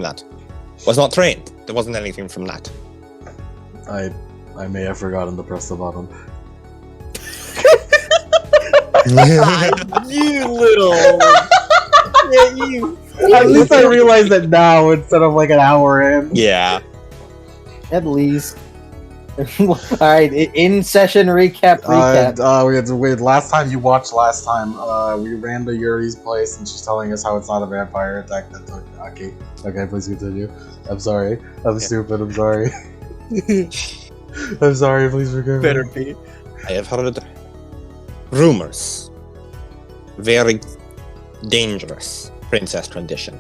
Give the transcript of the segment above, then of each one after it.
that. Was not trained. There wasn't anything from that. I may have forgotten to press the button. You little... Yeah, you... At least I realized it now instead of like an hour in. Yeah. At least. Alright, in session recap. We had to wait. Last time you watched we ran to Yuri's place and she's telling us how it's not a vampire attack that took Aki. Okay, please continue. I'm sorry. I'm stupid. I'm sorry. I'm sorry. Please forgive me. Better be. I have heard rumors. Very dangerous princess tradition.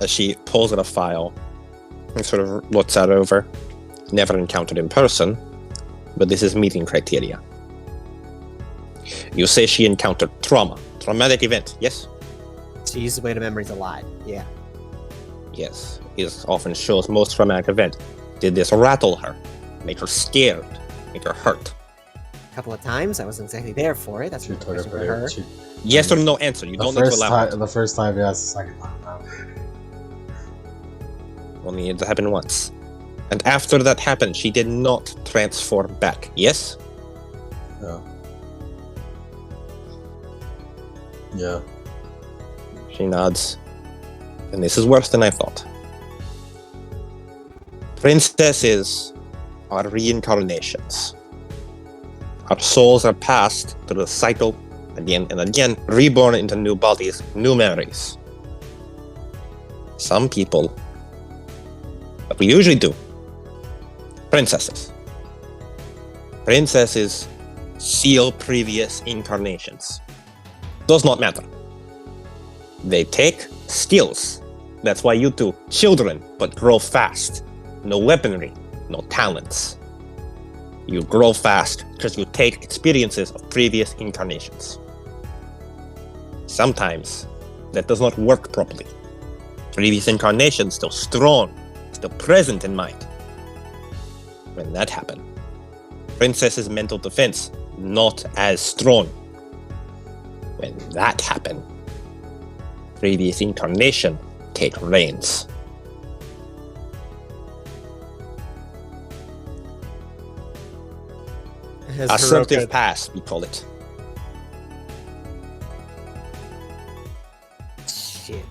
As she pulls out a file and sort of looks that over. Never encountered in person, but this is meeting criteria. You say she encountered traumatic event, yes? She uses the way to memories a lot, yeah. Yes, it often shows most traumatic event. Did this rattle her? Make her scared? Make her hurt? A couple of times, I wasn't exactly there for it, that's She took it for her. Yes or no answer, you don't need to elaborate. The first time, yes. The second time, no. Only it happened once. And after that happened, she did not transform back, yes? Yeah. Yeah. She nods. And this is worse than I thought. Princesses are reincarnations. Our souls are passed through the cycle again and again, reborn into new bodies, new memories. Some people, what we usually do, princesses seal previous incarnations. Does not matter. They take skills. That's why you two, children, but grow fast. No weaponry, no talents. You grow fast because you take experiences of previous incarnations. Sometimes that does not work properly. Previous incarnations still strong, still present in mind. When that happened, princess's mental defense not as strong. When that happened, previous incarnation take reins. Assertive pass, we call it. Shit.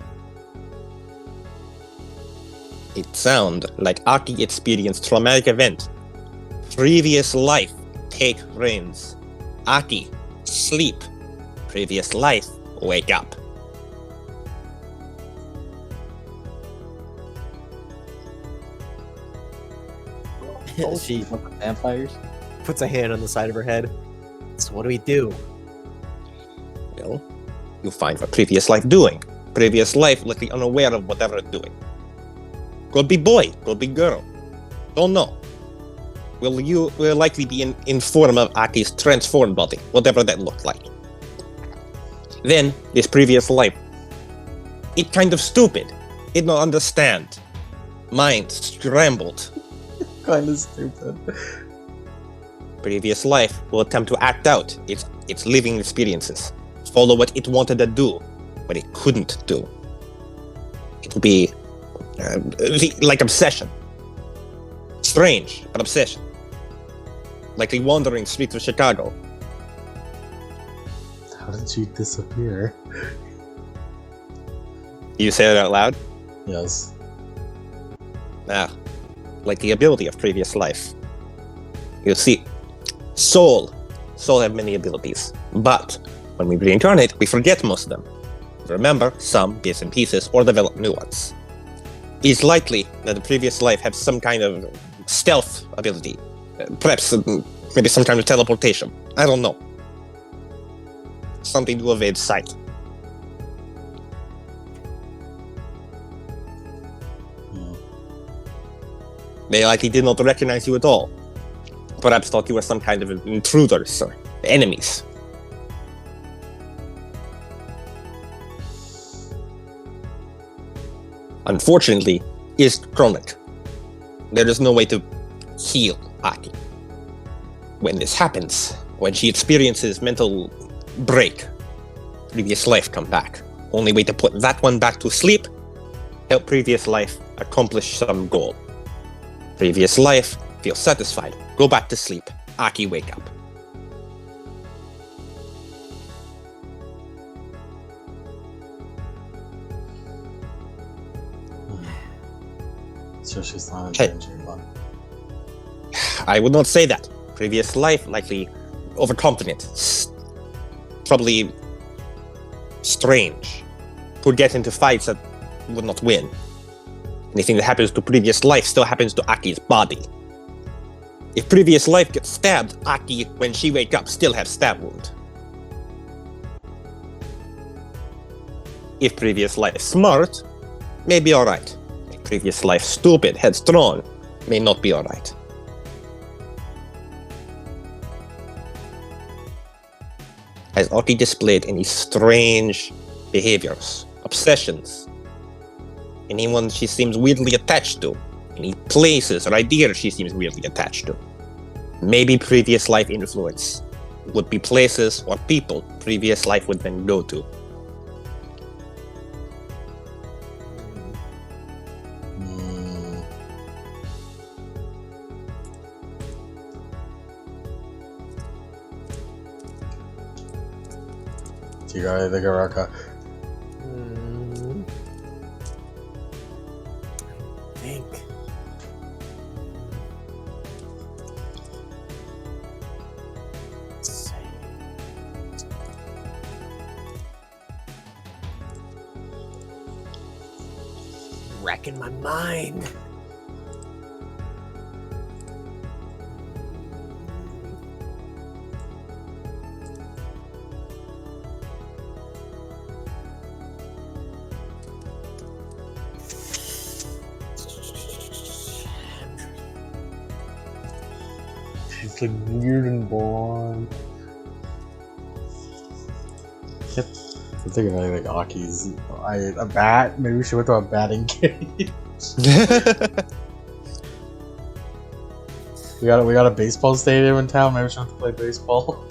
It sounds like Aki experienced traumatic event. Previous life, take reins. Aki, sleep. Previous life, wake up. She Vampires? puts a hand on the side of her head. So what do we do? Well, you find what previous life doing. Previous life likely unaware of whatever it's doing. Could be boy, could be girl. Don't know. Will likely be in form of Aki's transformed body, whatever that looked like. Then, this previous life, it kind of stupid. It don't understand. Mind scrambled. Kind of stupid. Previous life will attempt to act out its living experiences. Follow what it wanted to do, but it couldn't do. It will be like obsession. Strange, but obsession. Like the wandering streets of Chicago. How did she disappear? You say it out loud? Yes. Like the ability of previous life. You see, soul have many abilities, but when we reincarnate, we forget most of them. Remember some bits and pieces or develop new ones. It's likely that the previous life had some kind of stealth ability. Perhaps maybe some kind of teleportation. I don't know. Something to evade sight. They likely did not recognize you at all. Perhaps thought you were some kind of intruders or enemies. Unfortunately, it's chronic. There is no way to heal Aki. When this happens, when she experiences mental break, previous life come back, Only way to put that one back to sleep, help previous life accomplish some goal. Previous life, feel satisfied, go back to sleep. Aki, wake up. So she's not in Hey. danger, but I would not say that. Previous life, likely overconfident, probably strange, could get into fights that would not win. Anything that happens to previous life still happens to Aki's body. If previous life gets stabbed, Aki, when she wakes up, still have stab wound. If previous life smart, may be alright. If previous life stupid, headstrong, may not be alright. Has Aki displayed any strange behaviors, obsessions? Anyone she seems weirdly attached to? Any places or ideas she seems weirdly attached to? Maybe previous life influence would be places or people previous life would then go to. Do you got anything, Araka? Think. Let's see. Racking my mind. She's like weird and blonde. Yep. I'm thinking of like Aki's. A bat? Maybe we should went to a batting cage. we got a baseball stadium in town. Maybe we should have to play baseball.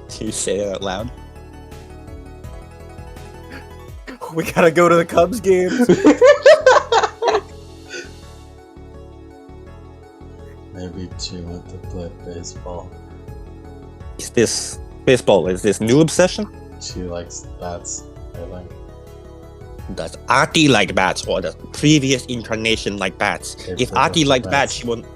Do you say that out loud? We gotta go to the Cubs game. Maybe she went to play baseball. Is this baseball? Is this new obsession? She likes bats, I think. Does Aki like bats or does previous incarnation like bats? Maybe If they Aki like liked bats. bats, she wouldn't.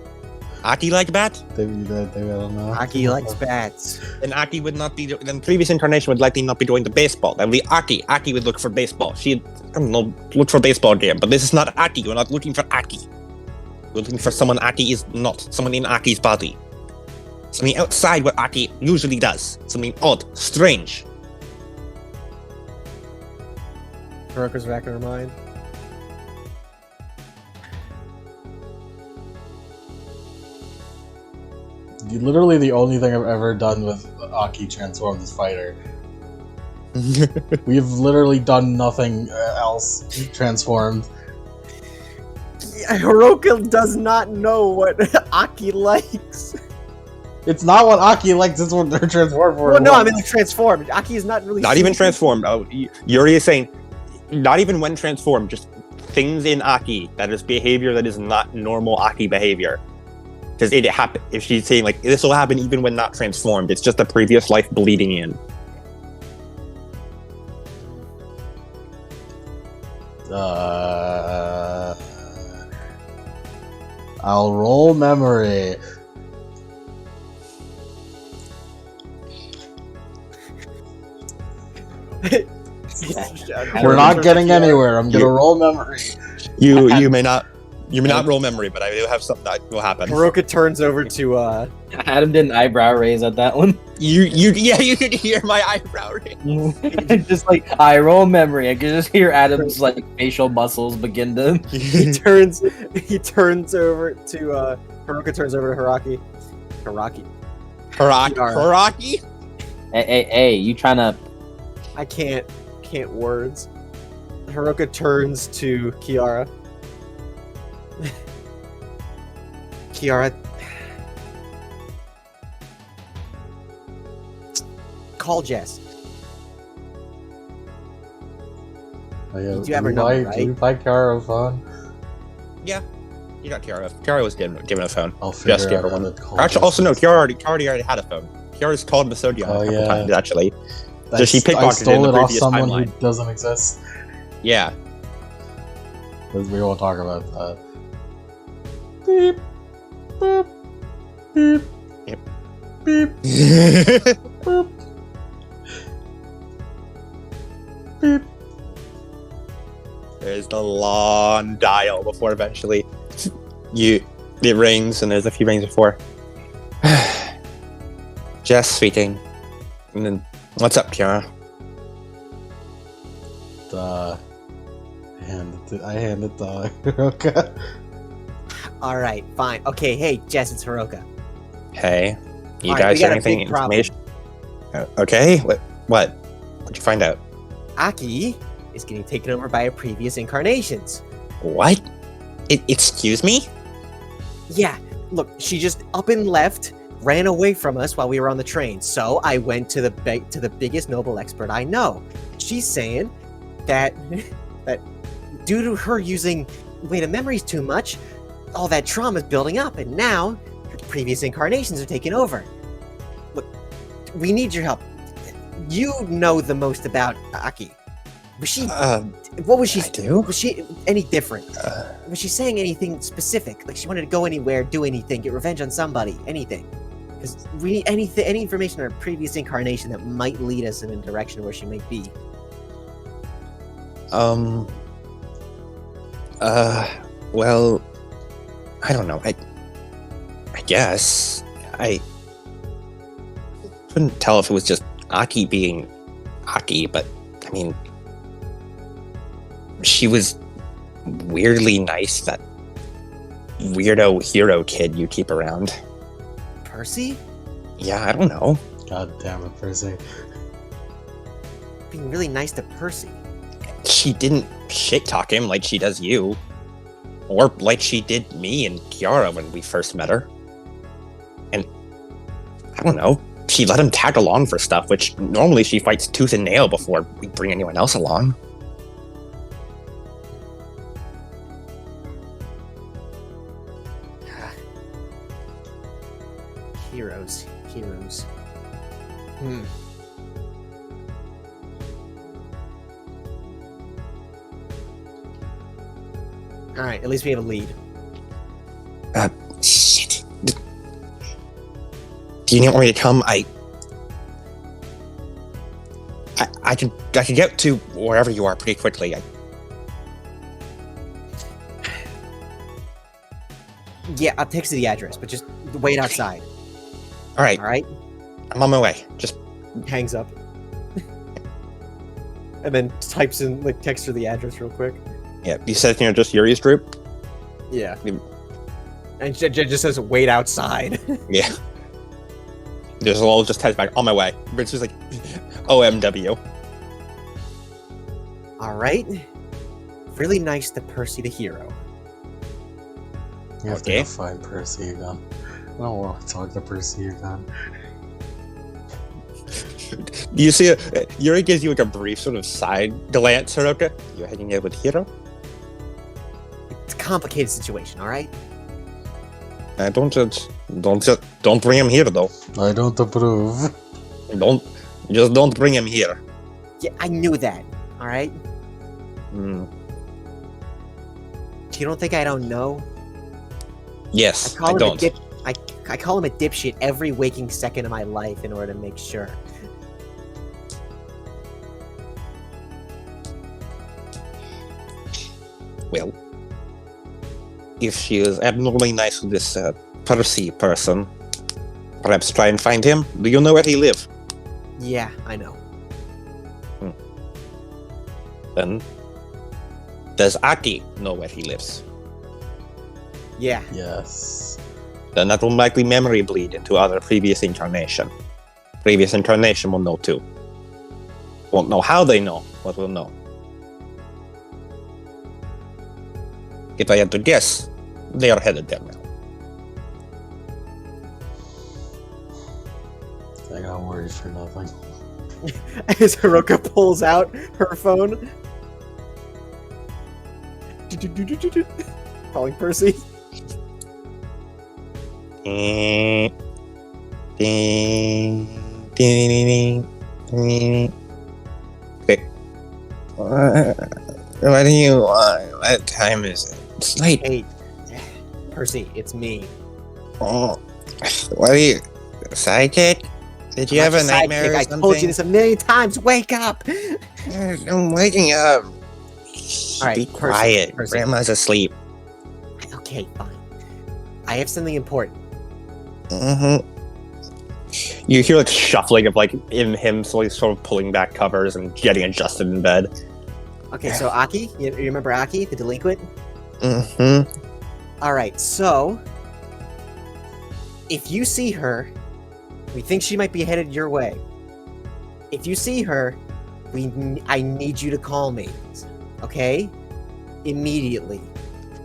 Aki like bats? Maybe I don't know. Aki likes bats. Then Aki would not be. Then previous incarnation would likely not be doing the baseball. That would be Aki. Aki would look for baseball. She'd, I don't know, look for baseball game. But this is not Aki. We're not looking for Aki. We're looking for someone Aki is not. Someone in Aki's body. Something outside what Aki usually does. Something odd, strange. Haruka's racking her mind. Literally the only thing I've ever done with Aki transformed is fighter. We've literally done nothing else transformed. Haruka does not know what Aki likes. It's not what Aki likes, it's what they're transformed for. Well, no, I mean like transformed. Aki is not really. Not even transformed. Oh, Yuri is saying, not even when transformed, just things in Aki that is behavior that is not normal Aki behavior. Because it happen. If she's saying like this will happen even when not transformed, it's just a previous life bleeding in. I'll roll memory. We're not getting anywhere. I'm gonna roll memory. You may not roll memory, but I do have something that will happen. Haruka turns over to Adam did an eyebrow raise at that one. You could hear my eyebrow raise. Just like I roll memory, I could just hear Adam's like facial muscles begin to. he turns over to Haruka turns over to Haraki? Hey, you trying to? I can't words. Haruka turns to Kiara. Kiara, call Jess. Oh, yeah. You do have her number, Do you right? buy Kiara a phone? Yeah, you got Kiara. Kiara was given a phone. I'll figure Just give out her how one. to call Actually, also no, Justin. Kiara already had a phone. Kiara's called Masodia Oh, a couple yeah. times actually. I So she st- I pickpocketed stole in the it off previous someone timeline. who doesn't exist. Yeah. Because we won't talk about that. Beep. Boop. Beep. Yep. Beep. Boop. Beep. There's the long dial before eventually it rings, and there's a few rings before. Just speaking. And then, what's up, Kiara? I hand it to Hiroka. All right, fine. Okay, hey, Jess, it's Hiroka. Hey, you All right, guys we got have a anything big problem. information? Okay, what? What'd you find out? Aki is getting taken over by a previous incarnations. What? Excuse me? Yeah, look, she just up and left, ran away from us while we were on the train. So I went to the biggest noble expert I know. She's saying that that due to her using weight of memories too much, all that trauma is building up, and now her previous incarnations are taking over. Look, we need your help. You know the most about Aki. Was she? What was she? I do? Was she any different? Uh, Was she saying anything specific? Like she wanted to go anywhere, do anything, get revenge on somebody, anything? Because we need any information on her previous incarnation that might lead us in a direction where she might be. well, I don't know. I guess I couldn't tell if it was just Aki being Aki, but I mean, she was weirdly nice. That weirdo hero kid you keep around. Percy? Yeah, I don't know. God damn it, Percy. Being really nice to Percy. She didn't shit talk him like she does you, or like she did me and Kiara when we first met her. And I don't know. She let him tag along for stuff, which normally she fights tooth and nail before we bring anyone else along. Heroes. Alright, at least we have a lead. Shit. Do you want me to come? I can get to wherever you are pretty quickly. Yeah, I'll text you the address, but just wait outside. All right, Alright? I'm on my way. Just Hangs up. And then types in, like, text her the address real quick. yeah. You said just Yuri's group. Yeah. Mm. And just says, wait outside. Yeah. There's all just text back on my way. It's just like OMW. Alright. Really nice to Percy the hero. You have Okay. to go find Percy again. I don't want to talk to Percy again. You see, Yuri gives you like a brief sort of side glance, Hiroka. You're hanging out with Hiro? It's a complicated situation, alright? Don't bring him here though. I don't approve. Don't bring him here. Yeah, I knew that, alright? Hmm. You don't think I don't know? Yes, I him don't. I call him a dipshit every waking second of my life in order to make sure. Well, if she is abnormally nice with this Percy person, perhaps try and find him. Do you know where he lives? Yeah, I know. Then, does Aki know where he lives? Yeah. Yes. Then that will likely memory bleed into other previous incarnation. Previous incarnation will know too. Won't know how they know, but will know. If I had to guess, they are headed there now. I got worried for nothing. As Hiroka pulls out her phone. Calling Percy. Ding, ding, ding, ding. Okay. What do you want? What time is it? It's late. Hey, Percy, it's me. Oh, what are you? Sidekick? Did you I'm have not a your nightmare sidekick. or I something? told you this a million times. Wake up! I'm waking up. All right, Be Percy, quiet. Percy. Grandma's asleep. Okay, fine. I have something important. Mm-hmm. You hear like shuffling of like in him sort of pulling back covers and getting adjusted in bed. Okay, so Aki, you remember Aki, the delinquent? Mm-hmm. All right, so if you see her, we think she might be headed your way. If you see her, I need you to call me, okay? Immediately.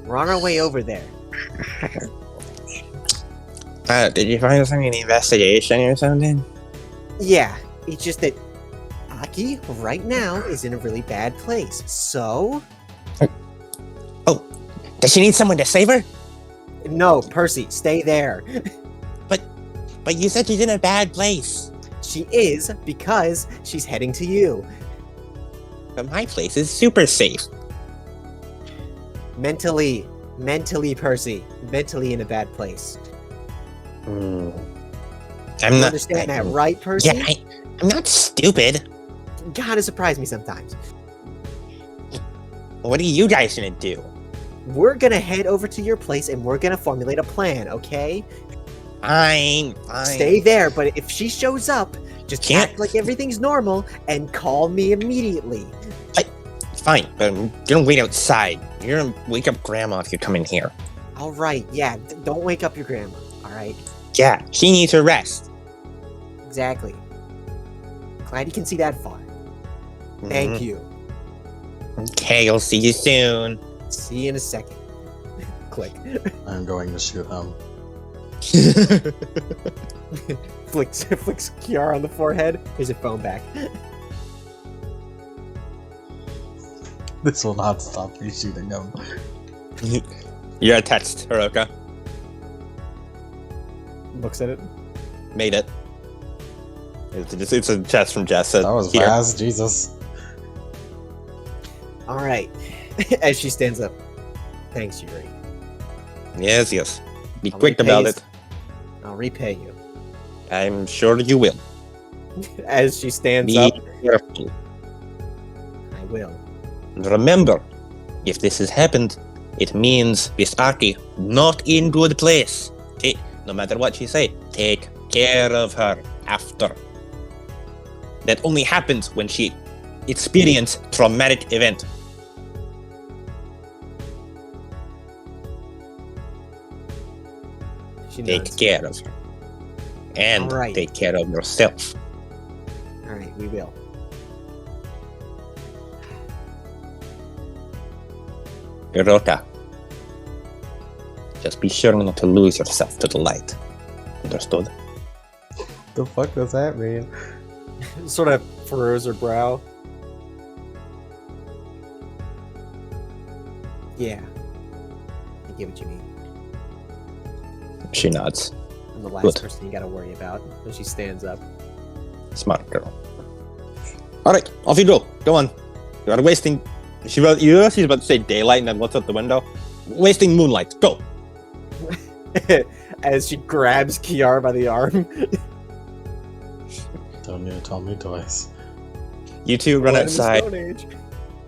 We're on our way over there. Did you find something in the investigation or something? Yeah, it's just that Aki right now is in a really bad place. So, Does she need someone to save her? no, Percy, stay there. But you said she's in a bad place. She is because she's heading to you. But my place is super safe. Mentally, Percy, mentally in a bad place. I'm You not. understand that, right, Percy? Yeah, I'm not stupid. Gotta surprise me sometimes. What are you guys gonna do? We're gonna head over to your place and we're gonna formulate a plan, okay? Fine. Stay there, but if she shows up, just Can't- act like everything's normal and call me immediately. Fine, but I'm gonna wait outside. You're gonna wake up Grandma if you come in here. All right, yeah, don't wake up your grandma, all right? Yeah, she needs her rest. Exactly. Glad you can see that far. Thank you. Okay, I'll see you soon. See you in a second. Click. I'm going to shoot him. flicks Kiara on the forehead. Here's your phone back. This will not stop me shooting him. You're a text, Hiroka. Looks at it. Made it. It's a test from Jess. That was Here. fast, Jesus. All right. As she stands up. Thanks, Yuri. Yes. Be I'll quick repay about you. it. I'll repay you. I'm sure you will. As she stands Be up, careful. I will. And remember, if this has happened, it means this Aki not in good place. No matter what she say, take care of her after. That only happens when she experience traumatic event. She Take nods. care of her. And Alright. take care of yourself. All right, we will. Hirota. Just be sure not to lose yourself to the light. Understood? The fuck does that mean? Sort of furrows her brow. Yeah. I get what you mean. She nods. I'm the last Good. person you gotta worry about. When she stands up. Smart girl. Alright, off you go. Go on. You are wasting... You know she's about to say daylight and then looks out the window? Wasting moonlight. Go! As she grabs Kiara by the arm. Don't need to tell me twice. You two run We're in the outside, Stone Age.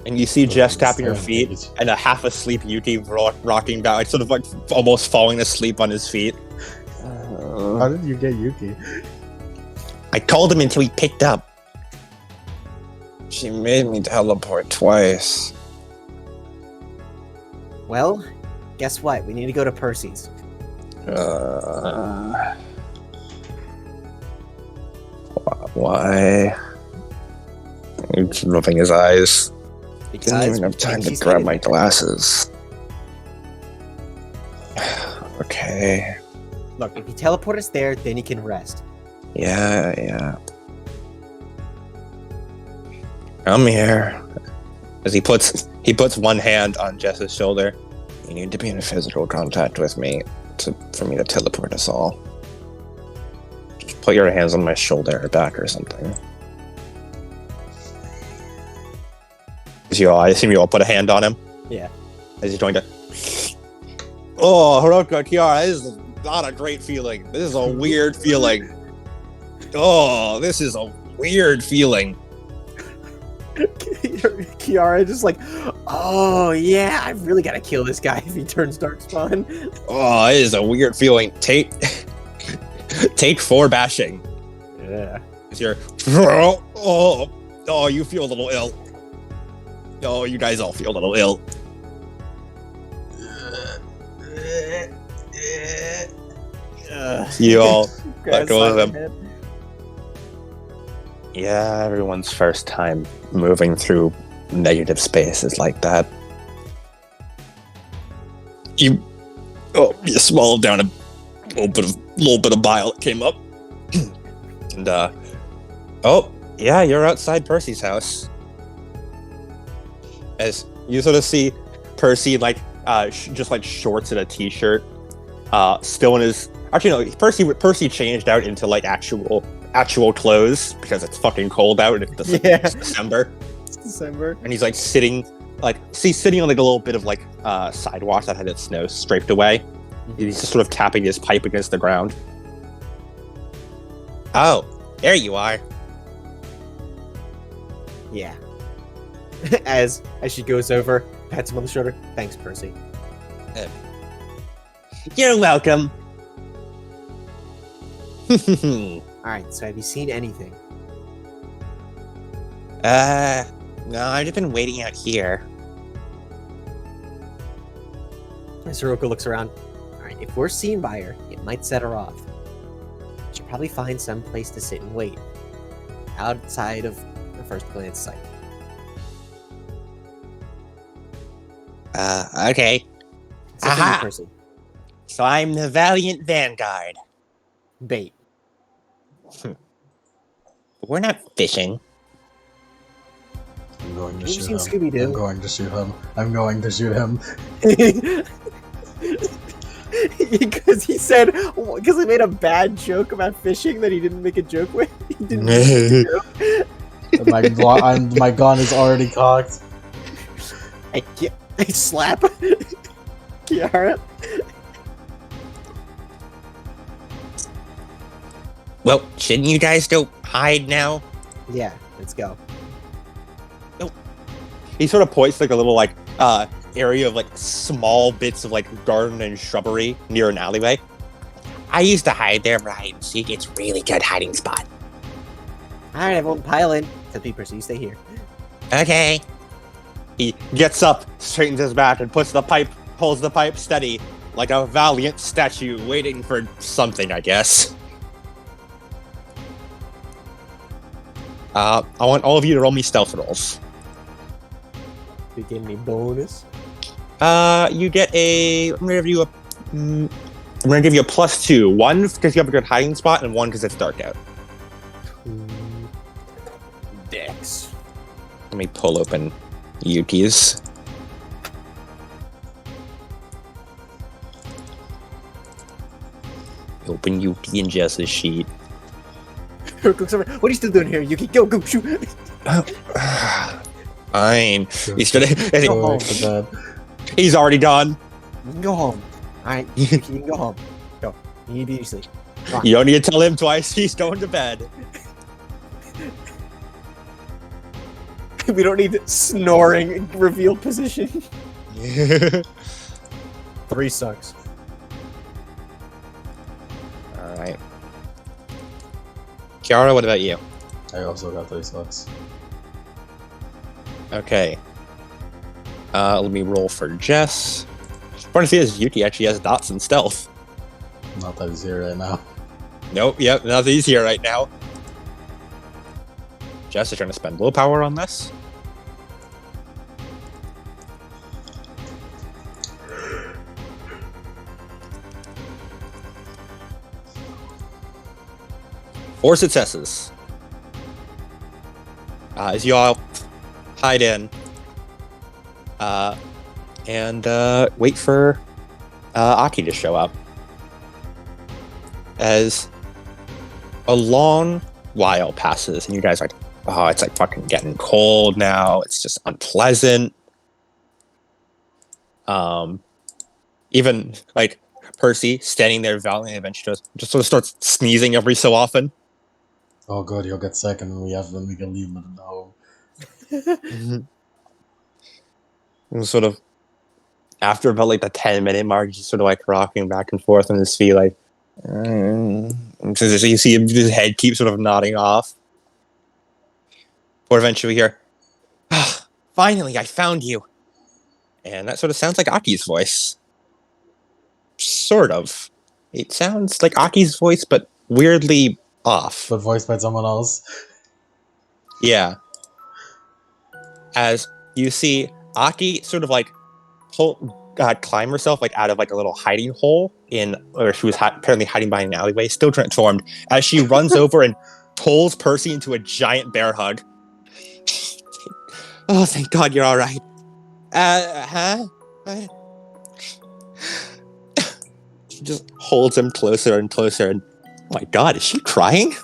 and you see We're Jess in the tapping her Stone feet, Age. and a half-asleep Yuki rocking back, like, sort of like almost falling asleep on his feet. How did you get Yuki? I called him until he picked up. She made me teleport twice. Well, guess what? We need to go to Percy's. Why? He's rubbing his eyes. Because Didn't even we have time think to she's grab headed my there. glasses. Okay. Look, if you teleport us there, then you can rest. Yeah. I'm here. As he puts one hand on Jess's shoulder. You need to be in physical contact with me for me to teleport us all. Just put your hands on my shoulder or back or something. I assume you all put a hand on him? Yeah. As he's going to... Oh, Hiroka, Kiara, this is not a great feeling. This is a weird feeling. Oh, this is a weird feeling. Kiara just like, oh yeah, I've really got to kill this guy if he turns Darkspawn. Oh, it is a weird feeling. Take 4 bashing. Yeah. You're, oh, you feel a little ill. Oh, you guys all feel a little ill. You all let go of him. Yeah, everyone's first time moving through negative spaces like that. You swallowed down a little bit of bile that came up, and oh yeah, you're outside Percy's house. As you sort of see Percy just like shorts and a t-shirt, still in his. Actually, no. Percy changed out into like actual clothes because it's fucking cold out and it's December. It's December. And he's like sitting on like a little bit of like sidewalk that had its snow scraped away. He's just sort of tapping his pipe against the ground. Oh, there you are. Yeah. as she goes over, pats him on the shoulder. Thanks, Percy. You're welcome. Alright, so have you seen anything? No, I've just been waiting out here. As Hiroko looks around, alright, if we're seen by her, it might set her off. She'll probably find some place to sit and wait, outside of the first glance sight. Okay. So Aha! Percy. So I'm the valiant vanguard. Bait. We're not fishing. I'm going to Have you shoot seen him. Scooby-Doo? I'm going to shoot him. I'm going to shoot him. Because he said, because I made a bad joke about fishing that he didn't make a joke with. He didn't make a joke. My gun is already cocked. I slap Kiara. Well, shouldn't you guys go hide now? Yeah, let's go. He sort of points like a little like area of like small bits of like garden and shrubbery near an alleyway. I used to hide there for hide and seek. It's a really good hiding spot. Alright, everyone pile in. Except you, Percy, you stay here. Okay. He gets up, straightens his back, and pulls the pipe steady, like a valiant statue waiting for something, I guess. I want all of you to roll me stealth rolls. You give me bonus. You get I'm gonna give you a +2. 1 because you have a good hiding spot, and 1 because it's dark out. Dex. Let me pull open Yuki's. Open Yuki and Jess's sheet. What are you still doing here, Yuki? Go, shoot! Fine. He's gonna. Go home. He's already done. You can go home. Alright, Yuki, you can go home. Go. You need to be asleep. You don't need to tell him twice. He's going to bed. We don't need snoring reveal position. 3 sucks. Alright. Kiara, what about you? I also got 3 sucks. Okay. Let me roll for Jess. Funny to see is Yuki actually has dots in stealth. Not that he's here right now. Nope, yep, not that he's here right now. Jess is trying to spend willpower on this. Four successes. As you all hide in, and wait for Aki to show up. As a long while passes, and you guys are like, oh, it's like fucking getting cold now. It's just unpleasant. Even like Percy standing there valiantly eventually just sort of starts sneezing every so often. Oh, good. He'll get sick, and then we can leave him at home. And sort of after about like the 10-minute mark, he's sort of like rocking back and forth on his feet, like. So you see his head keep sort of nodding off. Or eventually we hear, ah, finally, I found you. And that sort of sounds like Aki's voice. Sort of. It sounds like Aki's voice, but weirdly off. But voiced by someone else. Yeah. As you see Aki sort of like climb herself like out of like a little hiding hole or she was apparently hiding behind an alleyway, still transformed, as she runs over and pulls Percy into a giant bear hug. Oh, thank God you're all right. Huh? She just holds him closer and closer, and oh my God, is she crying?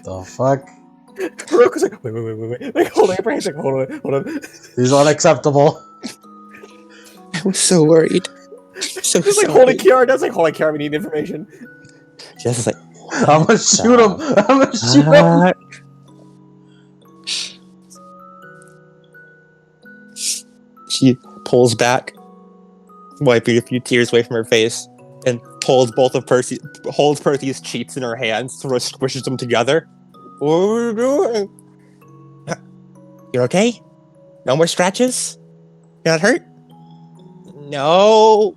The fuck? Hiroko's like, wait. Like, holding up her hands, like, hold on. This is unacceptable. I was so worried. So Just like holding Kiara does, like, holding Kiara, we need information. Just like, I'm gonna shoot him. I'm gonna shoot him. She pulls back, wiping a few tears away from her face, and holds Percy's cheeks in her hands, sort of squishes them together. What are you doing? You're okay? No more scratches? You're not hurt? No.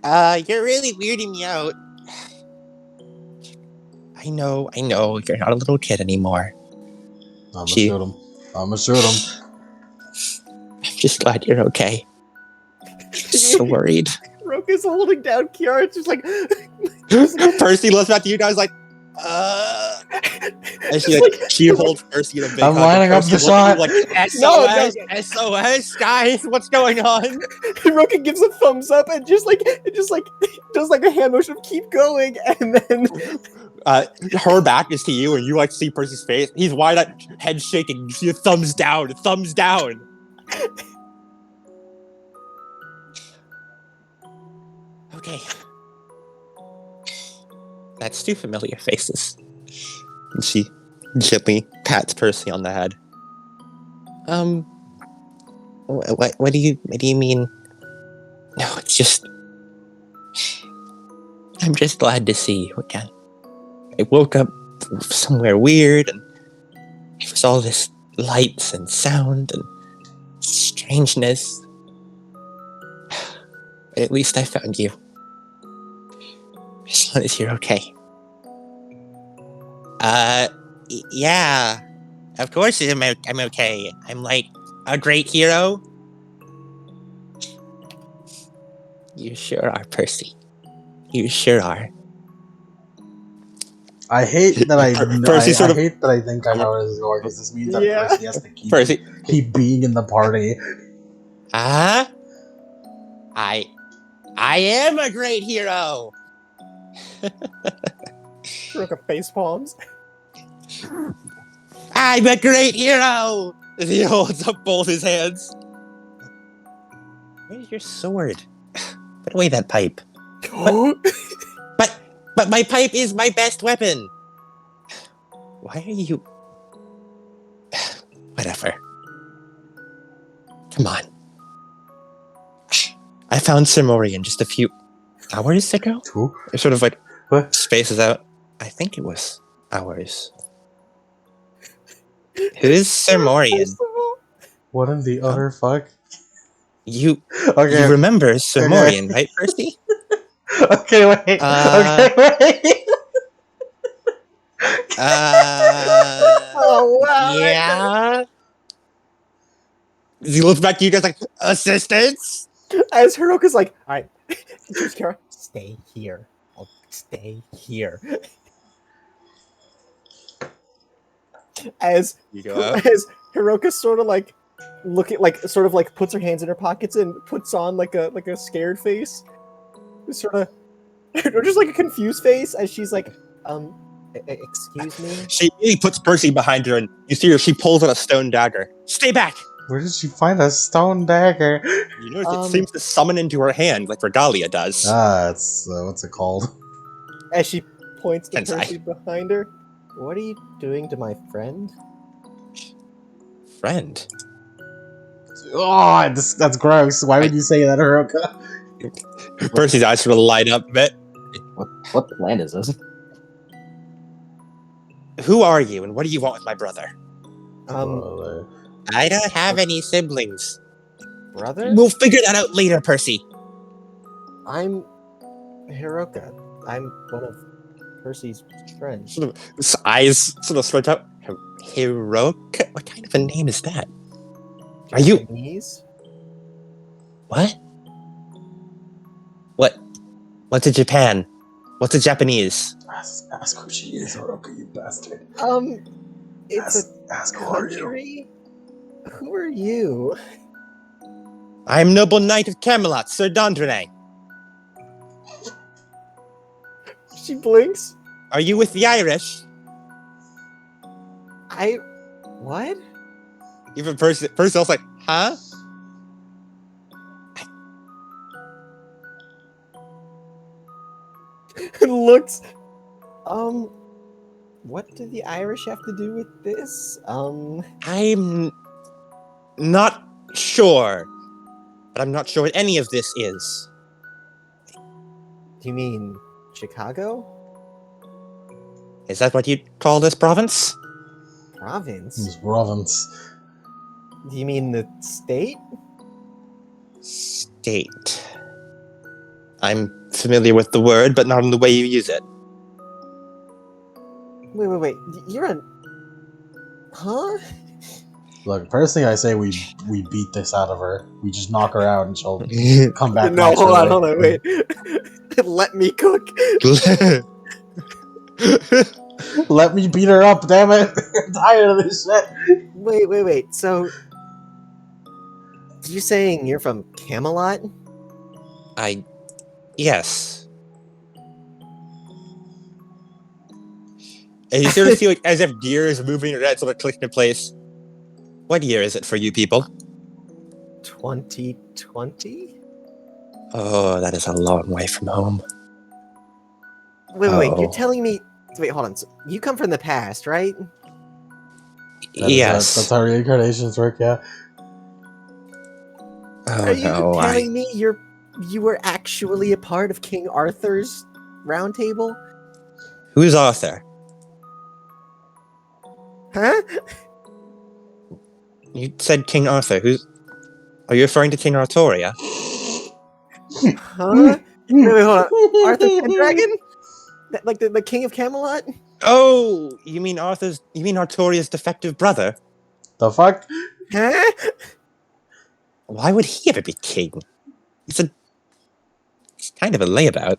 You're really weirding me out. I know. You're not a little kid anymore. I'm gonna shoot him. I'm just glad you're okay. So worried. Hiroko's holding down Kiara, it's just like... Percy looks back to you guys like, and she holds Percy in a big hug. I'm lining up the shot. Like, SOS, guys, what's going on? Hiroko gives a thumbs up and just does like a hand motion of keep going, and then her back is to you, and you like see Percy's face. He's wide-eyed, head shaking. You see a thumbs down. Okay. That's two familiar faces. And she gently pats Percy on the head. What do you mean? No, it's just... I'm just glad to see you again. I woke up somewhere weird, and it was all this lights and sound and strangeness. But at least I found you. As long as you're okay. Yeah. Of course I'm okay. I'm like a great hero. You sure are, Percy. You sure are. I hate that I hate that I think I know where this is going, because this means that Yeah. Percy has to keep being in the party. I am a great hero. Hiroko face palms. I'm a great hero. As he holds up both his hands. Where's your sword? Put away that pipe. But my pipe is my best weapon. Why are you... Whatever. Come on. I found Sir Morian just a few hours ago. Who? It sort of like What? spaces out. I think it was hours. Who is Sir Morian? What in the utter fuck? You Okay. you remember Sir Okay. Morian, right, Percy? Okay, wait. Oh wow! Yeah. He looks back to you guys like, assistance? As Hiroko's like, all right, Kiara, stay here. I'll stay here. As You go out. as Hiroka sort of like looking like sort of like puts her hands in her pockets and puts on like a scared face, sort of, or just like a confused face as she's like, excuse me. She really puts Percy behind her, and you see her. She pulls out a stone dagger. Stay back! Where did she find a stone dagger? You notice it seems to summon into her hand like Regalia does. It's what's it called? As she points to Kensai. Percy behind her. What are you doing to my friend? Friend. Oh, that's gross. Why would you say that, Hiroka? Percy's eyes sort of light up a bit. What land is this? Who are you, and what do you want with my brother? Brother. I don't have any siblings. Brother? We'll figure that out later, Percy. I'm Hiroka. I'm one of Percy's friends. Sort of, his eyes sort of stretch out. Hiroka? What kind of a name is that? Are you... Japanese? What? What's a Japan? What's a Japanese? Ask who she is, Hiroka, you bastard. It's Ask a who are you? country? Who are you? I am noble knight of Camelot, Sir Dondrenay. She blinks. Are you with the Irish? What? Even Percy else like, huh? Looks. What do the Irish have to do with this? I'm not sure. But I'm not sure what any of this is. Do you mean Chicago? Is that what you call this province? Province? It's province. Do you mean the state? State. I'm familiar with the word, but not in the way you use it. Wait. You're a... Huh? Look, first thing I say, we beat this out of her. We just knock her out and she'll come back. No, hold naturally. on, wait. Let me cook. Let me beat her up, damn it! I'm tired of this shit. Wait. So... You saying you're from Camelot? Yes. And you sort of feel like as if gears moving your head sort of click into place. What year is it for you people? 2020? Oh, that is a long way from home. Wait, Oh. you're telling me... Wait, hold on. So you come from the past, right? Yes. That's how reincarnations work, yeah. Oh Are you no, telling me you were actually a part of King Arthur's round table? Who's Arthur? Huh? You said King Arthur. Are you referring to King Artoria? Huh? Wait, hold on. Arthur Pendragon? Like the king of Camelot? Oh, you mean Artoria's defective brother? The fuck? Huh? Why would he ever be king? He's kind of a layabout.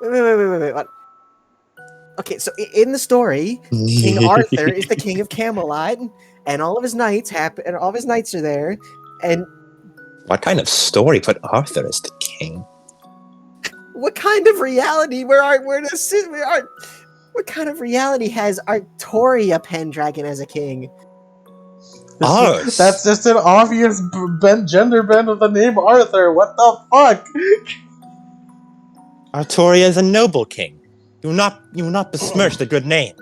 Wait. What? Okay, so in the story, King Arthur is the king of Camelot, and all of his knights are there, and What kind of story put Arthur as the king? what kind of reality? What kind of reality has Artoria Pendragon as a king? Ours. That's just an obvious gender bend of the name Arthur. What the fuck? Artoria is a noble king. You will not besmirch the good name.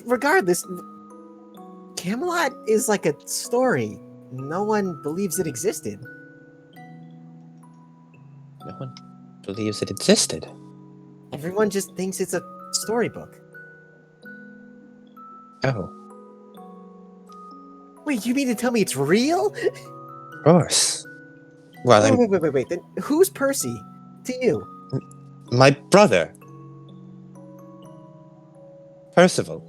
Regardless, Camelot is like a story. No one believes it existed. No one believes it existed. Everyone just thinks it's a storybook. Oh, Wait, you mean to tell me it's real? of course. Well, Wait. Then who's Percy to you? my brother, Percival.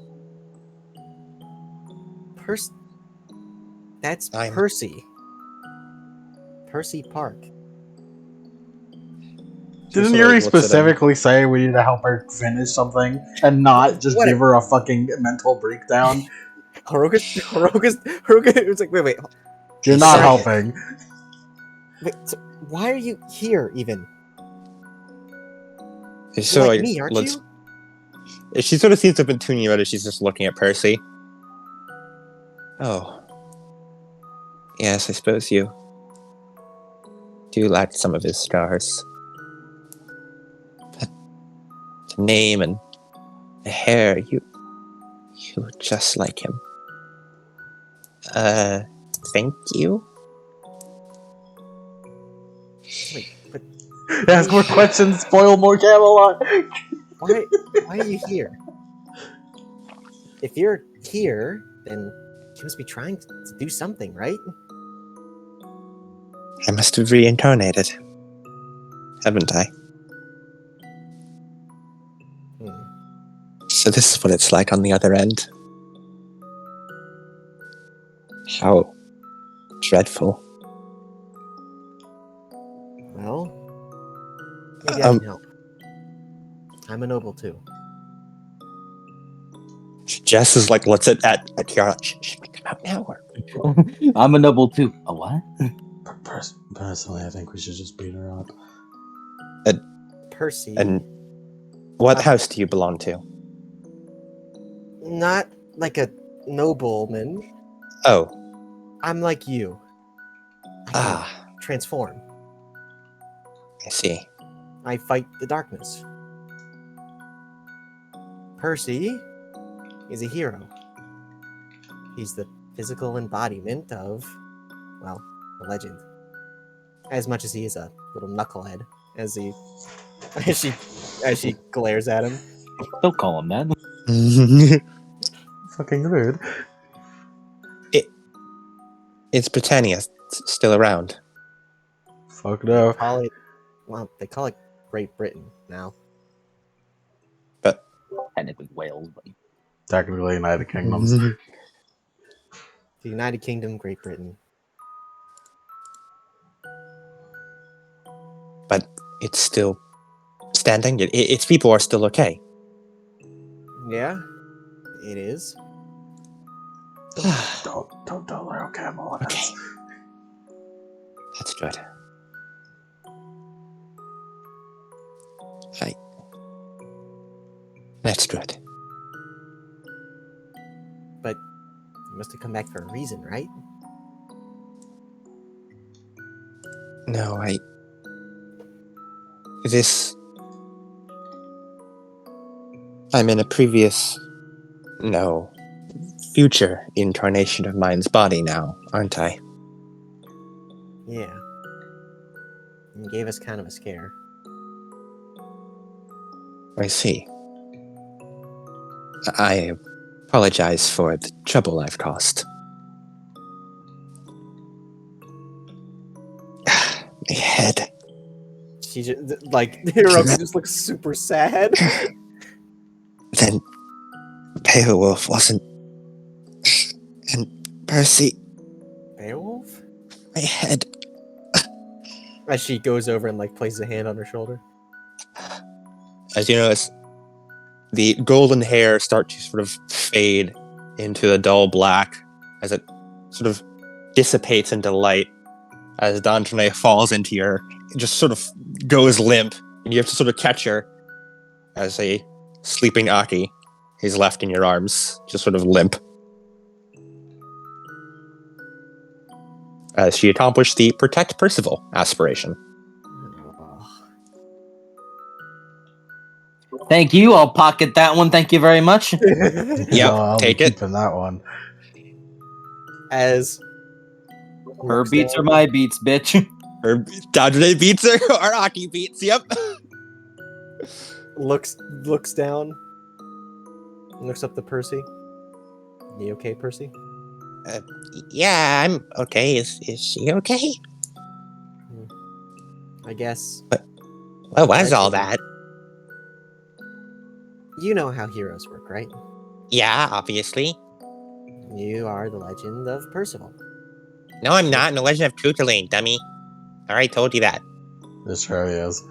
That's I'm- Percy. Percy Park. Didn't Sort of Yuri looks at him. specifically say we need to help her finish something and not just What? give her a fucking mental breakdown? Haruka, it was like, wait. You're He's not sorry. helping. Wait, so why are you here even? So You're like me, aren't let's. you? She sort of seems to have been tuning you out as she's just looking at Percy. Oh. Yes, I suppose you do lack some of his stars. But the name and the hair, you look just like him. Thank you? Wait, but Ask more questions, spoil more Camelot. why are you here? If you're here, then you must be trying to do something, right? I must have reincarnated. Haven't I? Hmm. So this is what it's like on the other end. How dreadful. Well, maybe I can help. I'm a noble too. Jess is like, let's at Kiara. Should we come out now? Or? I'm a noble too. A what? Personally, I think we should just beat her up. Percy, And what house do you belong to? not like a nobleman. Oh, I'm like you. I can transform. I see. I fight the darkness. Percy is a hero. He's the physical embodiment of, well, a legend. As much as he is a little knucklehead, as she glares at him. Don't call him that. Fucking rude. Is Britannia still around? Fuck no. They call it Great Britain now. But Technically Wales, but Technically United Kingdoms. The United Kingdom, Great Britain. but it's still standing. Its people are still okay. Yeah, it is. Don't tell her, Camelot. Okay. That's good. That's good. But you must have come back for a reason, right? No, I'm in a future incarnation of mine's body now, aren't I? Yeah. You gave us kind of a scare. I see. I apologize for the trouble I've caused. My head. She just, like, Hiroki just looks super sad. Then Beowulf wasn't. And Percy, Beowulf? my head. As she goes over and, like, places a hand on her shoulder. As you notice, the golden hair start to sort of fade into the dull black as it sort of dissipates into light as Dantone falls into just sort of goes limp, and you have to sort of catch her as a sleeping Aki is left in your arms, just sort of limp. As she accomplished the Protect Percival aspiration. thank you. I'll pocket that one. Thank you very much. Yep, I'll take be it. keeping that one. As Her beats are my beats, bitch. Her Dantone beats her, or Aki beats, yep. looks down, looks up to Percy. You okay, Percy? Yeah, I'm okay. Is she okay? I guess. What was all that? You know how heroes work, right? Yeah, obviously. You are the legend of Percival. No, I'm not in the Legend of Cuchulainn, dummy. I already told you that. It sure is.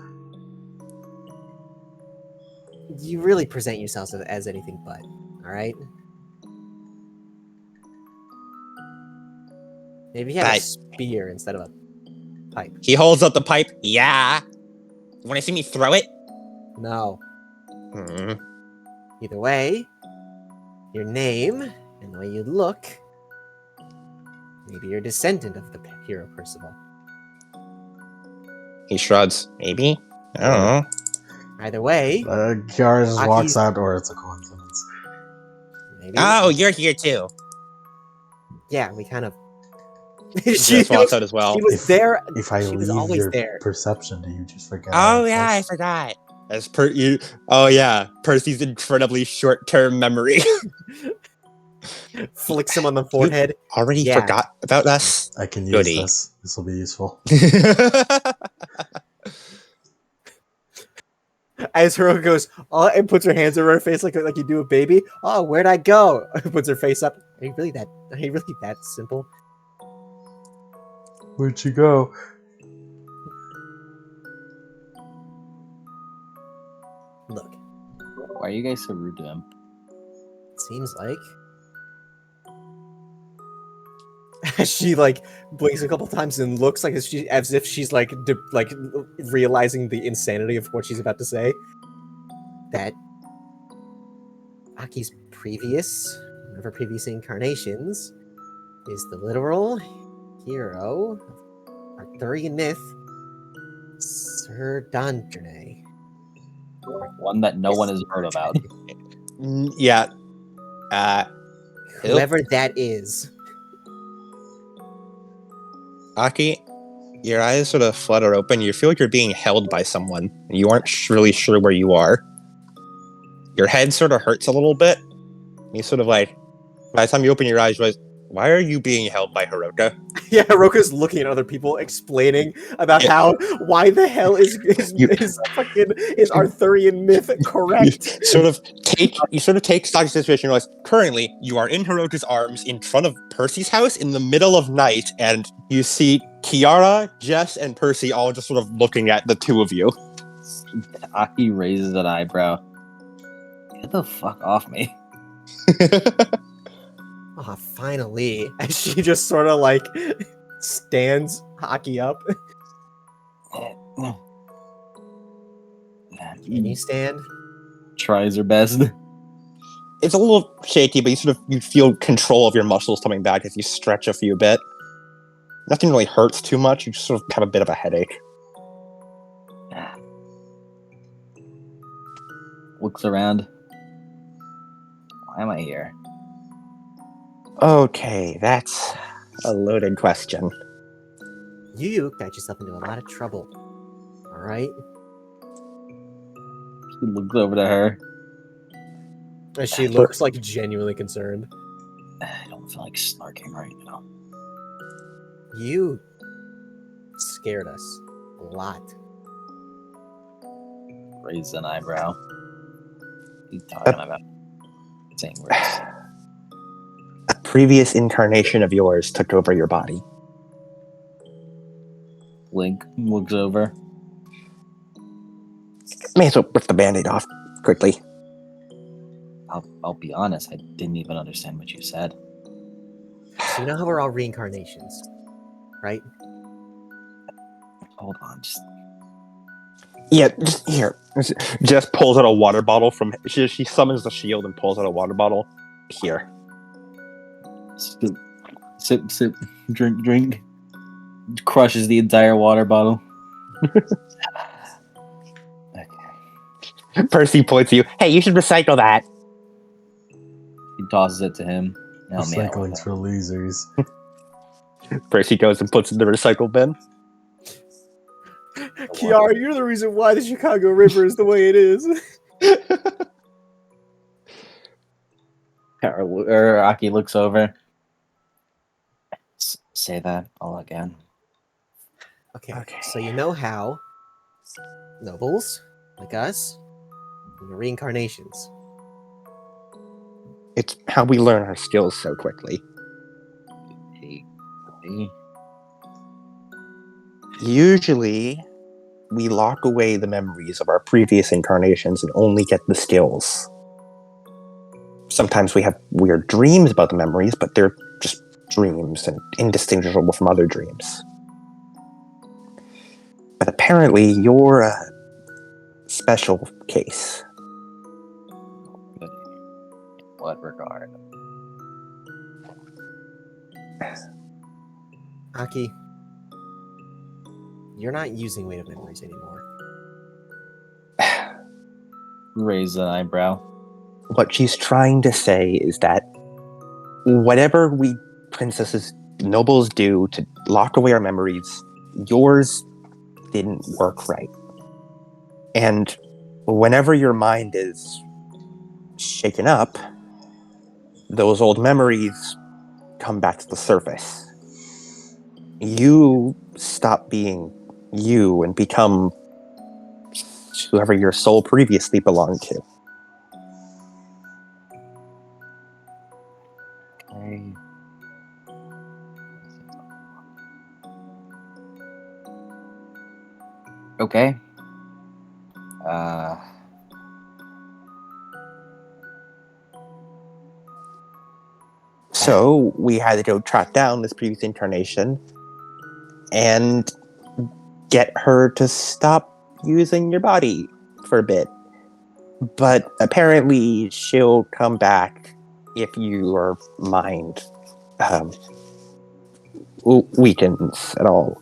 You really present yourselves as anything but, alright? Maybe he had a But- spear instead of a pipe. He holds up the pipe. Yeah. You want to see me throw it? No. Hmm. Either way, your name and the way you look, maybe you're a descendant of the hero Percival. He shrugs. Maybe. I don't know. Either way, Kiara just walks Aki's- out, or it's a coincidence. maybe. Oh, you're here too. Yeah, we kind of. She just walks out as well. She was there. If I She was leave always your there. perception, do you just forget? Oh how it yeah, I looks? forgot. As per you. Oh yeah, Percy's incredibly short-term memory. Flicks him on the forehead. Already Yeah. forgot about us. I can use Goody. this. This will be useful. As Hiroko goes, oh, and puts her hands over her face like you do a baby. Oh, where'd I go? Puts her face up. Are you really that simple? Where'd you go? Look, Why are you guys so rude to him? it seems like. She like blinks a couple times and looks like as if she's like realizing the insanity of what she's about to say. That Aki's one of her previous incarnations, is the literal hero of Arthurian myth, Sir Dandrene. One that no one has heard about. Yeah. Who? Whoever that is. Aki, your eyes sort of flutter open. You feel like you're being held by someone. You aren't really sure where you are. Your head sort of hurts a little bit. You sort of like, by the time you open your eyes, you realize, why are you being held by Hiroko? Yeah, Hiroko's looking at other people, explaining about why the hell is Arthurian myth correct? You sort of take stock of the situation and realize, currently, you are in Hiroko's arms in front of Percy's house in the middle of night, and you see Kiara, Jess, and Percy all just sort of looking at the two of you. Aki raises an eyebrow. Get the fuck off me. Ah, finally. As she just sort of like stands Aki up. Can you stand? Tries her best. It's a little shaky, but you feel control of your muscles coming back as you stretch a few bit. Nothing really hurts too much. You just sort of have a bit of a headache. Looks around. Why am I here? Okay, that's a loaded question. You got yourself into a lot of trouble. Alright? He looks over to her. As she looks like genuinely concerned. I don't feel like snarking right now. You scared us a lot. Raise an eyebrow. What are you talking about? Saying words. A previous incarnation of yours took over your body. Link looks over. May as well rip the band-aid off quickly. I'll be honest, I didn't even understand what you said. So you know how we're all reincarnations, right? Hold on, just Yeah, just here. Jess pulls out a water bottle from. She summons the shield and pulls out a water bottle. Here. sip, drink. Crushes the entire water bottle. Okay. Percy points to you. Hey, you should recycle that. He tosses it to him. Help me out with Recycling's it. for losers. Percy goes and puts it in the recycle bin. Kiara, you're the reason why the Chicago River is the way it is. Or Aki looks over. Say that all again. Okay, Okay. so you know how nobles, like us, are reincarnations. It's how we learn our skills so quickly. Hey. Usually, we lock away the memories of our previous incarnations and only get the skills. Sometimes we have weird dreams about the memories, but they're just dreams and indistinguishable from other dreams. But apparently you're a special case. But in what regard? Aki, you're not using weight of memories anymore. Raise an eyebrow. What she's trying to say is that whatever we princesses, nobles do to lock away our memories, yours didn't work right. And whenever your mind is shaken up, those old memories come back to the surface. You stop being you and become whoever your soul previously belonged to. Okay. So we had to go track down this previous incarnation and get her to stop using your body for a bit. But apparently she'll come back if your mind weakens at all.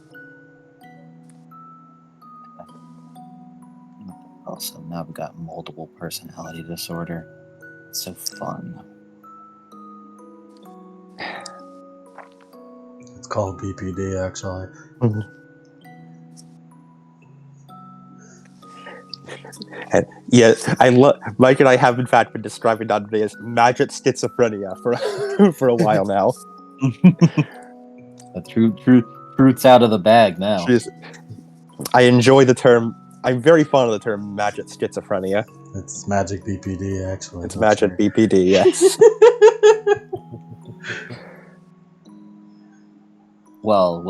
Also, now I've got multiple personality disorder. It's so fun. It's called BPD, actually. And yes, Mike and I have in fact been describing that today as magic schizophrenia for a while now. The truth's out of the bag now. I enjoy the term. I'm very fond of the term magic schizophrenia. It's magic BPD, actually. It's magic BPD, yes. Well.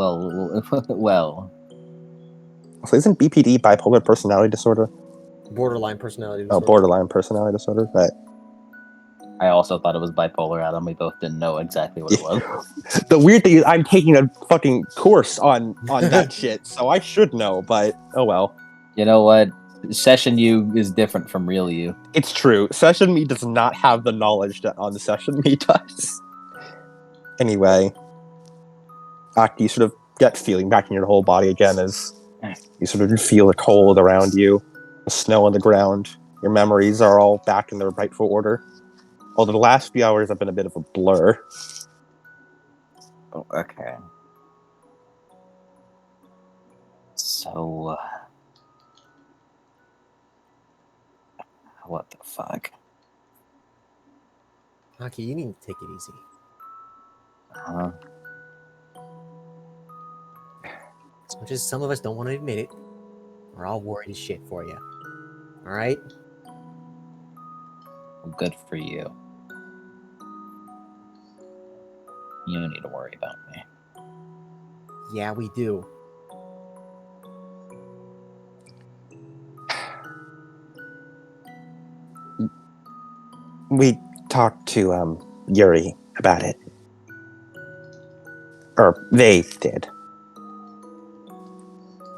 So isn't BPD bipolar personality disorder? Borderline personality disorder. Oh, borderline personality disorder. Right. I also thought it was bipolar, Adam. We both didn't know exactly what it was. The weird thing is I'm taking a fucking course on that shit, so I should know, but oh well. You know what? Session you is different from real you. It's true. Session me does not have the knowledge that on the session me does. Anyway, you sort of get feeling back in your whole body again as you sort of feel the cold around you, the snow on the ground. Your memories are all back in their rightful order. Although the last few hours have been a bit of a blur. Oh, okay. So, what the fuck? Aki, you need to take it easy. As much as some of us don't want to admit it, we're all worried as shit for you. Alright? Good for you. You don't need to worry about me. Yeah, we do. We talked to Yuri about it. Or they did.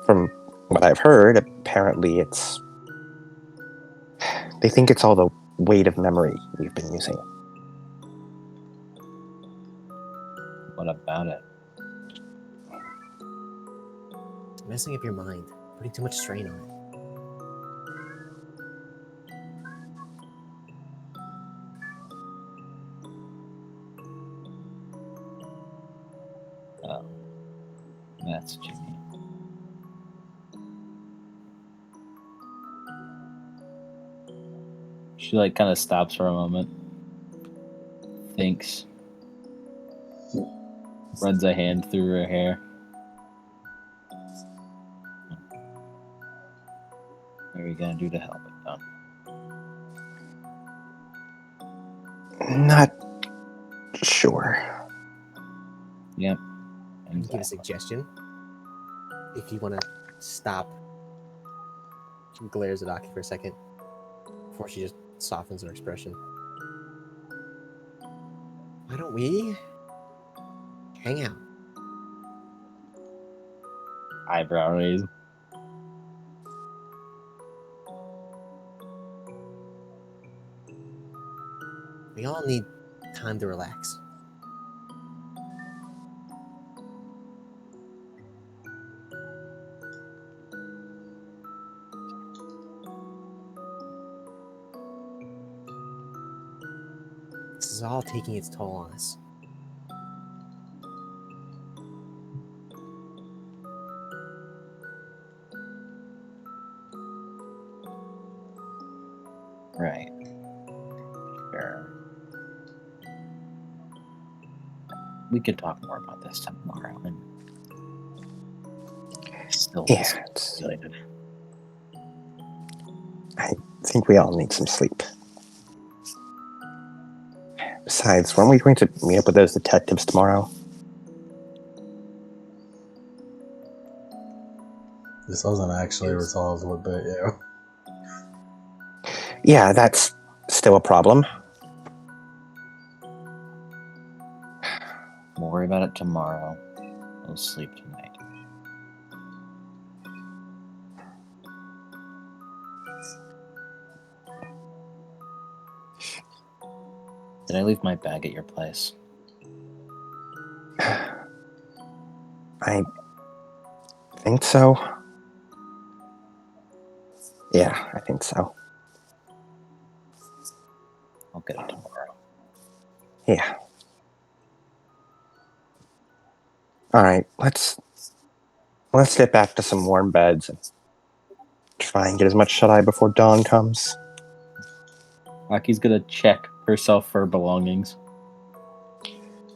From what I've heard, apparently it's... They think it's all the weight of memory we've been using. What about it? It's messing up your mind. Putting too much strain on it. Oh. That's what you mean. She like kind of stops for a moment. Thinks. Runs a hand through her hair. What are you gonna do to help it, Don? Not sure. Yep. I can give a suggestion. If you want to stop, she glares at Aki for a second before she just softens her expression. Why don't we hang out. Eyebrow raise. We all need time to relax. This is all taking its toll on us. Right. Sure. We could talk more about this tomorrow. And still excited. I think we all need some sleep. Besides, weren't we going to meet up with those detectives tomorrow? This wasn't actually resolved with bit, yeah. Yeah, that's still a problem. We'll worry about it tomorrow. We'll sleep tonight. Did I leave my bag at your place? I think so. Yeah, I think so. I'll get it tomorrow. Yeah. All right, let's get back to some warm beds and try and get as much shut-eye before dawn comes. Aki's gonna check herself for belongings.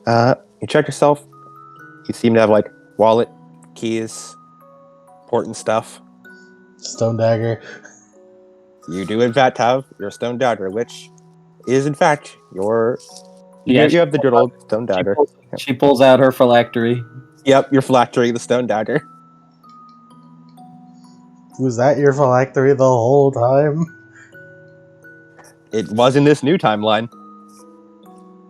You check yourself. You seem to have like wallet, keys, important stuff. Stone dagger. You do in fact have your stone dagger, which is in fact your. Yeah, you have the good old stone dagger. She pulls out her phylactery. Yep, your phylactery, the stone dagger. Was that your phylactery the whole time? It was in this new timeline.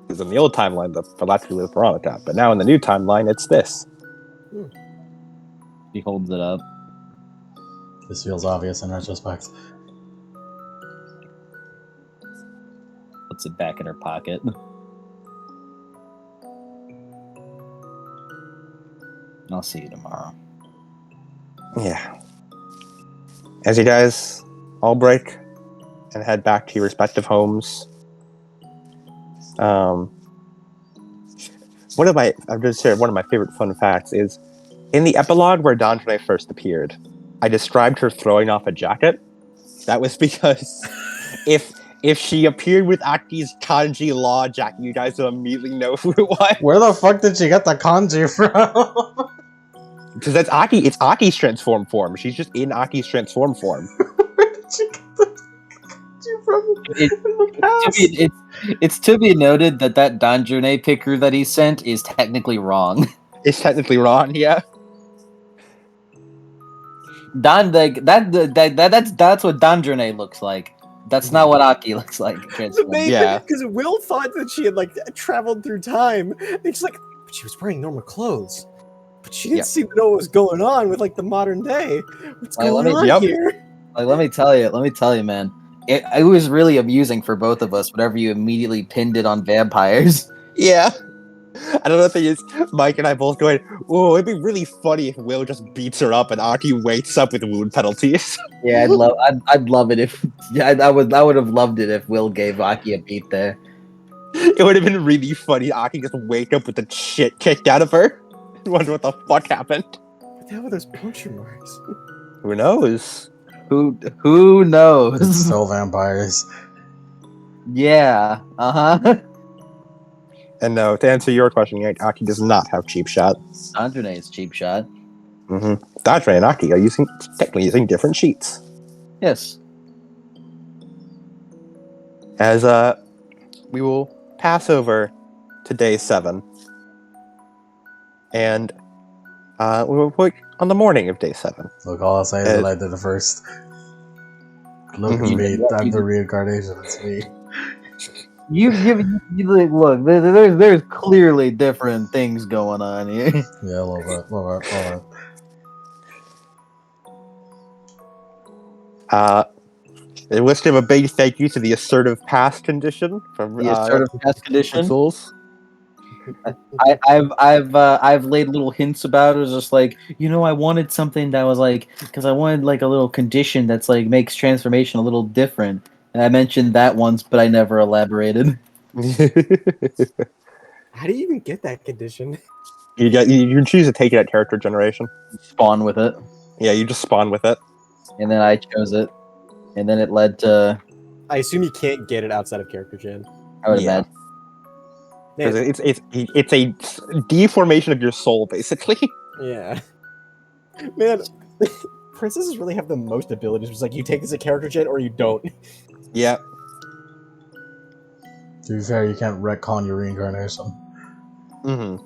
Because in the old timeline, the phylactery was Veronica, but now in the new timeline, it's this. She holds it up. This feels obvious in retrospect. Puts it back in her pocket. I'll see you tomorrow. Yeah. As you guys all break and head back to your respective homes, I'm just share one of my favorite fun facts is in the epilogue where Dandre first appeared, I described her throwing off a jacket. That was because if she appeared with Aki's kanji law jacket, you guys will immediately know who it was. Where the fuck did she get the kanji from? Because that's Aki. It's Aki's transform form. She's just in Aki's transform form. Where did she get the kanji from in the past? It's to be noted that Danjune picker that he sent is technically wrong. It's technically wrong, yeah. That's what Danjune looks like. That's not what Aki looks like. Yeah. Because Will thought that she had like traveled through time. And she's like, but she was wearing normal clothes. But she didn't seem to know what was going on with like the modern day. What's going on here? Like, let me tell you, man. It was really amusing for both of us whenever you immediately pinned it on vampires. Yeah. I don't know if it is. Mike and I both going, oh, it'd be really funny if Will just beats her up and Aki wakes up with wound penalties. Yeah, I'd love it if I would have loved it if Will gave Aki a beat there. It would have been really funny. Aki just wake up with the shit kicked out of her. Wonder what the fuck happened. What the hell were those puncture marks? Who knows? Who knows? Still vampires. Yeah. And no, to answer your question, Aki does not have cheap shot. Andrene is cheap shot. Mm-hmm. Dandre and Aki are technically using different sheets. Yes. As we will pass over to day 7. And we will put on the morning of day 7. Look, all I'll say is that I did it first. Look at me, I'm the reincarnation, it's me. Look. There's clearly different things going on here. Yeah, a little bit. I wish to have a big thank you to the assertive past condition from The assertive past condition. Souls. I've laid little hints about it. It's just like, I wanted something that was like, because I wanted like a little condition that's like makes transformation a little different. And I mentioned that once, but I never elaborated. How do you even get that condition? You can choose to take it at character generation. Spawn with it, Yeah, you just spawn with it. and then I chose it, and then it led to. I assume you can't get it outside of character gen. I would Yeah. imagine. Because it's a deformation of your soul, basically. Yeah. Man, princesses really have the most abilities. It's like you take this at character gen or you don't. Yeah. To be fair, you can't retcon your reincarnation. Mm-hmm.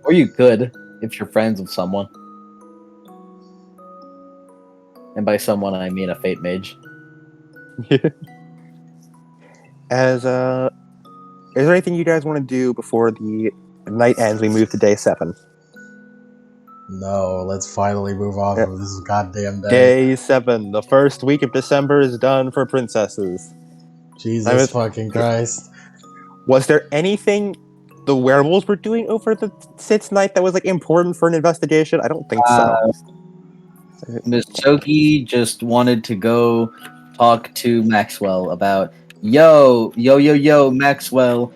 Or you could, if you're friends with someone. And by someone, I mean a fate mage. Is there anything you guys want to do before the night ends? We move to day 7. No, let's finally move off of this goddamn day. Day 7. The first week of December is done for princesses. Jesus fucking Christ. Was there anything the werewolves were doing over the Sit's night that was like important for an investigation? I don't think so. Miss Toki just wanted to go talk to Maxwell about, yo, Maxwell,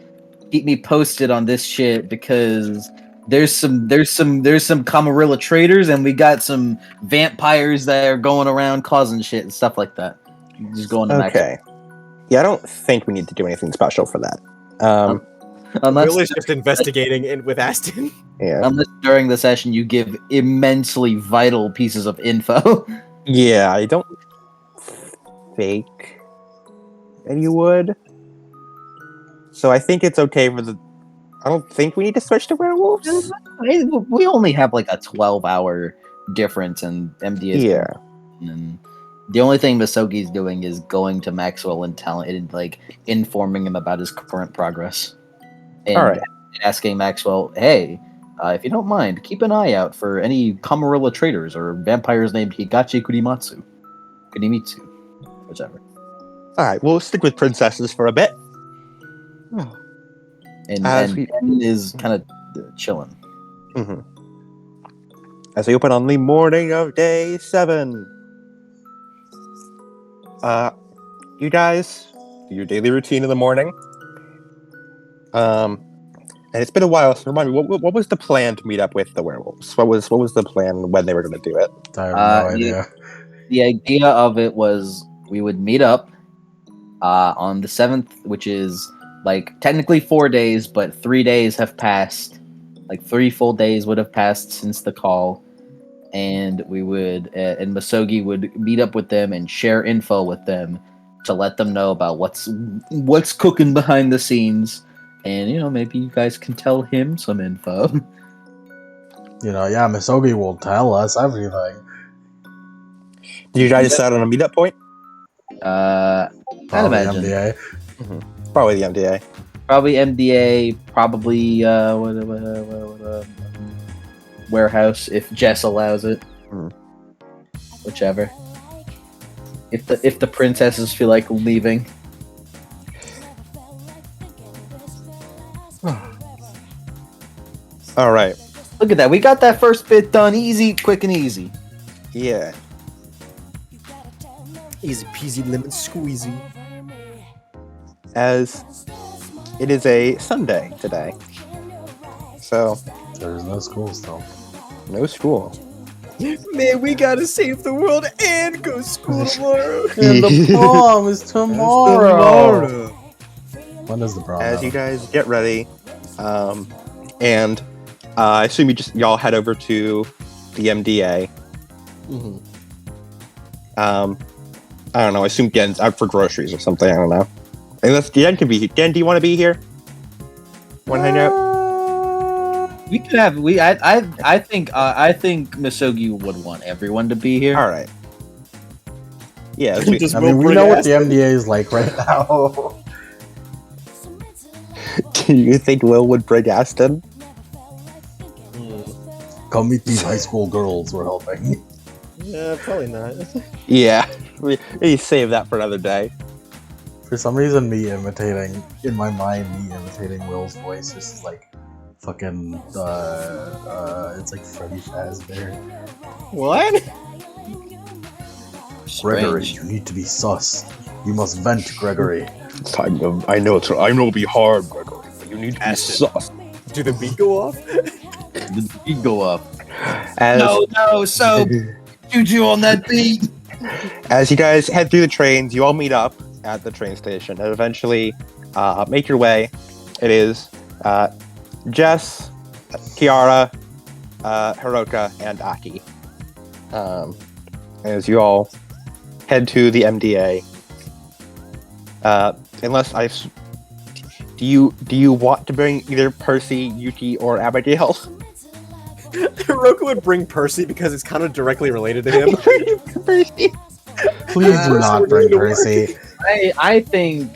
keep me posted on this shit because there's some Camarilla traders and we got some vampires that are going around causing shit and stuff like that. Just going to Maxwell. Okay. Yeah, I don't think we need to do anything special for that. Will is just investigating with Aston. Yeah. Unless during the session you give immensely vital pieces of info. Yeah, I don't think that you would. So I think it's okay for the... I don't think we need to switch to werewolves. We only have like a 12-hour difference in MDA. Yeah. And the only thing Misogi's doing is going to Maxwell and informing him about his current progress. And all right. Asking Maxwell, hey, if you don't mind, keep an eye out for any Camarilla traders or vampires named Higachi Kurimitsu, whichever. All right, we'll stick with princesses for a bit. And Ben is kind of chilling. Mm-hmm. As we open on the morning of day 7. You guys do your daily routine in the morning. And it's been a while, so remind me, what was the plan to meet up with the werewolves? What was the plan when they were going to do it? I have no idea. The idea of it was we would meet up on the 7th, which is like technically 4 days, but 3 days have passed. Like 3 full days would have passed since the call, and we would and Misogi would meet up with them and share info with them to let them know about what's cooking behind the scenes. And, maybe you guys can tell him some info. Misogi will tell us everything. Did you guys decide on a meetup point? I'd imagine. MDA. Mm-hmm. Probably the MDA. Probably MDA, probably warehouse, if Jess allows it. Whichever. If the princesses feel like leaving. All right. Look at that. We got that first bit done easy, quick and easy. Yeah. Easy peasy lemon squeezy. As it is a Sunday today. So There's no school still. no school. Man, we gotta save the world and go to school tomorrow. And the prom is tomorrow. When is the prom? As you guys get ready, and I assume y'all head over to the MDA. Mm-hmm. I don't know. I assume Gen's out for groceries or something. I don't know. Unless Gen can be here. Gen, do you want to be here? Want to hang out? We could have. I think Misogi would want everyone to be here. All right. Yeah, Just I mean, we bring know what ass the in. MDA is like right now. do you think Will would bring Aston? Come meet these high school girls we're helping. Yeah, probably not. Yeah, we save that for another day. For some reason, me imitating, in my mind, me imitating Will's voice is like fucking, it's like Freddy Fazbear. What? Gregory, Strange. you need to be sus. You must vent, Gregory. I know it'll be hard, Gregory, but you need to be Aston. sus. Do the beat go off? You go up. As, No, so Juju on that beat. as you guys head through the trains, you all meet up at the train station and eventually make your way. It is Jess, Kiara, Hiroka, and Aki. As you all head to the MDA. Do you want to bring either Percy, Yuki, or Abigail? Hiroka would bring Percy because it's kind of directly related to him. Percy. Please do not bring Percy. I think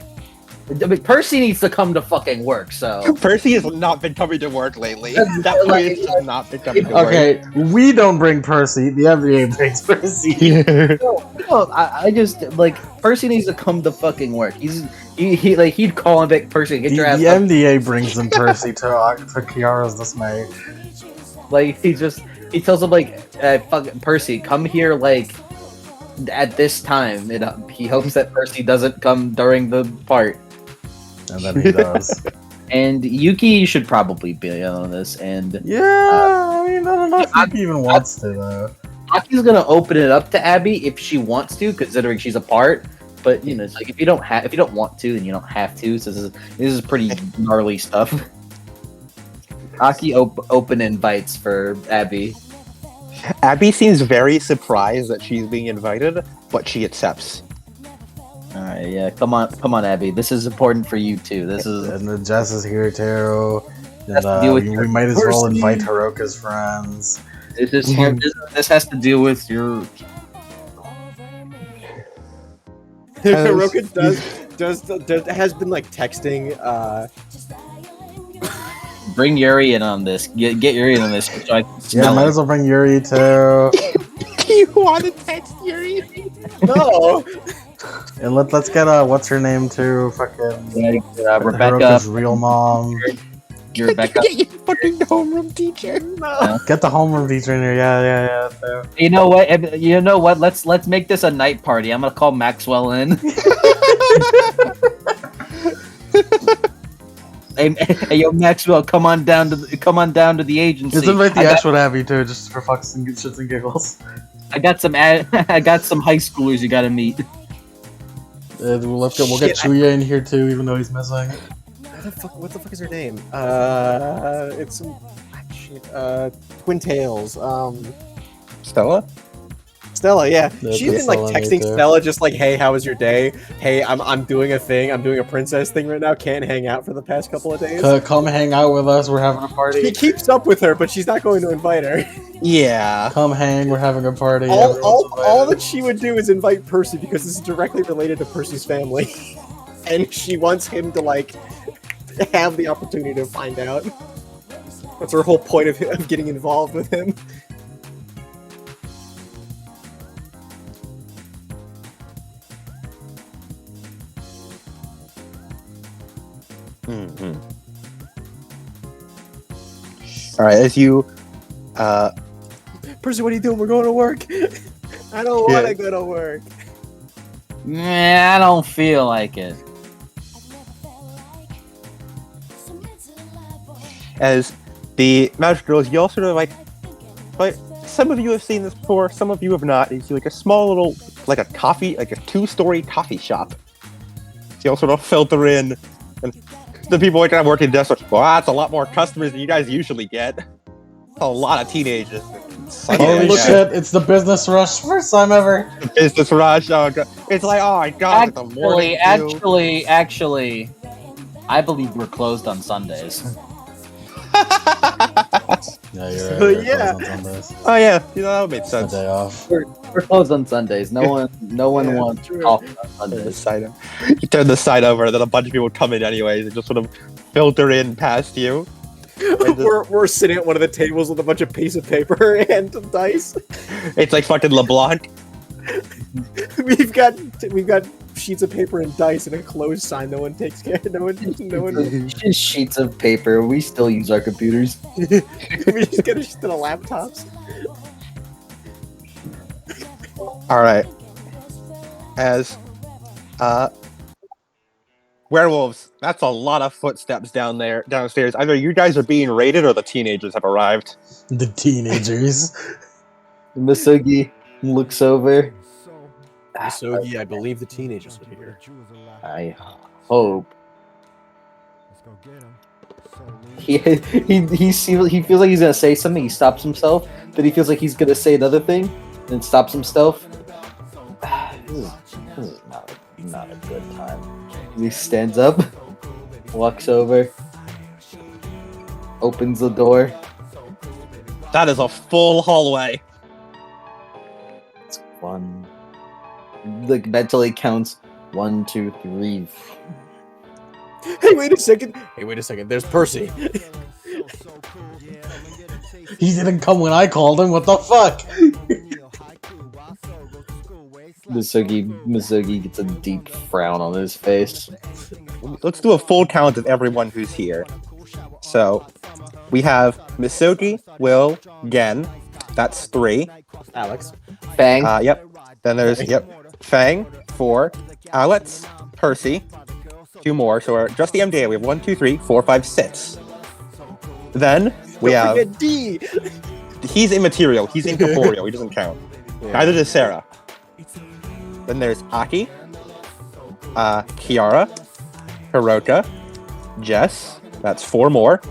Percy needs to come to fucking work. So Percy has not been coming to work lately. That Like, place has not been coming to work. Okay, we don't bring Percy. The MDA brings Percy. no, I just like Percy needs to come to fucking work. He'd call him back. Percy, get The your ass up. MDA brings in Percy to Kiara's dismay. Like he tells him like, fucking Percy, come here like at this time. He hopes that Percy doesn't come during the part. And then he does. And Yuki should probably be in on this. And Yeah, I mean, I don't know if Yuki even wants to, though. Aki's gonna open it up to Abby if she wants to, considering she's a part. But you know, it's like if you don't want to, then you don't have to. So this is pretty gnarly stuff. Aki open invites for Abby. Abby seems very surprised that she's being invited, but she accepts. All right, yeah, come on, Abby. This is important for you too. This is And then Jess is here, too. Has And to do with we your might as well Percy. invite Hiroka's friends. this has to do with your. Hiroka has been like texting. Bring Yuri in on this. Get Yuri in on this. So I can Yeah, smell might it. as well bring Yuri, too. Do you want to text Yuri? No. And let's get, what's her name, too? Fucking Rebecca. Hiroka's real mom. Rebecca. Get your fucking homeroom teacher. Get the homeroom teacher in here. Yeah. Too. You know what? You know what? Let's make this a night party. I'm gonna call Maxwell in. Hey, yo, Maxwell, come on down to the agency. Just invite the actual Abby, too, just for fucks and shits and giggles. I got some high schoolers you gotta meet. We'll get Chuya in here, too, even though he's missing. What the fuck is her name? It's some Twin Tails. Stella? Stella, yeah. Yeah, She's been like Stella, me texting too. Stella just like, hey, how was your day? Hey, I'm doing a thing. I'm doing a princess thing right now. Can't hang out for the past couple of days. Come hang out with us. We're having a He party. keeps up with her, but she's not going to invite her. Yeah. Come hang. We're having a party. all Everyone's invited. that she would do is invite Percy because this is directly related to Percy's family. And she wants him to like have the opportunity to find out. That's her whole point of getting involved with him. Mm-hmm. All right, as you Percy, what are you doing? We're going to work. I don't want to go to work. Nah, I don't feel like it. as the magic girls, you all sort of like some of you have seen this before, some of you have not. You see like a small little like a 2-story coffee shop. So you all sort of filter in, and the people like working desks like, well, that's a lot more customers than you guys usually get. A lot of teenagers. Holy shit, it's the business rush. First time ever. Business rush. Oh, God. It's like, oh my god, it's the morning dew. Actually, I believe we're closed on Sundays. Yeah, Yeah, you're right. So, We're yeah. closed on Sundays. Oh yeah, that would make A sense. day off. We're closed on Sundays. No one Yeah, wants true. coffee on Turn the Sundays. side, you turn the side over, and then a bunch of people come in anyways and just sort of filter in past you. We're sitting at one of the tables with a bunch of piece of paper and dice. It's like fucking LeBlanc. We've got sheets of paper and dice and a closed sign. No one takes care. No one. Just sheets of paper. We still use our computers. We just get a shit ton of laptops. All right. As werewolves, that's a lot of footsteps downstairs. Either you guys are being raided or the teenagers have arrived. The teenagers. Masugi looks over. Misogi, I believe the teenagers are here. I hope. He feels like he's gonna say something. He stops himself. Then he feels like he's gonna say another thing, and stops himself. This is not a good time. He stands up, walks over, opens the door. That is a full hallway. It's one. Like mentally counts 1, 2, 3. Hey, wait a second. There's Percy. He didn't come when I called him. What the fuck? Masugi gets a deep frown on his face. Let's do a full count of everyone who's here. So, we have Misogi, Will, Gen. That's 3. Alex. Bang. Yep. Then there's, Fang, 4. Alex, Percy, 2 more. So we're just the MDA. We have 1, 2, 3, 4, 5, 6. Then we Don't have. forget D. He's immaterial. He's incorporeal. He doesn't count. Yeah. Neither does Sarah. Then there's Aki, Kiara, Hiroka, Jess. That's 4 more.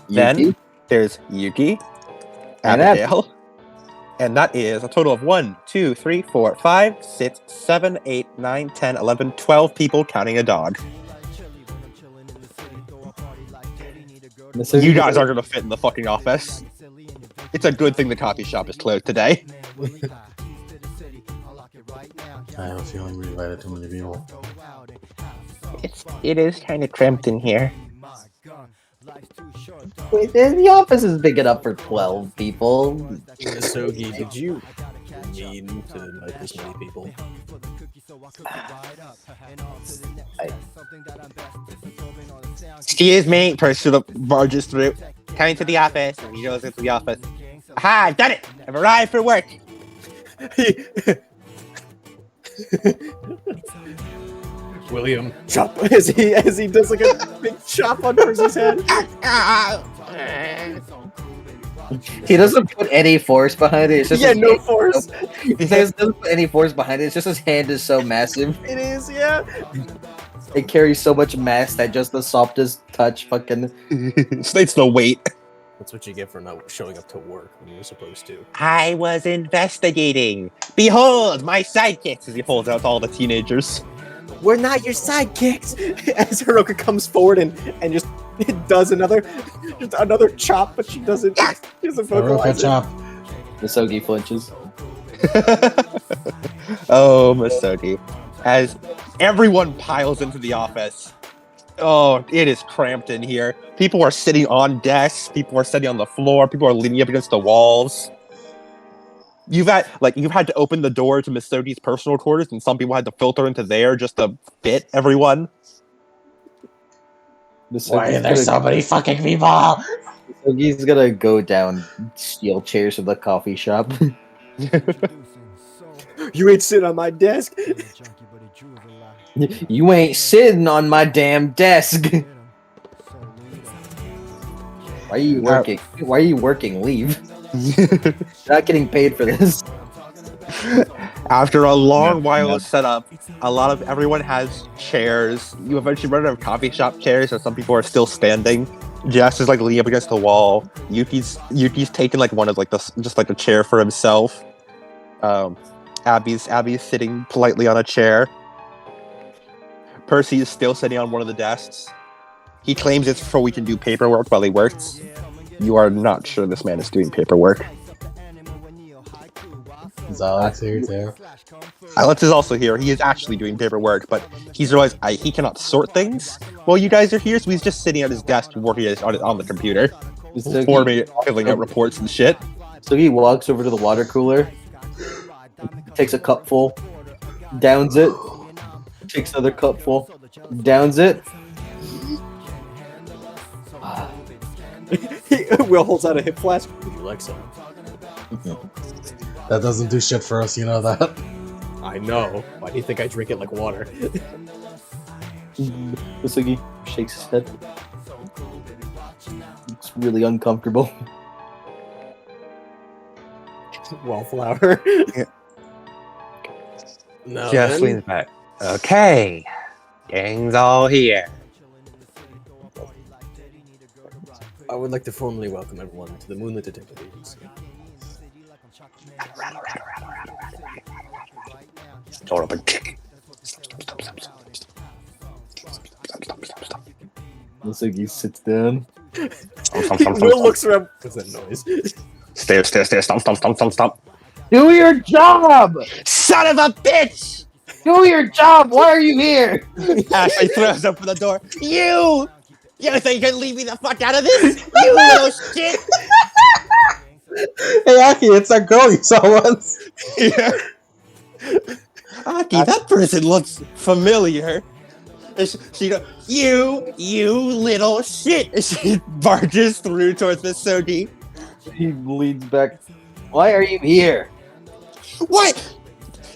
Then Yuki. there's Yuki, And Abigail. And that is a total of 1, 2, 3, 4, 5, 6, 7, 8, 9, 10, 11, 12 people counting a dog. Masugi You guys are going to fit in the fucking office. It's a good thing the coffee shop is closed today. I have a feeling we invited too many people. It is kind of cramped in here. Wait, the office is big enough for 12 people. Misogi, did you mean to invite this many people? Excuse me, person barges through. Coming to the office, and he goes into the office. Aha, I've done it! I've arrived for work! William, chop as he does like a big chop on Percy's head. He doesn't put any force behind it. It's just his No hand. force. He doesn't put any force behind it. It's just his hand is so massive. It is, yeah. It carries so much mass that just the softest touch fucking. It's no weight. That's what you get for not showing up to work when you were supposed to. I was investigating. Behold, my sidekicks! As he holds out to all the teenagers. We're not your sidekicks. As Hiroka comes forward and just does another chop, but she doesn't vocalize it. Chop. Misogi flinches. Oh, Misogi. As everyone piles into the office. Oh, it is cramped in here. People are sitting on desks. People are sitting on the floor. People are leaning up against the walls. You've had to open the door to Misogi's personal quarters, and some people had to filter into there just to fit everyone. Why are there so many fucking people? Misogi's gonna go down, steal chairs from the coffee shop. You ain't sitting on my desk. You ain't sitting on my damn desk. Why are you working? Why are you working? Leave. You're not getting paid for this. After a long while of setup, everyone has chairs. You eventually run out of coffee shop chairs, so some people are still standing. Jess is like leaning up against the wall. Yuki's taken like one of like just like a chair for himself. Abby's sitting politely on a chair. Percy is still sitting on one of the desks. He claims it's so we can do paperwork while he works. You are not sure this man is doing paperwork. Is Alex here too? Alex is also here. He is actually doing paperwork, but he's realized he cannot sort things while you guys are here, so he's just sitting at his desk working on the computer, filling out reports and shit. So he walks over to the water cooler, takes a cupful, downs it, takes another cupful, downs it. Will holds out a hip flask. Would you like some? That doesn't do shit for us, you know that? I know. Why do you think I drink it like water? Usugi shakes his head. Looks really uncomfortable. Wallflower. No. Just leans back. Okay, gang's all here. I would like to formally welcome everyone to the Moonlit Detective Agency. Door open. Usugi sits down. Will looks around. What's that noise? Stare, stomp. Do your job! Son of a bitch! Do your job! Why are you here? Ashley throws open the door. You think you can leave me the fuck out of this? You little shit! Hey Aki, it's that girl you saw once. Yeah. Aki, that person looks familiar. You little shit! She barges through towards Miss Sogi. He leans back. Why are you here? What?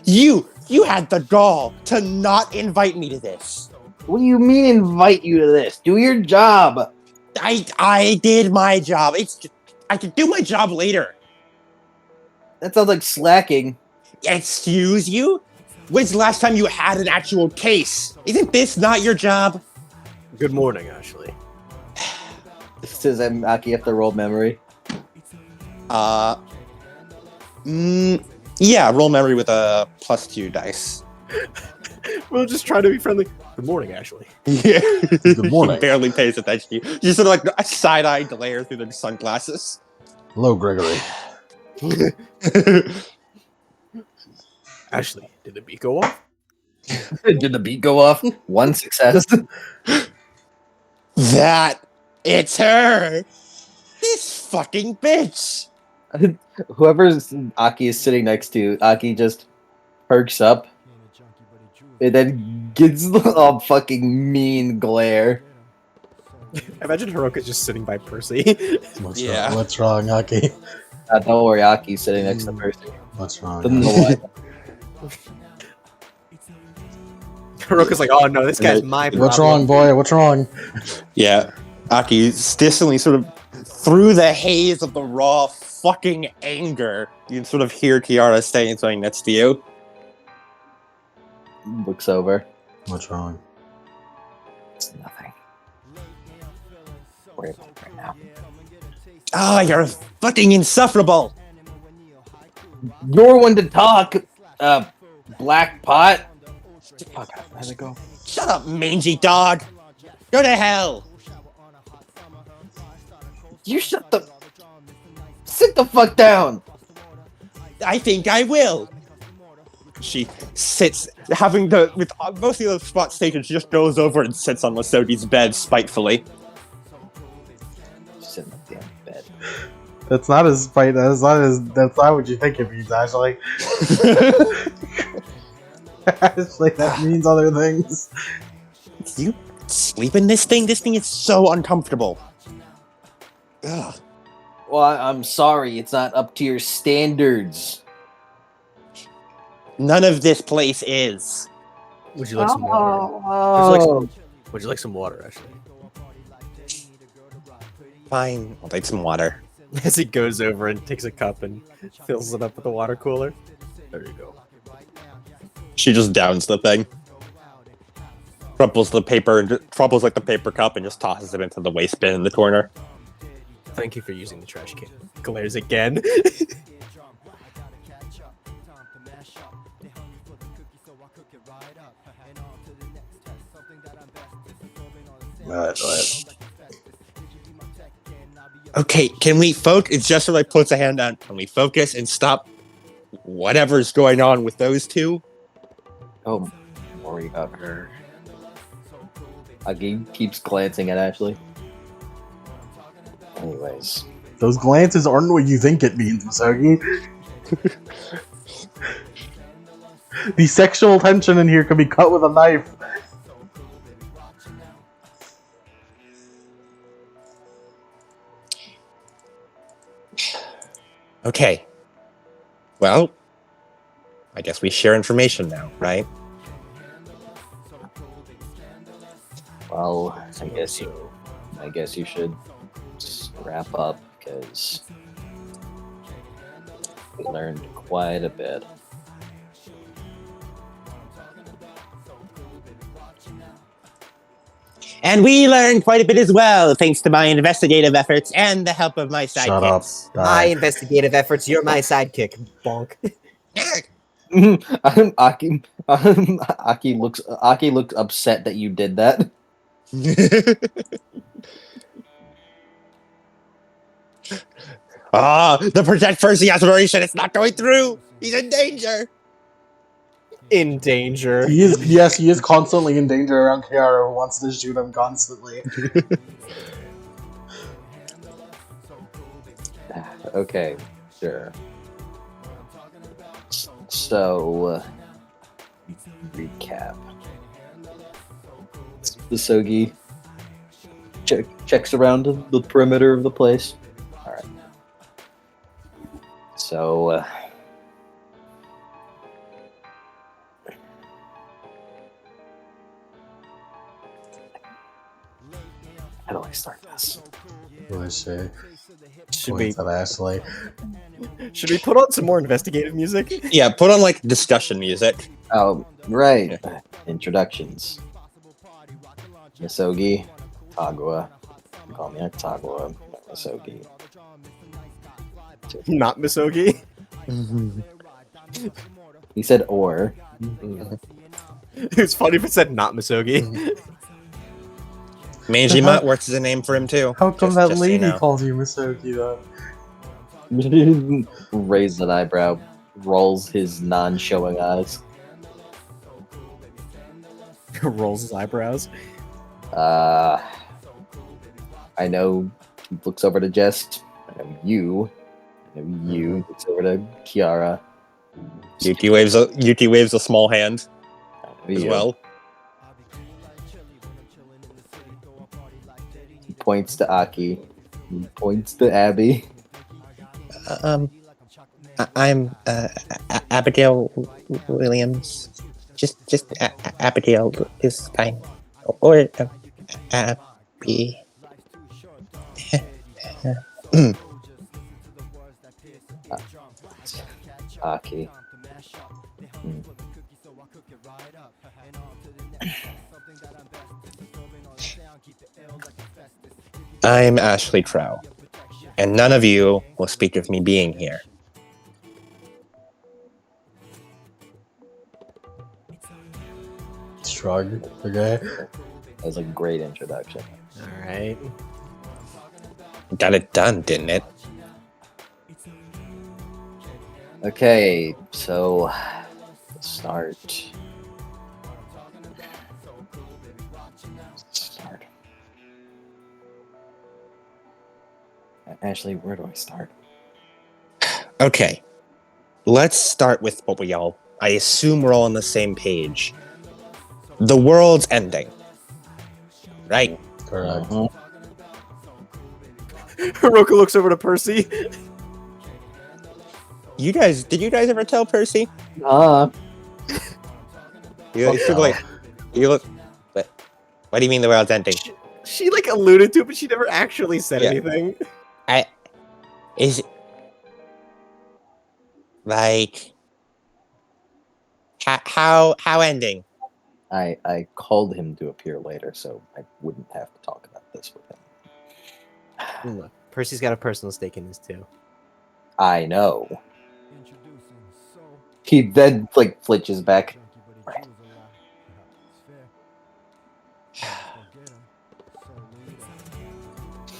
You had the gall to not invite me to this. What do you mean invite you to this? Do your job. I did my job. It's just, I can do my job later. That sounds like slacking. Excuse you? When's the last time you had an actual case? Isn't this not your job? Good morning, Ashley. Says Aki have to roll memory. Yeah, roll memory with a +2 dice. We'll just try to be friendly. Good morning, Ashley. Yeah. Good morning. He barely pays attention to you. You sort of like a side-eye glare through the sunglasses. Hello, Gregory. Ashley, did the beat go off? Did the beat go off? One success. That it's her. This fucking bitch. Whoever Aki is sitting next to, Aki just perks up and then gets a fucking mean glare. Imagine Hiroka's just sitting by Percy. What's wrong, Aki? Don't worry, Aki's sitting next to Percy. What's wrong? Doesn't know why. Hiroka's like, oh no, this guy's my problem. What's wrong, boy? What's wrong? Yeah, Aki distantly sort of through the haze of the raw fucking anger, you can sort of hear Kiara saying something next to you. Looks over. What's wrong? It's nothing. Don't worry about it right now. Ah, you're fucking insufferable. You're one to talk, black pot. Fuck, how'd it go? Shut up, mangy dog. Go to hell. You sit the fuck down. I think I will. She sits, with most of the spot stations, she just goes over and sits on Lasogi's bed spitefully. Sit in the damn bed. That's not his fight. That's not what you think it means, Ashley. Ashley, that means other things. You sleep in this thing? This thing is so uncomfortable. Ugh. Well, I'm sorry, it's not up to your standards. None of this place is. Would you like some water? Would you like some water, Ashley? Fine, I'll take some water. As he goes over and takes a cup and fills it up with the water cooler. There you go. She just downs the thing. Crumples the paper cup and just tosses it into the waste bin in the corner. Thank you for using the trash can. Glares again. Okay, can we focus? Just so like puts a hand down. Can we focus and stop whatever's going on with those two? Oh, don't worry about her. Agi keeps glancing at Ashley. Anyways, Those glances aren't what you think it means, Masogi. The sexual tension in here can be cut with a knife. Okay. Well, I guess we share information now, right? well, I guess you should just wrap up because we learned quite a bit. And we learned quite a bit as well, thanks to my investigative efforts and the help of my Shut up. sidekicks. My Die. investigative efforts, you're my sidekick, bonk. Aki looks upset that you did that. The Protect Percy aspiration is not going through! He's in danger! In danger. He is constantly in danger around Kiara, who wants to shoot him constantly. Okay, sure. So, recap. Misogi checks around the perimeter of the place. All right. So, how do I start this? Who is she? Should we, Points at Ashley. should we put on some more investigative music? Yeah, put on like discussion music. Oh, right. Introductions. Misogi, Tagua. Call me Tagua. Misogi. Not Misogi. He said or. It was funny if it said not Misogi. Manjima works as a name for him too. How come Just- that just so you lady know. calls you Misogi, though? Raises an eyebrow, rolls his non-showing eyes. Rolls his eyebrows. I know. He looks over to Jest. I know you. Looks over to Kiara. Yuki waves a small hand I know as you. well. He points to Aki. He points to Abby. I'm Abigail Williams. Just Abigail is fine. Or Abby. Aki. I'm Ashley Trow, and none of you will speak of me being here. Shrug. Okay. That was a great introduction. All right. Got it done, didn't it? Okay, so let's start. Ashley, where do I start? Okay. Let's start with what I assume we're all on the same page. The world's ending. Right? Correct. Hiroka looks over to Percy. Did you guys ever tell Percy? Uh, You look, but what do you mean the world's ending? She like alluded to it, but she never actually said Yeah. anything. Is it like how ending? I called him to appear later, so I wouldn't have to talk about this with him. Look, Percy's got a personal stake in this too. I know. He then like flinches back. Right.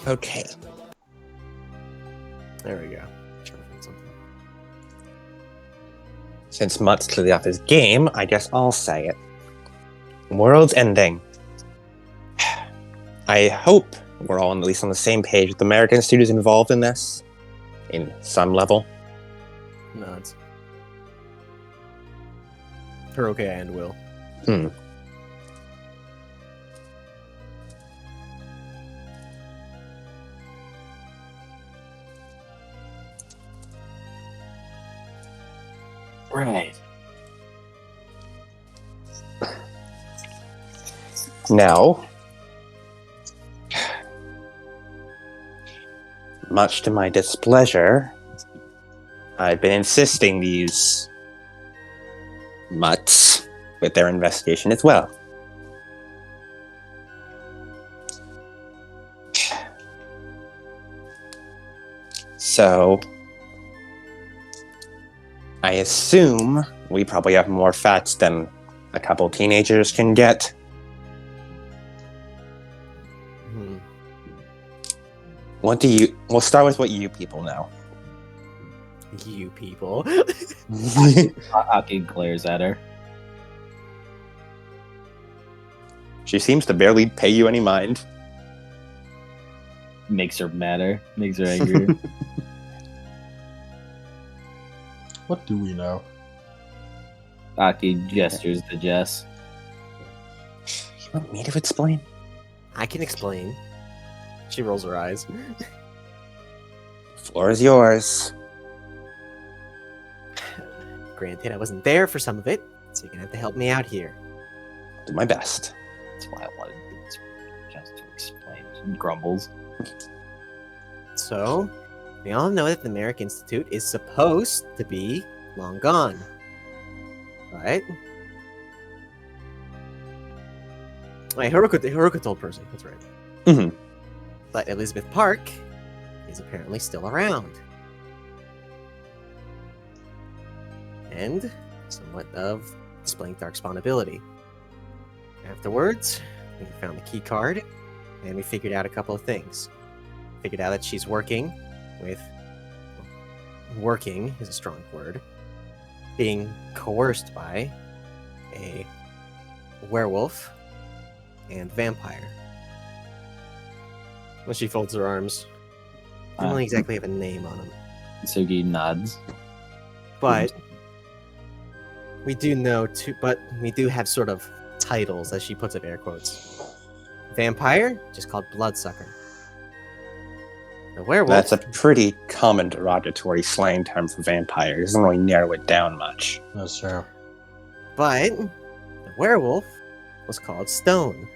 Okay. There we go. Trying to find something. Since Mutt's clearly off his game, I guess I'll say it. World's ending. I hope we're all at least on the same page with the American studios involved in this, in some level. Nods. Hiroka and Will. Right. Now, much to my displeasure, I've been insisting these mutts with their investigation as well. So, I assume we probably have more facts than a couple teenagers can get. We'll start with what you people know. You people. Aki glares at her. She seems to barely pay you any mind. Makes her madder. Makes her angrier. What do we know? Aki gestures to Jess. You want me to explain? I can explain. She rolls her eyes. Floor is yours. Granted, I wasn't there for some of it, so you're gonna have to help me out here. I'll do my best. That's why I wanted Jess to explain. She grumbles. So, we all know that the Merrick Institute is supposed to be long gone. Right? Wait, Haruka told Percy, that's right. Mm-hmm. But Elizabeth Park is apparently still around. And somewhat of displaying darkspawn ability. Afterwards, we found the key card, and we figured out a couple of things. Figured out that she's working with... Working is a strong word. Being coerced by a werewolf and vampire. When she folds her arms, I don't exactly have a name on them. Sugi nods. But we do know but we do have sort of titles, as she puts it, air quotes. Vampire, just called Bloodsucker. The werewolf. That's a pretty common derogatory slang term for vampires. It doesn't really narrow it down much. That's true. But the werewolf was called Stone.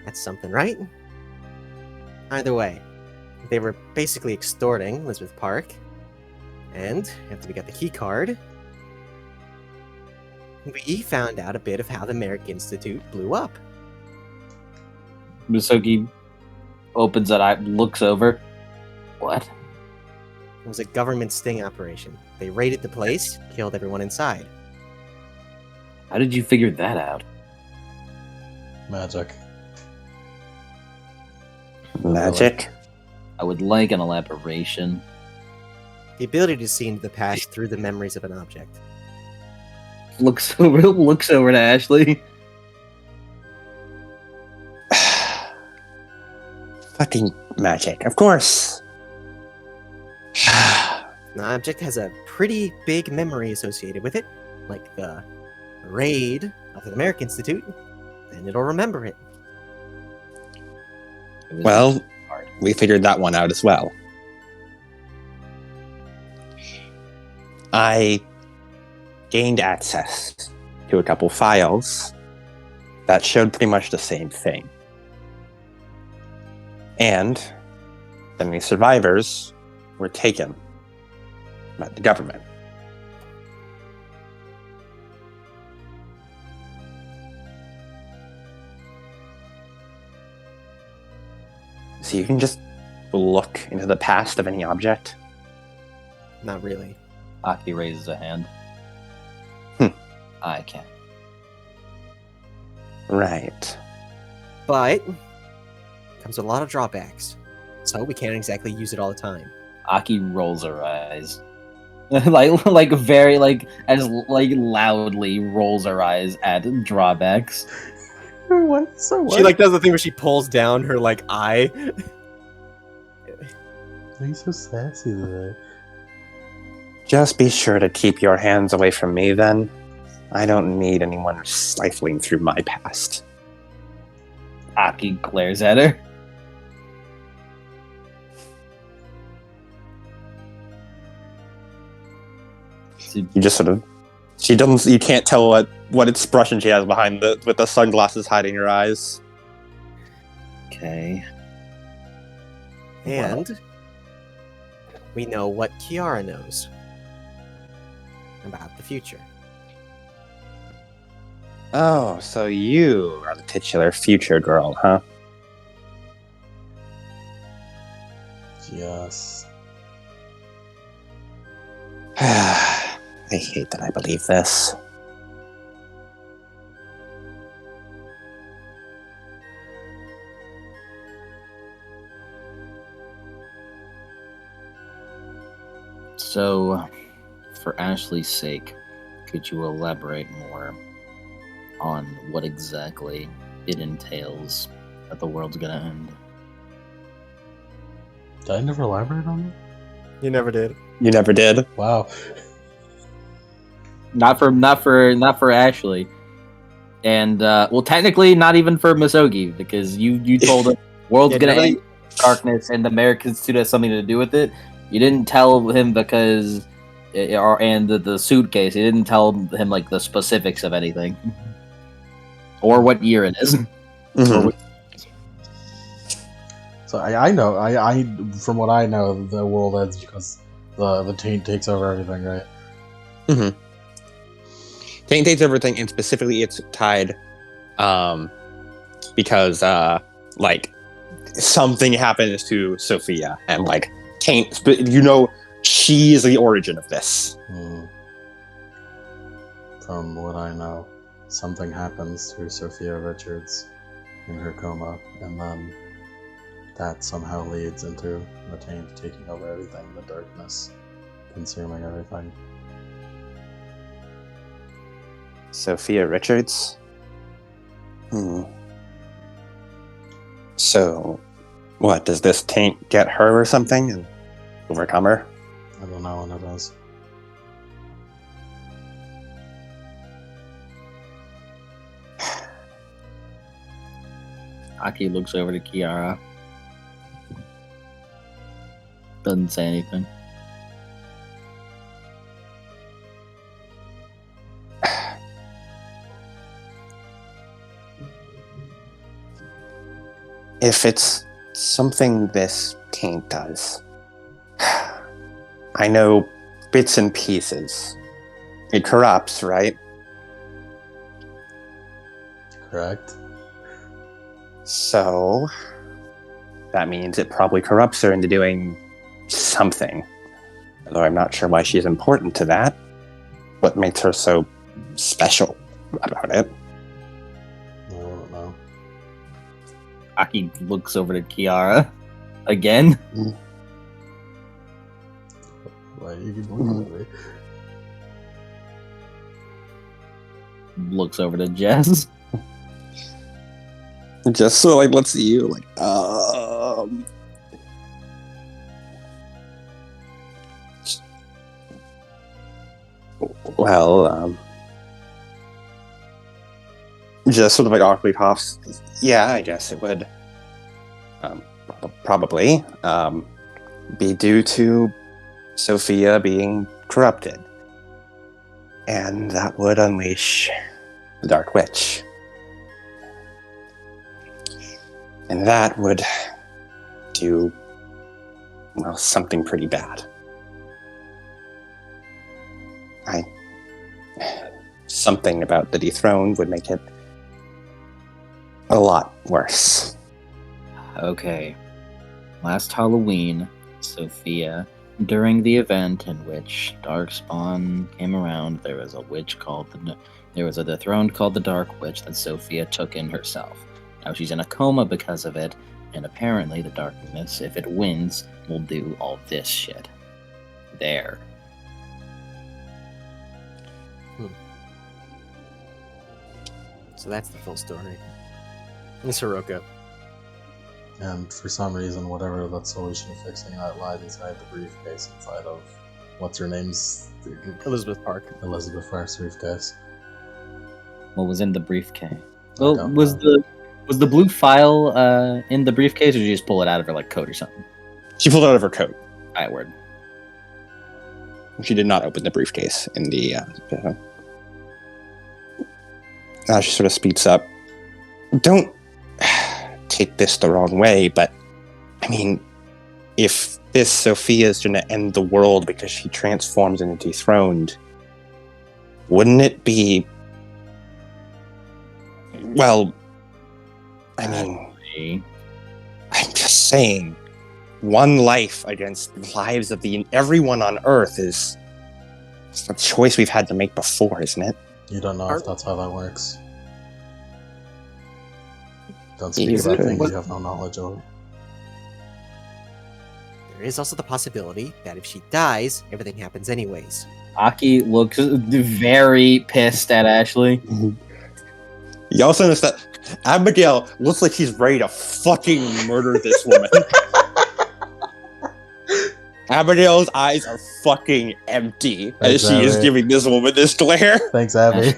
That's something, right? Either way, they were basically extorting Elizabeth Park. And after we got the key card, we found out a bit of how the Merrick Institute blew up. Misogi opens that eye, looks over. What? It was a government sting operation. They raided the place, killed everyone inside. How did you figure that out? Magic. Magic? I would like an elaboration. The ability to see into the past through the memories of an object. Looks over to Ashley. Fucking magic, of course. The object has a pretty big memory associated with it, like the raid of the Merrick Institute, and it'll remember it. It was Well, hard. we figured that one out as well. I gained access to a couple files that showed pretty much the same thing. And then the survivors were taken by the government. So you can just look into the past of any object. Not really. Aki raises a hand. I can. Right. But comes with a lot of drawbacks. So we can't exactly use it all the time. Aki rolls her eyes. like very as loudly rolls her eyes at drawbacks. What? So what? She like does the thing where she pulls down her like eye. Why are you so sassy today? Just be sure to keep your hands away from me, then. I don't need anyone stifling through my past. Aki glares at her. You just sort of... She doesn't... You can't tell what expression she has behind with the sunglasses hiding her eyes. Okay. And we know what Kiara knows about the future. Oh, so you are the titular future girl, huh? Yes. I hate that I believe this. So, for Ashley's sake, could you elaborate more on what exactly it entails that the world's gonna end? Did I never elaborate on that? You never did. You never did? Wow. Not for Ashley, and well, technically not even for Misogi, because you told him world's Yeah, gonna nobody- end in darkness and the American suit has something to do with it. You didn't tell him because, and the suitcase. You didn't tell him like the specifics of anything, or what year it is. Mhm. So I know, I from what I know, the world ends because the taint takes over everything, right? Mm-hmm. Taint takes everything, and specifically it's tied because like something happens to Sophia, and like Taint, she is the origin of this. From what I know, something happens to Sophia Richards in her coma, and then that somehow leads into the taint taking over everything, the darkness consuming everything. Sophia Richards? So, what, does this taint get her or something and overcome her? I don't know when it is. Aki looks over to Kiara. Doesn't say anything. If it's something this taint does, I know bits and pieces. It corrupts, right? Correct? So, that means it probably corrupts her into doing something. Although I'm not sure why she's important to that. What makes her so special about it? I don't know. Aki looks over to Kiara again. Why you keep looking at me? Looks over to Jess. Just so like, let's see you like, well, just sort of like awkwardly coughs. Yeah, I guess it would, probably, be due to Sophia being corrupted. And that would unleash the Dark Witch. And that would do, well, something pretty bad. Something about the dethroned would make it a lot worse. Okay. Last Halloween, Sophia, during the event in which Darkspawn came around, there was a dethroned called the Dark Witch that Sophia took in herself. Now she's in a coma because of it, And apparently the darkness, if it wins, will do all this shit. There. So that's the full story. And Sirocco. And for some reason, whatever the solution of fixing that lied inside the briefcase inside of what's her name's Elizabeth Park. Elizabeth Park's briefcase. What was in the briefcase? I Well, don't was know. the blue file in the briefcase, or did you just pull it out of her like coat or something? She pulled it out of her coat. Alright, word. She did not open the briefcase in the. She sort of speaks up. Don't take this the wrong way, but I mean, if this Sophia is going to end the world because she transforms into dethroned, wouldn't it be? Well, I mean, I'm just saying, one life against the lives of everyone on Earth is a choice we've had to make before, isn't it? You don't know if that's how that works. Don't speak Is about it? things you have no knowledge of. There is also the possibility that if she dies, everything happens anyways. Aki looks very pissed at Ashley. You also notice that Abigail looks like she's ready to fucking murder this woman. Abigail's eyes are fucking empty as she is Abby. giving this woman this glare. Thanks, Abby.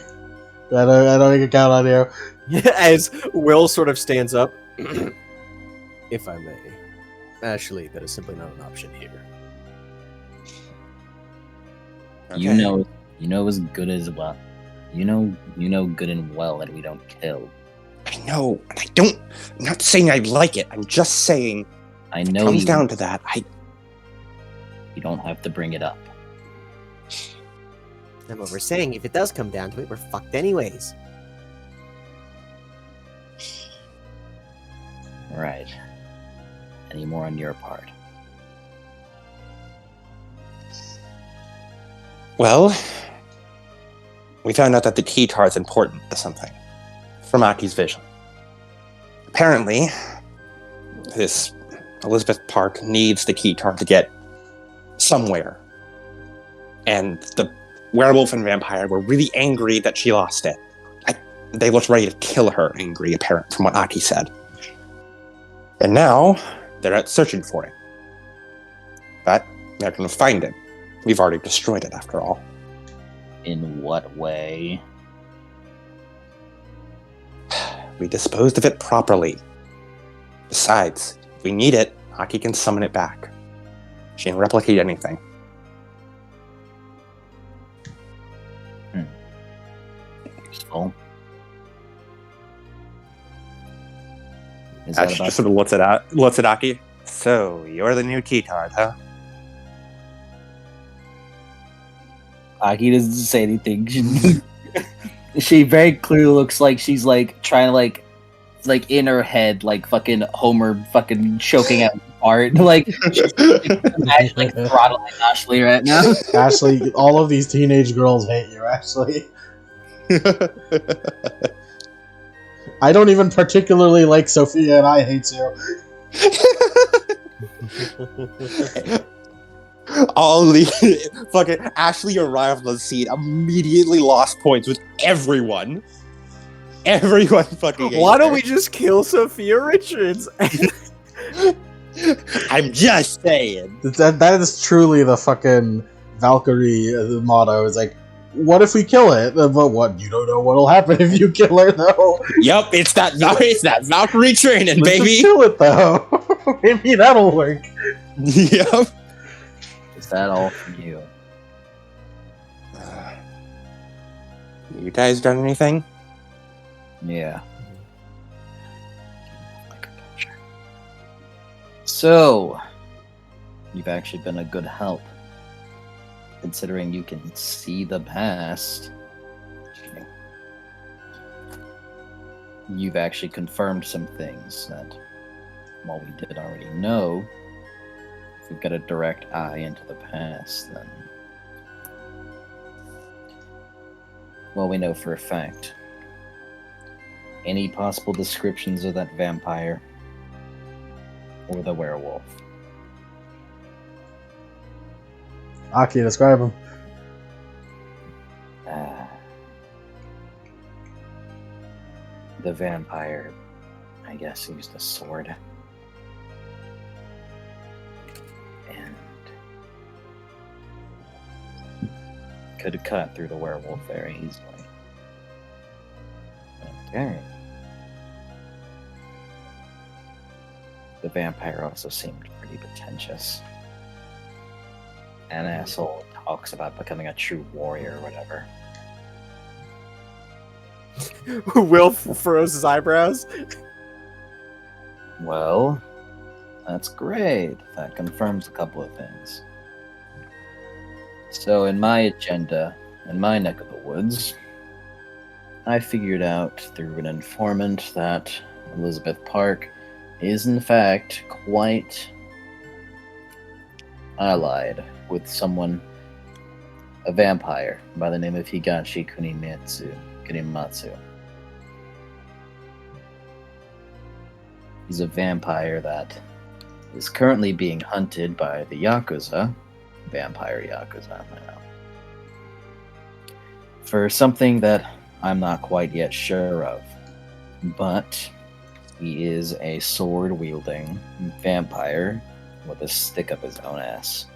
I don't even count on you. As Will sort of stands up. If I may. Ashley, that is simply not an option here. You know as good as well. You know good and well that we don't kill. I know, and I'm not saying I like it. I'm just saying, I if it know comes down to that, you don't have to bring it up. And what we're saying, if it does come down to it, we're fucked anyways. Right. Any more on your part? Well, we found out that the keytar is important to something from Aki's vision. Apparently, this Elizabeth Park needs the keytar to get somewhere. And the werewolf and vampire were really angry that she lost it. They looked ready to kill her, angry, apparent, from what Aki said. And now, they're out searching for it. But they're going to find it. We've already destroyed it, after all. In what way? We disposed of it properly. Besides, if we need it, Aki can summon it back. She can replicate anything. Useful. Is Ash that about just sort of looks at Aki. So, you're the new keytard, huh? Aki doesn't say anything. She very clearly looks like she's like trying to like in her head, like fucking Homer fucking choking out art. Like she's like throttling Ashley right now. Ashley, all of these teenage girls hate you, Ashley. I don't even particularly like Sophia, and I hate you. All the fucking Ashley arrived on the scene, immediately lost points with everyone. Everyone fucking hates Why don't her. we just kill Sophia Richards? I'm just saying. That is truly the fucking Valkyrie motto. It's like, what if we kill it? But what? You don't know what'll happen if you kill her, though. Yup, it's that Valkyrie training, Let's just baby. kill it, though. Maybe that'll work. Yup. Is that all from you? You guys done anything? Yeah. So, you've actually been a good help. Considering you can see the past. You've actually confirmed some things that, while we did already know, if we've got a direct eye into the past, then... Well, we know for a fact. Any possible descriptions of that vampire or the werewolf? Aki, describe him. The vampire, I guess, used a sword. And could cut through the werewolf very easily. Okay. The vampire also seemed pretty pretentious. An asshole talks about becoming a true warrior or whatever. Will furrows his eyebrows. Well, that's great. That confirms a couple of things. So, in my agenda, in my neck of the woods, I figured out through an informant that Elizabeth Park is, in fact, quite allied with someone, a vampire, by the name of Higashi Kunimatsu. He's a vampire that is currently being hunted by the Yakuza, vampire Yakuza, I know, for something that I'm not quite yet sure of. But he is a sword-wielding vampire with a stick up his own ass.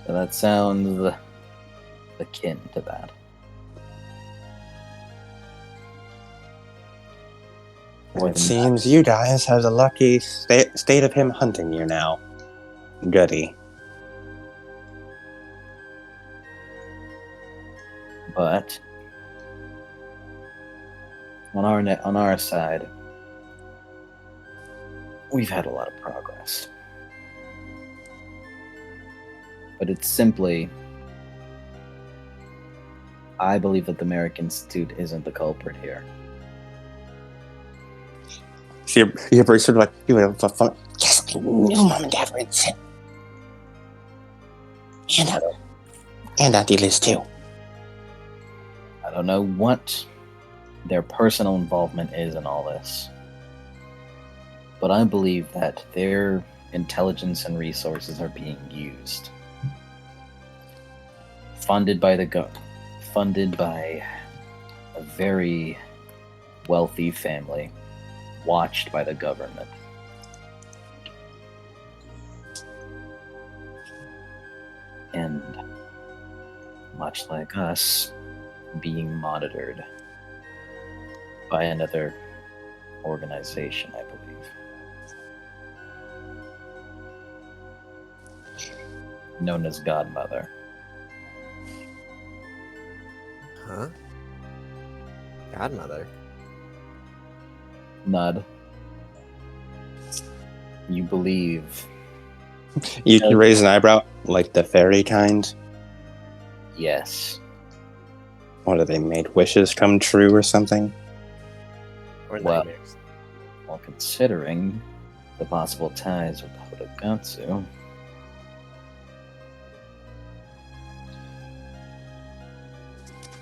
So that sounds akin to that. More It than seems you guys have the lucky state of him hunting you now. Goody. But on our side, we've had a lot of progress. But it's simply, I believe that the American Institute isn't the culprit here. So you're very sort of like, you know, yes, I knew Mom and Dad were insane. And Auntie Liz too. I don't know what their personal involvement is in all this, but I believe that their intelligence and resources are being used. Funded by a very wealthy family, watched by the government. And much like us, being monitored by another organization, I believe. Known as Godmother. Huh? Godmother? Nud. You believe. You raise an eyebrow, like the fairy kind? Yes. What, have they made wishes come true or something? Or Well, nightmares? While considering the possible ties with Hodogatsu,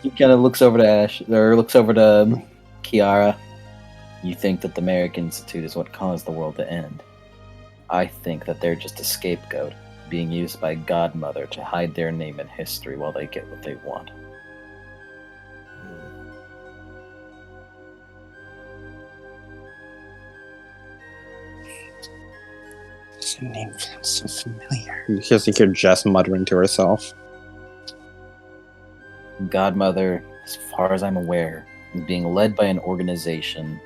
he kind of looks over to Kiara. You think that the American Institute is what caused the world to end. I think that they're just a scapegoat, being used by Godmother to hide their name in history while they get what they want. This name sounds so familiar. You just hear Jess muttering to herself. Godmother, as far as I'm aware, is being led by an organization.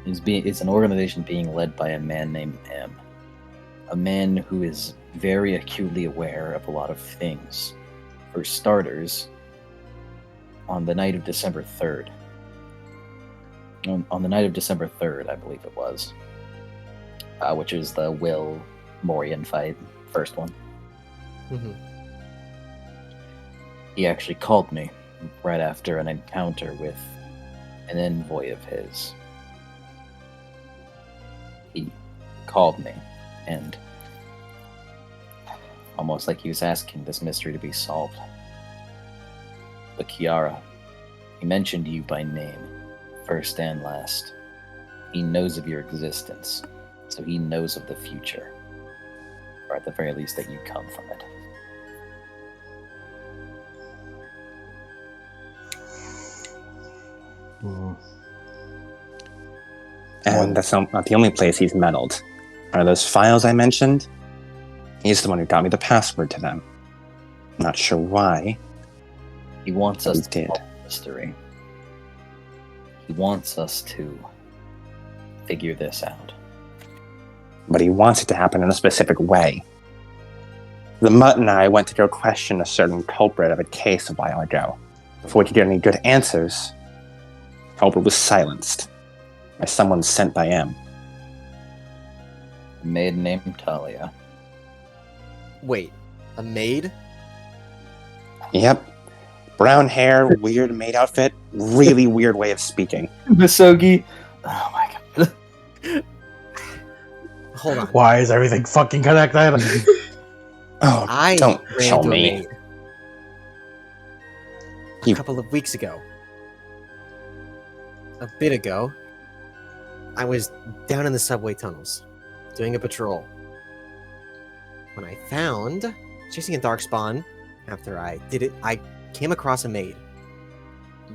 It's an organization being led by a man named M. A man who is very acutely aware of a lot of things. For starters, on the night of December 3rd. On the night of December 3rd, I believe it was. Which is the Will Morian fight, first one. Mm-hmm. He actually called me right after an encounter with an envoy of his. He called me, and almost like he was asking this mystery to be solved. But Kiara, he mentioned you by name, first and last. He knows of your existence, so he knows of the future. Or at the very least that you come from it. And that's not the only place he's meddled. Are those files I mentioned? He's the one who got me the password to them. Not sure why. He wants But us he to did. solve the mystery. He wants us to figure this out. But he wants it to happen in a specific way. The Mutt and I went to go question a certain culprit of a case a while ago. Before we could get any good answers, the culprit was silenced by someone sent by M. A maid named Talia. Wait, a maid? Yep. Brown hair, weird maid outfit, really weird way of speaking. Misogi. Oh my god. Hold on. Why is everything fucking connected? Oh, I don't ran tell into a me. maid a You- couple of weeks ago. A bit ago, I was down in the subway tunnels, doing a patrol. When I found, chasing a darkspawn, after I did it, I came across a maid.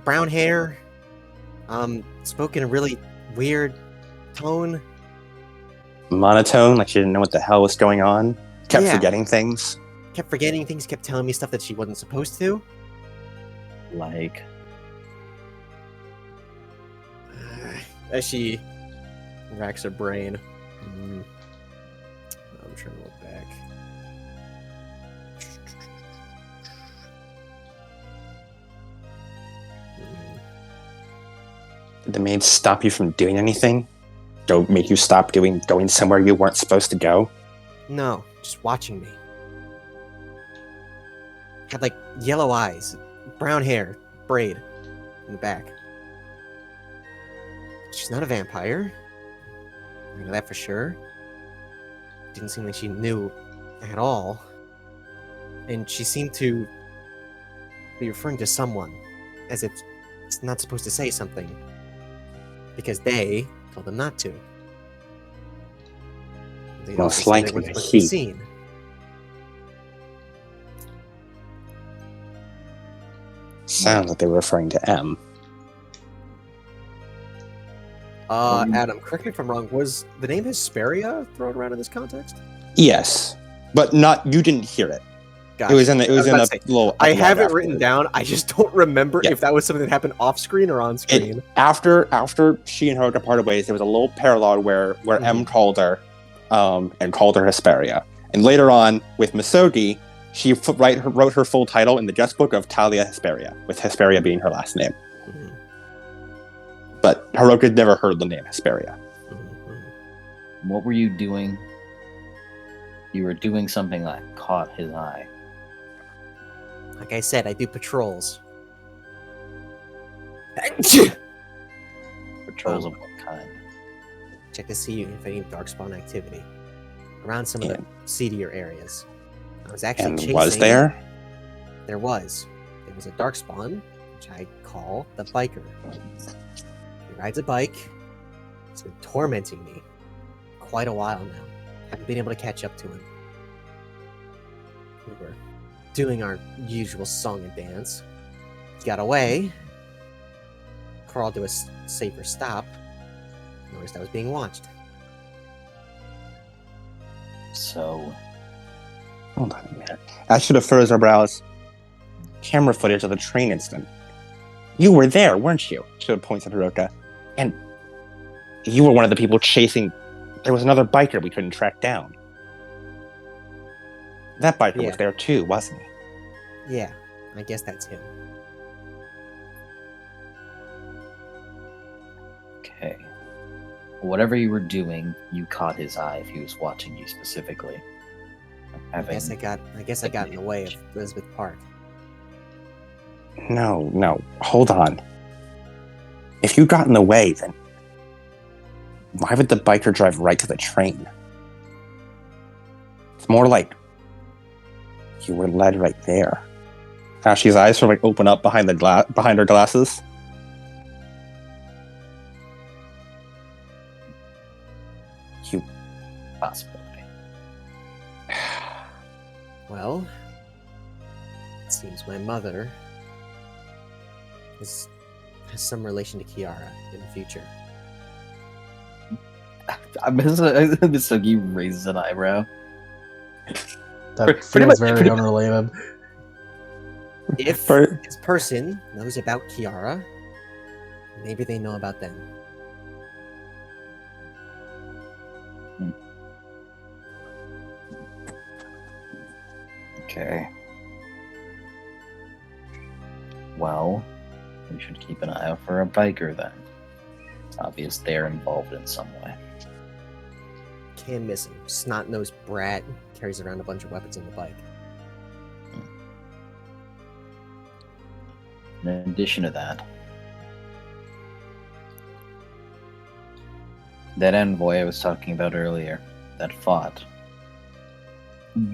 Brown hair, spoke in a really weird tone. Monotone, like she didn't know what the hell was going on. Kept Yeah. forgetting things. Kept forgetting things, kept telling me stuff that she wasn't supposed to. Like, As she racks her brain. I'm trying to look back. Did the maid stop you from doing anything? Go make you stop going somewhere you weren't supposed to go? No, just watching me. Had like yellow eyes, brown hair, braid in the back. She's not a vampire. I know that for sure. Didn't seem like she knew at all. And she seemed to be referring to someone as if it's not supposed to say something. Because they told them not to. They Most also said likely it wasn't a supposed to be he. seen. Sounds like they were referring to M. Adam, correct me if I'm wrong. Was the name Hesperia thrown around in this context? Yes, but not. You didn't hear it. Gotcha. It was in a I was about to say, little. I epilogue have it written afterward. down. I just don't remember Yeah. if that was something that happened off screen or on screen. After she and Haruka parted ways, there was a little parallel where M called her, and called her Hesperia. And later on, with Misogi, she wrote her full title in the guest book of Talia Hesperia, with Hesperia being her last name. Mhm. But Haruka never heard the name Hesperia. Mhm. what were you doing? You were doing something that caught his eye. Like I said, I do patrols. Patrols of what kind? Check to see if any darkspawn activity around some of the seedier areas. I was actually And chasing. was there? There was. There was a darkspawn, which I call the biker. He rides a bike. He's been tormenting me quite a while now. Haven't been able to catch up to him. We were doing our usual song and dance. He got away. Crawled to a safer stop. Noticed I was being watched. So, Hold on a minute. Ash should have furrowed her brows. Camera footage of the train incident. You were there, weren't you? Should have pointed at Haruka. And you were one of the people chasing. There was another biker we couldn't track down. That biker Yeah. was there too, wasn't he? Yeah, I guess that's him. okay. Whatever you were doing, you caught his eye if he was watching you specifically. I guess I got in the way of Elizabeth Park. No. Hold on. If you got in the way, then why would the biker drive right to the train? It's more like you were led right there. Ashley's eyes sort of open up behind behind her glasses. possibility. Well, it seems my mother has some relation to Kiara in the future. Misugi raises an eyebrow. That Pretty feels much- very pretty- unrelated. If Per- this person knows about Kiara, maybe they know about them. Okay. Well, we should keep an eye out for a biker then. It's obvious they're involved in some way. Can't miss him. Snot-nosed brat carries around a bunch of weapons on the bike. In addition to that, that envoy I was talking about earlier, that fought,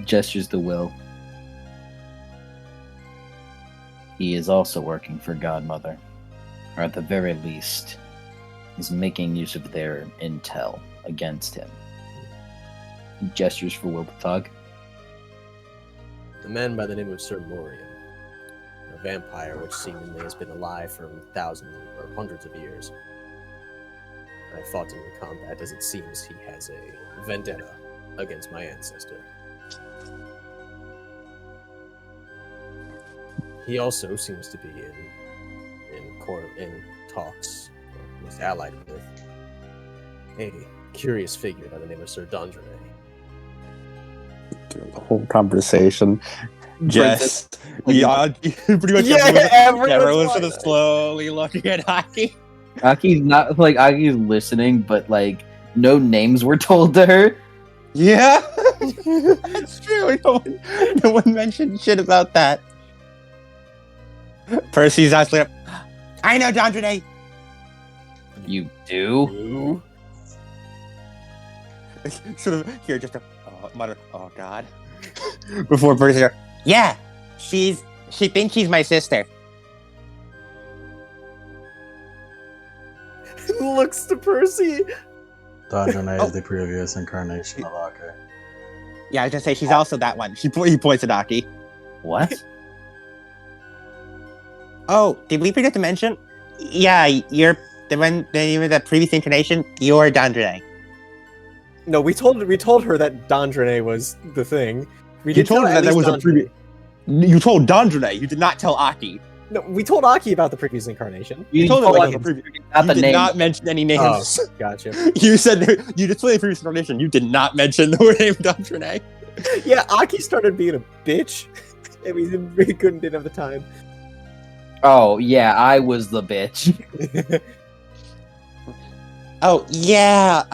gestures the will. He is also working for Godmother, or at the very least, is making use of their intel against him. He gestures for Will to talk. A man by the name of Sir Morian, a vampire which seemingly has been alive for thousands or hundreds of years. I fought him in combat as it seems he has a vendetta against my ancestor. He also seems to be in talks, or was allied with, a curious figure by the name of Sir Dondrene. During the whole conversation, Jess, yeah, pretty much Yeah, everyone's sort of slowly looking at Aki. Aki's not like Aki's listening, but like no names were told to her. Yeah, that's true. No one mentioned shit about that. Percy's actually up. I know Dondrene. You do? Ooh. Sort of here, just a mutter. Oh God. Before Percy, yeah, she thinks she's my sister. Looks to Percy. Dondrene is the previous incarnation of Ake. Yeah, I was gonna say she's also that one. He points at Aki. What? Oh, did we forget to mention? Yeah, you're the previous incarnation. You're Dondrene. No, we told her that Dondrene was the thing. We You did told tell her that at there least was a previous. Dondrene. You told Dondrene. You did not tell Aki. No, we told Aki about the previous incarnation. You told her told like Aki, the previous. not the You did name. not mention any names. Gotcha. You said you displayed the previous incarnation. You did not mention the name Dondrene. Yeah, Aki started being a bitch, and we didn't have the time. Oh yeah, I was the bitch. Oh yeah.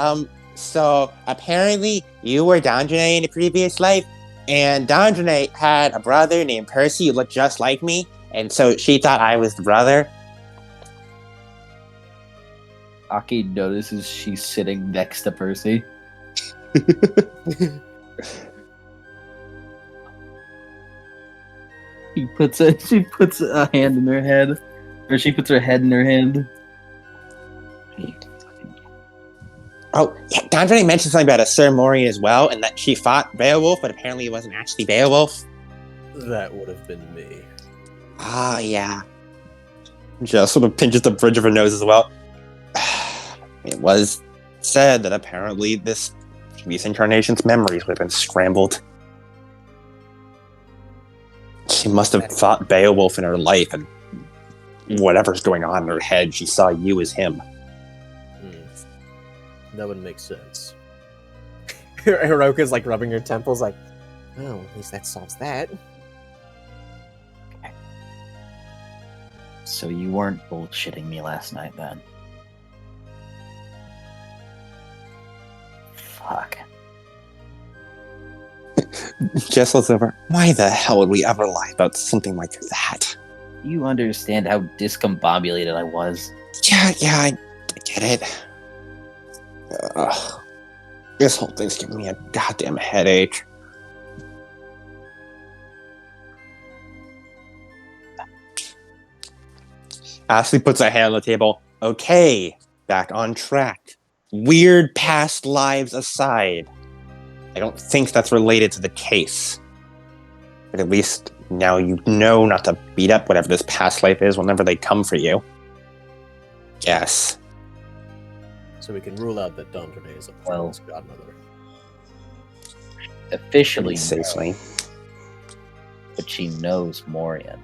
So apparently you were Dondrene in a previous life, and Dondrene had a brother named Percy who looked just like me, and so she thought I was the brother. Aki notices she's sitting next to Percy. She puts a hand in her head, or she puts her head in her hand. Oh, yeah, Dondrene mentioned something about a Sir Morian as well, and that she fought Beowulf, but apparently it wasn't actually Beowulf. That would have been me. Ah, yeah. Just sort of pinches the bridge of her nose as well. It was said that apparently this incarnation's memories would have been scrambled. She must have fought Beowulf in her life, and whatever's going on in her head, she saw you as him. That would make sense. Hiroka's like rubbing her temples, like, oh, at least that solves that. So you weren't bullshitting me last night then? Fuck. Jess looks over. Why the hell would we ever lie about something like that? You understand how discombobulated I was? Yeah, I get it. This whole thing's giving me a goddamn headache. Ashley puts her hand on the table. Okay, back on track. Weird past lives aside, I don't think that's related to the case. But at least now you know not to beat up whatever this past life is whenever they come for you. Yes. So we can rule out that Dondrene is a performance godmother. Officially, Pretty safely. no, but she knows Morian,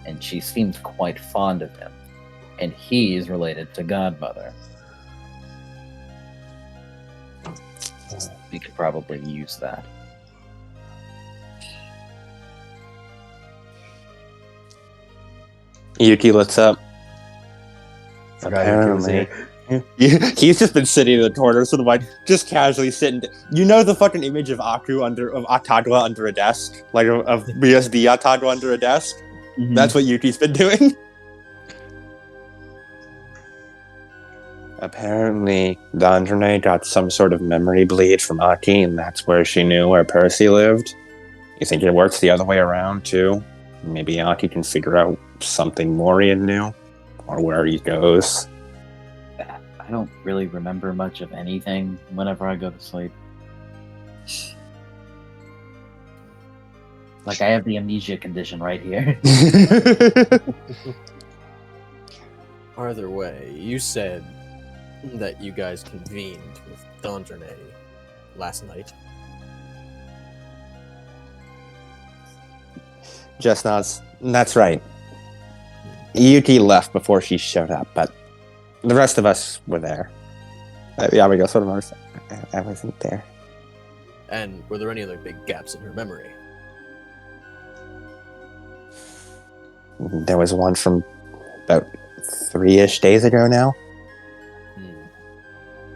and she seems quite fond of him, and he is related to Godmother. We could probably use that. Yuki looks up. Forgot Yuki was Apparently. here. He's just been sitting in the corner, sort of like just casually sitting. You know the fucking image of Atagua under a desk, like of BSD Atagua under a desk. Mm-hmm. That's what Yuki's been doing. Apparently, Dondrene got some sort of memory bleed from Aki, and that's where she knew where Percy lived. You think it works the other way around too? Maybe Aki can figure out something Morian knew, or where he goes. I don't really remember much of anything whenever I go to sleep. Like, I have the amnesia condition right here. Either way, you said that you guys convened with Dondrene last night. Just nods. That's right. Yuki left before she showed up, but the rest of us were there. Yeah, we go. Sort of. I wasn't there. And were there any other big gaps in her memory? There was one from about 3-ish days ago now.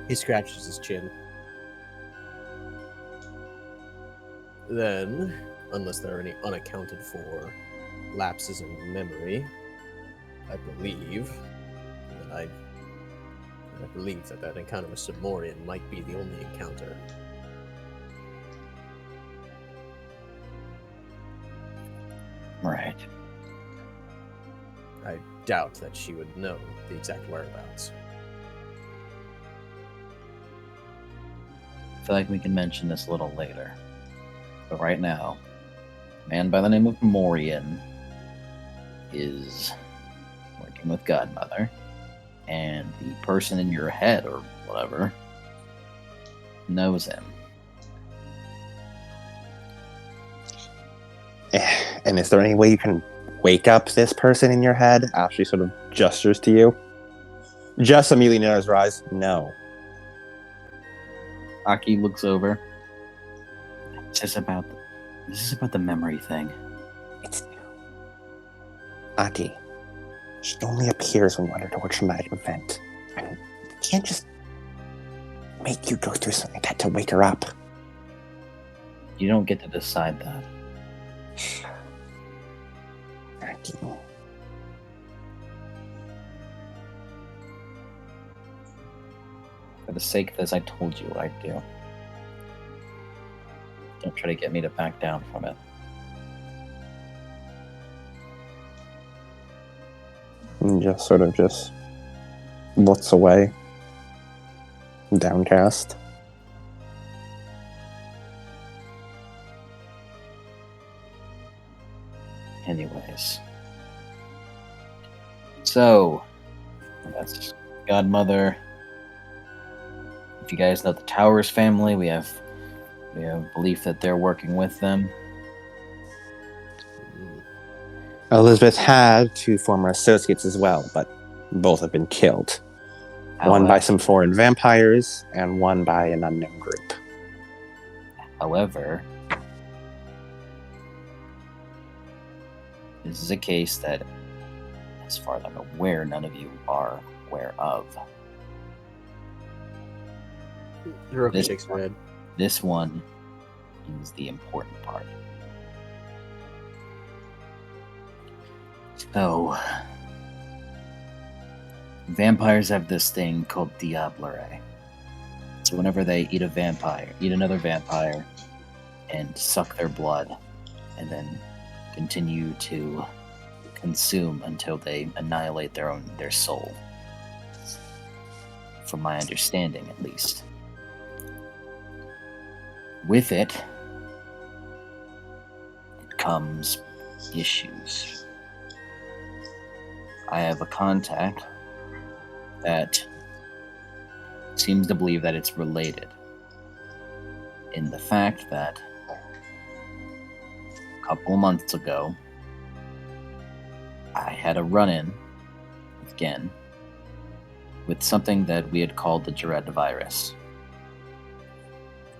He scratches his chin. Then, unless there are any unaccounted for lapses in memory, I believe that encounter with Simorian might be the only encounter. Right. I doubt that she would know the exact whereabouts. I feel like we can mention this a little later. But right now, a man by the name of Morian is working with Godmother, and the person in your head, or whatever, knows him. And is there any way you can wake up this person in your head? Ashley sort of gestures to you. Jess immediately narrows her eyes. No. Aki looks over. This is about the memory thing. It's new. Aki, she only appears when you undergo a traumatic event. I mean, we can't just make you go through something like that to wake her up. You don't get to decide that. Aki. For the sake of this, I told you what I'd do. Don't try to get me to back down from it. And just sort of looks away. Downcast. Anyways. So, that's Godmother. If you guys know the Towers family, we have belief that they're working with them. Elizabeth had 2 former associates as well, but both have been killed. One by some foreign vampires, and one by an unknown group. However, this is a case that, as far as I'm aware, none of you are aware of. Hiroki shakes her head. This one is the important part. So, vampires have this thing called diablere. So whenever they eat another vampire, and suck their blood, and then continue to consume until they annihilate their soul. From my understanding, at least. With it comes issues. I have a contact that seems to believe that it's related in the fact that a couple of months ago, I had a run-in again with something that we had called the dread virus.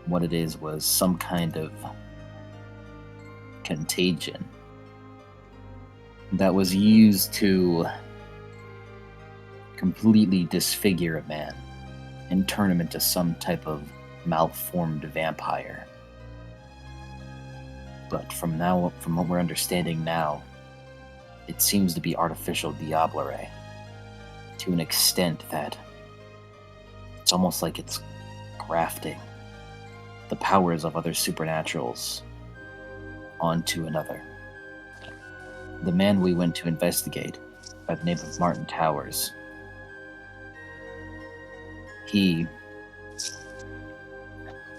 What it is was some kind of contagion that was used to completely disfigure a man and turn him into some type of malformed vampire. But from what we're understanding now, it seems to be artificial diablere to an extent that it's almost like it's grafting the powers of other supernaturals onto another. The man we went to investigate, by the name of Martin Towers, he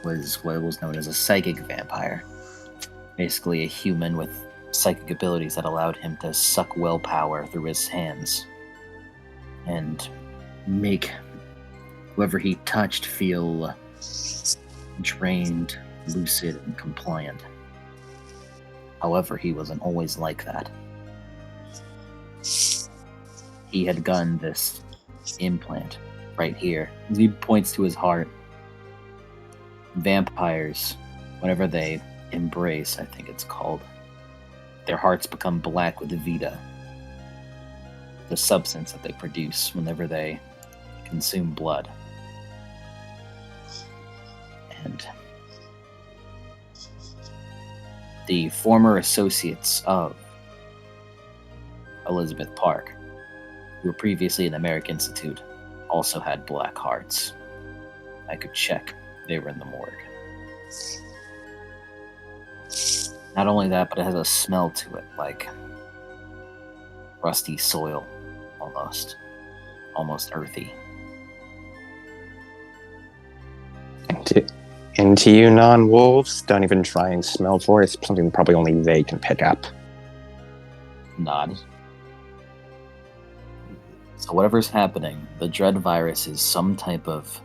was what was known as a psychic vampire. Basically a human with psychic abilities that allowed him to suck willpower through his hands and make whoever he touched feel drained, lucid, and compliant. However, he wasn't always like that. He had gotten this implant right here. He points to his heart. Vampires, whenever they embrace, I think it's called, their hearts become black with vita, the substance that they produce whenever they consume blood. And the former associates of Elizabeth Park, who were previously in the Merrick Institute, also had black hearts. I could check. They were in the morgue. Not only that, but it has a smell to it, like rusty soil, almost earthy. And to you non-wolves, don't even try and smell for it. It's something probably only they can pick up. Nod. So whatever's happening, the dread virus is some type of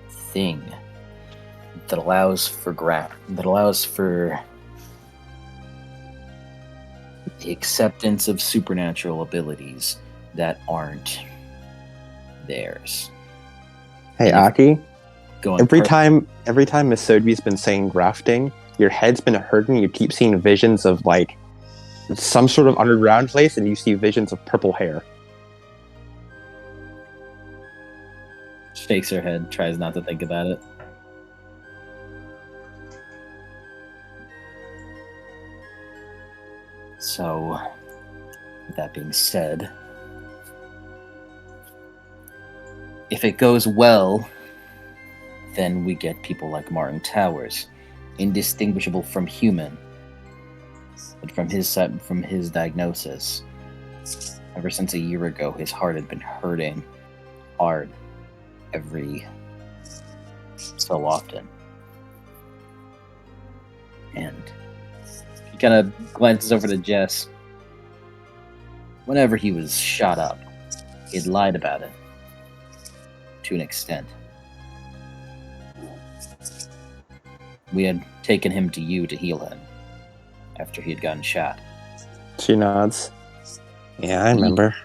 thing that allows for the acceptance of supernatural abilities that aren't theirs. Hey, Aki, every Per- time Miss Sodby's been saying grafting, your head's been hurting. You keep seeing visions of like some sort of underground place, and you see visions of purple hair. Shakes her head, tries not to think about it. So, with that being said, if it goes well, then we get people like Martin Towers, indistinguishable from human. But from his diagnosis, ever since a year ago, his heart had been hurting hard every so often. And he kind of glances over to Jess. Whenever he was shot up, he had lied about it. To an extent. We had taken him to you to heal him after he had gotten shot. She nods. Yeah, I remember.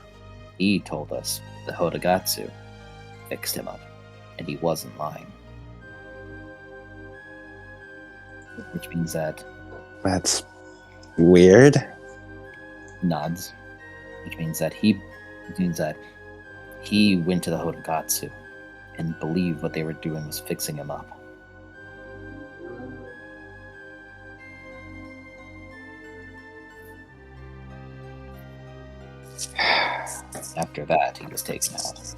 He told us the Hodogatsu fixed him up, and he wasn't lying. Which means that... That's weird. Nods. Which means that he went to the Hodogatsu and believed what they were doing was fixing him up. After that, he was taken out.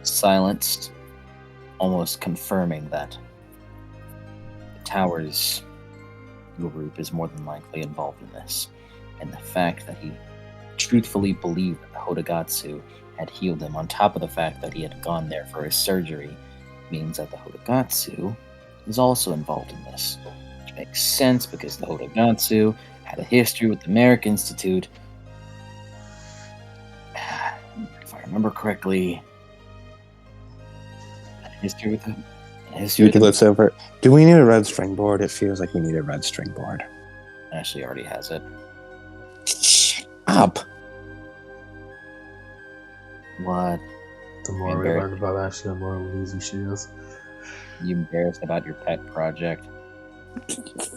Silenced, almost confirming that the Towers group is more than likely involved in this. And the fact that he truthfully believed that the Hodogatsu had healed him, on top of the fact that he had gone there for his surgery means that the Hodogatsu is also involved in this. Which makes sense because the Hodogatsu had a history with the American Institute. If I remember correctly, had a history with them. Let's over. Do we need a red string board? It feels like we need a red string board. Ashley already has it. Shut up. What? The more we learn about Ashley, the more lazy she is. You embarrassed about your pet project?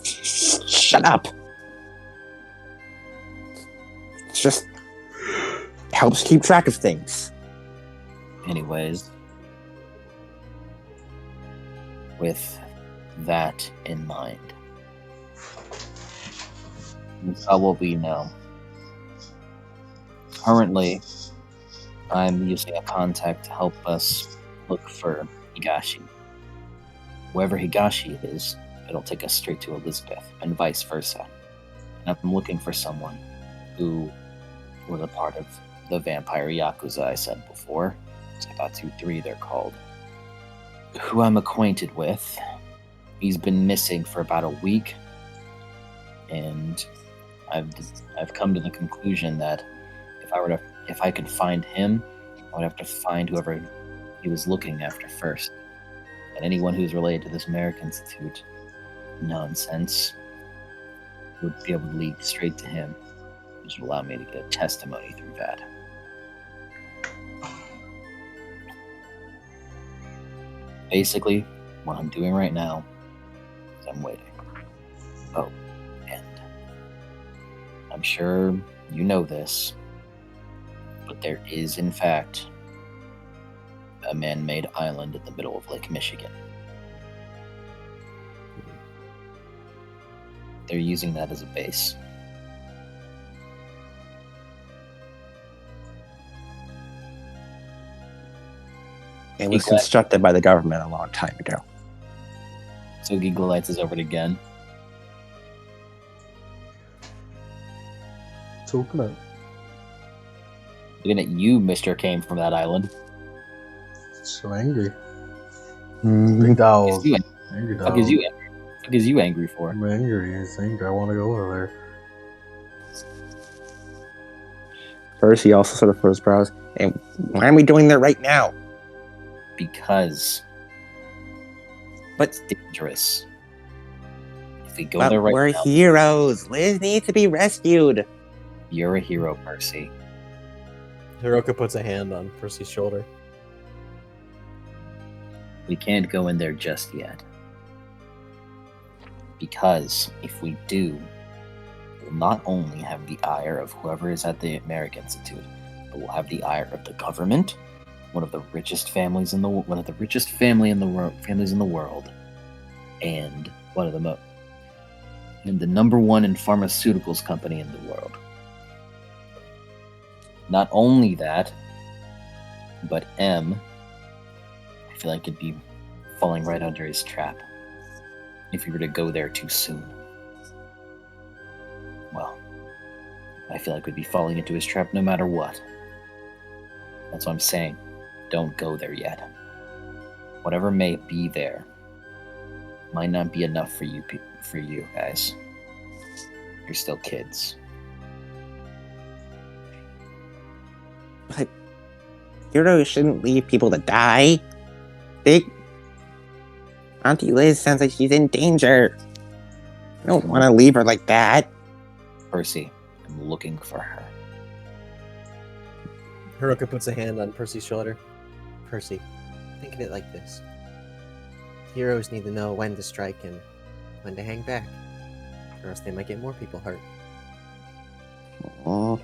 Shut up. It just helps keep track of things. Anyways, with that in mind, that's all what we know. Currently, I'm using a contact to help us look for Higashi. Wherever Higashi is, it'll take us straight to Elizabeth, and vice versa. And I'm looking for someone who was a part of the vampire Yakuza I said before. Sabatsu 3 they're called. Who I'm acquainted with. He's been missing for about a week, and I've come to the conclusion that if I could find him, I would have to find whoever he was looking after first. And anyone who's related to this American Institute nonsense would be able to lead straight to him, which would allow me to get testimony through that. Basically, what I'm doing right now is I'm waiting. Oh, and I'm sure you know this, but there is, in fact, a man-made island in the middle of Lake Michigan. They're using that as a base. It was constructed by the government a long time ago. So Giggle Lights is over it again. Talking about. Looking at you, Mr. Came from that island. So angry. Big dowels. Angry Fuck dowels. is you angry for? I'm angry. He's angry. I want to go over there. First, he also sort of put his brows. And why are we doing that right now? Because But it's dangerous. If we go but there right we're now, heroes. Liz needs to be rescued. you're a hero, Percy. Hiroka puts a hand on Percy's shoulder. We can't go in there just yet. Because if we do, we'll not only have the ire of whoever is at the American Institute, but we'll have the ire of the government, one of the richest families in the families in the world, and and the number one in pharmaceuticals company in the world. Not only that, but M, I feel like it'd be falling right under his trap if we were to go there too soon. Well, I feel like we'd be falling into his trap no matter what. That's what I'm saying. Don't go there yet. Whatever may be there might not be enough for you guys. You're still kids. But heroes shouldn't leave people to die. Auntie Liz sounds like she's in danger. I don't want to leave her like that. Percy, I'm looking for her. Hiroka puts a hand on Percy's shoulder. Percy, think of it like this. Heroes need to know when to strike and when to hang back, or else they might get more people hurt. Oh,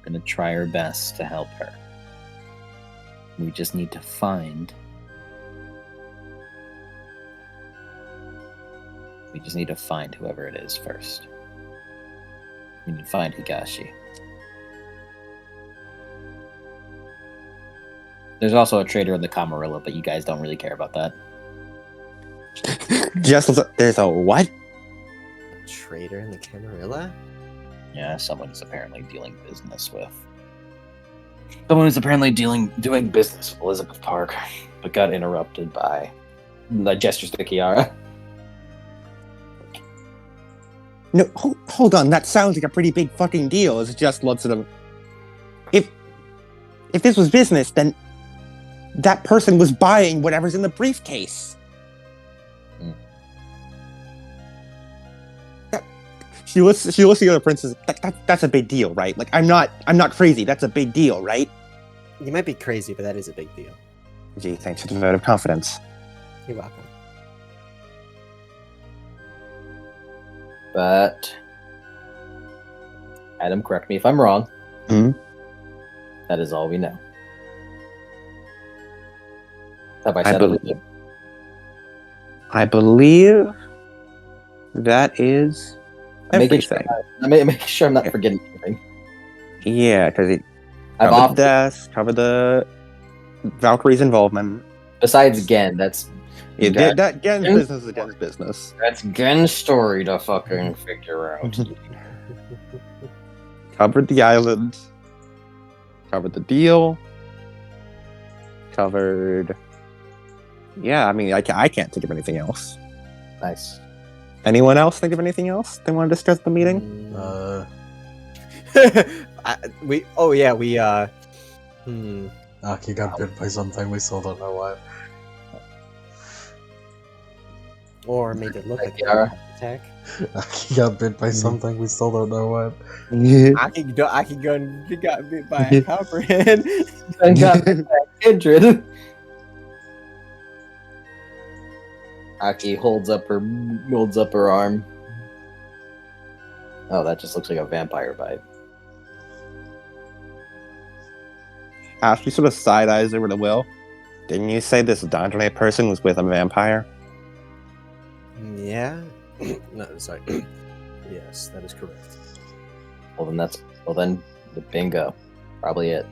Gonna try our best to help her. We just need to find. We just need to find whoever it is first. We need to find Higashi. There's also a traitor in the Camarilla, but you guys don't really care about that. there's a what? Traitor in the Camarilla? Yeah, someone's apparently dealing business with Someone who's apparently doing business with Elizabeth Park, but got interrupted by the gestures to Kiara. No, hold on. That sounds like a pretty big fucking deal. It's just lots of them. If this was business, then that person was buying whatever's in the briefcase. She looks at the other princess. That's a big deal, right? Like I'm not crazy. That's a big deal, right? You might be crazy, but that is a big deal. Gee, thanks for the vote of confidence. You're welcome. But Adam, correct me if I'm wrong. Hmm? That is all we know. Have I I said it? I believe that is everything. Making sure I'm not forgetting anything. Yeah, because it I've covered the often, desk, covered the Valkyrie's involvement. besides Gen, that's That Gen's business is Gen's business. that's Gen's story to fucking figure out. Covered the island. Covered the deal. Covered. Yeah, I mean, I can't think of anything else. Nice. Anyone else think of anything else they want to discuss at the meeting? Aki got bit by something, we still don't know what. Or made it look like Kiara. an attack. Aki got bit by something, we still don't know what. I can got bit by a copperhead. And got Kindred. Aki holds up her arm. Oh, that just looks like a vampire bite. Ashley sort of side-eyes over to Will. Didn't you say this Dandre person was with a vampire? Yeah. No, sorry. Yes, that is correct. Well then the bingo. Probably it.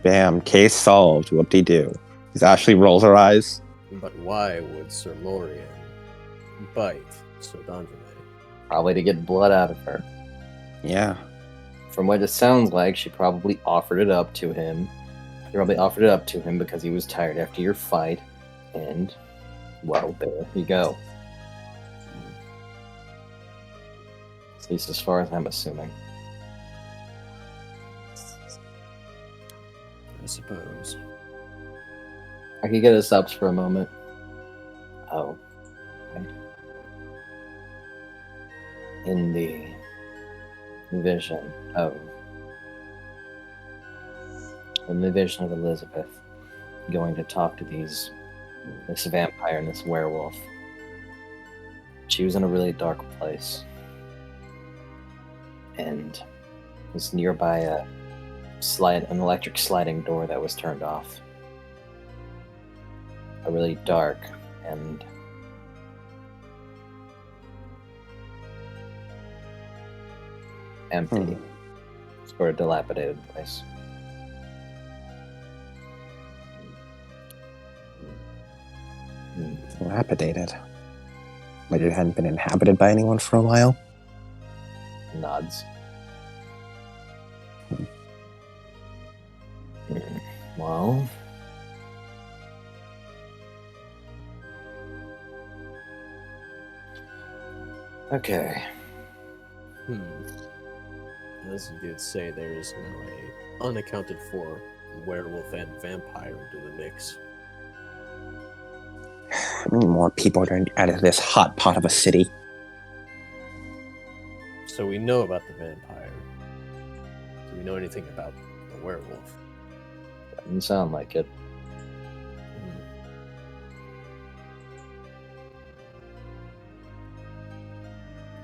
Bam, case solved. Whoop-de-doo. As Ashley rolls her eyes. But why would Sir Lorien bite Sir Dandre? Probably to get blood out of her. Yeah. From what it sounds like, she probably offered it up to him. She probably offered it up to him because he was tired after your fight. And, well, there you go. At least as far as I'm assuming. I suppose. I could get us ups for a moment. Oh. Right. In the vision of Elizabeth going to talk to this vampire and this werewolf. She was in a really dark place. And was nearby an electric sliding door that was turned off. A really dark and empty, sort of dilapidated place. Dilapidated. Like it hadn't been inhabited by anyone for a while. Nods. Well, okay. As you did say, there is now a unaccounted for werewolf and vampire into the mix. How many more people are out of this hot pot of a city? So we know about the vampire. Do we know anything about the werewolf? Doesn't sound like it.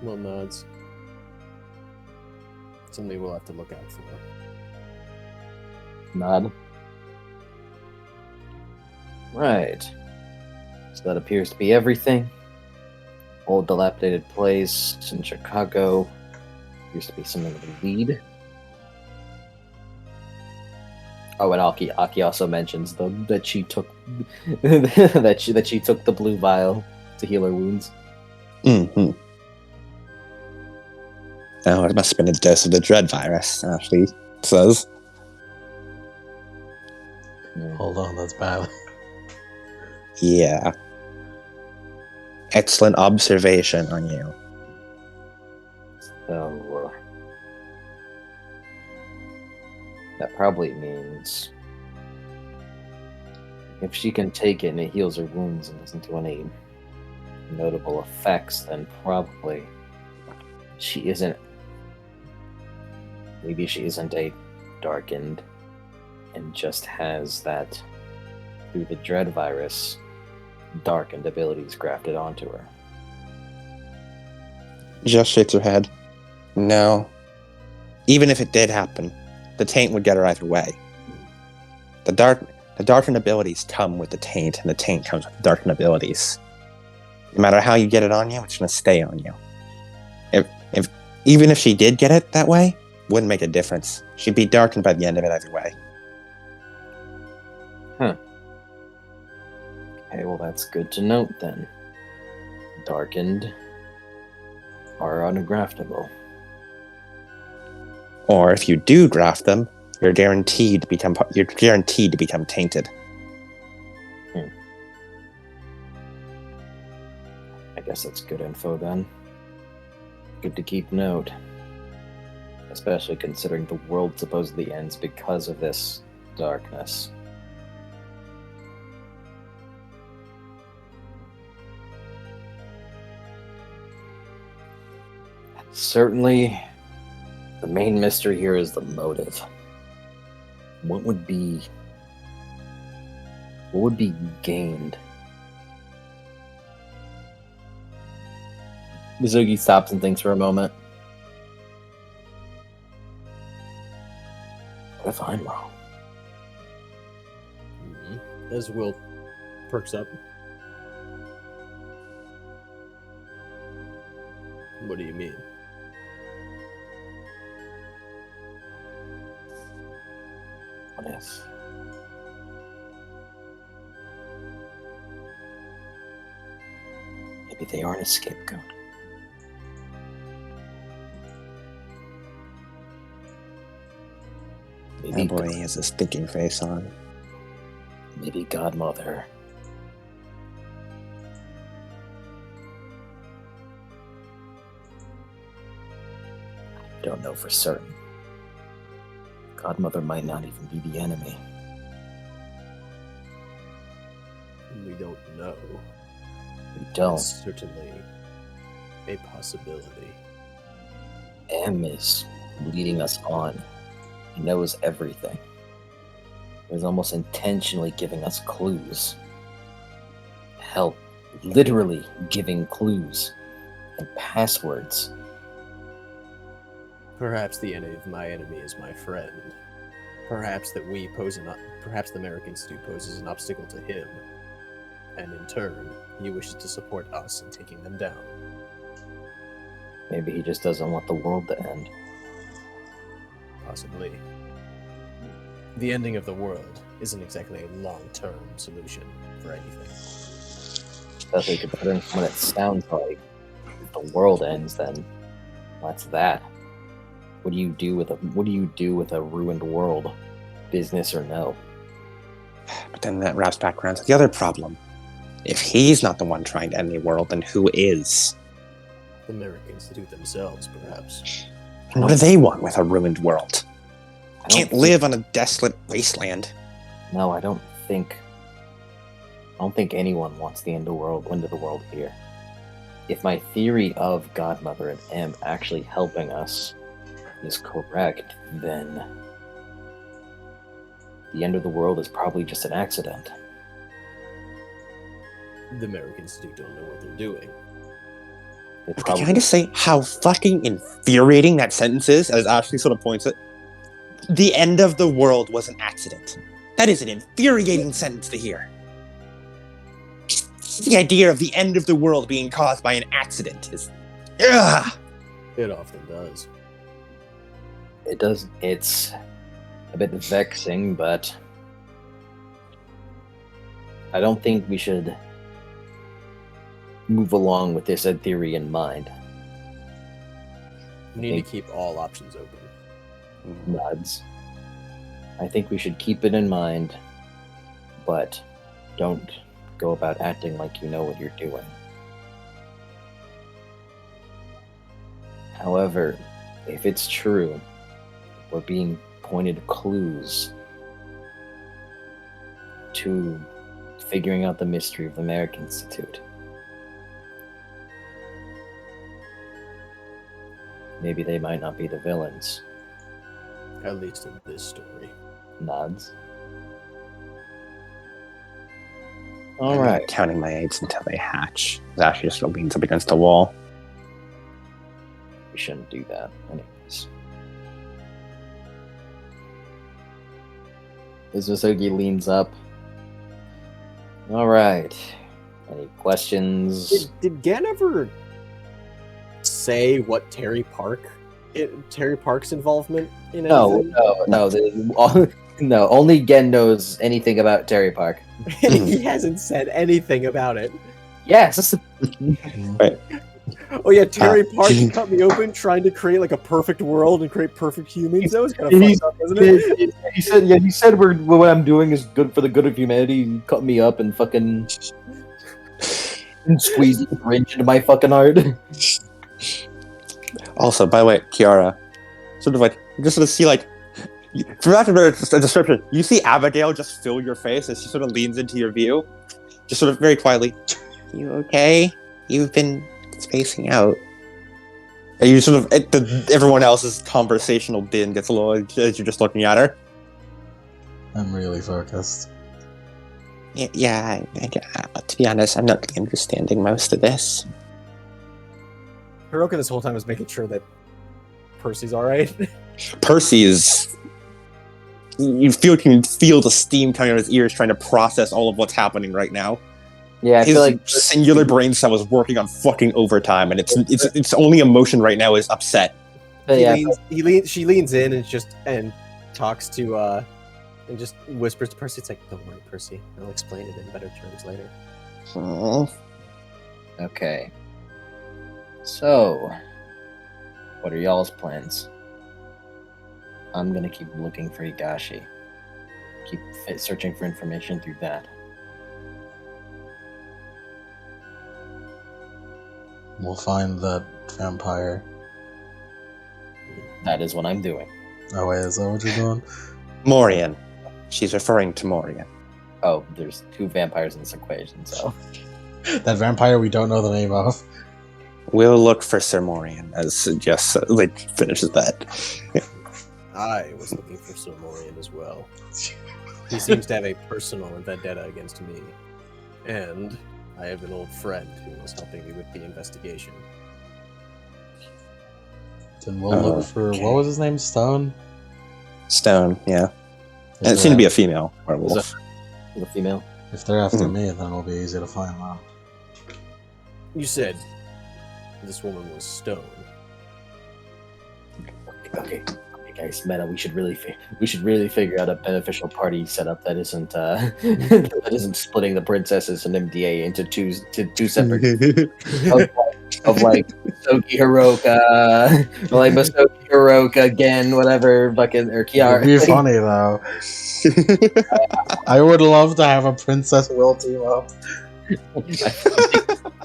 Well, nods. Something we'll have to look out for. Nod. Right. So that appears to be everything. Old dilapidated place in Chicago. Appears to be something of a lead. Oh, and Aki also mentions that she took that she took the blue vial to heal her wounds. Mm-hmm. Oh, it must have been a dose of the dread virus, Ashley says. Hold on, that's bad. Yeah. Excellent observation on you. So that probably means if she can take it and it heals her wounds and doesn't do any notable effects, then probably she isn't. Maybe she isn't a darkened and just has that through the dread virus darkened abilities grafted onto her. Just shakes her head. No. Even if it did happen, the taint would get her either way. The darkened abilities come with the taint, and the taint comes with the darkened abilities. No matter how you get it on you, it's going to stay on you. Even if she did get it that way, wouldn't make a difference. She'd be darkened by the end of it either way. Okay, well that's good to note then. Darkened are ungraftable. Or if you do graft them, you're guaranteed to become tainted. I guess that's good info then. Good to keep note. Especially considering the world supposedly ends because of this darkness. Certainly, the main mystery here is the motive. What would be gained? Mizugi stops and thinks for a moment. What if I'm wrong? As Will perks up. What do you mean? What if? Maybe they aren't a scapegoat. Oh boy, he has this thinking face on. Maybe Godmother. I don't know for certain. Godmother might not even be the enemy. We don't know. We don't. It's certainly a possibility. M is leading us on. He knows everything. He's almost intentionally giving us clues. Hell, literally giving clues and passwords. Perhaps the enemy of my enemy is my friend. Perhaps perhaps the American Institute poses an obstacle to him, and in turn, he wishes to support us in taking them down. Maybe he just doesn't want the world to end. Possibly. The ending of the world isn't exactly a long-term solution for anything. Especially considering what it sounds like. If the world ends, then what's that? What do you do with a ruined world? Business or no? But then that wraps back around to the other problem. If he's not the one trying to end the world, then who is? The American Institute themselves, perhaps. And what do they want with a ruined world? Can't live on a desolate wasteland. No, I don't think anyone wants the end of the world here. If my theory of Godmother and M actually helping us is correct, then the end of the world is probably just an accident. The American Institute don't know what they're doing. Can I just say how fucking infuriating that sentence is, as Ashley sort of points it? The end of the world was an accident. That is an infuriating sentence to hear. The idea of the end of the world being caused by an accident is... Ugh! It often does. It does. It's a bit vexing, but I don't think we should move along with this theory in mind. We need to keep all options open. Nods. I think we should keep it in mind but don't go about acting like you know what you're doing. However, if it's true, we're being pointed clues to figuring out the mystery of the Merrick Institute. Maybe they might not be the villains. At least in this story. Nods. I'm All not right. counting my eggs until they hatch. Ashley just leans up against the wall. We shouldn't do that. Anyways. Mizusugi leans up. All right. Any questions? Did Gan ever say what Terry Park's involvement in anything? No. Only Gen knows anything about Terry Park. He hasn't said anything about it. Yes. Oh yeah, Terry Park cut me open trying to create like a perfect world and create perfect humans. That was kind of fucked up, wasn't it? He said what I'm doing is good for the good of humanity. He cut me up and fucking squeezed the syringe into my fucking heart. Also, by the way, Kiara, sort of like, you just sort of see like, for after the description, you see Abigail just fill your face as she sort of leans into your view, just sort of very quietly. You okay? You've been spacing out. And you sort of, everyone else's conversational din gets a little as you're just looking at her. I'm really focused. Yeah, to be honest, I'm not really understanding most of this. Hiroka this whole time was making sure that Percy's alright. Percy is... You can feel the steam coming out of his ears trying to process all of what's happening right now. Yeah, I His feel like singular brain cell is working on fucking overtime, and its only emotion right now is upset. She leans in and talks to and just whispers to Percy. It's like, don't worry, Percy. I'll explain it in better terms later. Okay. So, what are y'all's plans? I'm gonna keep looking for Higashi. Keep searching for information through that. We'll find that vampire. That is what I'm doing. Oh wait, is that what you're doing? Morian. She's referring to Morian. Oh, there's two vampires in this equation, so... That vampire we don't know the name of. We'll look for Sir Morian as Jess finishes that. I was looking for Sir Morian as well. He seems to have a personal vendetta against me. And I have an old friend who was helping me with the investigation. Then we'll look for... What was his name? Stone? Stone, yeah. And it seemed to be a female werewolf. The female? If they're after me, then it'll be easy to find them. You said this woman was Stone. Okay, guys, Meta, we should really figure out a beneficial party setup that isn't that isn't splitting the princesses and MDA into two separate of like Masoki Hiroka, like Masoki Hiroka again, whatever, fucking or Kiara. It'd be funny though. I would love to have a Princess Will team up.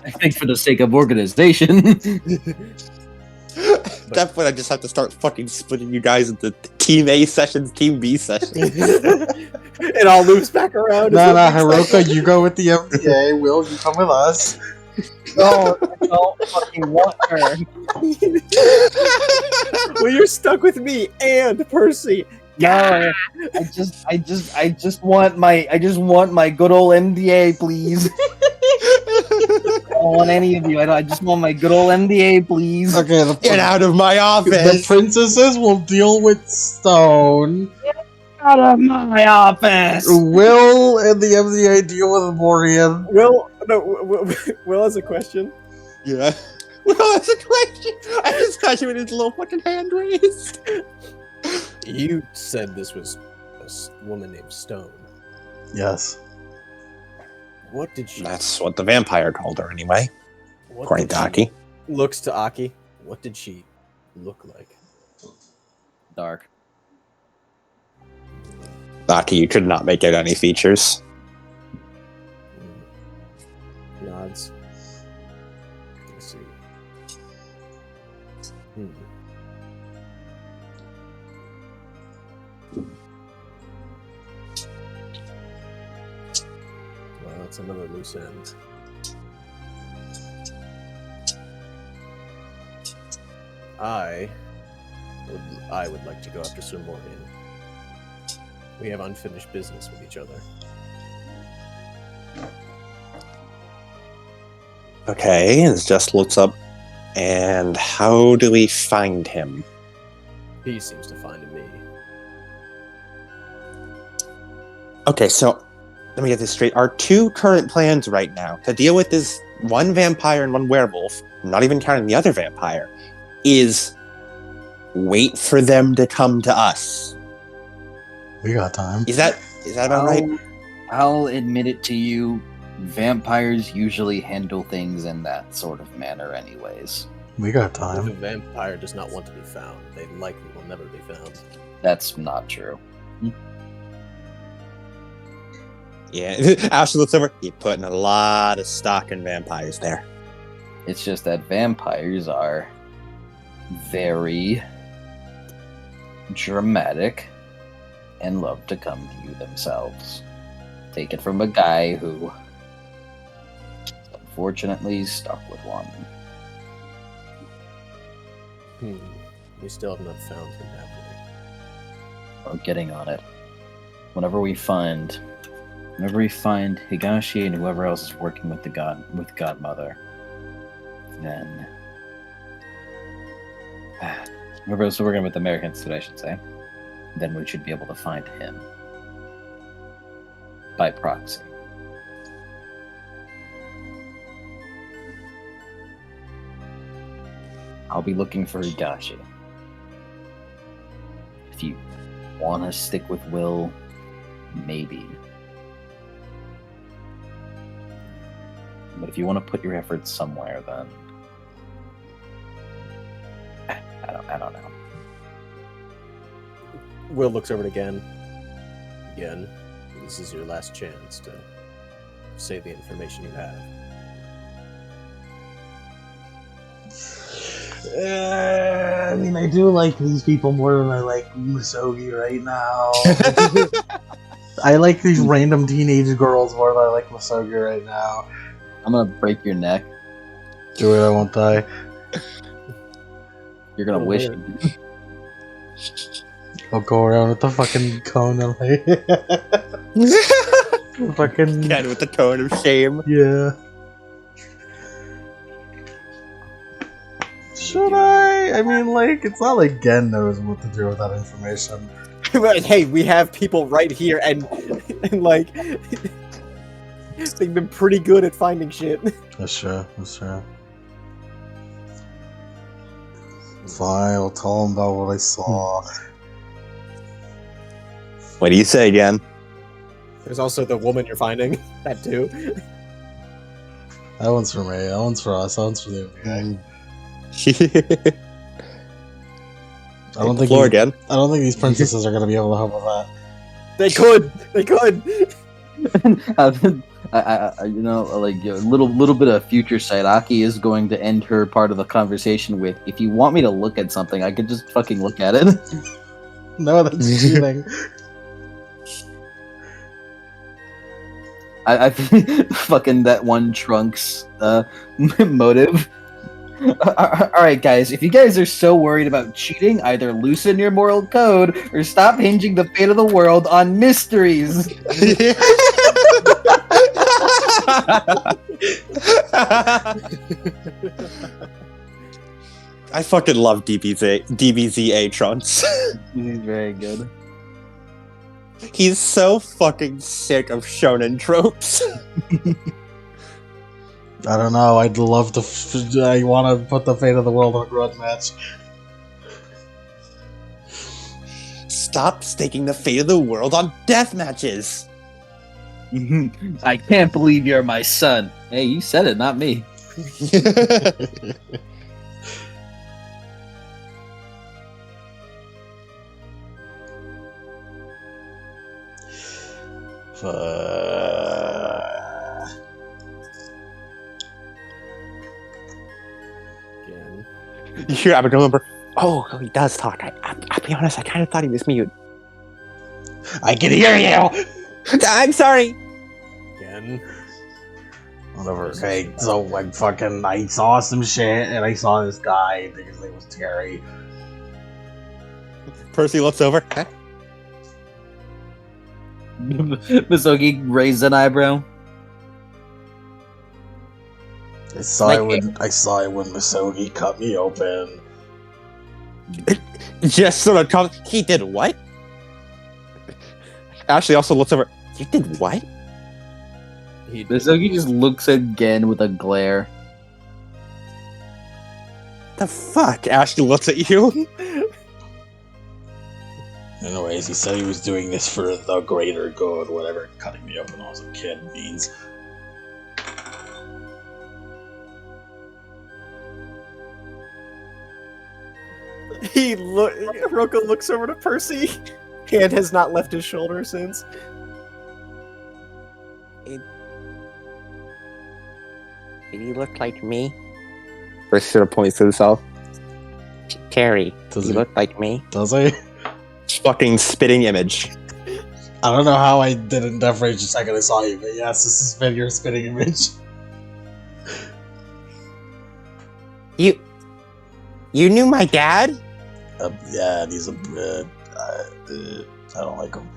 I think for the sake of organization. At that point, I just have to start fucking splitting you guys into Team A sessions, Team B sessions. It all loops back around. No, Hiroka, you go with the MDA. Will, you come with us. No, I don't fucking want her. Well, you're stuck with me and Percy. No, I just want my good old MDA, please. I don't want any of you. I just want my good old MDA, please. Okay, Get out of my the office! princesses will deal with Stone. Out of my office. Will and the MDA deal with Morian. Will has a question. Yeah. Well, that's a question. I just got you with his little fucking hand raised. You said this was a woman named Stone. Yes. What did she... That's what the vampire called her, anyway. According to Aki. Looks to Aki. What did she look like? Dark. Aki, you could not make out any features. nods. Let's see. Well, that's another loose end. I would like to go after Sir Morgan. We have unfinished business with each other. Okay, it just looks up. And how do we find him? He seems to find me. Okay, so let me get this straight. Our two current plans right now to deal with this one vampire and one werewolf, not even counting the other vampire, is wait for them to come to us. We got time. Is that about right? I'll admit it to you. Vampires usually handle things in that sort of manner anyways. We got If a time. vampire does not want to be found, they likely will never be found. That's not true. Yeah, Ashley looks over. You're putting a lot of stock in vampires there. It's just that vampires are very dramatic and love to come to you themselves. Take it from a guy who unfortunately is stuck with one. We still have not found him, have we? We're getting on it. Whenever we find Higashi and whoever else is working with Godmother, then whoever else is working with the American Institute, I should say, then we should be able to find him by proxy. I'll be looking for Higashi. If you want to stick with Will, maybe. But if you want to put your efforts somewhere, then I don't know. Will looks over it again. This is your last chance to say the information you have. I mean, I do like these people more than I like Musogi right now. I like these random teenage girls more than I like Musogi right now. I'm gonna break your neck. Do it, I won't die. You're gonna wish. I'll go around with the fucking cone and like... fucking... Again, with the tone of shame. Yeah. Should I? I mean, like, it's not like Gen knows what to do with that information. Hey, we have people right here, and like, they've been pretty good at finding shit. That's true, that's true. Fine, I'll tell him about what I saw. What do you say, Jen? There's also the woman you're finding. That too. That one's for me, that one's for us, that one's for the MDA. I don't think again. I don't think these princesses are gonna be able to help with that. They could. They could. You know, like a little bit of future sight. Aki is going to end her part of the conversation with, "If you want me to look at something, I could just fucking look at it." No, that's cheating. I think fucking that one Trunks motive. Alright guys, if you guys are so worried about cheating, either loosen your moral code or stop hinging the fate of the world on mysteries. I fucking love DBZA Trunks. He's very good. He's so fucking sick of shonen tropes. I don't know, I'd love to... I want to put the fate of the world on a grudge match. Stop staking the fate of the world on death matches. I can't believe you're my son. Hey, you said it, not me. You hear Abigail remember? Oh, he does talk. I'll be honest, I kind of thought he was mute. I can hear you! I'm sorry. Again. Whatever. Okay, so like fucking, I saw some shit, and I saw this guy. I think his name was Terry. Percy looks over. Huh? Misogi raised an eyebrow. I saw Like- it when Misogi cut me open. Just sort of comes. He did what? Ashley also looks over. You did what? Misogi just looks again with a glare. The fuck? Ashley looks at you. Anyways, he said he was doing this for the greater good, whatever cutting me open when I was a kid means. Hiroko looks over to Percy. Hand has not left his shoulder since. Did he look like me? Percy sort of points to himself. Terry, Does he he? look like me? Does he? Fucking spitting image. I don't know how I didn't definitely just second I saw you, but yes, this has been your spitting image. You knew my dad? Yeah, and he's a. I don't like him.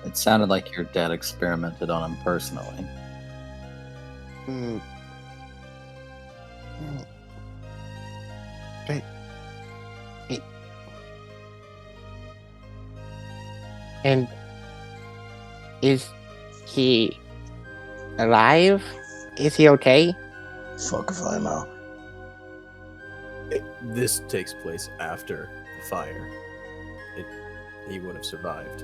It sounded like your dad experimented on him personally. Hmm. But and is he alive? Is he okay? Fuck if I know. This takes place after the fire. He would have survived.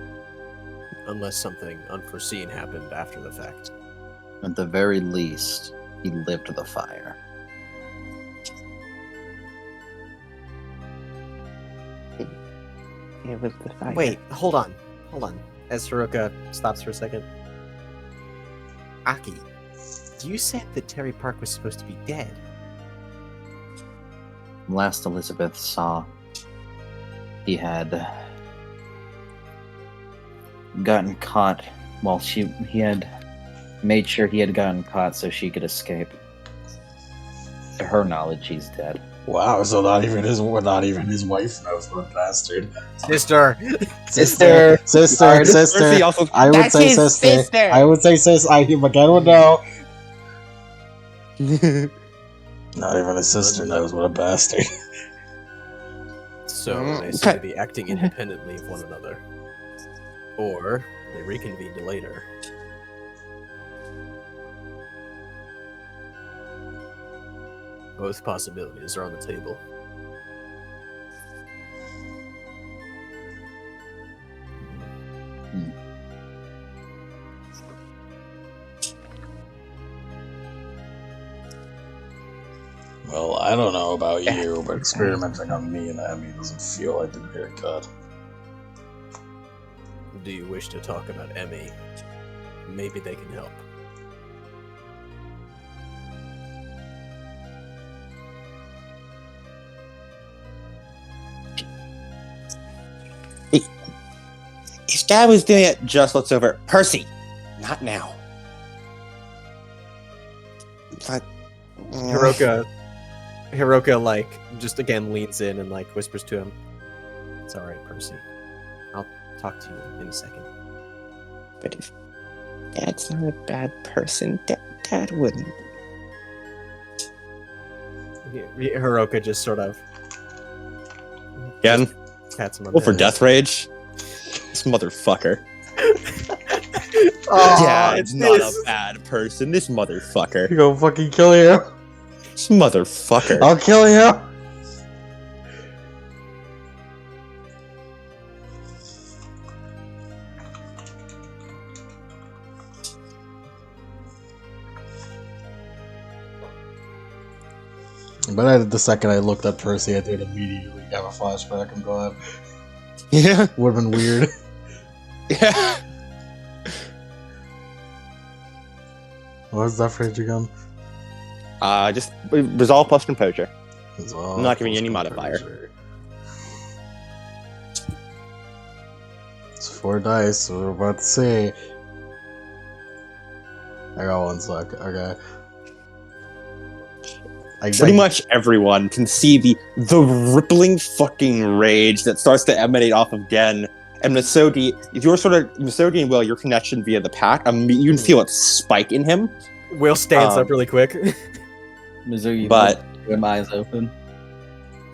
Unless something unforeseen happened after the fact. At the very least, he lived the fire. It was the fire. Wait, hold on. As Hiroka stops for a second. Aki, you said that Terry Park was supposed to be dead. Last Elizabeth saw, he had gotten caught. Well, he had made sure he had gotten caught so she could escape. To her knowledge, he's dead. Wow, so not even his wife knows what a bastard. Sister! Sister. Percy also, I would that's say his sister. I would say sis. McKen would know. Not even his sister knows what a bastard. So they seem to be acting independently of one another. Or they reconvened later. Both possibilities are on the table. Well, I don't know about you, but experimenting on me and Emmy doesn't feel like the greater good. Do you wish to talk about Emmy? Maybe they can help. His dad was doing it. Just looks over. Percy, not now. But Hiroka, like, just again leans in and, like, whispers to him, "It's alright, Percy. I'll talk to you in a second." But if Dad's not a bad person, Dad wouldn't. Hiroka just sort of Again, pats him on go the for head. death rage. This motherfucker. Oh, Dad's not a bad person. This motherfucker. You gonna fucking kill you? This motherfucker. I'll kill you. But the second I looked at Percy, I did immediately have a flashback. I'm glad. Yeah. Would have been weird. Yeah. What was that phrase again? Just resolve plus composure. Resolve I'm not giving you plus any modifier. composure. It's 4 dice, so we're about to see. I got 1 sec, okay. Pretty much everyone can see the rippling fucking rage that starts to emanate off of Gen. And Misogi, if you're Misogi and Will, your connection via the pack, you can feel it spike in him. Will stands up really quick. Mizugi, But with eyes open.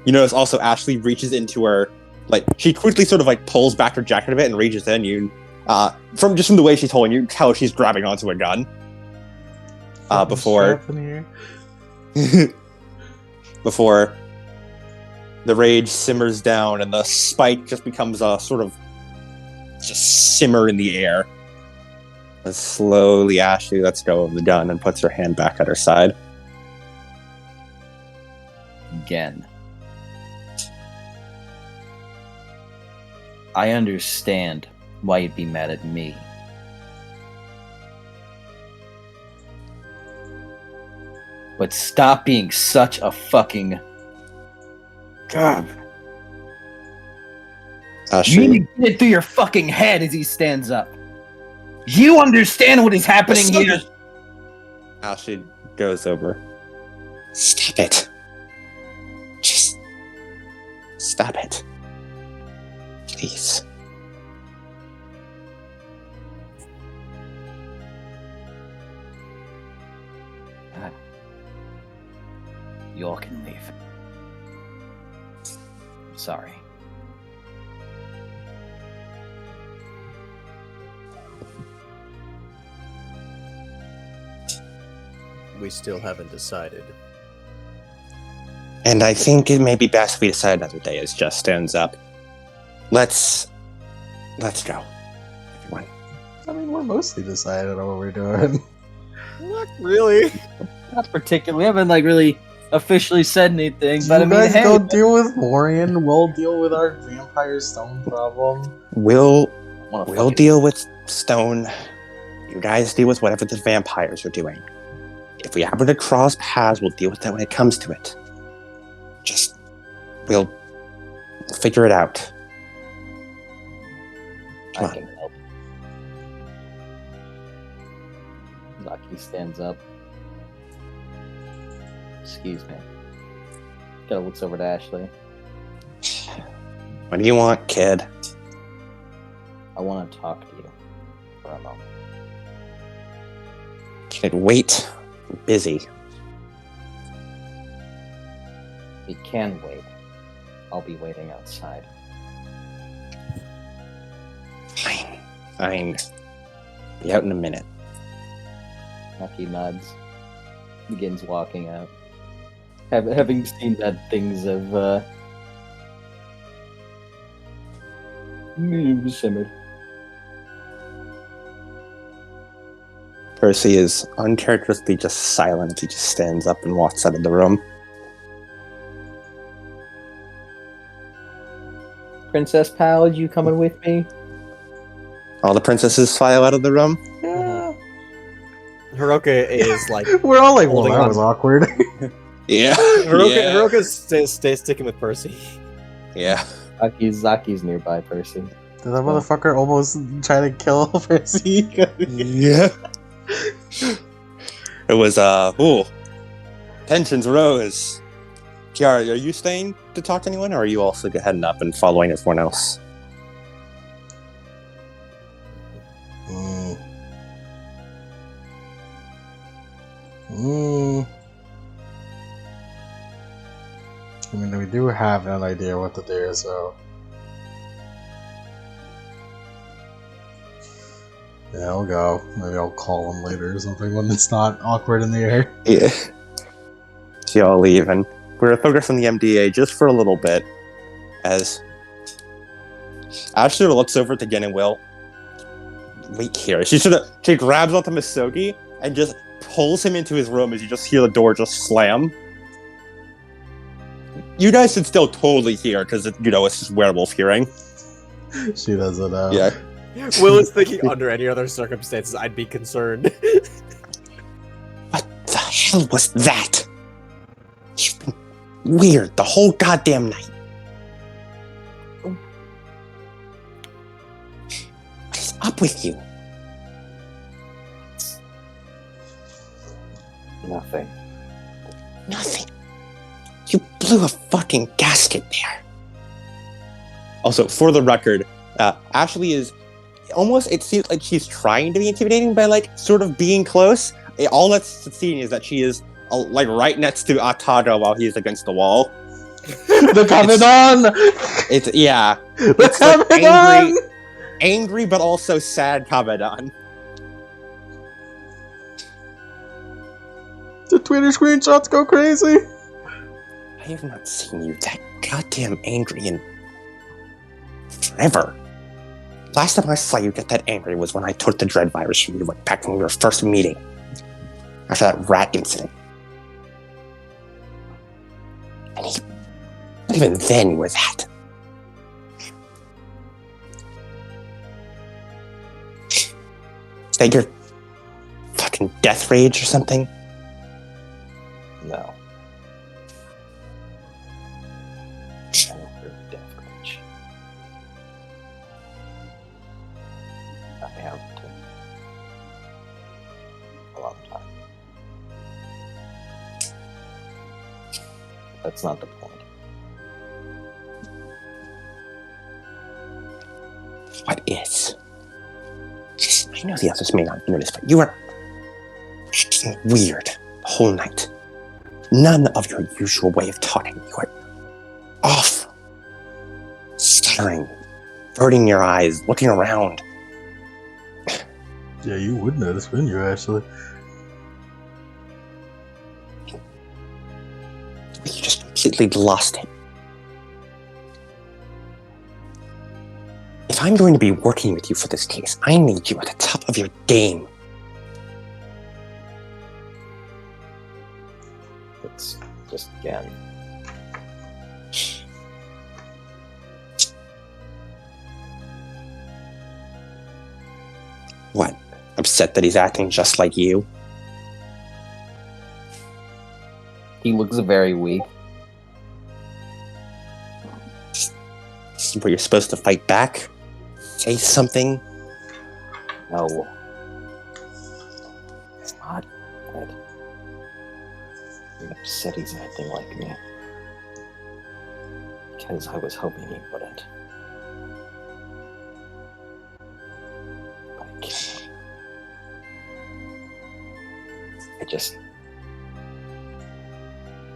you notice also Ashley reaches into her, like, she quickly sort of like pulls back her jacket a bit and reaches in. You, from the way she's holding, you can tell she's grabbing onto a gun. Before the rage simmers down and the spike just becomes a sort of just simmer in the air. And slowly Ashley lets go of the gun and puts her hand back at her side. Again. I understand why you'd be mad at me. But stop being such a fucking... God. You need to get it through your fucking head as he stands up. You understand what is happening here? Ashley goes over. Stop it. Just stop it. Please. You all can leave. I'm sorry. We still haven't decided. And I think it may be best if we decide another day as Just stands up. Let's go. Everyone. I mean, we're mostly decided on what we're doing. Not really. Not particularly. We haven't really officially said anything, but I You mean, guys hey, go deal with Morian. We'll deal with our vampire stone problem. We'll Motherfucker. deal with Stone. You guys deal with whatever the vampires are doing. If we happen to cross paths, we'll deal with that when it comes to it. We'll figure it out. Come I on. can help. Zaki stands up. Excuse me. Kinda looks over to Ashley. What do you want, kid? I want to talk to you for a moment. Kid, wait. I'm busy. We can wait. I'll be waiting outside. Fine. Be out in a minute. Zaki nods. Begins walking out. Having seen that things have simmered. Percy is uncharacteristically just silent. He just stands up and walks out of the room. Princess Pal, you coming with me? All the princesses file out of the room. Yeah. Hiroka is like We're all like, well, holding that on. was awkward. Yeah. Hiroka's stays sticking with Percy. Yeah. Zaki's nearby, Percy. Did that motherfucker almost try to kill Percy? Yeah. It was tensions rose. Kiara, are you staying to talk to anyone, or are you also heading up and following everyone else? I mean, we do have an idea what to do, so... Yeah, I'll go. Maybe I'll call him later or something when it's not awkward in the air. Yeah. So y'all leave, and we're gonna focus on the MDA just for a little bit, as Ashley looks over at the Gen and Will. Wait here. She grabs onto Misogi and just pulls him into his room as you just hear the door just slam. You guys should still totally hear, because, it's just werewolf hearing. She doesn't know. Yeah. Will is thinking under any other circumstances I'd be concerned. What the hell hell was that? You've been weird the whole goddamn night. What is up with you? Nothing. Nothing. You blew a fucking gasket there. Also, for the record, Ashley is almost, it seems like she's trying to be intimidating by, like, sort of being close. All that's seen is that she is, like, right next to Ataga while he's against the wall. They're coming on! It's, yeah. They're It's, like, coming on! angry, but also sad Kamedan. The Twitter screenshots go crazy! I have not seen you that goddamn angry in forever. Last time I saw you get that angry was when I took the dread virus from you, like back when we were first meeting. After that rat incident. And even then you were that. Is that your fucking death rage or something? No. I don't fear death rage. I have to. A long time. That's not the point. What is? I know the others may not notice, but you are acting weird the whole night. None of your usual way of talking. You are off. Stuttering, averting your eyes, looking around. Yeah, you would notice, wouldn't you, actually? You just completely lost it. If I'm going to be working with you for this case, I need you at the top of your game. It's just, again, What? Upset that he's acting just like you? he looks very weak. This is where you're supposed to fight back? Say something? No. It's not good. I'm upset he's acting like me. Because I was hoping he wouldn't. But I can't.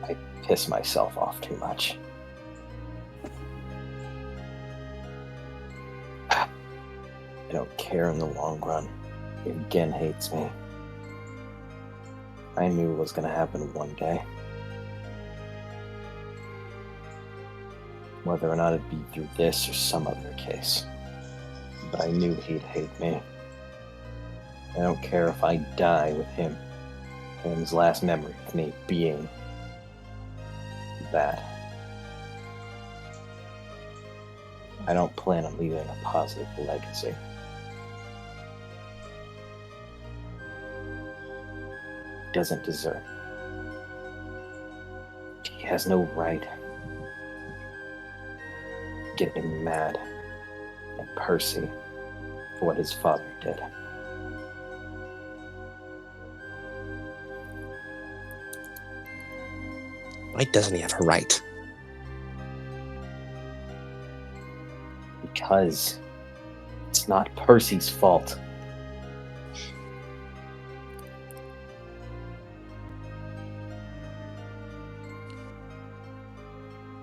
I piss myself off too much. I don't care in the long run. He again hates me. I knew it was gonna happen one day. Whether or not it'd be through this or some other case. But I knew he'd hate me. I don't care if I die with him. Him's last memory of me being that. I don't plan on leaving a positive legacy. He doesn't deserve. He has no right getting mad at Percy for what his father did. Why doesn't he have a right? Because it's not Percy's fault.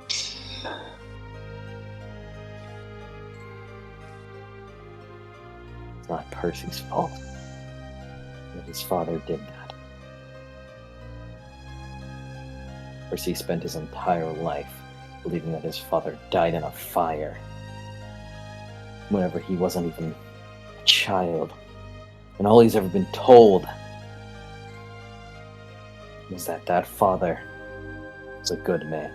It's not Percy's fault that his father did that. Percy spent his entire life believing that his father died in a fire whenever he wasn't even a child. And all he's ever been told was that that father was a good man.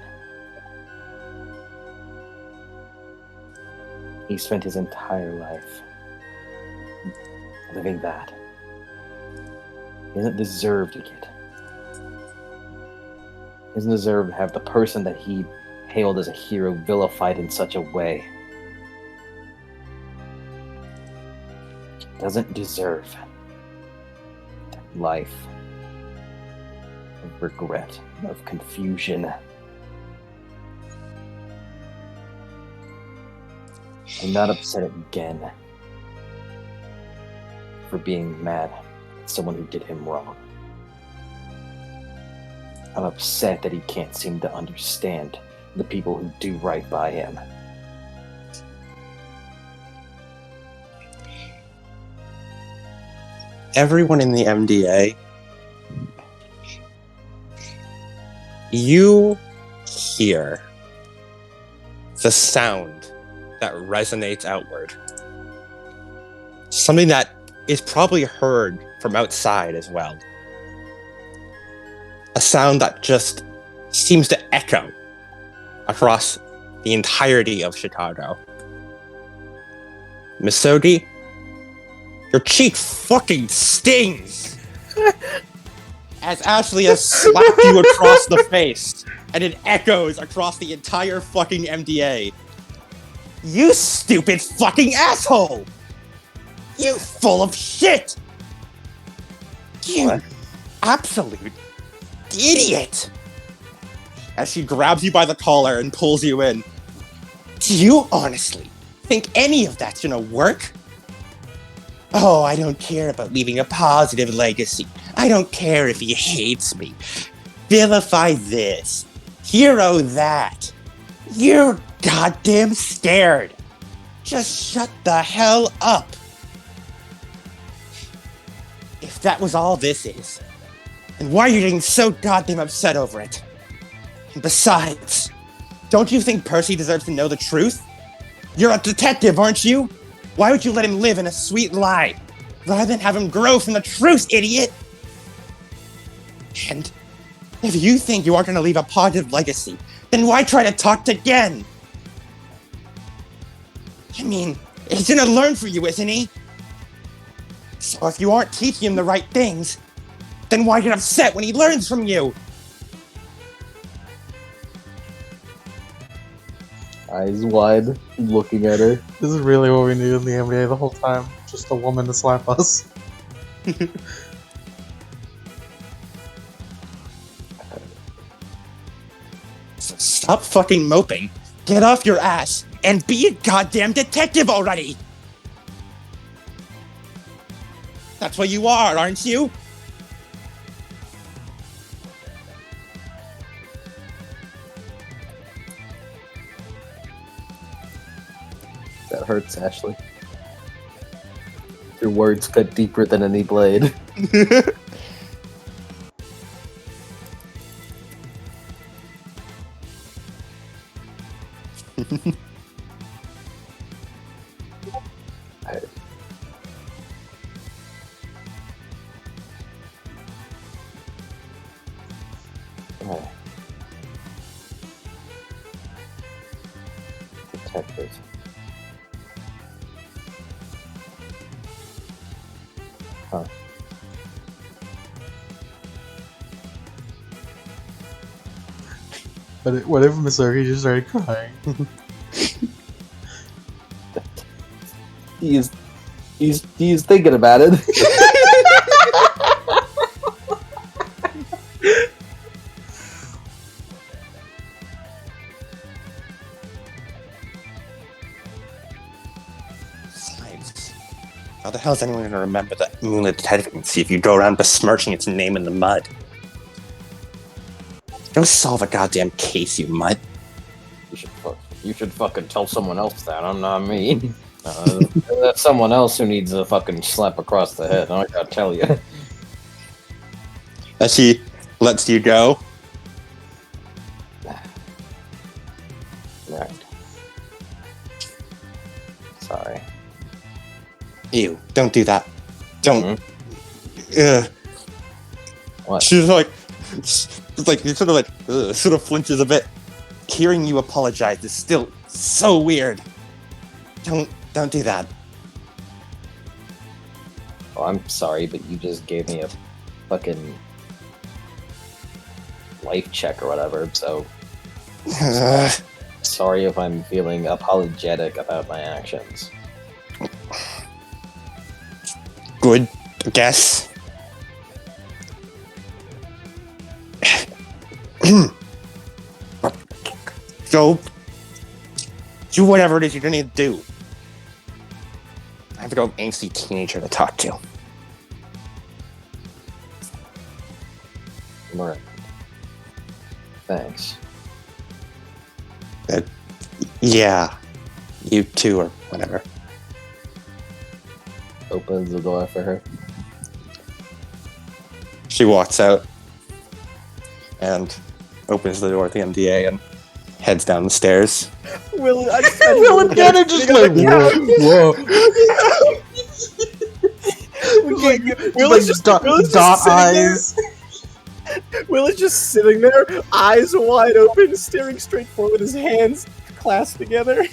He spent his entire life living that. He doesn't deserve to get Doesn't deserve to have the person that he hailed as a hero vilified in such a way. Doesn't deserve that life of regret, of confusion. I'm not upset again for being mad at someone who did him wrong. I'm upset that he can't seem to understand the people who do right by him. Everyone in the MDA, you hear the sound that resonates outward. Something that is probably heard from outside as well. A sound that just seems to echo across the entirety of Chicago. Misogi, your cheek fucking stings! As Ashley has slapped you across the face, and it echoes across the entire fucking MDA. You stupid fucking asshole! You full of shit! You absolute idiot! As she grabs you by the collar and pulls you in. Do you honestly think any of that's gonna work? Oh, I don't care about leaving a positive legacy. I don't care if he hates me. Vilify this. Hero that. You're goddamn scared. Just shut the hell up. If that was all this is, then why are you getting so goddamn upset over it? And besides, don't you think Percy deserves to know the truth? You're a detective, aren't you? Why would you let him live in a sweet lie, rather than have him grow from the truth, idiot? And if you think you aren't going to leave a positive legacy, then why try to talk again? I mean, he's going to learn from you, isn't he? So if you aren't teaching him the right things, then why get upset when he learns from you? Eyes wide, looking at her. This is really what we needed in the NBA the whole time. Just a woman to slap us. So stop fucking moping, get off your ass, and be a goddamn detective already! That's what you are, aren't you? That hurts, Ashley. Your words cut deeper than any blade. Detective. Huh. But what if Misaki just started crying? He's thinking about it. Besides, how the hell is anyone going to remember that Moonlit Detective Agency if you go around besmirching its name in the mud? Go solve a goddamn case, you mutt. You should fucking tell someone else that. I'm not me. That's someone else who needs a fucking slap across the head. I gotta tell you. As she lets you go. Right. Sorry. Ew, don't do that. Don't. What? She's like, you sort of like, sort of flinches a bit. Hearing you apologize is still so weird. Don't do that. Oh, I'm sorry, but you just gave me a fucking life check or whatever. So sorry if I'm feeling apologetic about my actions. Good, I guess. So, do whatever it is you need to do. I have to go angsty teenager to talk to. Right. Thanks. Yeah, you too, or whatever. Opens the door for her. She walks out and opens the door at the MDA and heads down the stairs. Will and Ken are just like, whoa. Will is just dot eyes. Will is just sitting there, eyes wide open, staring straight forward, his hands clasped together.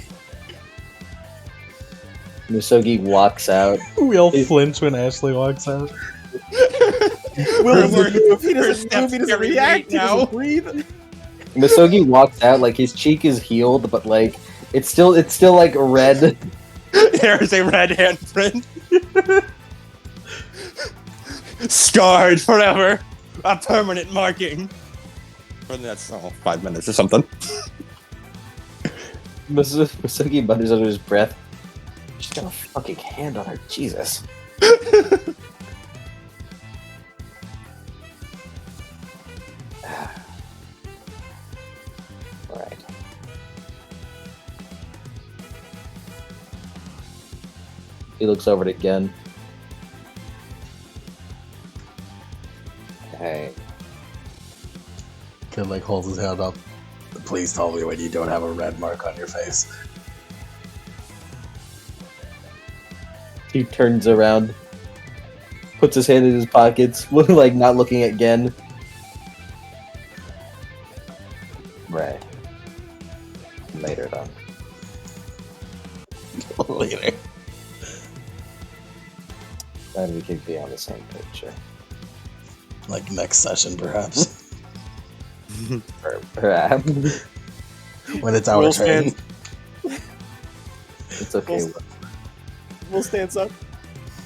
Musogi walks out. We all flinch when Ashley walks out. Will doesn't move. He doesn't move. He doesn't react. He doesn't breathe. Musogi walks out like his cheek is healed, but like it's still like red. There's a red handprint. Scarred forever. A permanent marking. For the next 5 minutes or something. Musogi mutters under his breath. She's got a fucking hand on her. Jesus. Alright. He looks over it again. Hey. Kid like holds his hand up. Please tell me when you don't have a red mark on your face. He turns around, puts his hand in his pockets, like not looking at Gen. Right. Later, then. Later. Glad we could be on the same page here. Like next session, perhaps. Perhaps. When it's our turn. It's okay. Will stands up.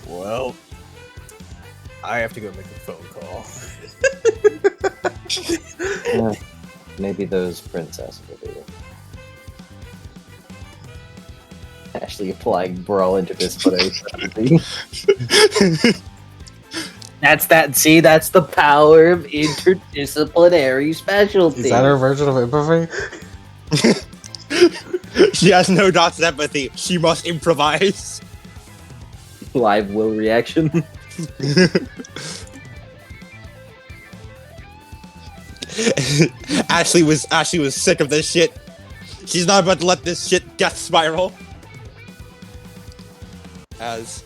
Well, I have to go make a phone call. Maybe those princesses will be it. Actually applying brawl into this strategy. That's the power of interdisciplinary specialty. Is that her version of empathy? She has no dots of empathy. She must improvise. Live will reaction. Ashley was sick of this shit. She's not about to let this shit death spiral. As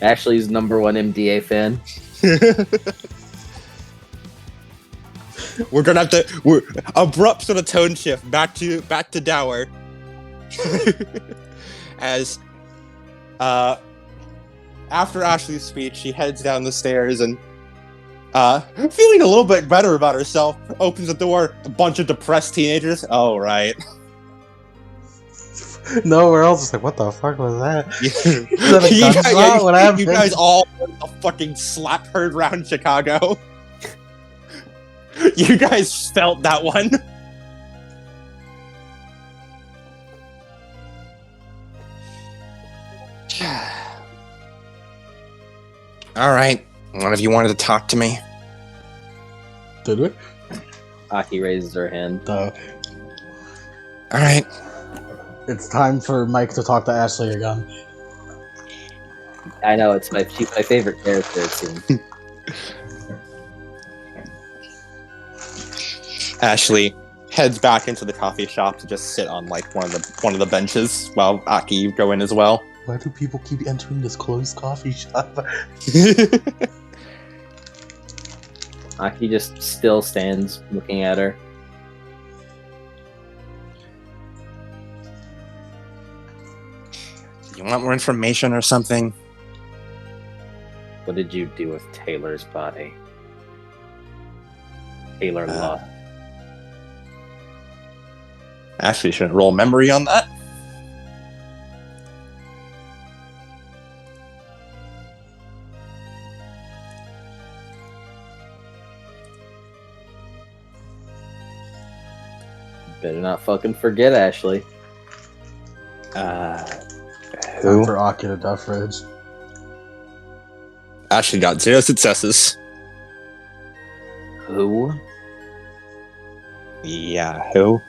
Ashley's #1 MDA fan. we're gonna have to abrupt sort of tone shift back to dour. As after Ashley's speech, she heads down the stairs and feeling a little bit better about herself, opens the door, a bunch of depressed teenagers. Oh right. No, we're all just like, what the fuck was that? What happened? You guys all a fucking slap heard round Chicago. You guys felt that one. All right. One of you wanted to talk to me? Did we? Aki raises her hand. All right. It's time for Mike to talk to Ashley again. I know, she's my favorite character, it seems. Ashley heads back into the coffee shop to just sit on like one of the benches while Aki, you go in as well. Why do people keep entering this closed coffee shop? Aki just still stands looking at her. You want more information or something? What did you do with Taylor's body? Taylor lost. Actually, shouldn't roll memory on that. Better not fucking forget, Ashley. Time Who? for Aki to Duff Ridge. Ashley got 0 successes. Who? Yeah, who?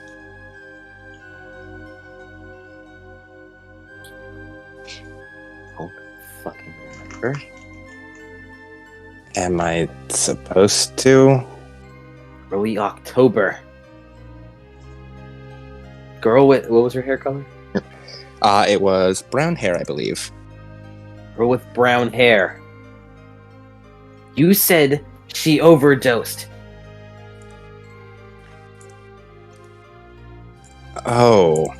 Don't fucking remember. Am I supposed to? Early October. Girl with what was her hair color? It was brown hair, I believe. Girl with brown hair. You said she overdosed. Oh.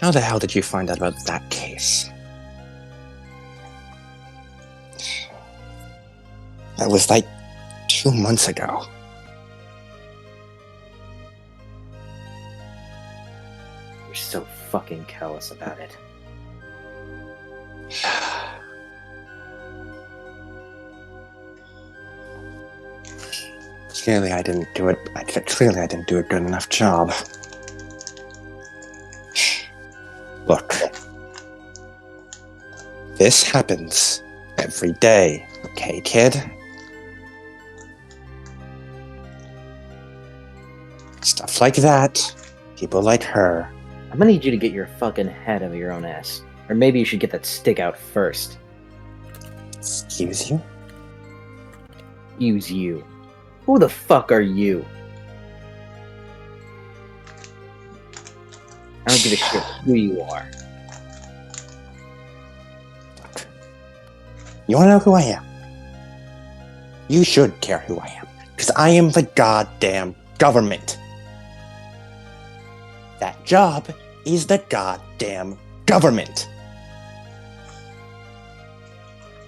How the hell did you find out about that case? That was like 2 months ago. You're so fucking callous about it. Clearly I didn't do it. Clearly I didn't do a good enough job. Look. This happens every day, okay, kid? Stuff like that. People like her. I'm gonna need you to get your fucking head out of your own ass. Or maybe you should get that stick out first. Excuse you? Use you. Who the fuck are you? I don't give a shit who you are. Look. You wanna know who I am? You should care who I am. Because I am the goddamn government. That job is the goddamn government.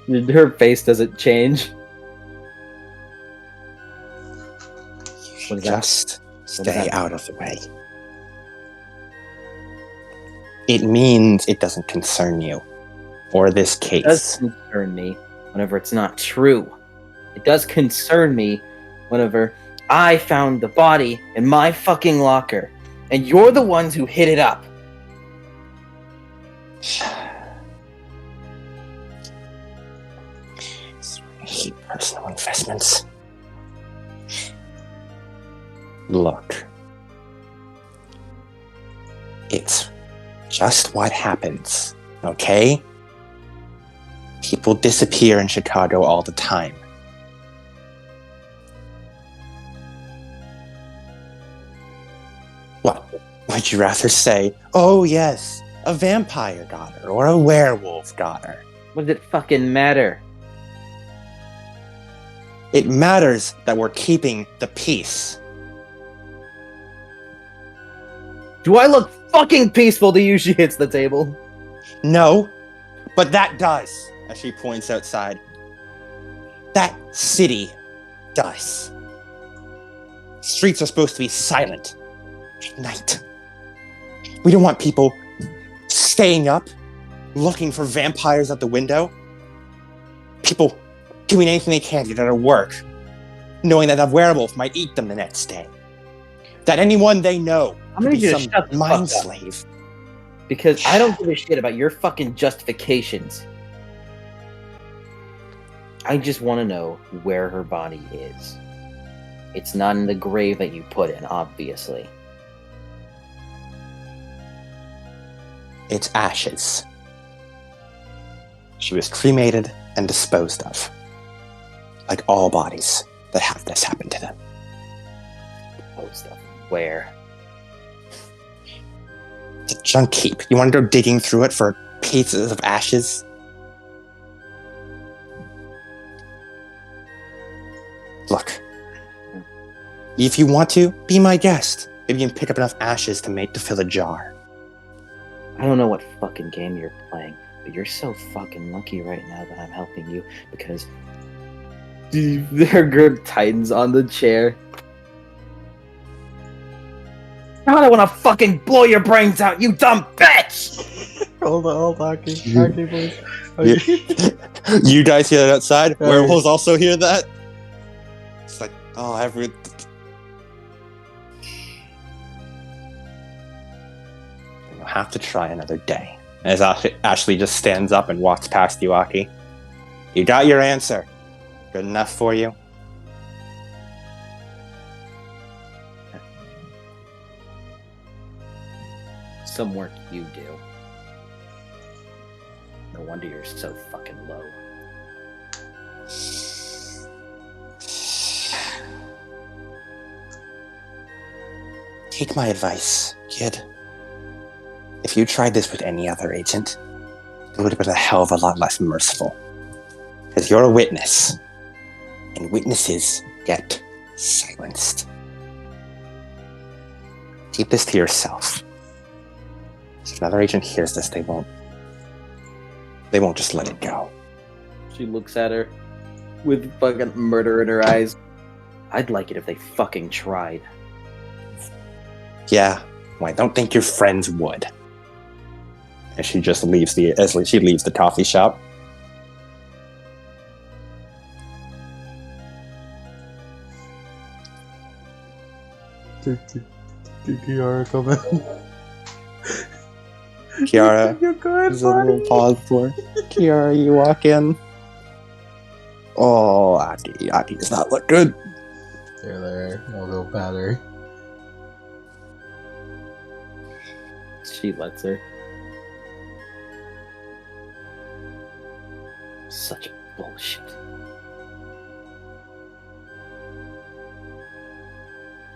Her face doesn't change. What is that? Just does stay that out of the way. It means it doesn't concern you. Or this It does case. concern me whenever it's not true. It does concern me whenever I found the body in my fucking locker, and you're the ones who hit it up. I hate personal investments. Look. It's just what happens, okay? People disappear in Chicago all the time. What? Would you rather say, oh yes, a vampire got her, or a werewolf got her? What does it fucking matter? It matters that we're keeping the peace. Do I look fucking peaceful to you? She hits the table. No, but that does, as she points outside. That city does. Streets are supposed to be silent at night. We don't want people staying up, looking for vampires at the window. People doing anything they can to get out of work, knowing that a werewolf might eat them the next day. That anyone they know I'm could gonna be need you to some shut the fuck mind up. slave. Because I don't give a shit about your fucking justifications. I just want to know where her body is. It's not in the grave that you put in, obviously. It's ashes. She was cremated and disposed of. Like all bodies that have this happen to them. Oh, stuff. Where? The junk heap. You want to go digging through it for pieces of ashes? Look. If you want to, be my guest. Maybe you can pick up enough ashes to fill a jar. I don't know what fucking game you're playing, but you're so fucking lucky right now that I'm helping you because Her grip tightens on the chair. Now I want to fucking blow your brains out, you dumb bitch! Hold on, Hockey, please. Hockey. You guys hear that outside? Hey. Werewolves also hear that? It's like, oh, you'll have to try another day. As Ashley just stands up and walks past you, Aki. You got your answer. Good enough for you? Some work you do. No wonder you're so fucking low. Take my advice, kid. If you tried this with any other agent, it would have been a hell of a lot less merciful. Because you're a witness. And witnesses get silenced. Keep this to yourself. If another agent hears this, they won't just let it go. She looks at her with fucking murder in her eyes. I'd like it if they fucking tried. Yeah, well, I don't think your friends would. And she just leaves the coffee shop. Did Kiara come in? Kiara, You good, there's a little buddy? pause for Kiara. You walk in. Oh, Aki does not look good. There. I'll go pat her. She lets her. Such bullshit.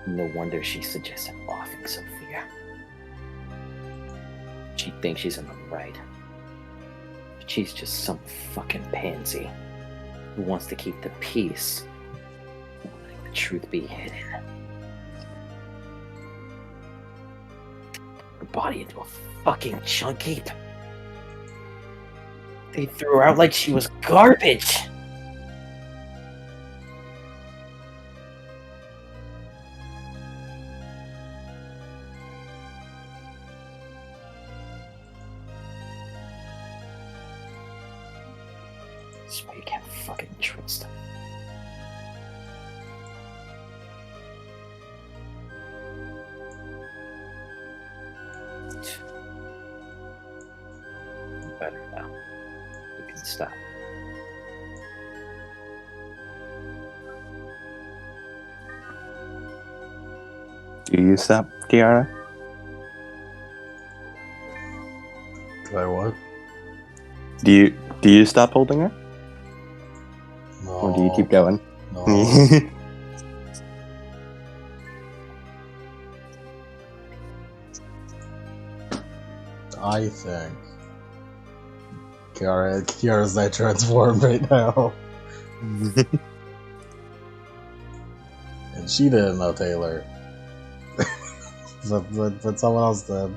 No wonder she suggested offing Sophia. She thinks she's in the right. But she's just some fucking pansy who wants to keep the peace, letting the truth be hidden. Her body into a fucking chunk heap. They threw her out like she was garbage. That's why you can't fucking trust them. Better now. You can stop. Do you stop, Kiara? Do I what? Do you stop holding her? No. Or do you keep going? No. I think Kiara's that transformed right now. And she didn't know Taylor. but someone else did.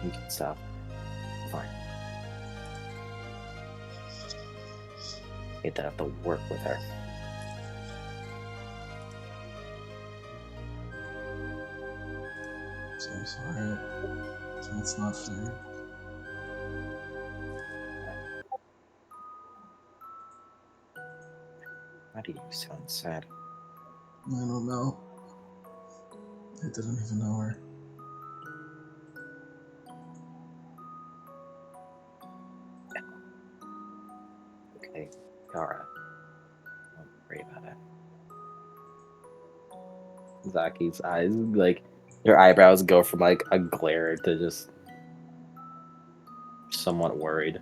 You can stop. Fine. You don't have to work with her. So I'm sorry. That's not fair. Why do you sound sad? I don't know. I didn't even know her. Okay, Kara. Don't worry about it. Zaki's eyes, like, her eyebrows go from, like, a glare to just somewhat worried.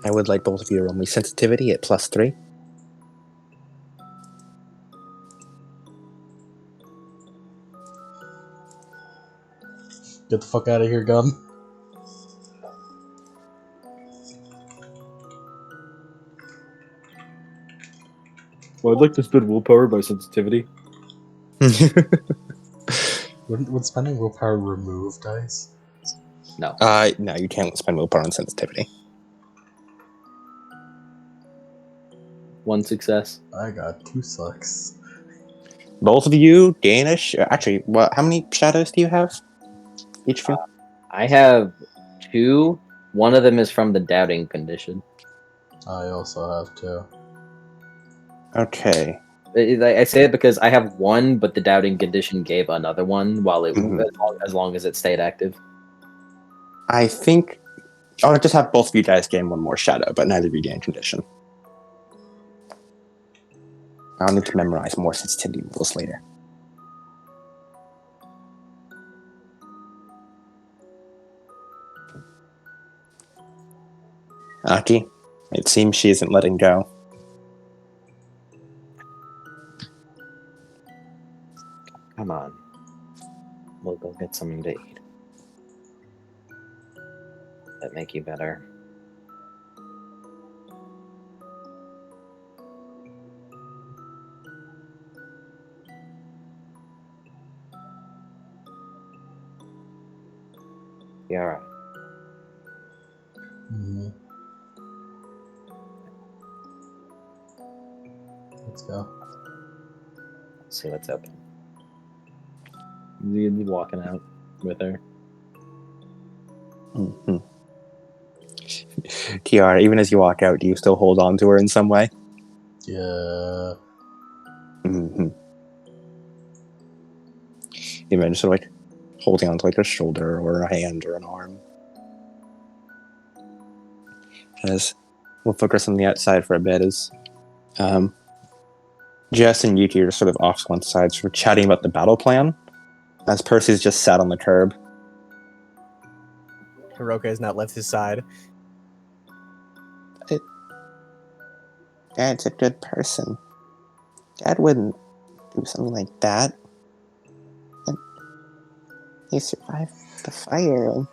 I would like both of you to roll me sensitivity at +3. Get the fuck out of here, gun. Well, I'd like to spend willpower by sensitivity. Would spending willpower remove dice? No. No, you can't spend willpower on sensitivity. 1 success. I got 2 sucks. Both of you, Danish. Actually, what? How many shadows do you have? Each of you. I have 2. One of them is from the doubting condition. I also have 2. Okay. I say it because I have 1, but the doubting condition gave another one while it Mhm. as long as it stayed active. I think I'll just have both of you guys gain 1 more shadow, but neither of you gain condition. I'll need to memorize more sensitivity rules later. Aki, it seems she isn't letting go. Come on. We'll go get something to eat. That make you better. Yeah, all right. Mm-hmm. Let's go. Let's see what's open. You'd be walking out with her. Mm-hmm. Kiara, even as you walk out, do you still hold on to her in some way? Yeah. Mm-hmm. You imagine sort of like holding onto like a shoulder or a hand or an arm. As we'll focus on the outside for a bit, as Jess and Yuki are sort of off to one side, sort of chatting about the battle plan, as Percy's just sat on the curb. Hiroka has not left his side. Dad's a good person. Dad wouldn't do something like that. And he survived the fire.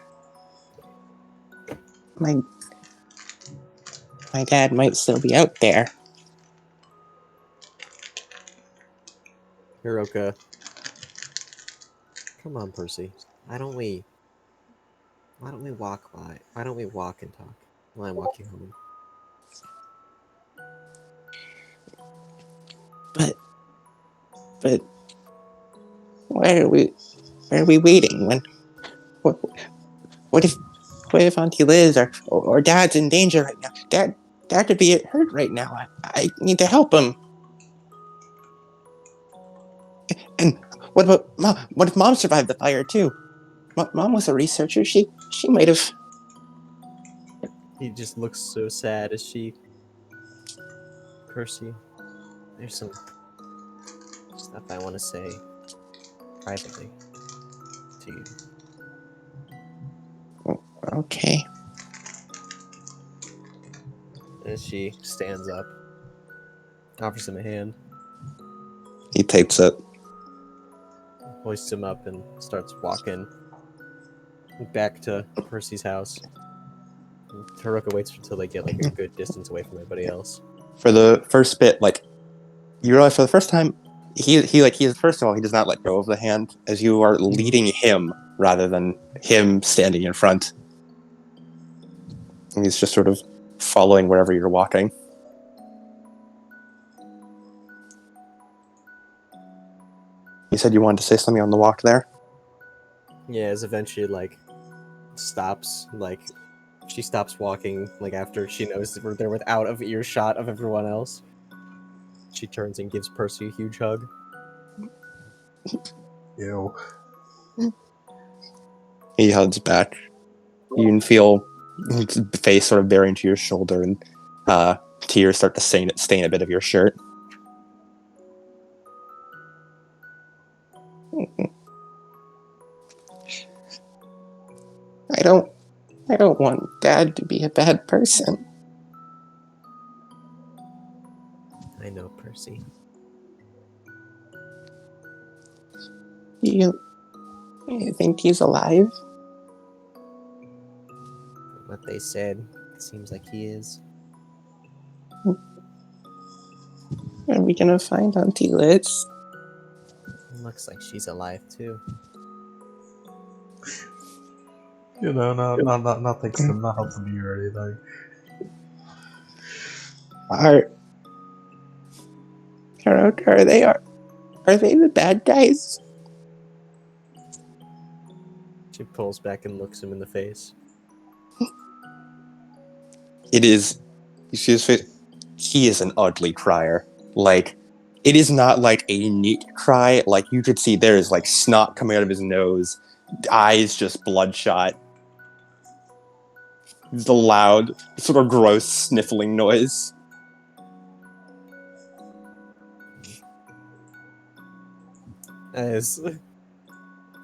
And my dad might still be out there. Hiroka. Come on, Percy. Why don't we walk by? Why don't we walk and talk while I'm walking home? But why are we waiting? What if Auntie Liz or Dad's in danger right now? Dad could be hurt right now. I need to help him. And what about Mom? What if Mom survived the fire too? Mom was a researcher. She might have. He just looks so sad as she. Percy, there's some stuff I want to say privately to you. Okay. As she stands up, offers him a hand, He takes it. hoists him up, and starts walking back to Percy's house. And Hiroka waits until they get like a good distance away from everybody else. For the first bit, like you realize for the first time, he first of all he does not let go of the hand as you are leading him rather than him standing in front. And he's just sort of following wherever you're walking. You said you wanted to say something on the walk there? Yeah, as eventually like stops, like she stops walking, like after she knows that they're out of earshot of everyone else. She turns and gives Percy a huge hug. Ew. He hugs back. You can feel his face sort of bearing to your shoulder, and tears start to stain a bit of your shirt. I don't want Dad to be a bad person. I know, Percy. You think he's alive? What they said, it seems like he is. I'm we gonna find Auntie Liz? Looks like she's alive too. You know, nothing, not helping you or anything. Are they the bad guys? She pulls back and looks him in the face. It is. He is an ugly crier. Like, it is not like a neat cry. Like, you could see there is like snot coming out of his nose, eyes just bloodshot. It's a loud, sort of gross sniffling noise.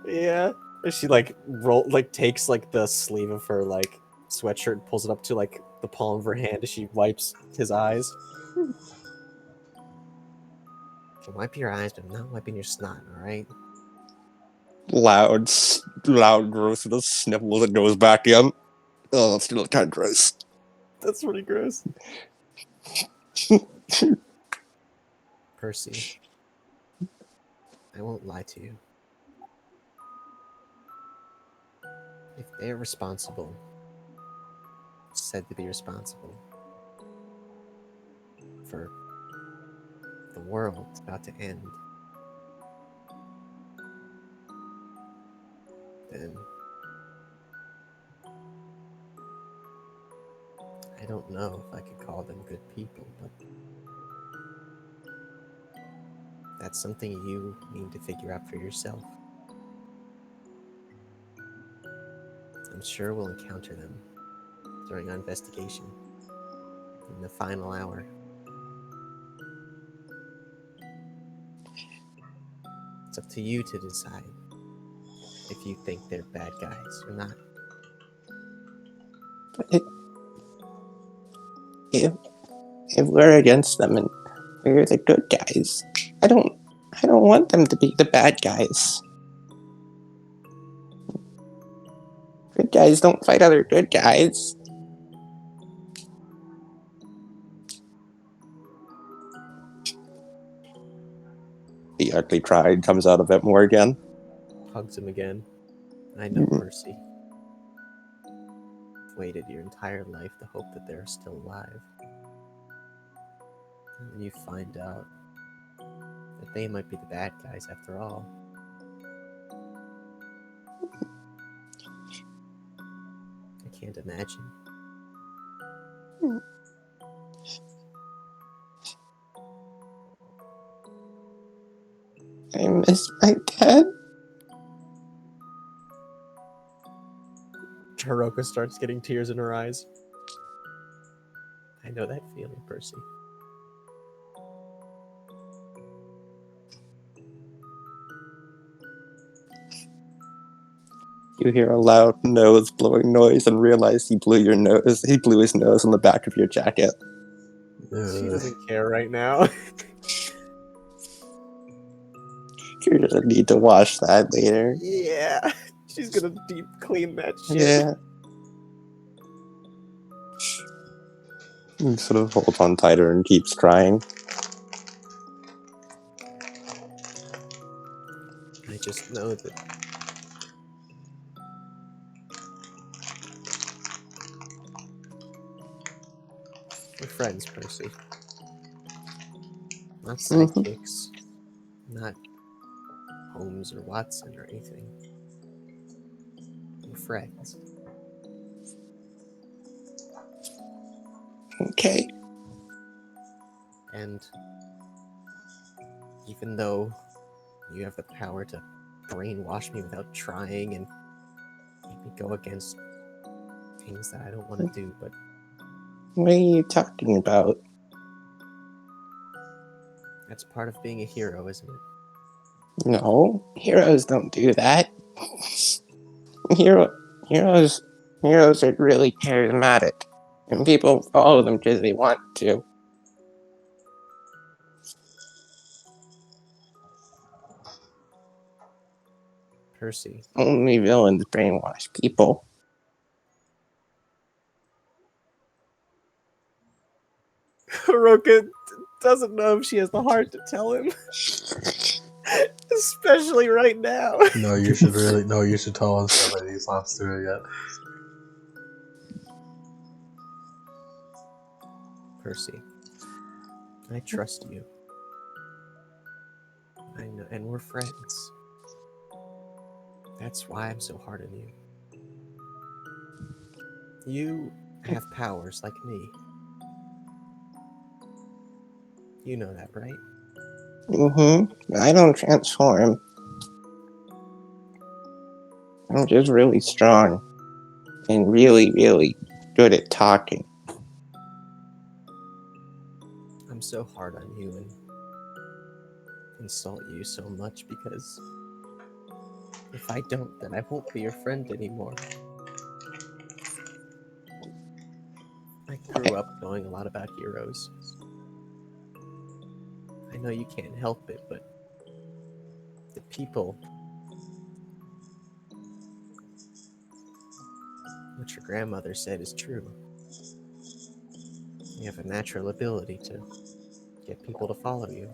Yeah. She takes like the sleeve of her like sweatshirt and pulls it up to like the palm of her hand as she wipes his eyes. You can wipe your eyes, but I'm not wiping your snot, alright? Loud, gross little sniffle that goes back in. Oh, that's still kind of gross. That's pretty gross. Percy, I won't lie to you. If they're responsible, said to be responsible, for the world about to end, then I don't know if I could call them good people, but that's something you need to figure out for yourself. I'm sure we'll encounter them during our investigation in the final hour. It's up to you to decide if you think they're bad guys or not. But if we're against them and we're the good guys, I don't want them to be the bad guys. Good guys don't fight other good guys. The ugly pride comes out of it more again. Hugs him again. I know, Percy. You've waited your entire life to hope that they're still alive. And then you find out that they might be the bad guys after all. I can't imagine. I miss my dad. Hiroka starts getting tears in her eyes. I know that feeling, Percy. You hear a loud nose blowing noise and realize he blew your nose. He blew his nose on the back of your jacket. She doesn't care right now. You're gonna need to wash that later. Yeah. She's gonna deep clean that shit. Yeah. He sort of holds on tighter and keeps crying. I just know that we're friends, Percy. Not sidekicks. Not Holmes or Watson or anything. We're friends. Okay. And even though you have the power to brainwash me without trying and make me go against things that I don't want to do, but What are you talking about? that's part of being a hero, isn't it? No, heroes don't do that. Heroes are really charismatic, and people follow them because they want to. Percy. Only villains brainwash people. Hiroka doesn't know if she has the heart to tell him. Especially right now. No, you should really. No, you should tell us that he stops doing it. Percy, I trust you. I know, and we're friends. That's why I'm so hard on you. You have powers like me. You know that, right? I don't transform. I'm just really strong. And really, really good at talking. I'm so hard on you and insult you so much because if I don't, then I won't be your friend anymore. I grew up knowing a lot about heroes. I know you can't help it, but the people, what your grandmother said is true. You have a natural ability to get people to follow you.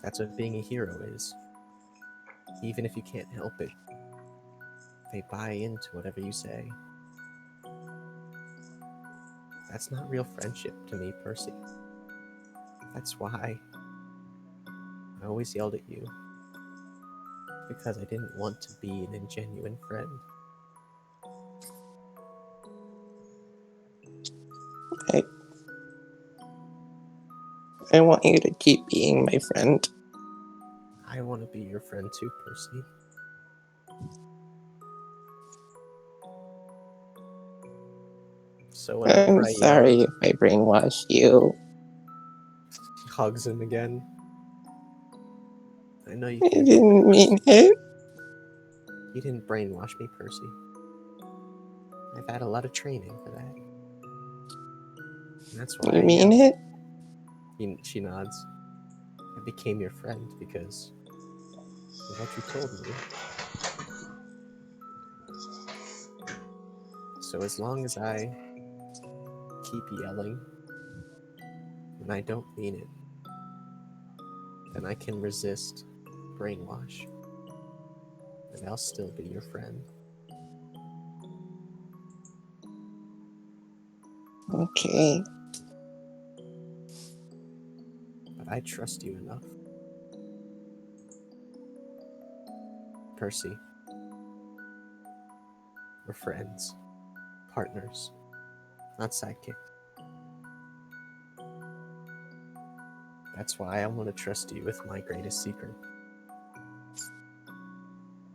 That's what being a hero is. Even if you can't help it, they buy into whatever you say. That's not real friendship to me, Percy. That's why I always yelled at you. Because I didn't want to be an ingenuine friend. I want you to keep being my friend. I want to be your friend too, Percy. So whenever I'm I sorry yell, if I brainwashed you. he hugs him again. I know you I can't. didn't mean it. You didn't brainwash me, Percy. I've had a lot of training for that. And that's why You I mean yell. it? She nods. I became your friend because of what you told me. So as long as I keep yelling, and I don't mean it, then I can resist brainwash. And I'll still be your friend. Okay. But I trust you enough. Percy. We're friends. Partners. Not sidekicks. That's why I want to trust you with my greatest secret.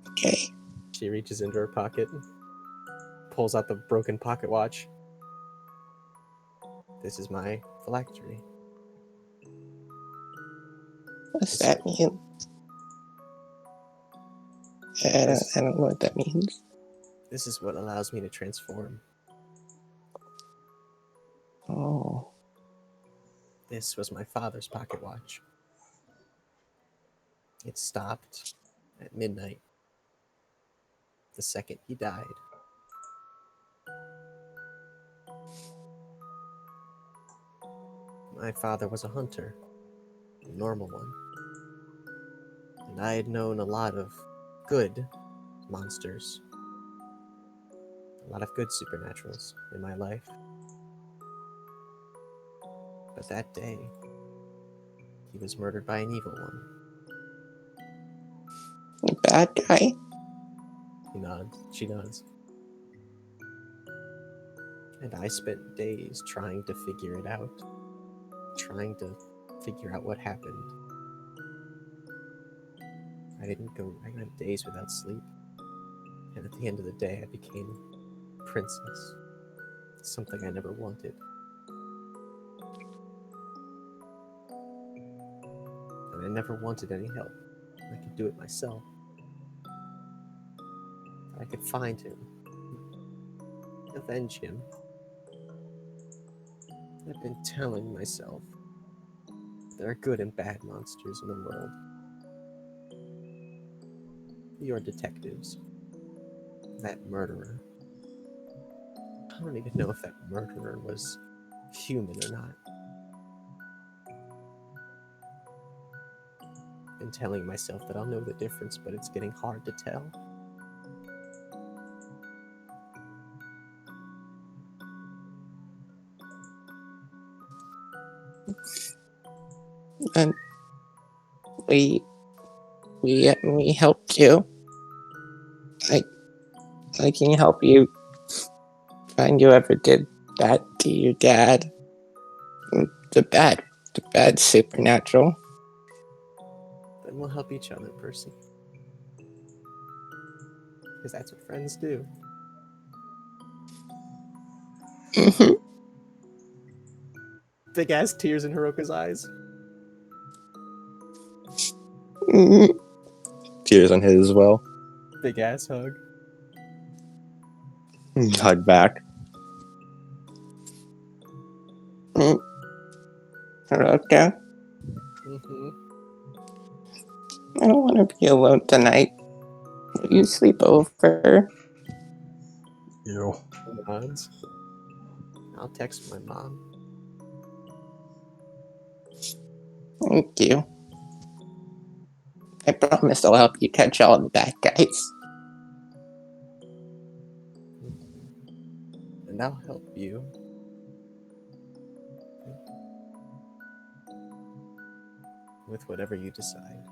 Okay. She reaches into her pocket, pulls out the broken pocket watch. This is my phylactery. What's that mean? I don't know what that means. This is what allows me to transform. Oh. This was my father's pocket watch. It stopped at midnight, the second he died. My father was a hunter, a normal one. And I had known a lot of good monsters, a lot of good supernaturals in my life. But that day, he was murdered by an evil one. A bad guy? He nods. She nods. And I spent days trying to figure it out. Trying to figure out what happened. I went days without sleep. And at the end of the day, I became princess. Something I never wanted. And I never wanted any help. I could do it myself. I could find him. Avenge him. I've been telling myself there are good and bad monsters in the world. You're detectives. That murderer. I don't even know if that murderer was human or not. and telling myself that I'll know the difference, but it's getting hard to tell. And we helped you. I can help you find you ever did that to your dad. The bad supernatural. Then we'll help each other, Percy. Because that's what friends do. Mhm. Big ass tears in Hiroka's eyes. Mhm. Tears on his as well. Big ass hug. Hug back. Hiroka, Mm-hmm. I don't want to be alone tonight. Will you sleep over? Ew. Nods. I'll text my mom. Thank you. I promise I'll help you catch all the bad guys. And I'll help you. With whatever you decide.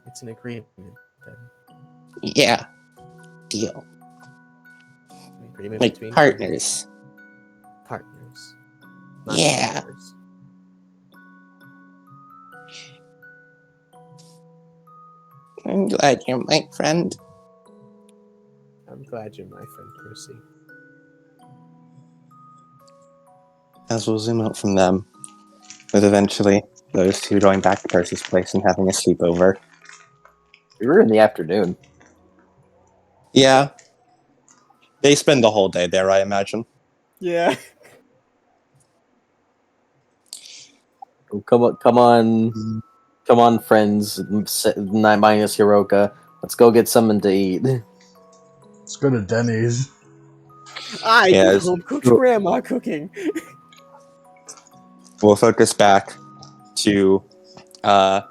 It's an agreement, then. Yeah. Deal. An agreement Like between partners. partners. Not Yeah. partners. I'm glad you're my friend. I'm glad you're my friend, Percy. As we'll zoom out from them, with eventually those two going back to Percy's place and having a sleepover. We were in the afternoon. Yeah. They spend the whole day there, I imagine. Yeah. Come on, friends. Minus Hiroka. Let's go get something to eat. Let's go to Denny's. I Yeah, get home cooked grandma cooking. we'll focus back to Aki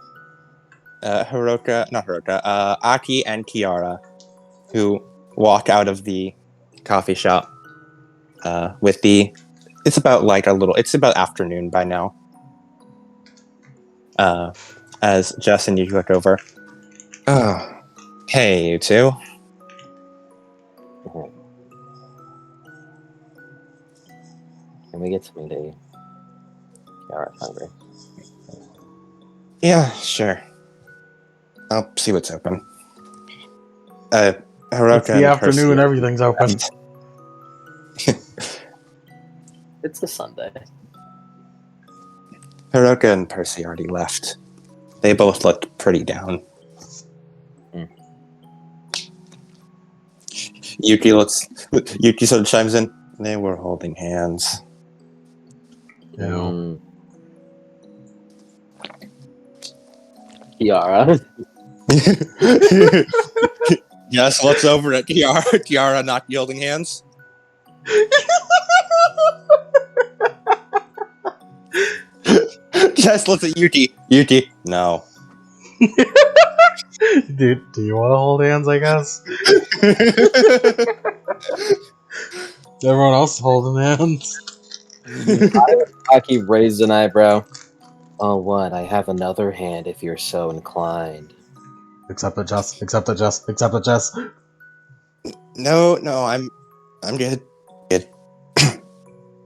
and Kiara, who walk out of the coffee shop with the. It's about afternoon by now. As Jess and you look over. Oh, hey, you two. Can we get something to eat? Kiara's hungry. Yeah, sure. I'll see what's open. Hiroka It's the and afternoon, Percy. everything's open. It's a Sunday. Hiroka and Percy already left. They both looked pretty down. Yuki sort of chimes in. They were holding hands. Ew. Kiara. Yes, what's over at Kiara? Kiara not holding hands? Jess looks at Yuki. Yuki, no. Dude, do you want to hold hands, I guess? Everyone else is holding hands. Aki raised an eyebrow. Oh, what? I have another hand if you're so inclined. Except the Jess. No, I'm good. Are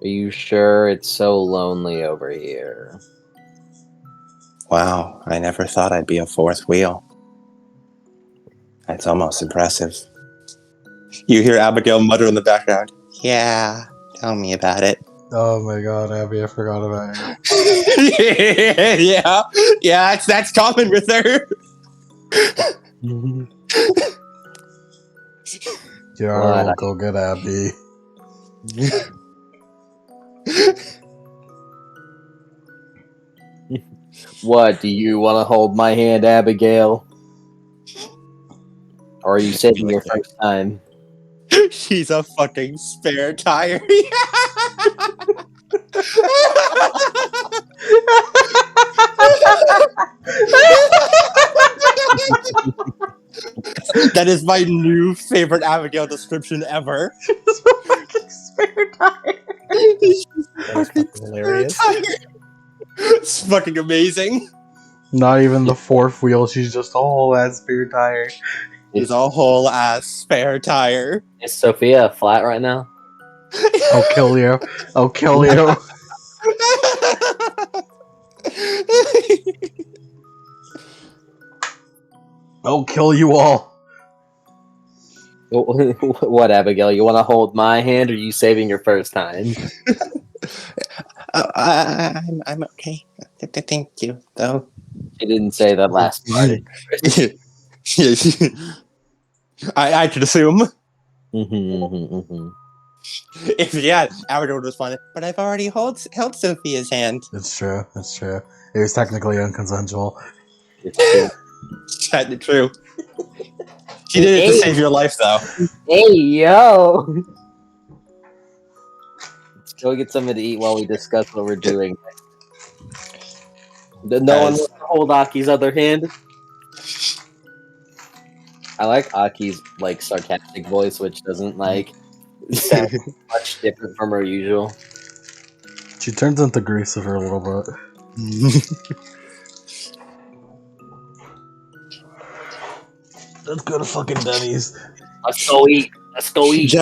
you sure it's so lonely over here? Wow, I never thought I'd be a fourth wheel. That's almost impressive. You hear Abigail mutter in the background. Yeah, tell me about it. Oh my god, Abby, I forgot about you. yeah, that's common with her. Kiara will go get Abby. What, do you want to hold my hand, Abigail? Or are you saving your first time? She's a fucking spare tire. That is my new favorite Abigail description ever. It's a fucking spare tire. That was fucking hilarious. It's fucking amazing. Not even the fourth wheel. She's just a whole ass spare tire. He's a whole ass spare tire. Is Sophia flat right now? I'll kill you. I'll kill you. I'll kill you all. What, Abigail? You want to hold my hand, or are you saving your first time? I'm okay. Thank you, though. She didn't say that last part. I could assume. Mm-hmm. If yeah, Abigail would respond, but I've already held Sophia's hand. It's true. It's true. It was technically unconsensual. It's technically true. She did it to save your life, though. Hey, yo! Let's go get something to eat while we discuss what we're doing. No one wants to hold Aki's other hand. I like Aki's like sarcastic voice, which doesn't like sound much different from her usual. She turns into Grease for a little bit. Let's go to fucking Denny's. Let's go eat. Let's go eat.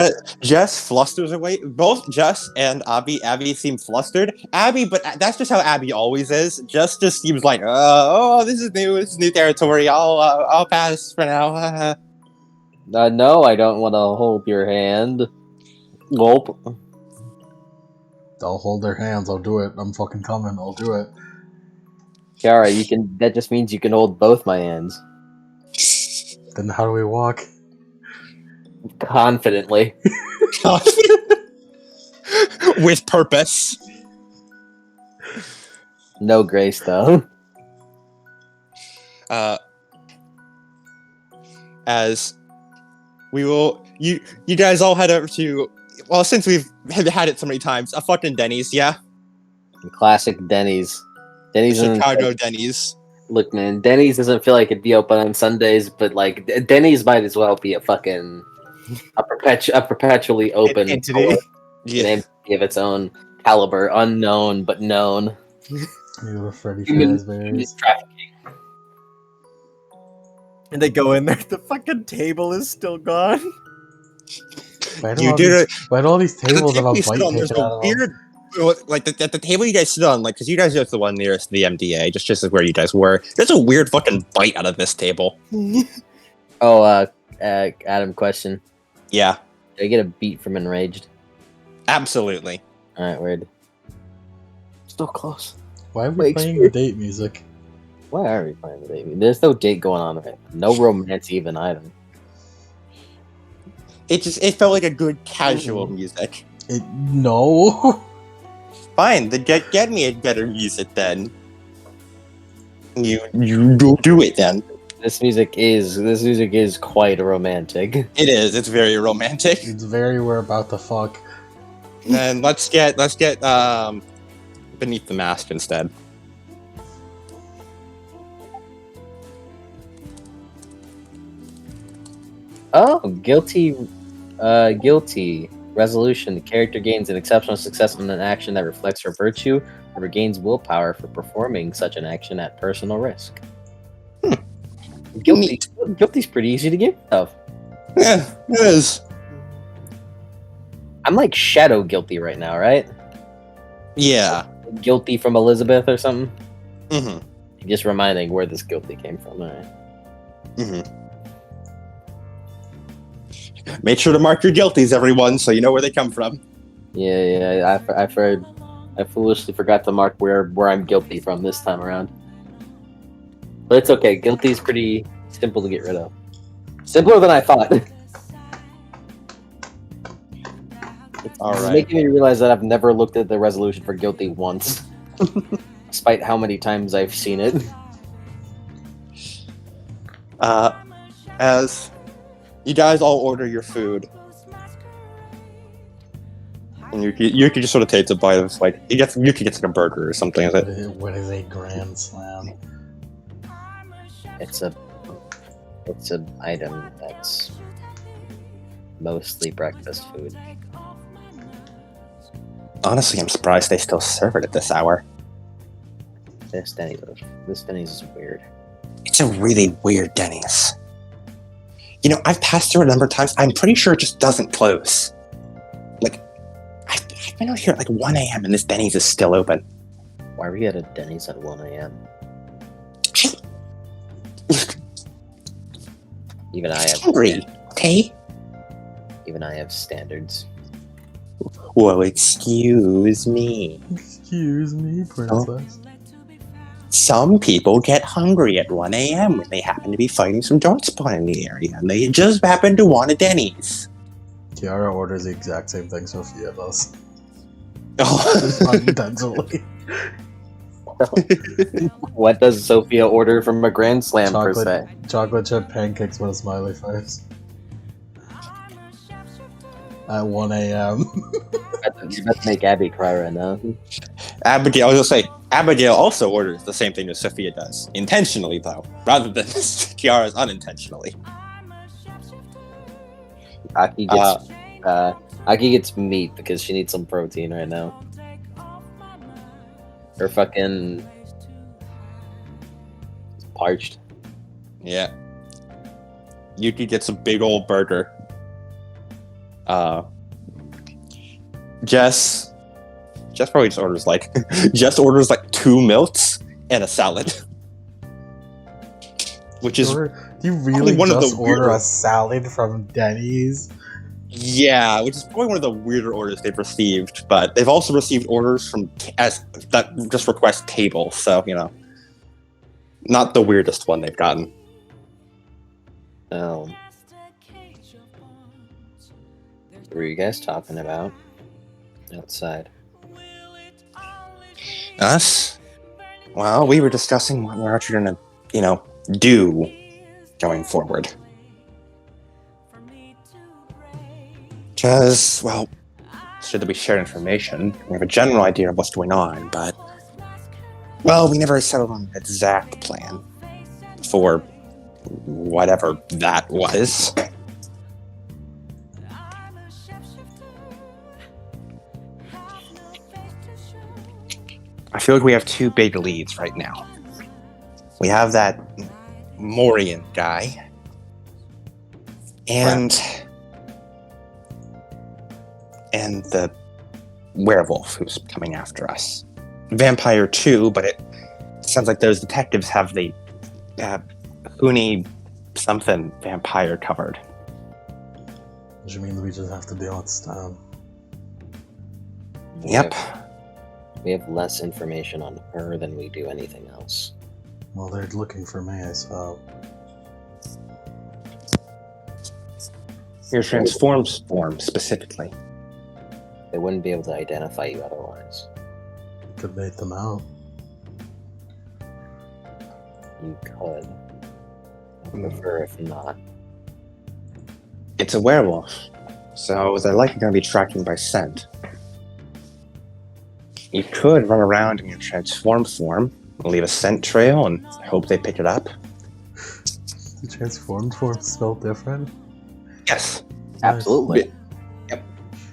Jess flusters away. Both Jess and Abby seem flustered. Abby, but that's just how Abby always is. Jess just seems like, oh, this is new. This is new territory. I'll pass for now. No, I don't want to hold your hand. Gulp. I'll hold their hands. I'll do it. I'm fucking coming. I'll do it. Kiara, you can. That just means you can hold both my hands Then how do we walk? confidently. With purpose. No grace, though. As we will, you guys all head over to. Well, since we've had it so many times, a fucking Denny's, yeah. Classic Denny's. Denny's Chicago Denny's. Look, man, Denny's doesn't feel like it'd be open on Sundays, but like Denny's might as well be a fucking a perpetually open entity. Yeah. An entity of its own caliber, unknown but known. You were Freddy Human Fazbear's. trafficking. And they go in there, the fucking table is still gone. Why do You all did these- it. Why do all these tables have a You bite sit on, there's taken a out of them? weird. Like the table you guys sit on, like, because you guys are the one nearest the MDA, just as where you guys were. There's a weird fucking bite out of this table. Oh, Adam, question. Yeah, Did I get a beat from Enraged? absolutely. Alright, weird. Still close. Why are we Like, playing the date music? Why are we playing the baby? There's no date going on right. No romance even either. It felt like a good casual music. No. Fine, then get me a better music then. You do it then. This music is quite romantic. It is. It's very romantic. It's very we're about to fuck. And let's get Beneath the Mask instead. Oh, guilty resolution. The character gains an exceptional success on an action that reflects her virtue or regains willpower for performing such an action at personal risk. Guilty's pretty easy to get stuff. Yeah, it is. I'm like shadow guilty right now, right? Yeah. Guilty from Elizabeth or something. Mm-hmm. Just reminding where this guilty came from. All right. Mm-hmm. Make sure to mark your guilties, everyone, so you know where they come from. Yeah. I foolishly forgot to mark where I'm guilty from this time around. But it's okay. Guilty is pretty simple to get rid of. Simpler than I thought. All It's right. making me realize that I've never looked at the resolution for guilty once, despite how many times I've seen it. As you guys all order your food, and you could just sort of take a bite of like you could get like a burger or something. Is it? What is a grand slam? It's a It's an item that's mostly breakfast food. Honestly, I'm surprised they still serve it at this hour. This Denny's is weird. It's a really weird Denny's. You know, I've passed through a number of times. I'm pretty sure it just doesn't close. Like, I've been out here at like 1 a.m. and this Denny's is still open. Why are we at a Denny's at 1 a.m.? Even I have Hungry, okay? Even I have standards. Well, excuse me. Excuse me, princess. Some people get hungry at 1 a.m. when they happen to be fighting some dark spawn in the area, and they just happen to want a Denny's. Kiara orders the exact same thing Sophia does. Oh. Unintentionally. What does Sophia order from a Grand Slam per se? Chocolate chip pancakes with a smiley face. At 1 a.m. You better make Abby cry right now. Abigail, I was gonna say, Abigail also orders the same thing that Sophia does. Intentionally, though, rather than Kiara's unintentionally. Aki gets meat because she needs some protein right now. Her fucking parched. Yeah. Yuki gets a big old burger. Jess probably just orders like Jess orders like 2 milks and a salad. Which is Do you really one of just the order weirder- a salad from Denny's? yeah, which is probably one of the weirder orders they've received, but they've also received orders from that just request table, so you know, not the weirdest one they've gotten. What were you guys talking about outside? Us? Well, we were discussing what we're actually gonna, you know, do going forward. Because, well, should that we share information, we have a general idea of what's going on, but, well, we never settled on an exact plan for whatever that was. I feel like we have 2 big leads right now. We have that Morian guy, and the werewolf who's coming after us. Vampire too, but it sounds like those detectives have the Huni something vampire covered. Which means we just have to deal with Stab. Yep. We have less information on her than we do anything else. Well, they're looking for me, so... Your transformed form, specifically. They wouldn't be able to identify you otherwise. Could bait them out. You could. I prefer if not. It's a werewolf, so they're likely going to be tracking by scent. You could run around in your transformed form, leave a scent trail, and hope they pick it up. The transformed form smell different? Yes. Absolutely.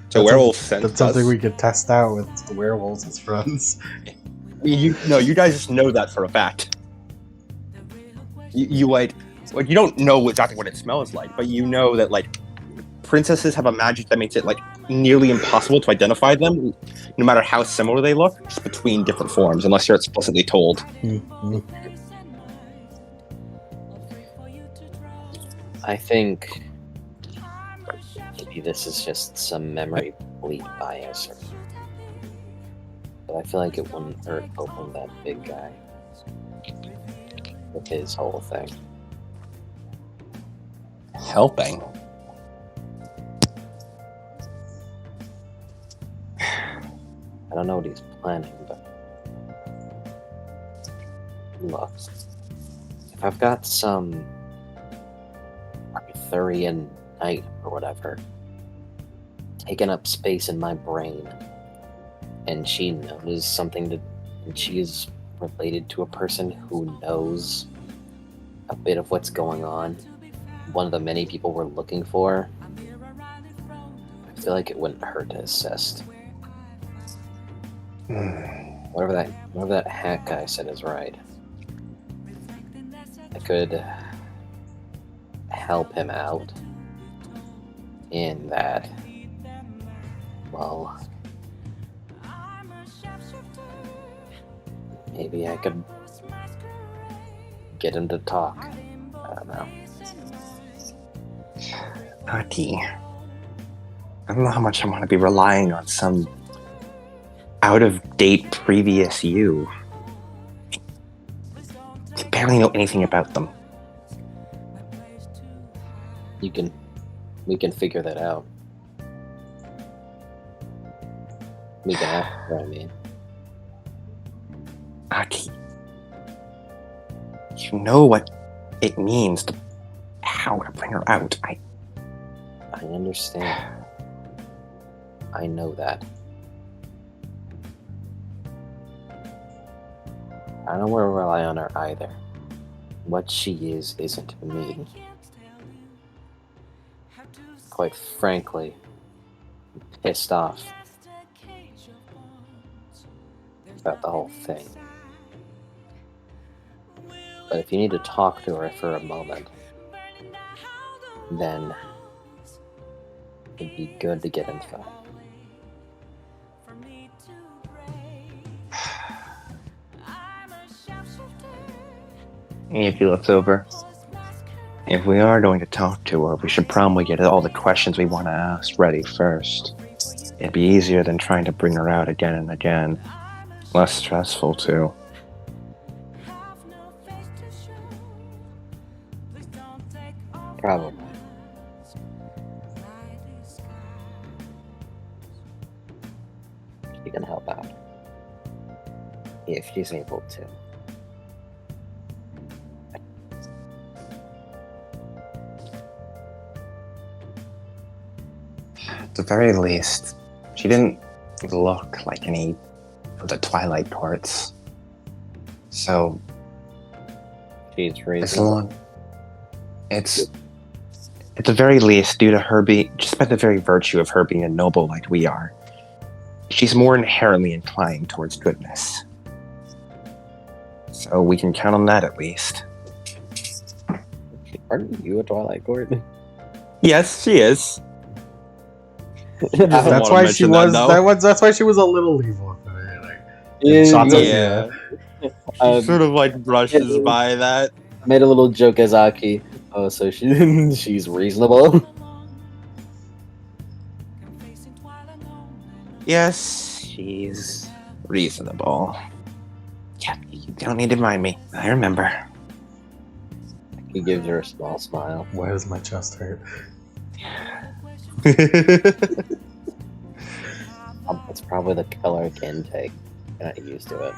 So werewolf scent. That's something we could test out with the werewolves as friends. You guys just know that for a fact. You like you don't know exactly what it smells like, but you know that like princesses have a magic that makes it like nearly impossible to identify them, no matter how similar they look, just between different forms, unless you're explicitly told. Mm-hmm. I think maybe this is just some memory bleed bias, but I feel like it wouldn't hurt open that big guy with his whole thing. Helping. I don't know what he's planning, but look, if I've got some Arthurian knight or whatever taking up space in my brain, and she knows something and she is related to a person who knows a bit of what's going on, one of the many people we're looking for, I feel like it wouldn't hurt to assist. Whatever that hack guy said is right. I could help him out in that, well, maybe I could get him to talk. I don't know. Aki, I don't know how much I want to be relying on some out-of-date previous you. I barely know anything about them. We can figure that out. We can ask her, I mean. Aki, you know what it means to how to bring her out. I understand. I know that. I don't want to rely on her either. What she is isn't me. Quite frankly, I'm pissed off about the whole thing. But if you need to talk to her for a moment, then it'd be good to get info. If you look over, if we are going to talk to her, we should probably get all the questions we want to ask ready first. It'd be easier than trying to bring her out again and again. Less stressful, too. Probably. She can help out. If she's able to. At the very least, she didn't look like any of the Twilight Courts. So, She's as reasonable. long... It's... At the very least, due to her being... Just by the very virtue of her being a noble like we are, she's more inherently inclined towards goodness. So we can count on that at least. Aren't you a Twilight Court? Yes, she is. That's why she was. That's why she was a little evil at the very beginning. Shots of- Um, sort of like brushes yeah. by that. I made a little joke as Aki. Oh, so she's reasonable. Yes, she's reasonable. Yeah, you don't need to remind me. I remember. He gives her a small smile. Why does my chest hurt? It's probably the caloric intake. You're not used to it.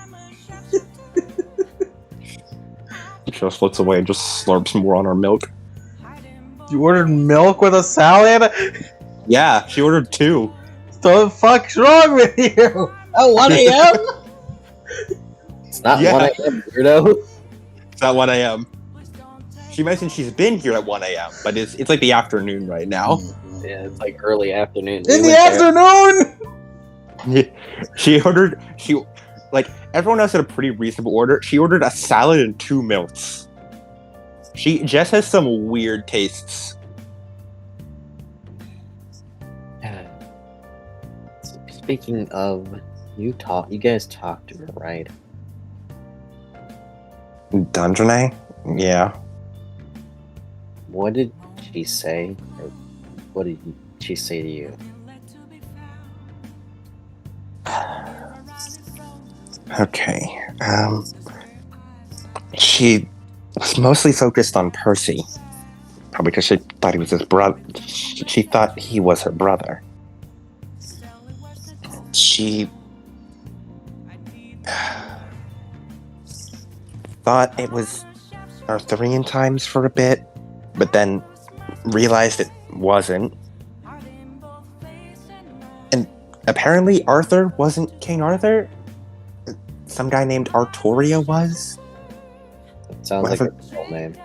Just looks away and just slurps more on her milk. You ordered milk with a salad? Yeah, she ordered 2. What the fuck's wrong with you? Oh, 1 a.m.? It's not Yeah. 1 a.m., weirdo. It's at 1 a.m. She mentioned she's been here at 1 a.m., but it's like the afternoon right now. Yeah, it's like early afternoon. In We the went there. afternoon? She like everyone else had a pretty reasonable order. She ordered a salad and 2 milks. Jess has some weird tastes. Speaking of, you guys talked to her, right? Dundrenay? Yeah. What did she say? Or what did she say to you? Okay. She was mostly focused on Percy. Probably because she thought he was his brother. She thought he was her brother. She thought it was Arthurian times for a bit, but then realized it wasn't. And apparently Arthur wasn't King Arthur. Some guy named Artoria was. It sounds like a real name.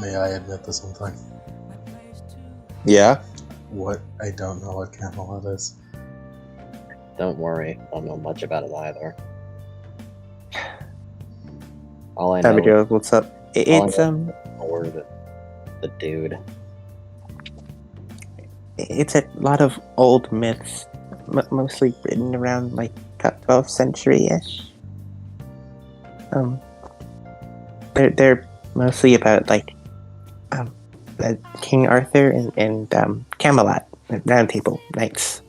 May I admit to something? Yeah? What? I don't know what Camelot is. Don't worry, I don't know much about it either. All I know Abigail, what's up? all It's I or the dude. it's a lot of old myths, mostly written around like 12th century-ish. They're mostly about like King Arthur and Camelot, Round Table knights.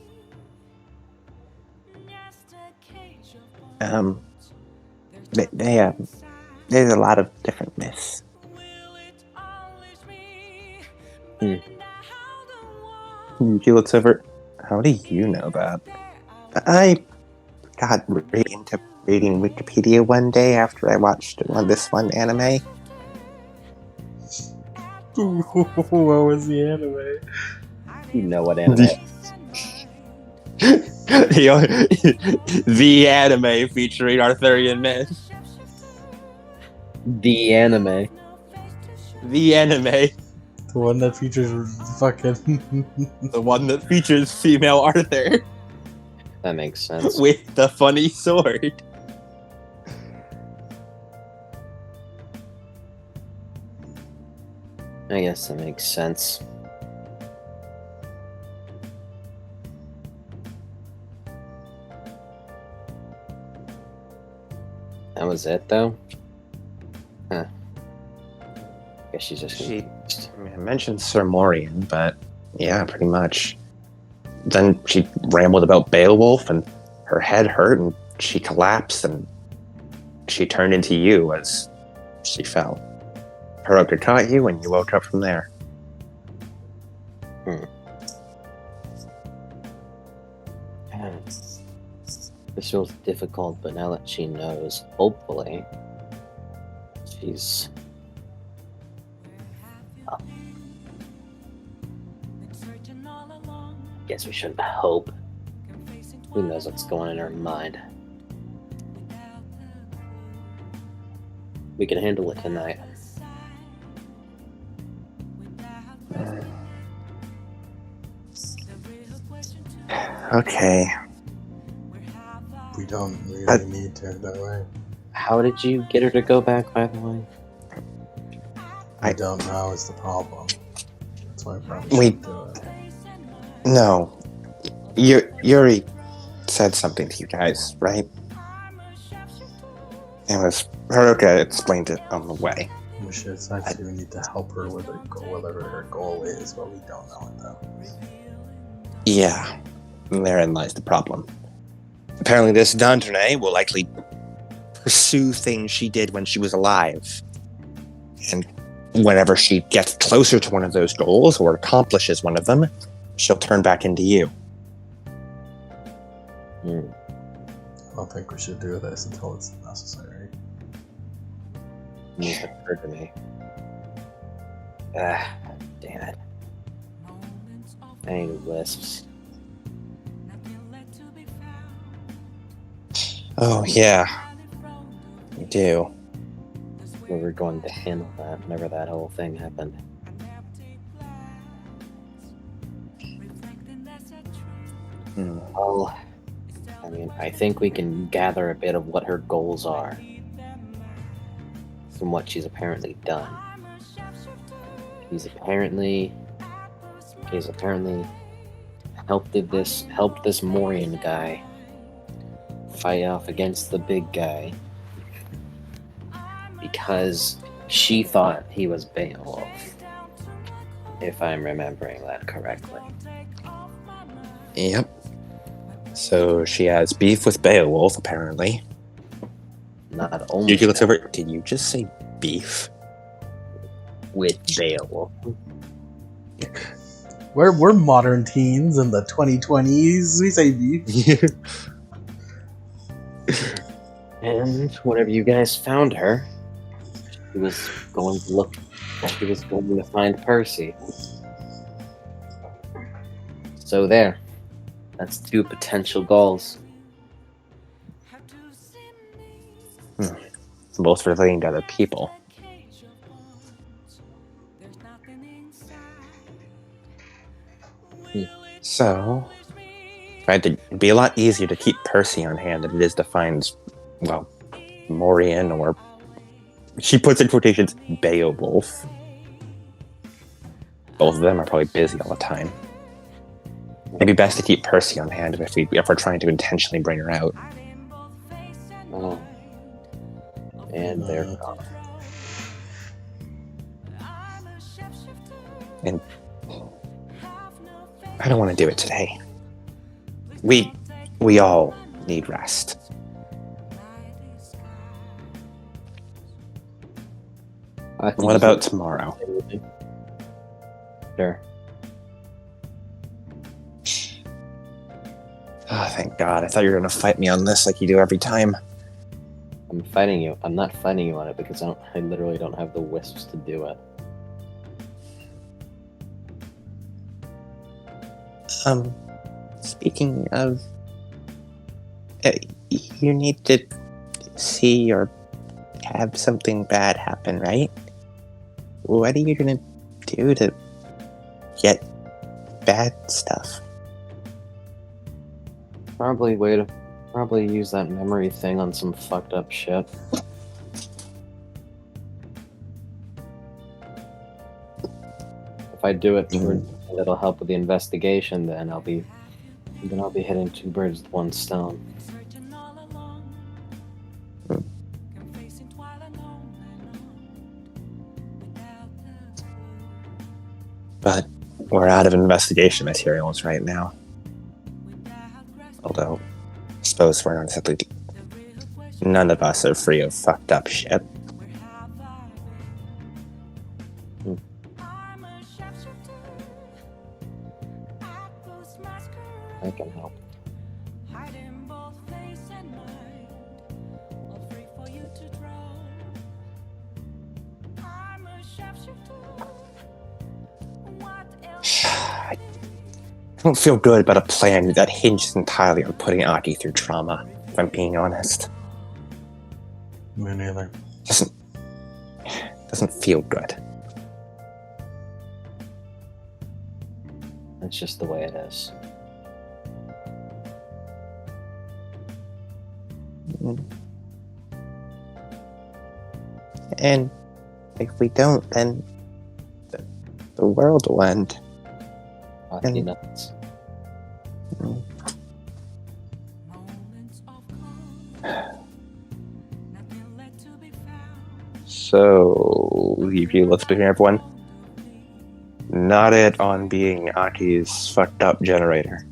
There's a lot of different myths. He looks over. How do you know that? I got really into reading Wikipedia one day after I watched this one anime. What was the anime? You know what anime is. The anime featuring Arthurian men. The anime. The anime. The one that features fucking. The one that features female Arthur That makes sense. with the funny sword. I guess that makes sense. That was it, though? Huh. Guess she's just... She mentioned Sir Morian, but yeah, pretty much. Then she rambled about Beowulf, and her head hurt, and she collapsed, and she turned into you as she fell. Haruka caught you, and you woke up from there. This feels difficult, but now that she knows, hopefully, she's... Oh. Guess we shouldn't hope. Who knows what's going in her mind? We can handle it tonight. Okay. We don't really need to that way. How did you get her to go back, by the way? I don't know is the problem. That's why I probably We- shouldn't do it. No. Yuri said something to you guys, right? It was Haruka explained it on the way. We should actually need to help her with her goal, whatever her goal is, but we don't know it though. Yeah. And therein lies the problem. Apparently this Dandrine will likely pursue things she did when she was alive. And whenever she gets closer to one of those goals or accomplishes one of them, she'll turn back into you. I don't think we should do this until it's necessary. It occurred to me. Ah, damn it. I need wisps. Oh, yeah. You do. We were going to handle that whenever that whole thing happened. Well, I mean, I think we can gather a bit of what her goals are from what she's apparently done. He's apparently helped this Morian guy fight off against the big guy because she thought he was Beowulf, if I'm remembering that correctly. Yep. So she has beef with Beowulf, apparently. Not only Yuki looks over. Did you just say beef? with Beowulf. We're modern teens in the 2020s. We say beef. And whenever you guys found her, she was going to look. She was going to find Percy. So there. That's 2 potential goals. Both relating to other people. So, it'd be a lot easier to keep Percy on hand than it is to find, well, Morian or, she puts in quotations, Beowulf. Both of them are probably busy all the time. It'd be best to keep Percy on hand if we're trying to intentionally bring her out. Oh. And they're gone. And I don't want to do it today. We all need rest. I think What about tomorrow? Sure. Oh, thank God. I thought you were going to fight me on this like you do every time. I'm fighting you. I'm not fighting you on it because I literally don't have the wisps to do it. Speaking of, you need to see or have something bad happen, right? What are you gonna do to get bad stuff? Probably use that memory thing on some fucked up shit. If I do it for that'll help with the investigation, then I'll be hitting two birds with one stone. But we're out of investigation materials right now. Although, I suppose we're not exactly. None of us are free of fucked up shit. I can help. I don't feel good about a plan that hinges entirely on putting Aki through trauma, if I'm being honest. Me neither. Doesn't feel good. It's just the way it is. And if we don't, then the world will end. Aki nuts. So, let's begin, everyone. Not it on being Aki's fucked up generator.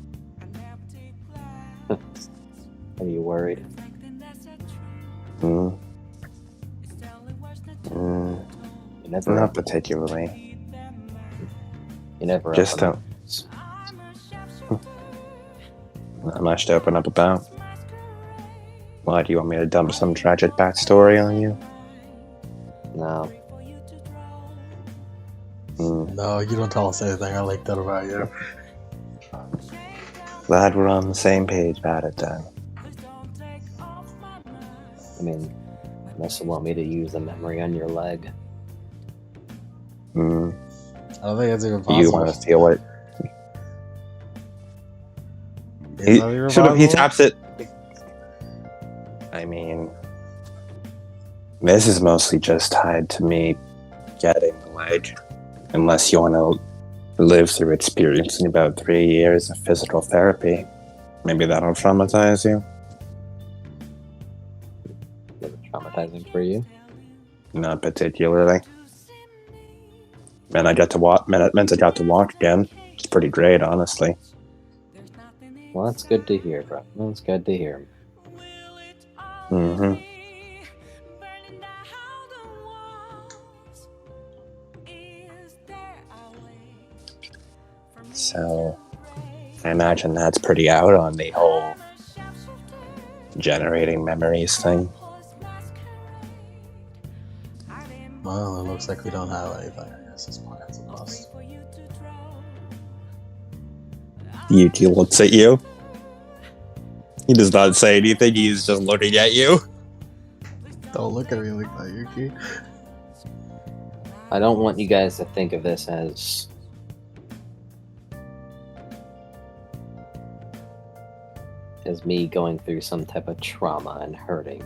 Are you worried? Mm. You never. Not particularly. You never. Just don't. Not much to open up about. Why do you want me to dump some tragic backstory on you? No. No, you don't tell us anything. I like that about you. Glad we're on the same page about it then. I mean, unless you want me to use the memory on your leg. I don't think it's even Do possible. you want to feel it? Is that even He possible? taps it. I mean, this is mostly just tied to me getting the leg. Unless you want to live through experiencing about 3 years of physical therapy. Maybe that'll traumatize you. Is it traumatizing for you? Not particularly. Meant I got to watch again. It's pretty great, honestly. Well, that's good to hear, bro. That's good to hear. Mm-hmm. So, I imagine that's pretty out on the whole generating memories thing. Well, it looks like we don't have anything. I guess this plan's a bust. Yuki looks at you. He does not say anything, he's just looking at you. Don't look at me like that, Yuki. I don't want you guys to think of this as as me going through some type of trauma and hurting.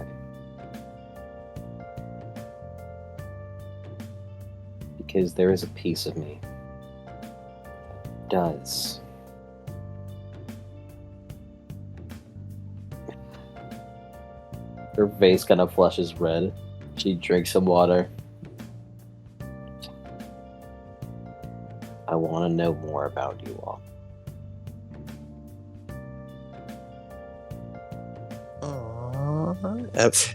Because there is a piece of me that does. Her face kind of flushes red. She drinks some water. I want to know more about you all.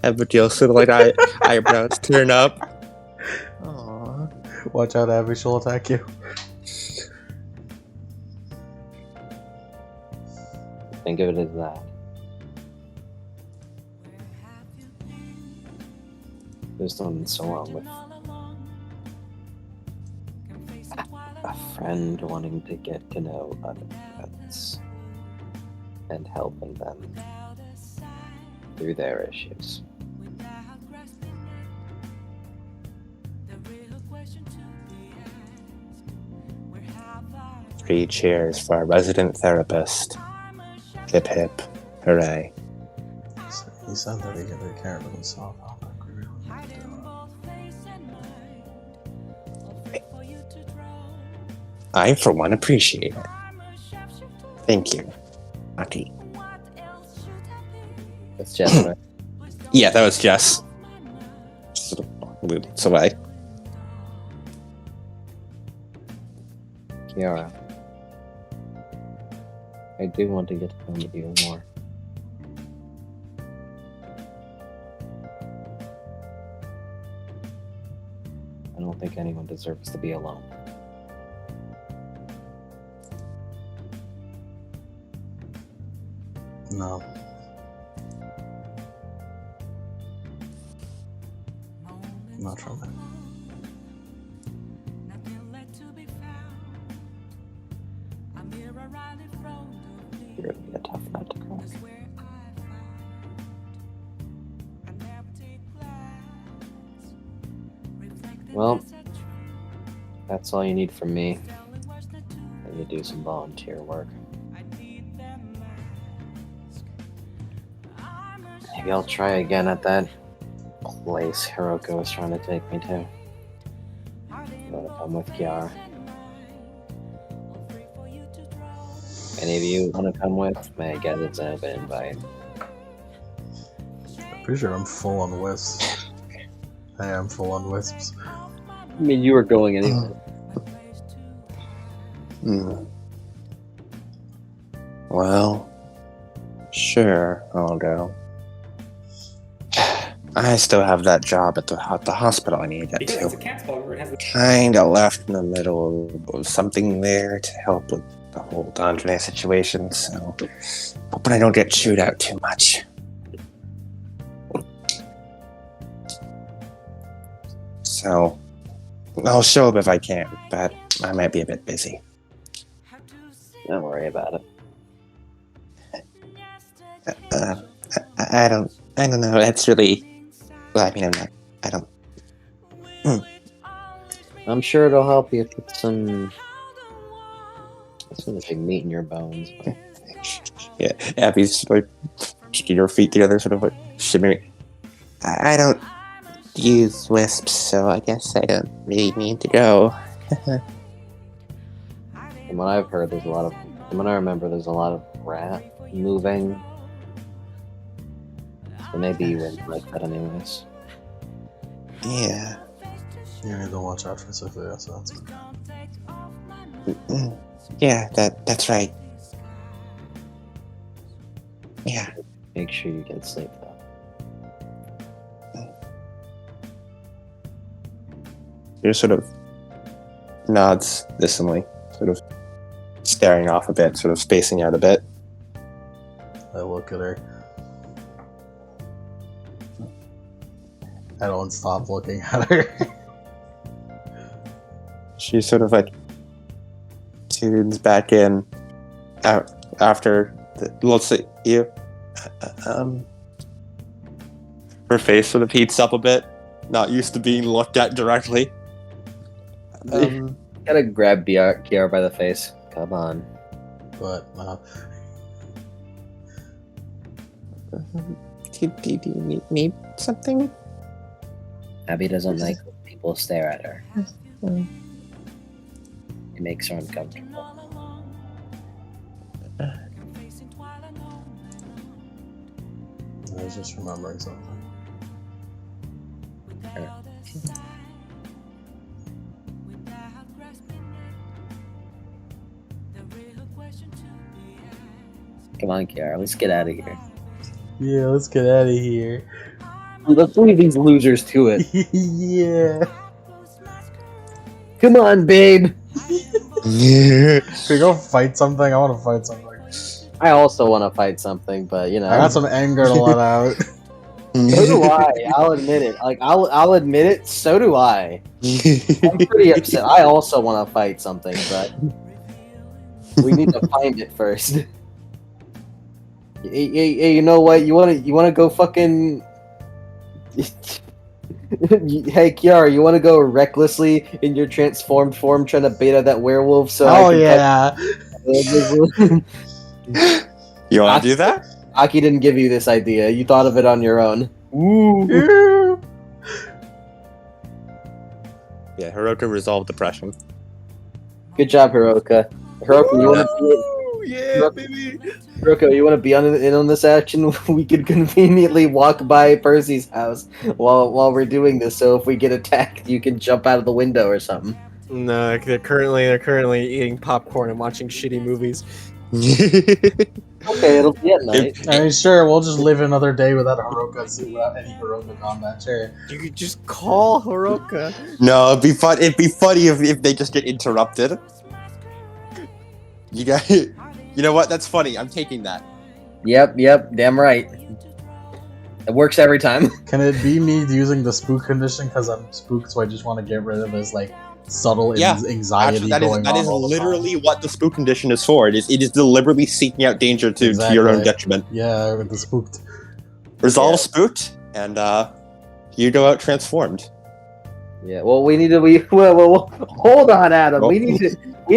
Abigail sort of like eyebrows turn up. Aww. Watch out, Abby, she'll attack you. Think of it as that. There's nothing so wrong with a friend wanting to get to know other friends and helping them through their issues. 3 cheers for our resident therapist. Hip hip, hooray. He said that he could take care of himself. I, for one, appreciate it. Thank you, Aki. That's Jess, right? Yeah, that was Jess. Sort of moved away. Kiara. I do want to get to know you more. I don't think anyone deserves to be alone. No. Not from it. You're gonna be a tough nut to crack. Well, that's all you need from me. Let me do some volunteer work. Maybe I'll try again at that place Hiroko was trying to take me to. You wanna come with Kiara? Any of you wanna come with? May I guess it's an open invite. I'm pretty sure I'm full on wisps. I am full on wisps. I mean, you were going anyway. Well, sure, I'll go. I still have that job at the hospital I need to get Because it's a to. cat's paw where it has the Kinda left in the middle of something there to help with the whole Andre situation, so hoping I don't get chewed out too much. So I'll show up if I can, but I might be a bit busy. Don't worry about it. I don't know. It's really. Well, I mean, I don't. I'm sure it'll help you put some big meat in your bones. But Yeah, Abby's like kicking her feet together, sort of like shimmering. I don't use wisps, so I guess I don't really need to go. from what I've heard, from what I remember, there's a lot of rat moving. So maybe you wouldn't like that anyways. Yeah. You need to watch out for Sophia, so that's okay. Yeah, that's right. Yeah. Make sure you get sleep though. He sort of nods distantly, sort of staring off a bit, sort of spacing out a bit. I look at her. I don't stop looking at her. She sort of like tunes back in after let's see you. Her face sort of heats up a bit, not used to being looked at directly. Gotta grab Kiara by the face. Come on. But, Do you need something? Abby doesn't like when people stare at her. Mm. It makes her uncomfortable. I was just remembering something. Come on, Kiara, let's get out of here. Yeah, let's get out of here. Let's leave these losers to it. Yeah. Come on, babe. Can we go fight something? I want to fight something. I also want to fight something, but you know, I got some anger to let out. so do I. I'll admit it. Like I'll admit it. So do I. I'm pretty upset. I also want to fight something, but we need to find it first. Hey, you know what? You wanna go fucking. Hey, Kiara, you want to go recklessly in your transformed form trying to bait out that werewolf? So Oh I can yeah. You want to do that? Aki didn't give you this idea. You thought of it on your own. Ooh. Yeah, Hiroka resolved depression. Good job, Hiroka. Hiroka, you want to Yeah, baby. Hiroka, you want to be in on this action? We could conveniently walk by Percy's house while we're doing this. So if we get attacked, you can jump out of the window or something. No, they're currently eating popcorn and watching shitty movies. Okay, it'll be at night. I mean, sure, we'll just live another day without without any Hiroka combat. Sure. You could just call Hiroka. No, it'd be fun. It'd be funny if they just get interrupted. You know what? That's funny. I'm taking that. Yep, damn right. It works every time. Can it be me using the spook condition because I'm spooked, so I just want to get rid of this like subtle anxiety Actually, going on? that is all the literally time? what the spook condition is for. It is deliberately seeking out danger to your own detriment. Yeah, with the spooked. Resolve spooked, and you go out transformed. Yeah. Well, we need to. Well, hold on, Adam. Oh. We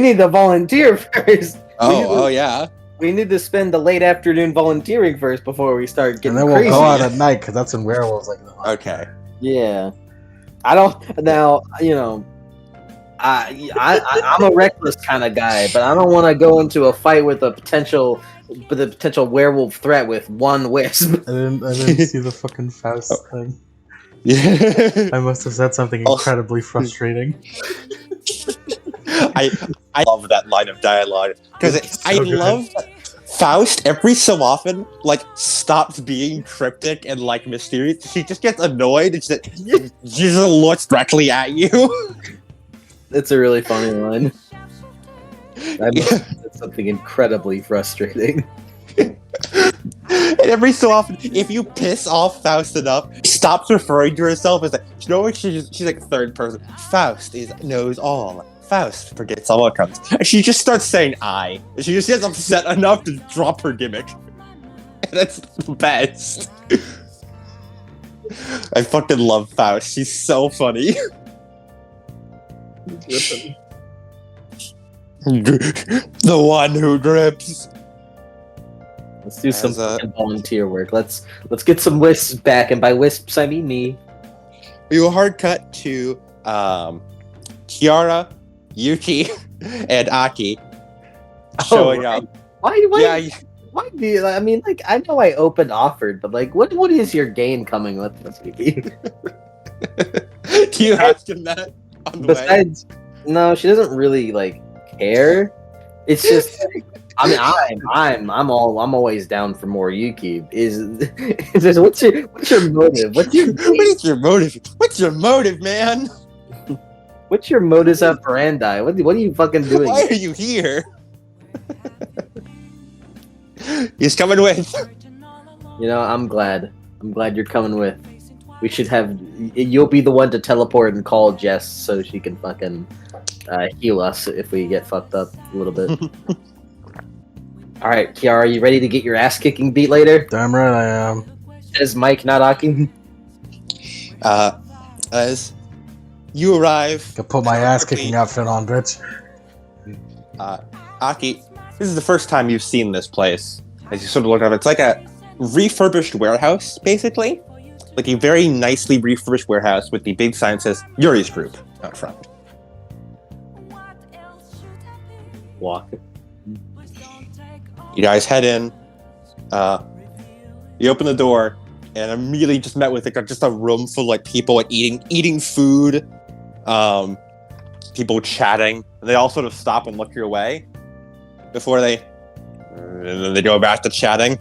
need to volunteer first. Yeah. We need to spend the late afternoon volunteering first before we start getting And then we'll crazy. go out at night because that's when werewolves like the Okay. Yeah. I don't. Now, you know, I'm a reckless kind of guy, but I don't want to go into a fight with a potential werewolf threat with one wisp. I didn't see the fucking Faust thing. Yeah. I must have said something incredibly frustrating. I love that line of dialogue because I So good. love that Faust every so often stops being cryptic and mysterious. She just gets annoyed and she just looks directly at you. It's a really funny line. I must have said something incredibly frustrating. And every so often, if you piss off Faust enough, she stops referring to herself as she's like third person. Faust knows all. Faust forgets all outcomes. And she just starts saying I. And she just gets upset enough to drop her gimmick. And that's the best. I fucking love Faust. She's so funny. The one who drips. Let's do some fucking volunteer work. Let's get some wisps back, and by wisps I mean me. We will hard cut to Kiara, Yuki, and Aki showing right. up. Why do you? I mean, I know I offered, but what is your gain coming with this, Yuki? Do you ask him that on the way? Besides, no, she doesn't really care. It's just, I mean, I'm always down for more Yuki. What's your motive? What is your motive? What's your motive, man? What's your modus operandi? What are you fucking doing? Why are you here? He's coming with. You know, I'm glad you're coming with. We should have. You'll be the one to teleport and call Jess so she can fucking heal us if we get fucked up a little bit. All right, Kiara, are you ready to get your ass kicking beat later? Damn right I am. Says Mike, not Aki. As you arrive, Could put my ass kicking outfit on, bitch. Aki, this is the first time you've seen this place. As you sort of look up, it's like a refurbished warehouse, basically. Like a very nicely refurbished warehouse with the big sign that says Yuri's Group out front. Walk. You guys head in. You open the door, and immediately just met with like just a room full of like people like eating food, people chatting. They all sort of stop and look your way before they go back to chatting.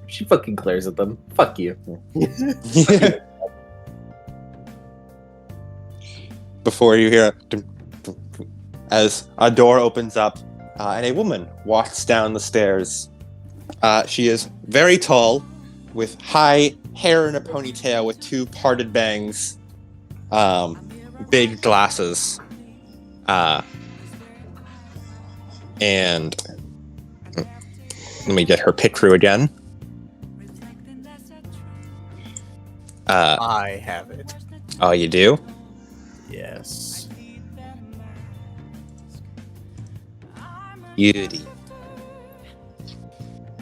She fucking glares at them. Fuck you. Before you hear as a door opens up and a woman walks down the stairs. She is very tall, with high hair in a ponytail with two parted bangs, big glasses, and let me get her picture again. I have it. Oh, you do? Yes. Yuri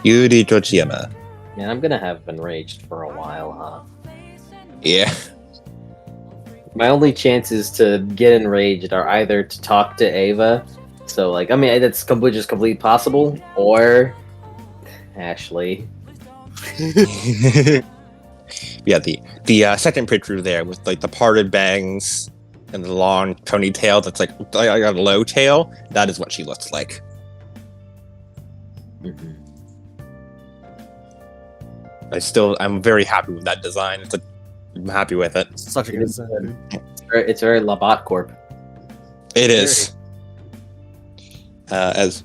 Tojima. Man, I'm gonna have been raged for a while, huh? Yeah. My only chances to get enraged are either to talk to Ava, so like, I mean, that's completely possible, or Ashley. Yeah, the second picture there with like the parted bangs and the long ponytail that's like a low tail. That is what she looks like. Mm-hmm. I'm very happy with that design. I'm happy with it. Such a good design. It's very Labat Corp. It is. As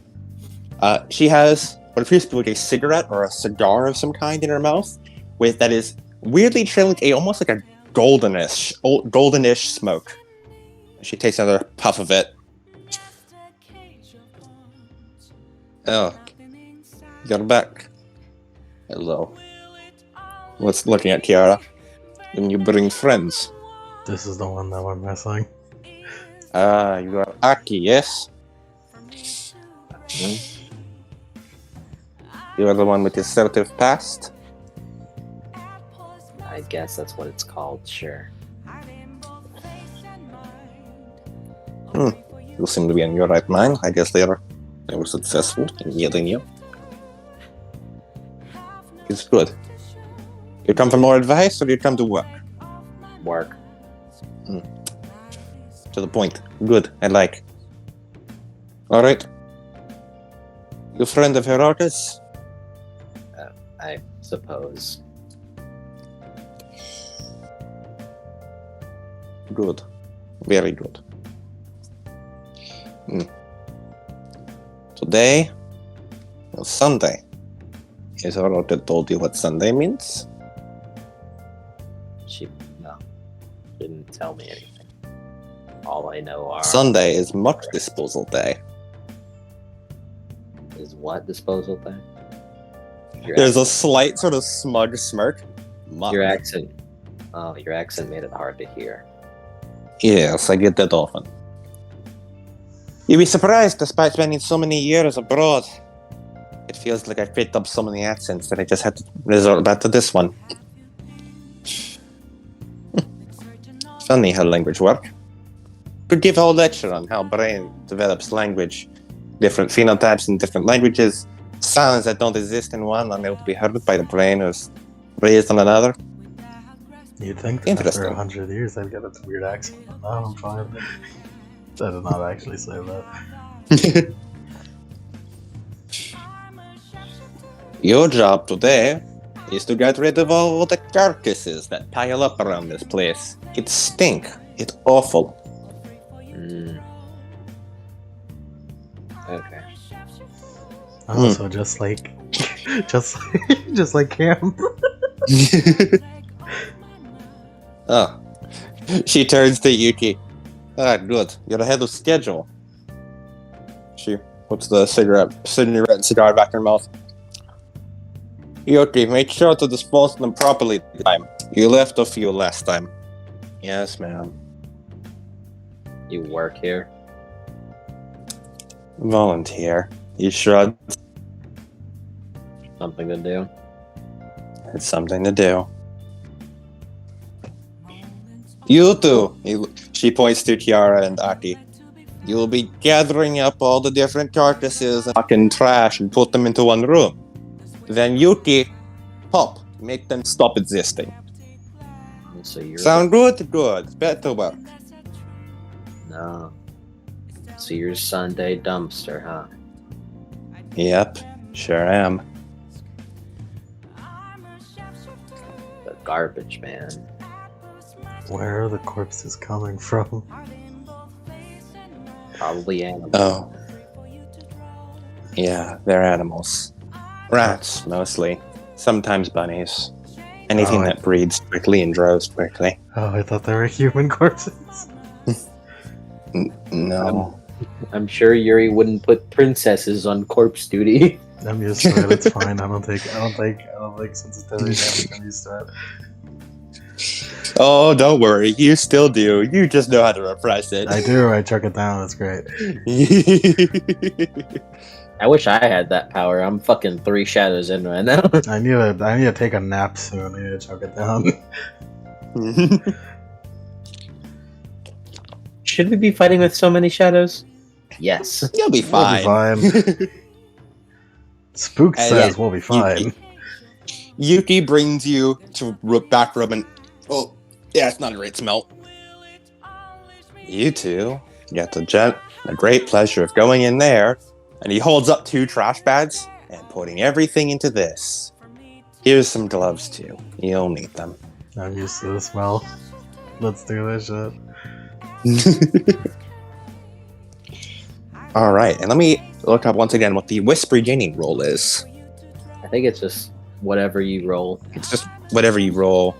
she has what appears to be like a cigarette or a cigar of some kind in her mouth, with that is weirdly trailing almost like a goldenish smoke. She takes another puff of it. Oh, you're back. Hello. What's looking at Kiara? When you bring friends. This is the one that we're missing. You are Aki, yes? You are the one with the assertive past? I guess that's what it's called, sure. You seem to be in your right mind. I guess they were successful in yielding you. It's good. You come for more advice, or you come to work? Work. To the point. Good. I like. Alright. You friend of Herodes? I suppose. Good. Very good. Today, well, Sunday. Is Herodes told you what Sunday means? She didn't tell me anything. All I know are Sunday is much disposal day. is what disposal thing? There's a slight sort of smug smirk. Your accent. Oh, your accent made it hard to hear. Yes, I get that often. You'd be surprised, despite spending so many years abroad. It feels like I picked up so many accents that I just had to resort back to this one. Funny how language works. Could give a whole lecture on how brain develops language. Different phenotypes in different languages. Sounds that don't exist in one unable to be heard by the brain or raised on another. You'd think that Interesting. after 100 years they'd get a weird accent. No, I'm fine. I did not actually say that. Your job today is to get rid of all the carcasses that pile up around this place. It stink. It's awful. Okay. Oh, so just like Cam. Oh. She turns to Yuki. Ah, good. You're ahead of schedule. She puts the cigar back in her mouth. Yuki, make sure to dispose of them properly this time. You left a few last time. Yes, ma'am. You work here? Volunteer. You shrugged. Something to do? it's something to do. You two, she points to Tiara and Aki. You'll be gathering up all the different carcasses and fucking trash and put them into one room. Then Yuki, pop, make them stop existing. So you're Sound good? Good. Better work. no. So you're Sunday dumpster, huh? Yep, sure am. The garbage man. Where are the corpses coming from? Probably animal. Oh. Yeah, they're animals. Rats, mostly. Sometimes bunnies. Anything Oh, that breeds quickly and grows quickly. Oh, I thought they were human corpses. No. I'm sure Yuri wouldn't put princesses on corpse duty. I'm used to it. It's fine. I don't take sensitivity damage. I'm used to it. Oh, don't worry. You still do. You just know how to repress it. I do. I chuck it down. That's great. I wish I had that power. I'm fucking 3 shadows in right now. I need to take a nap soon. I need to chuck it down. Should we be fighting with so many shadows? Yes. You'll be fine. We'll be fine. Spook says yeah, we'll be fine. Yuki brings you to back room and yeah, it's not a great smell. You two get the great pleasure of going in there, and he holds up 2 trash bags and putting everything into this. Here's some gloves too. You'll need them. I'm used to the smell. Let's do this shit. All right, and let me look up once again what the Whisper Gaining roll is. I think it's just whatever you roll. It's just whatever you roll.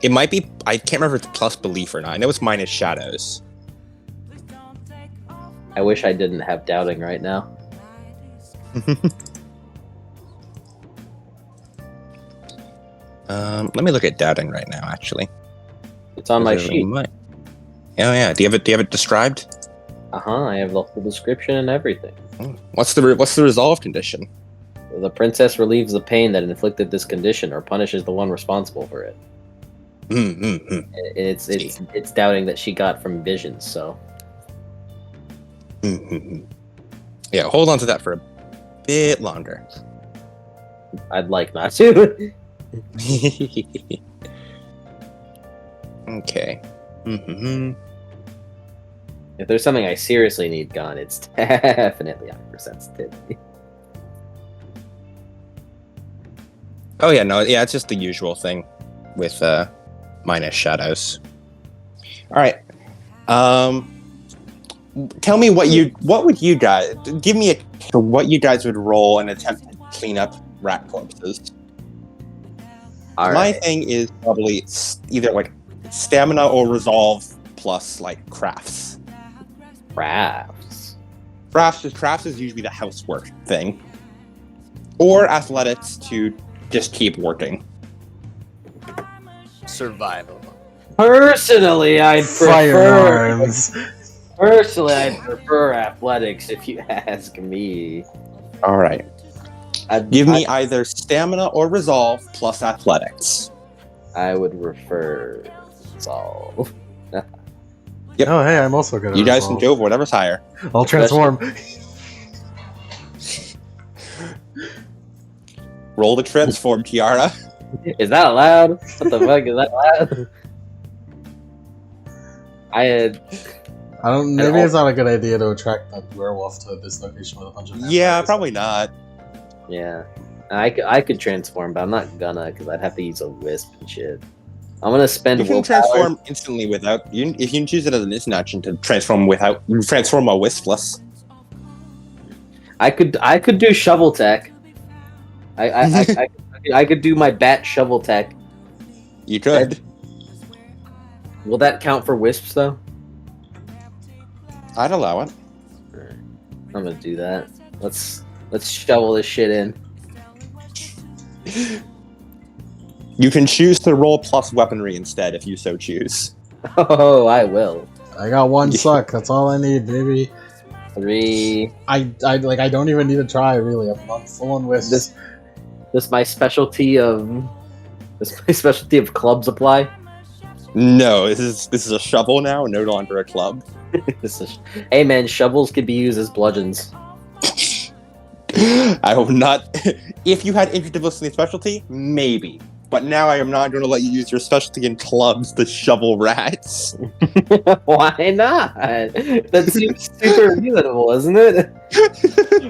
It might be, I can't remember if it's plus belief or not. I know it's minus shadows. I wish I didn't have doubting right now. Let me look at doubting right now, actually. It's on my Is it sheet. Oh yeah, do you have it described? I have the whole description and everything. What's the resolve condition? The princess relieves the pain that inflicted this condition or punishes the one responsible for it. It's doubting that she got from visions, so. Yeah, hold on to that for a bit longer. I'd like not to. Okay. If there's something I seriously need gone, it's definitely hypersensitivity. Oh yeah, no, yeah, it's just the usual thing with minus shadows. All right. Tell me what would you guys give me what you guys would roll and attempt to clean up rat corpses. My thing is probably either like stamina or resolve plus like crafts. Crafts Crafts is usually the housework thing, or athletics to just keep working. Survival. Personally, I'd prefer. Firearms. Personally, I'd prefer athletics if you ask me. All right. Give me either stamina or resolve plus athletics. I would prefer resolve. Yep. Oh, hey, I'm also good at You guys resolve. can go for whatever's higher. I'll transform. Roll the transform, Kiara. Is that allowed? What the fuck is that allowed? Maybe it's not a good idea to attract that werewolf to this location with a bunch of Yeah, vampires. probably not. Yeah, I could transform, but I'm not gonna because I'd have to use a wisp and shit. I'm gonna spend. You can willpower. transform instantly without. If you can choose it as an instant action to transform without. You transform a wispless. I could do shovel tech. I could do my bat shovel tech. You could. Will that count for wisps though? I'd allow it. I'm gonna do that. Let's shovel this shit in. You can choose to roll plus weaponry instead if you so choose. Oh, I will. I got one suck. That's all I need, baby. 3. I don't even need to try really. I'm full on wisp. This my specialty of Does my specialty of clubs apply? No, this is a shovel now, no longer a club. Hey man, shovels could be used as bludgeons. I will not. If you had interdisciplinary specialty, maybe. But now I am not going to let you use your specialty in clubs to shovel rats. Why not? That seems super reasonable, isn't it?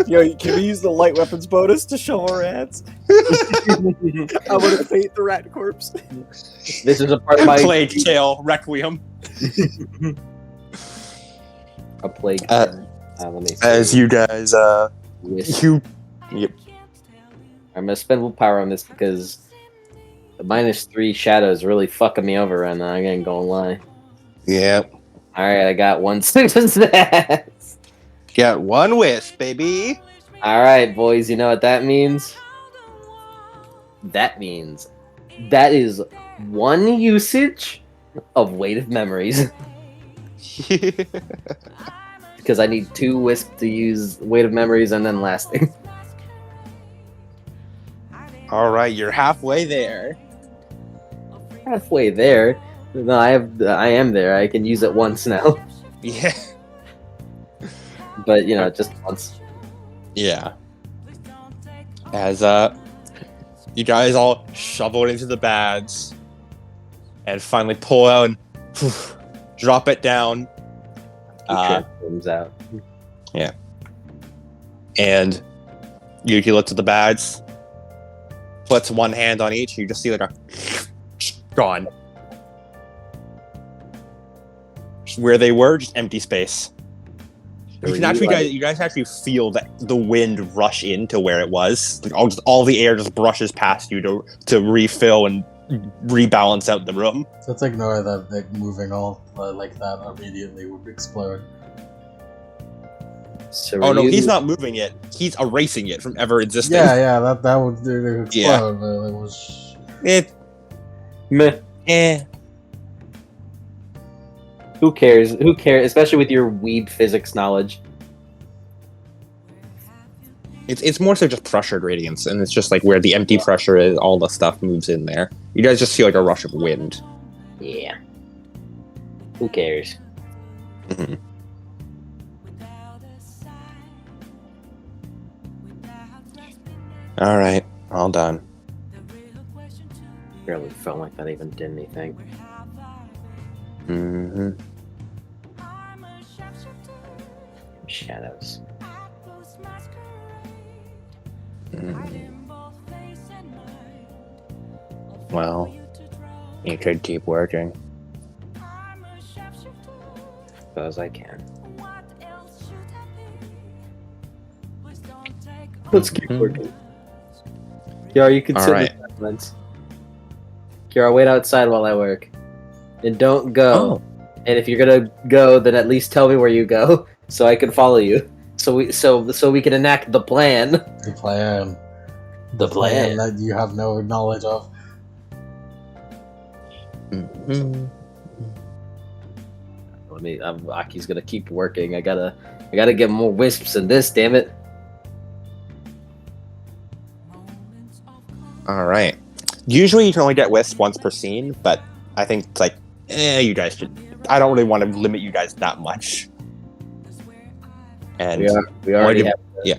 Yo, can we use the light weapons bonus to shovel rats? I want to fate the rat corpse. This is a part of my Plague Tale Requiem. a plague. Uh, let me see. As you guys, Wisp. Yep. I'm gonna spend willpower on this because the -3 shadow is really fucking me over right now. I ain't gonna lie. Yep. All right, I got 1 success. Got one wisp, baby. All right, boys. You know what that means? That means that is 1 usage of weight of memories. Because I need 2 wisp to use weight of memories and then lasting. All right, you're halfway there. Halfway there. No, I am there. I can use it once now. Yeah. But just once. Yeah. As you guys all shovel it into the bags and finally pull out and drop it down. Transforms out. And Yuki looks at the bags, puts one hand on each, you just see like a gone. Where they were, just empty space. You guys actually feel that the wind rush into where it was. Like all the air just brushes past you to refill and rebalance out the room. So let's ignore that like, moving all like that immediately would explode. So Oh no, he's not moving it. He's erasing it from ever existing. Yeah, that would explode. Yeah. But it was. Meh. Who cares? Who cares? Especially with your weeb physics knowledge. It's more so just pressure gradients, and it's just like where the empty pressure is, all the stuff moves in there. You guys just feel like a rush of wind. Yeah. Who cares? Mm-hmm. All right, all done. Barely felt like that even did anything. Mm-hmm. Shadows. Well, you could keep working. As I can. Let's keep working. Kiara, you can sit in the silence. Kiara, wait outside while I work. And don't go. And if you're gonna go, then at least tell me where you go, so I can follow you. So we can enact the plan. The plan. The plan. That you have no knowledge of. Mm-hmm. Aki's gonna keep working. I gotta get more wisps in this. Damn it. All right. Usually you can only get wisps once per scene, but I think it's like, you guys should. I don't really want to limit you guys that much. And we already have yeah.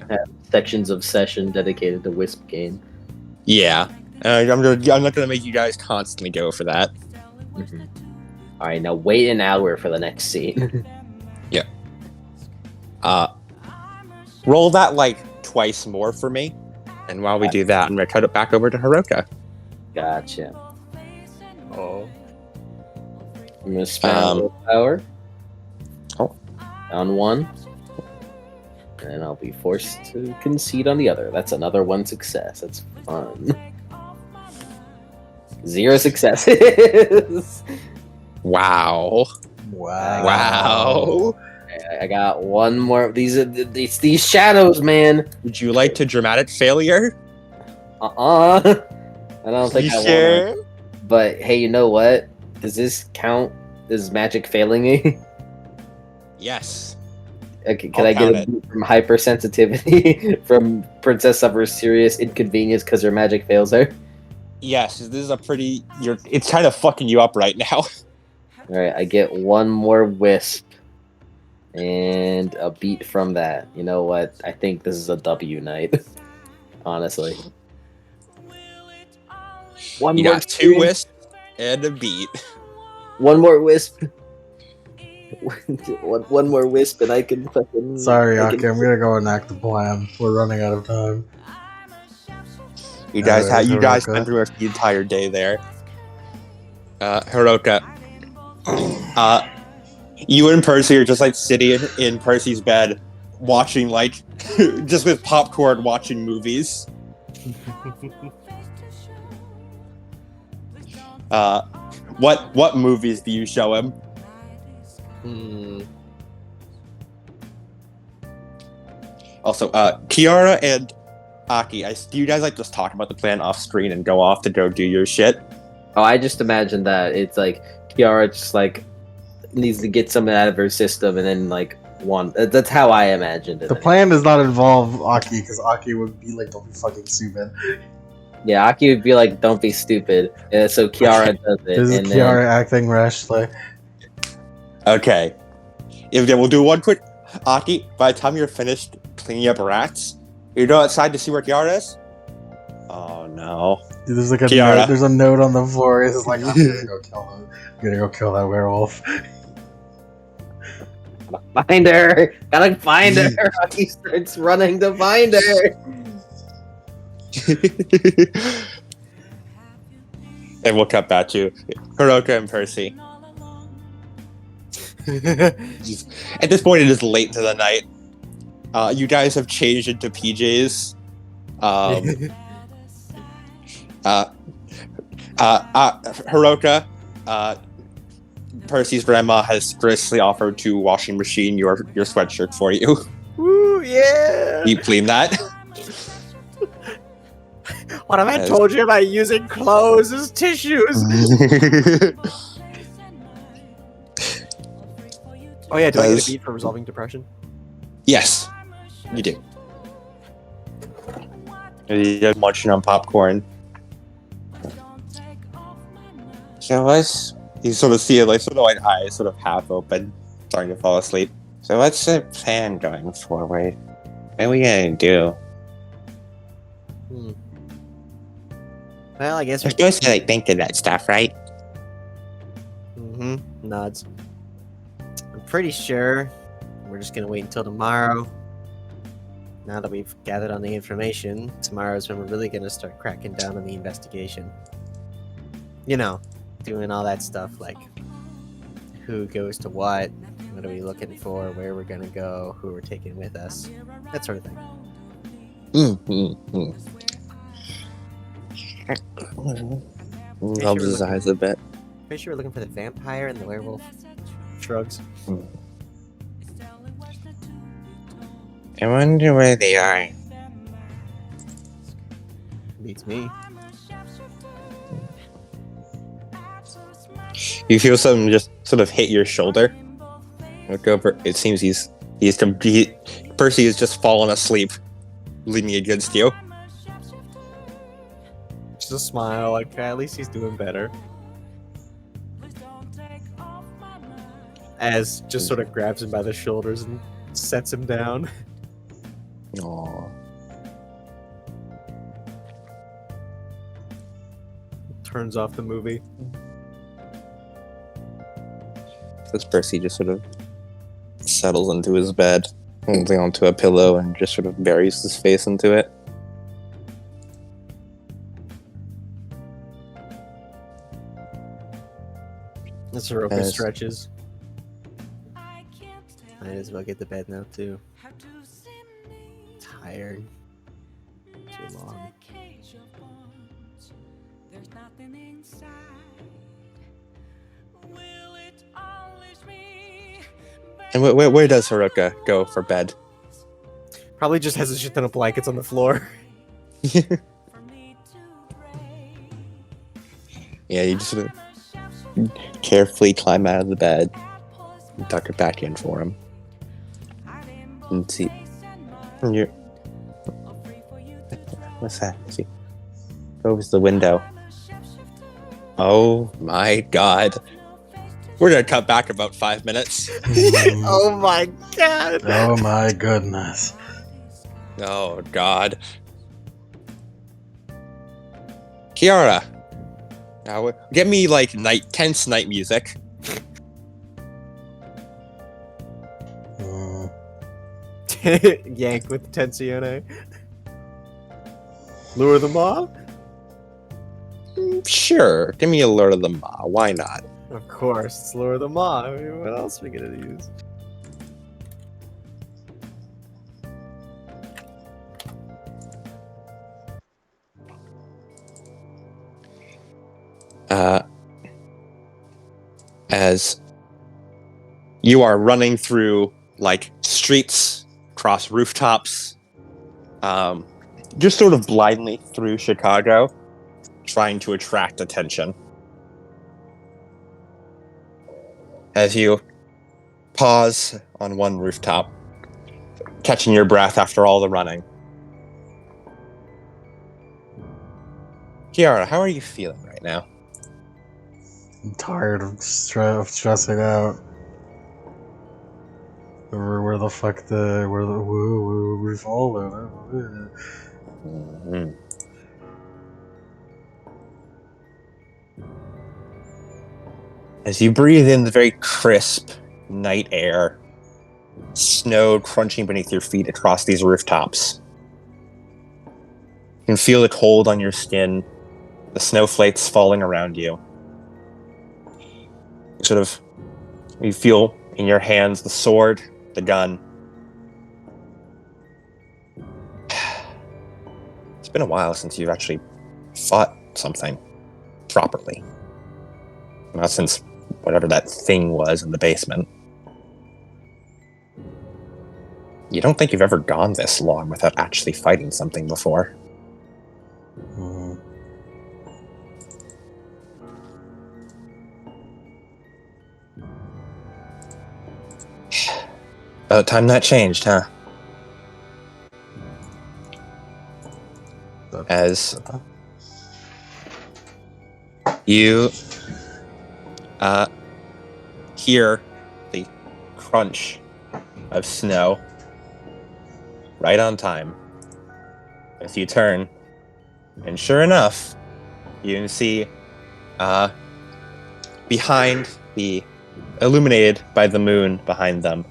sections of session dedicated to wisp game. Yeah. I'm not gonna make you guys constantly go for that. Mm-hmm. All right, now wait an hour for the next scene. Yeah. Roll that like twice more for me, and while we do that, I'm gonna cut it back over to Hiroka. Gotcha. Oh. I'm gonna spend willpower on one, and I'll be forced to concede on the other. That's another 1 success. That's fun. 0 successes. Wow. Wow. I got one more. These shadows, man. Would you like to dramatic failure? I don't think I sure? want. But hey, you know what? Does this count as magic failing me? Yes. Okay, can I'll I get count a it. boot from hypersensitivity from Princess suffers serious inconvenience because her magic fails her? Yes, this is a pretty. It's kind of fucking you up right now. Alright, I get one more wisp. And a beat from that. You know what? I think this is a W night. Honestly. One You more got 2 spin. wisps and a beat. One more wisp. one more wisp and I can fucking... Sorry, I Aki, can- I'm gonna go enact the plan. We're running out of time. You guys Alright, you guys Hiroka. spent the entire day there. Hiroka. You and Percy are just like sitting in Percy's bed, watching like just with popcorn, watching movies. What movies do you show him? Also, Kiara and Aki, do you guys like just talk about the plan off screen and go off to go do your shit? Oh, I just imagine that it's like Kiara just like needs to get something out of her system and then like one. That's how I imagined it. The plan does not involve Aki, because Aki would be like, don't be fucking stupid. Yeah, Aki would be like, "Don't be stupid," and so Kiara does it. This is and Kiara acting rash. Like, Okay. We'll do one quick. Aki, by the time you're finished cleaning up rats, you go outside to see where Kiara is? Oh no. there's like a Kiara. note, there's a note on the floor. It's like, I'm gonna go kill him. I'm gonna go kill that werewolf. Find her! Gotta find her! Aki starts running to find her! And we'll cut back to Hiroka and Percy. At this point, it is late into the night. You guys have changed into PJs. Hiroka, Percy's grandma has graciously offered to washing machine your sweatshirt for you. Woo, yeah! You clean that. What have I told you about using clothes as tissues? Oh yeah, do I get a beat for resolving depression? Yes, you do. You're munching on popcorn. So what's you sort of see it like eyes sort of half open, starting to fall asleep. So what's the plan going forward? What are we gonna do? Well, I guess We're supposed to like think of that stuff, right? nods. I'm pretty sure we're just gonna wait until tomorrow. Now that we've gathered on the information, tomorrow's when we're really gonna start cracking down on the investigation. You know, doing all that stuff like who goes to what are we looking for, where we're gonna go, who we're taking with us, that sort of thing. Rubs his eyes a bit. Pretty sure we're looking for the vampire and the werewolf. Shrugs. I wonder where they are. Beats me. You feel something just sort of hit your shoulder. Look over. It seems Percy is just fallen asleep, leaning against you. Just a smile, like at least he's doing better. As just sort of grabs him by the shoulders and sets him down. Aww. Turns off the movie. This Percy just sort of settles into his bed, holding onto a pillow, and just sort of buries his face into it. Hiroka Yes. stretches. Might as well get to bed now too. Tired. Too long. And where does Hiroka go for bed? Probably just has a shit ton of blankets on the floor. Yeah, you just sort of carefully climb out of the bed and tuck it back in for him. And see. What's that? See. Goes the window. Oh my god. We're gonna cut back about 5 minutes. Oh my god! Oh my goodness. Oh god. Kiara. Now get me like tense night music. Mm, Yank with tensione. Lure them off? Sure, give me a Lure of the Maw. Why not? Of course, it's lure them off. I mean, what else are we gonna use? As you are running through like streets, across rooftops, just sort of blindly through Chicago, trying to attract attention. As you pause on one rooftop, catching your breath after all the running. Kiara, how are you feeling right now? I'm tired of stressing out. Where the fuck where the we've all Mm-hmm. As you breathe in the very crisp night air, snow crunching beneath your feet across these rooftops. You can feel the cold on your skin, the snowflakes falling around you. You feel in your hands the sword, the gun. It's been a while since you've actually fought something properly. Not since whatever that thing was in the basement. You don't think you've ever gone this long without actually fighting something before. Mm. About time that changed, huh? As you hear the crunch of snow right on time. As you turn, and sure enough, you can see behind the illuminated by the moon behind them,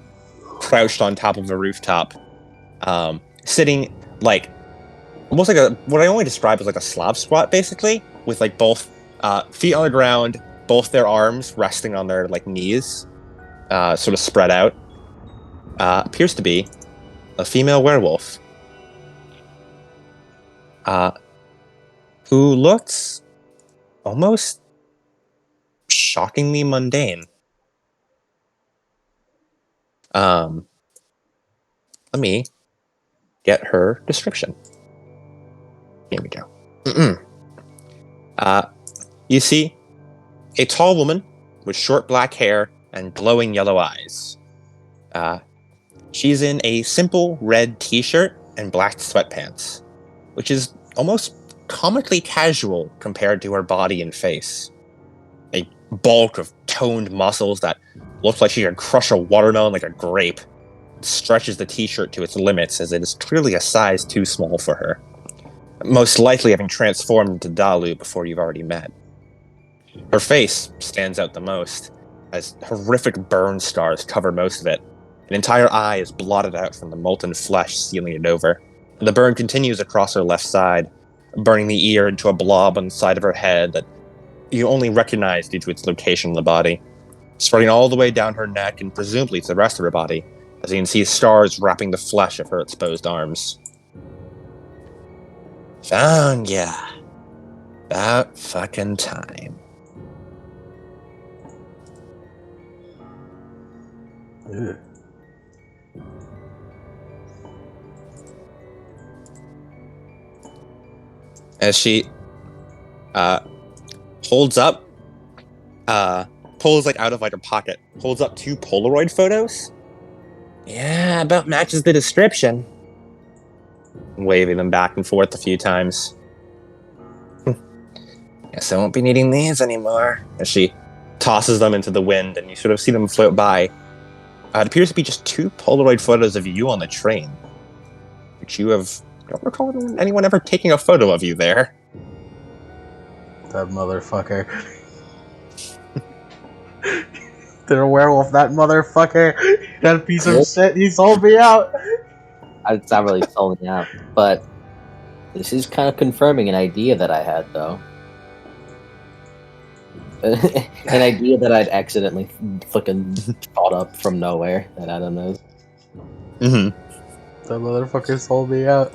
crouched on top of a rooftop, sitting like almost like what I only describe as like a Slav squat, basically, with like both feet on the ground, both their arms resting on their like knees, sort of spread out. Appears to be a female werewolf, who looks almost shockingly mundane. Let me get her description. Here we go. You see a tall woman with short black hair and glowing yellow eyes. She's in a simple red t-shirt and black sweatpants, which is almost comically casual compared to her body and face. A bulk of toned muscles that looks like she could crush a watermelon like a grape stretches the t-shirt to its limits, as it is clearly a size too small for her. Most likely having transformed into Dalu before you've already met. Her face stands out the most, as horrific burn scars cover most of it. An entire eye is blotted out from the molten flesh sealing it over. And the burn continues across her left side, burning the ear into a blob on the side of her head that you only recognize due to its location in the body, spreading all the way down her neck and presumably to the rest of her body, as you can see stars wrapping the flesh of her exposed arms. Found ya. About fucking time. Ew. As she holds up, pulls like out of like her pocket, holds up 2 Polaroid photos. Yeah, about matches the description. Waving them back and forth a few times. Guess I won't be needing these anymore. As she tosses them into the wind, and you sort of see them float by. It appears to be just 2 Polaroid photos of you on the train, which you don't recall anyone ever taking a photo of you there. That motherfucker. They're a werewolf, that motherfucker. That piece of shit, he sold me out. It's not really selling me out, but this is kind of confirming an idea that I had, though. An idea that I'd accidentally fucking thought up from nowhere that I don't know. Mm-hmm. That motherfucker sold me out.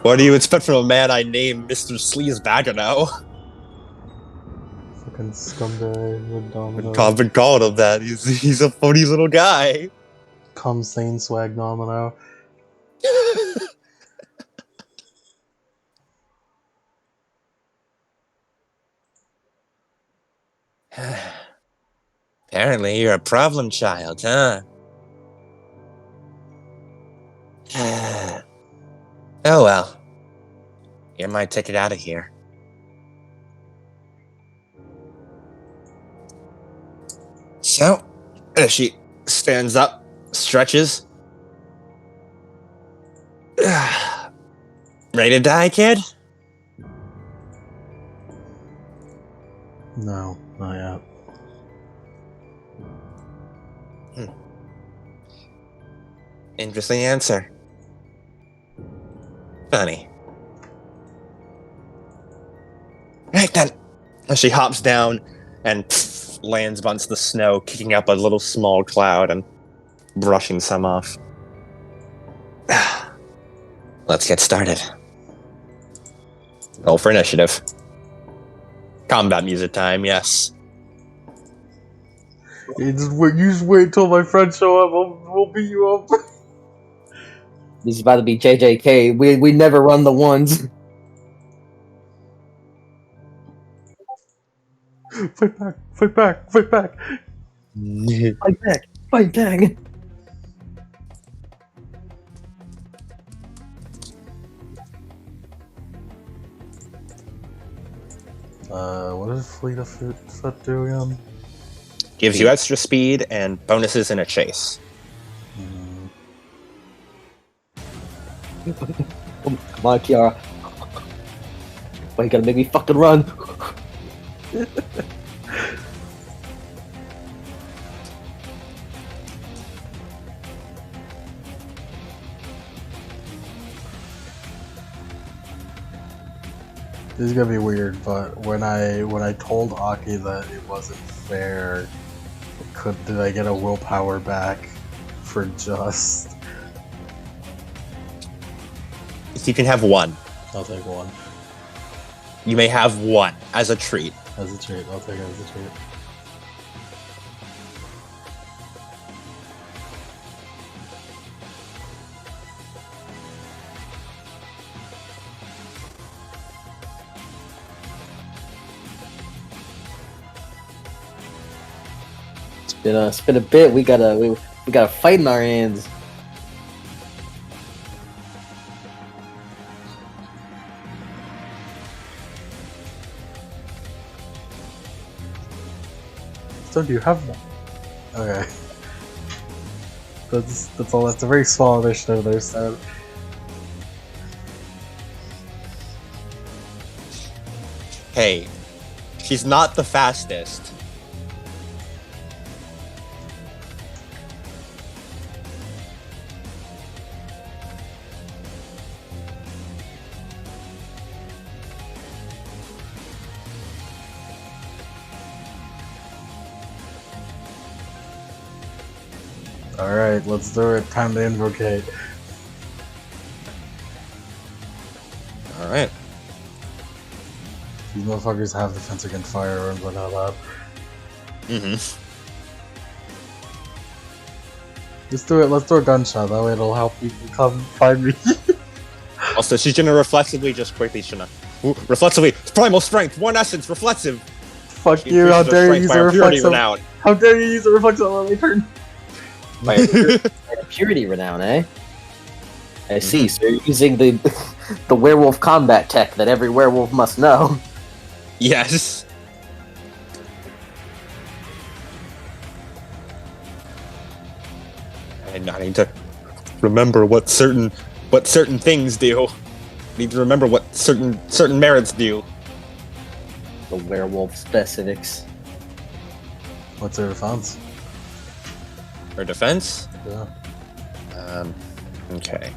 What do you expect from a man I named Mr. Sleaze Vagino? Fucking scumbag with domino. I've been calling him that. He's a funny little guy. Come sane swag domino. Apparently you're a problem child, huh? Oh well. Here's my ticket out of here. So, as she stands up, stretches. Ready to die, kid? No, not yet. Interesting answer. Funny. Right then. As she hops down and lands against the snow, kicking up a little small cloud and brushing some off. Let's get started. Roll for initiative. Combat music time, yes. You just wait till my friends show up. We'll beat you up. This is about to be JJK. We never run the ones. Fight back! Fight back! Fight back! Fight back! Fight back! What does Fleet of Foot do again? Gives you extra speed and bonuses in a chase. Come on, Kiara. Why you gotta make me fucking run? This is gonna be weird, but when I told Aki that it wasn't fair, did I get a willpower back for just? You can have one. I'll take one. You may have one as a treat. As a treat, I'll take it as a treat. It's been a bit. We got a fight in our hands. So do you have one? Okay. That's all. That's a very small initiative there, Stan. Hey, she's not the fastest. Alright, let's do it. Time to invocate. Alright. These motherfuckers have defense against fire and whatnot. Mm-hmm. Let's do it. Let's do a gunshot. That way it'll help you come find me. Also, she's gonna reflexively just quickly, reflexively, primal strength, 1 essence, reflexive. Fuck you! How dare you use a reflexive? Renown. How dare you use a reflexive on my turn? Purity renown, eh? I see. So you're using the The werewolf combat tech that every werewolf must know. Yes. And I need to remember what certain things do. Need to remember what certain merits do. The werewolf specifics. What's her defense? Her defense? Yeah. Okay.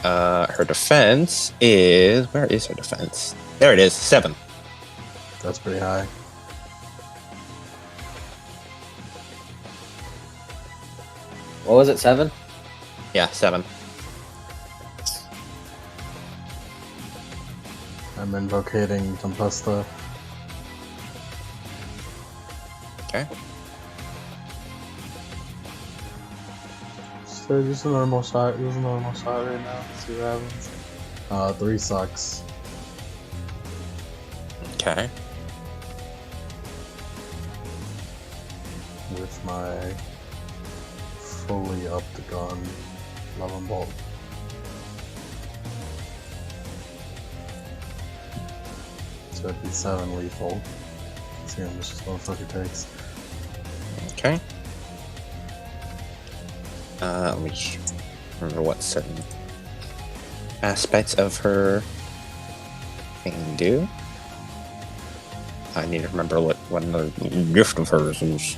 Her defense is... Where is her defense? There it is, 7. That's pretty high. What was it, 7? Yeah, 7. I'm invocating Tempesta. Okay. So just a normal shot. Just a normal shot right now. See what happens. 3 sucks. Okay. With my fully up to gun 11 bolt. So that'd be 7 lethal. Let's see how much this motherfucker takes. Okay. Let me just remember what certain aspects of her thing do. I need to remember what another gift of hers is.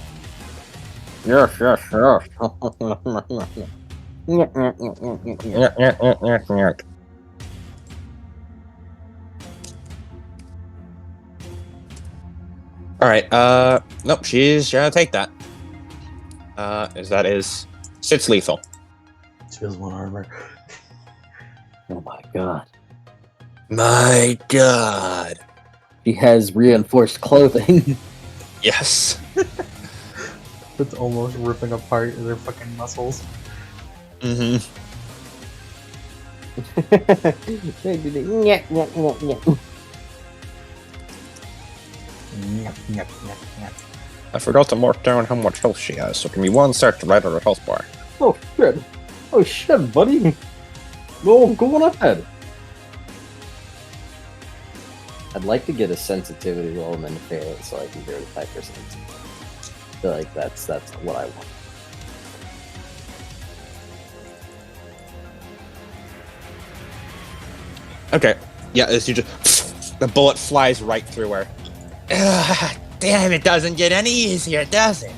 Yes. Alright, nope, she's gonna take that. That is 6 lethal. She has 1 armor. Oh my god. My god. She has reinforced clothing. Yes. It's almost ripping apart their fucking muscles. Mm-hmm. I forgot to mark down how much health she has, so give me 1 sec to write her a health bar. Oh shit. Oh shit, buddy. No, go on ahead. I'd like to get a sensitivity roll and then fail it so I can go to 5%. I feel like that's what I want. Okay. Yeah, as you just... The bullet flies right through her. Ugh, damn, it doesn't get any easier, does it?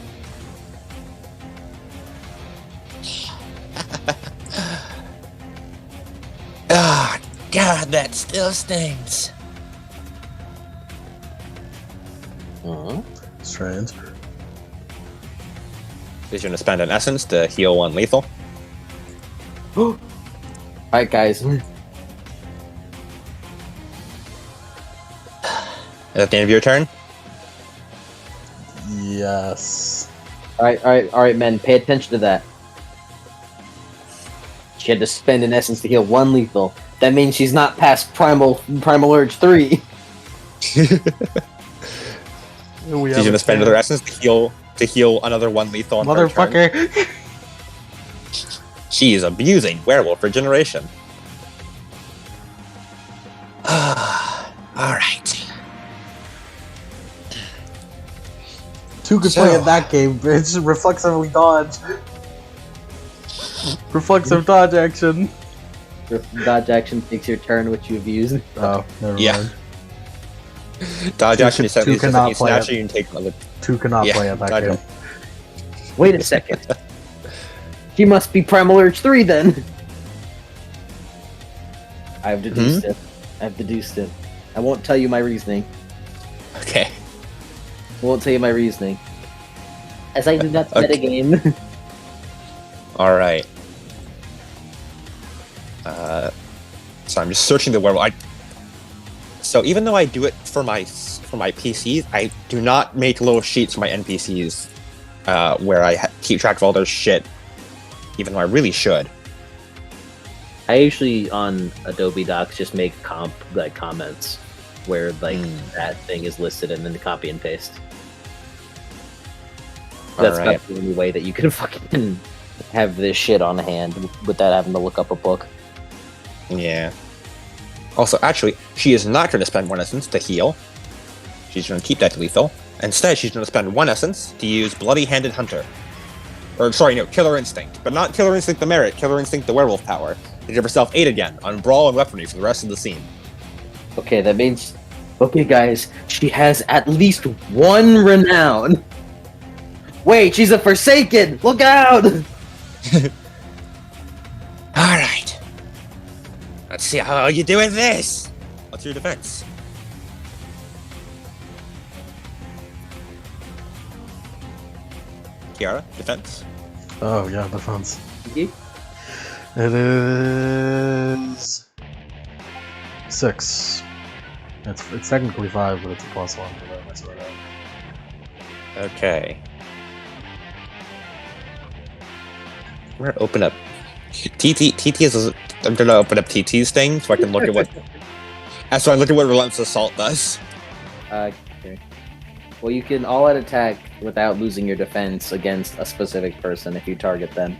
Ah, God, that still stings. Strange. Is you gonna spend an essence to heal 1 lethal? Alright, guys. Is that the end of your turn? Yes. Alright, men, pay attention to that. She had to spend an essence to heal 1 lethal. That means she's not past Primal Urge 3. She's gonna spend another essence to heal another 1 lethal on her turn. Motherfucker! She is abusing werewolf regeneration. Alright. 2 could play in that game, bitch. Reflexively dodge. Reflexive dodge action. Dodge action takes your turn, which you've used. Oh, never Yeah. mind. Dodge action is two something cannot you play snatch it. it, you can take another. 2 cannot Yeah, play in that dodge game. Wait a second. She must be Primal Urge 3 then. I've deduced it. I've deduced it. I won't tell you my reasoning. Okay. I won't tell you my reasoning. As I do not bet a game. Alright. So I'm just searching the werewolf. So even though I do it for my PCs, I do not make little sheets for my NPCs where I keep track of all their shit, even though I really should. I usually on Adobe Docs just make comments. where like that thing is listed and then copy and paste. That's Alright. about the only way that you can fucking have this shit on hand without having to look up a book. Yeah. Also, actually, she is not going to spend 1 essence to heal. She's going to keep that lethal. Instead, she's going to spend 1 essence to use Bloody Handed Hunter. Or, sorry, no, Killer Instinct. But not Killer Instinct the Merit, Killer Instinct the Werewolf power. To give herself 8 again on Brawl and Weaponry for the rest of the scene. Okay, that means... Okay, guys, she has at least 1 renown. Wait, she's a Forsaken! Look out! Alright. Let's see how you do with this. What's your defense? Kiara, defense? Oh yeah, defense. Mhm. It is 6. It's technically 5, but it's a +1 for that. I swear to God. Okay. I'm gonna open up TT is. I'm gonna open up TT's thing so I can look at what. So I look at what Relentless Assault does. Okay. Well, you can all-out attack without losing your defense against a specific person if you target them.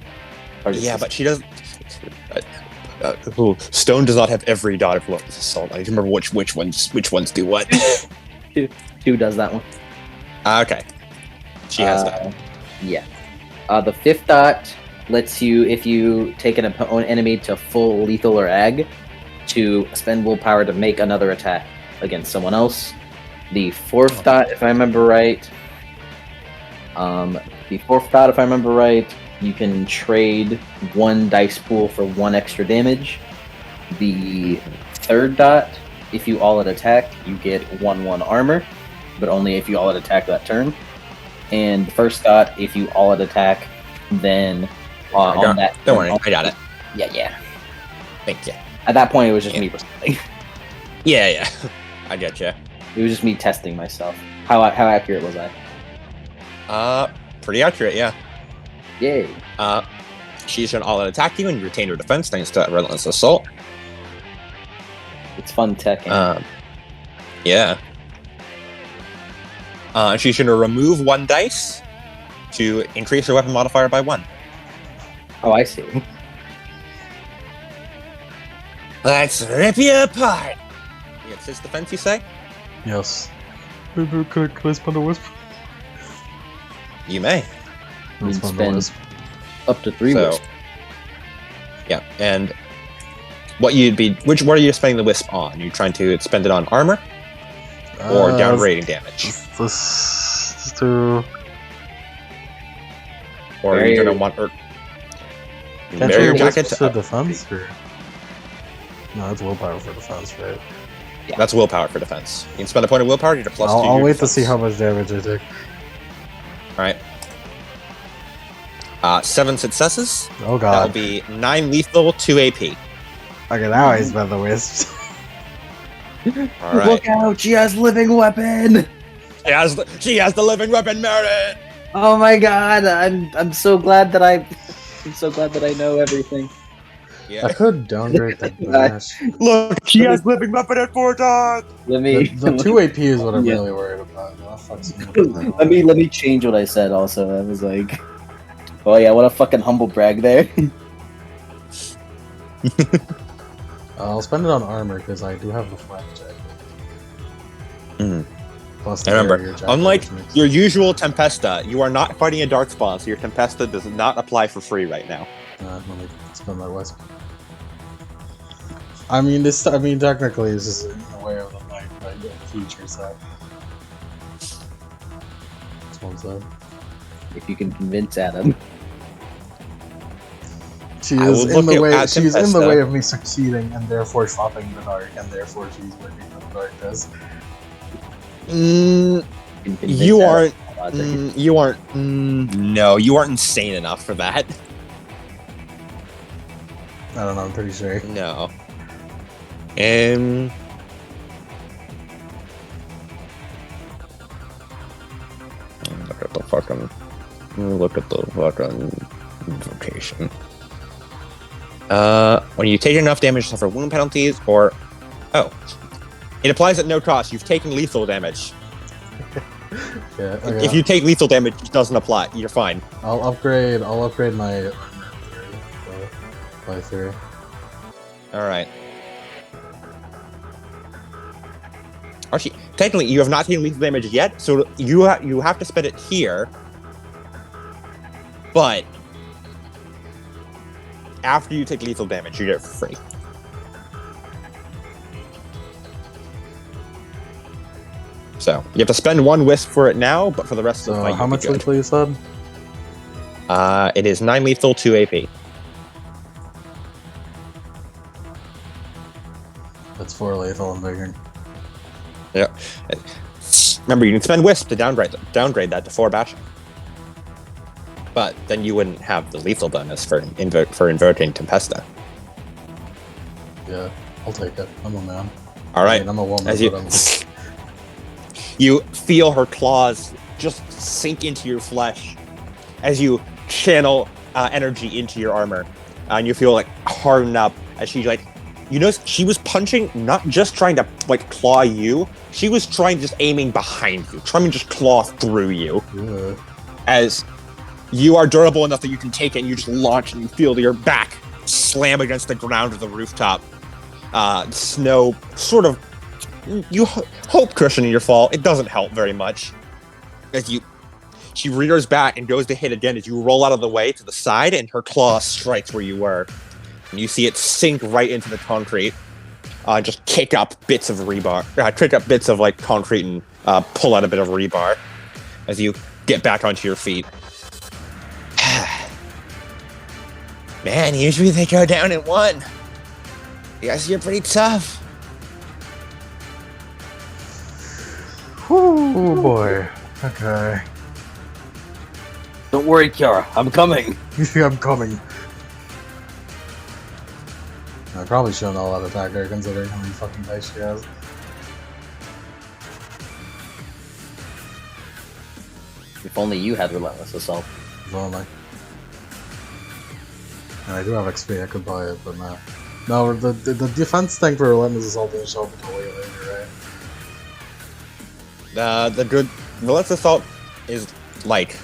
Yeah, but she doesn't. Stone does not have every dot of Relentless Assault. I don't remember which ones do what. Two does that one. Okay. She has that. Yeah. The 5th dot lets you, if you take an enemy to full lethal or ag, to spend willpower to make another attack against someone else. The 4th dot, if I remember right, you can trade 1 dice pool for 1 extra damage. The 3rd dot, if you all-out attack, you get 1/1 armor, but only if you all-out attack that turn. And the 1st dot, if you all-out attack, then on that. Don't worry, I got it. Yeah. Thank you. At that point, it was just me responding. Yeah. I get you. It was just me testing myself. How accurate was I? Pretty accurate, yeah. Yay. She's gonna all-out attack you and you retain your defense thanks to Relentless Assault. It's fun tech. Yeah. She's gonna remove 1 dice to increase her weapon modifier by 1. Oh, I see. Let's rip you apart! It's his defense, you say? Yes. Can I spend a wisp? You may. You Let's can spend a spend wisp. up to 3 So, wisps. yeah, and what are you spending the wisp on? Are you trying to spend it on armor or down rating damage? This to Or are you gonna want can't barrier you jacket wisp to defense or no? That's willpower for defense, right? Yeah. That's willpower for defense. You can spend a point of willpower to get a +2. I'll your wait defense. to see how much damage I take. Alright. 7 successes. Oh That'll god. be 9 lethal, 2 AP. Okay, now I spend the wisps. Alright. Look out! She has living weapon. She has the living weapon merit! Oh my god! I'm so glad that I'm so glad that I know everything. Yeah. I could downgrade the dash. Look, she has living weapon at 4 times! Let me The 2 AP is what I'm Yeah. really worried about. That fucks me up with that let one. me change what I said. Also, I was like, oh yeah, what a fucking humble brag there. I'll spend it on armor because I do have the flak jacket. Mhm. Plus the And remember, barrier jacket, unlike which makes- your usual Tempesta, you are not fighting a dark spawn, so your Tempesta does not apply for free right now. let me spend my wisp. I mean, technically, this is in the way of the night, but yeah, feature set. That's one side. If you can convince Adam. She I is will in look the at way. She's in the Tempesta. way of me succeeding, and therefore swapping the dark, and therefore she's working for the darkness. Mm, can convince you Adam aren't. about it. You aren't. No, you aren't insane enough for that. I don't know. I'm pretty sure. No. Look at the fucking invocation. When you take enough damage to suffer wound penalties, or It applies at no cost. You've taken lethal damage. Yeah, okay. If you take lethal damage, it doesn't apply. You're fine. I'll upgrade my armor by 3. All right. Actually, technically, you have not taken lethal damage yet, so you have to spend it here. But after you take lethal damage, you get it for free. So you have to spend 1 wisp for it now, but for the rest of the So fight, how much lethal you said? It is 9 lethal, 2 AP. That's 4 lethal, I'm thinking. Yeah. Remember, you can spend wisp to downgrade that to 4 bashing. But then you wouldn't have the lethal bonus for inverting Tempesta. Yeah, I'll take it. I'm a man. All right. I mean, I'm a woman, As you, but I'm... you feel her claws just sink into your flesh as you channel energy into your armor, and you feel like harden up as she like, you notice she was punching, not just trying to like claw you. She was trying just aiming behind you, trying to just claw through you. Yeah. As you are durable enough that you can take it, and you just launch, and you feel your back slam against the ground of the rooftop. Snow sort of, you hope cushioning your fall. It doesn't help very much. As she rears back and goes to hit again as you roll out of the way to the side, and her claw strikes where you were. And you see it sink right into the concrete. Just kick up bits of rebar, kick up bits of like concrete, and pull out a bit of rebar as you get back onto your feet. Man, usually they go down in 1. You guys, you're pretty tough. Oh boy. Okay. Don't worry, Kiara. I'm coming. I'm coming. I probably shouldn't all that attack her considering how many fucking dice she has. If only you had Relentless Assault. If only. And I do have XP, I could buy it, but no. No, the defense thing for Relentless Assault didn't show up until way later, right? The good Relentless Assault is like.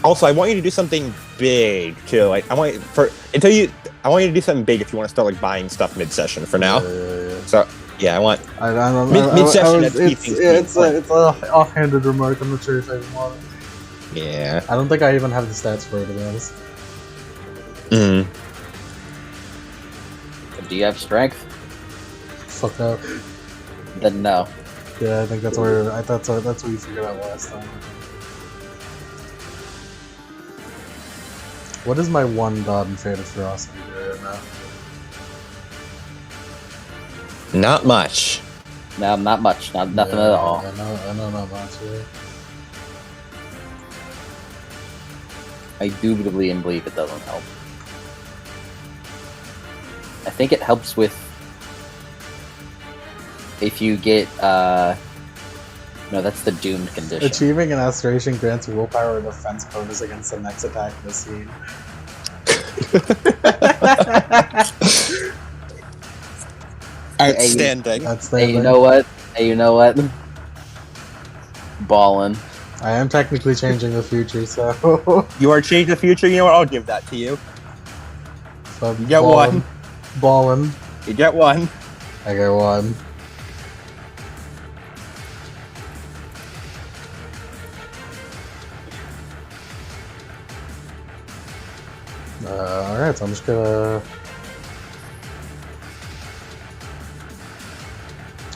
Also, I want you to do something big too. Like I want you to do something big if you want to start like buying stuff mid-session. For now, Yeah. So yeah, I want Mid-session. mid-session. It's an offhanded remark. I'm not sure if I even want it. Yeah. I don't think I even have the stats for it, to be honest. Do you have strength? Fuck out. Then no. Yeah, I think that's where that's what we figured out last time. What is my 1 dot in Faded Ferocity right now? Not much. No, not much. Nothing at all. I know not much. Really. I indubitably believe it doesn't help. I think it helps with if you get no, that's the doomed condition. Achieving an aspiration grants willpower or defense bonus against the next attack in the scene. Outstanding. Hey, you know what? Ballin'. I am technically changing the future, so You are changing the future. You know what? I'll give that to you. so You get 1. Ballin'. You get 1. I get 1. Alright, so I'm just gonna...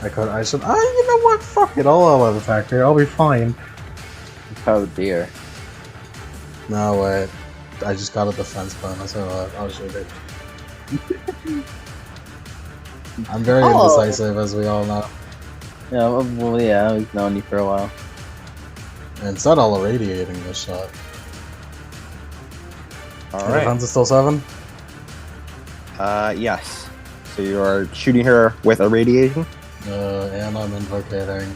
I should... you know what? Fuck it, I'll have attack here. I'll be fine. Oh dear. No, wait. I just got a defense bonus. I'll shoot it. I'm very indecisive, as we all know. Yeah, well, yeah, we've known you for a while. And it's not all irradiating this shot. All Defense is still 7? Yes. So you are shooting her with irradiation. And I'm invocating.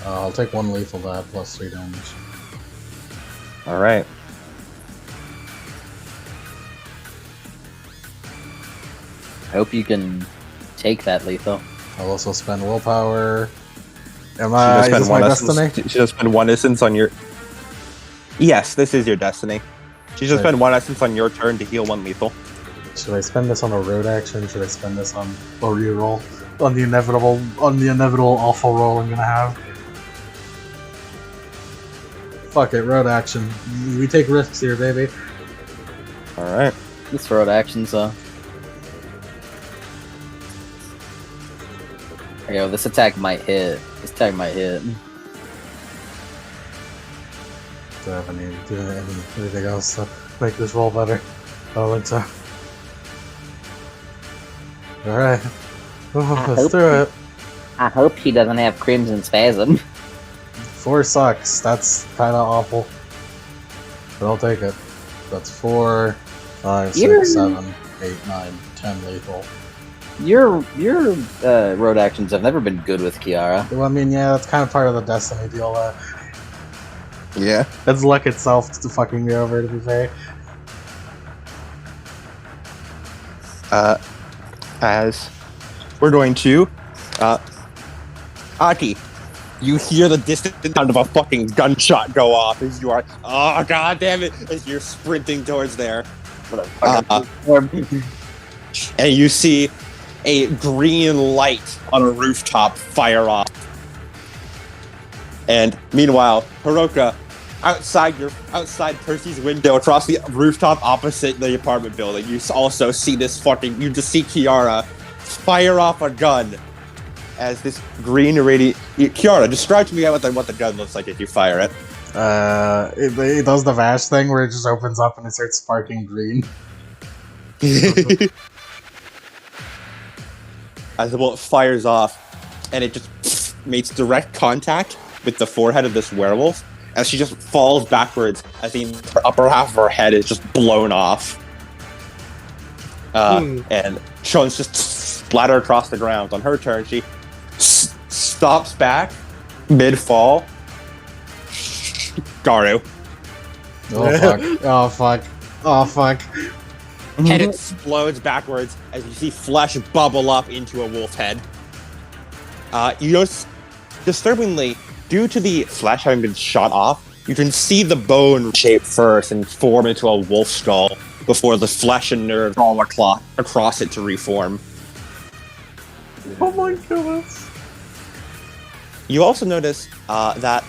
I'll take 1 lethal to add plus 3 damage. All right. I hope you can take that lethal. I'll also spend willpower. Is She this my destiny? essence, she does spend 1 essence on your. Yes, this is your destiny. She just Right. spend 1 essence on your turn to heal 1 lethal. Should I spend this on a road action? Should I spend this on a reroll? On the inevitable awful roll I'm gonna have? Fuck it, road action. We take risks here, baby. All right. This road action's Yo, this attack might hit. This attack might hit. Do I have anything else to make this roll better? I don't think so. Alright. Let's do it. I hope he doesn't have Crimson Spasm. 4 sucks. That's kinda awful. But I'll take it. That's 4, 5, You're- 6, 7, 8, 9, 10 lethal. Your road actions have never been good with Kiara. Well, I mean, yeah, that's kind of part of the Destiny deal. Yeah. That's luck itself to fucking me over, to be fair. As we're going to, Aki, you hear the distant sound of a fucking gunshot go off as you are, oh god damn it, as you're sprinting towards there. And you see a green light on a rooftop fire off. And meanwhile, Hiroka, outside Percy's window across the rooftop opposite the apartment building, you also see this fucking, you just see Kiara fire off a gun as this green Kiara, describe to me what the gun looks like if you fire it. It does the Vash thing where it just opens up and it starts sparking green. As the bullet fires off, and it just makes direct contact with the forehead of this werewolf, as she just falls backwards as the upper half of her head is just blown off. And Sean's just splattered across the ground. On her turn, she stops back mid-fall. Garu. Oh fuck. Oh fuck. Oh fuck. Head explodes backwards as you see flesh bubble up into a wolf head. You notice, disturbingly, due to the flesh having been shot off, you can see the bone shape first and form into a wolf skull before the flesh and nerves all across it to reform. Oh my goodness. You also notice that,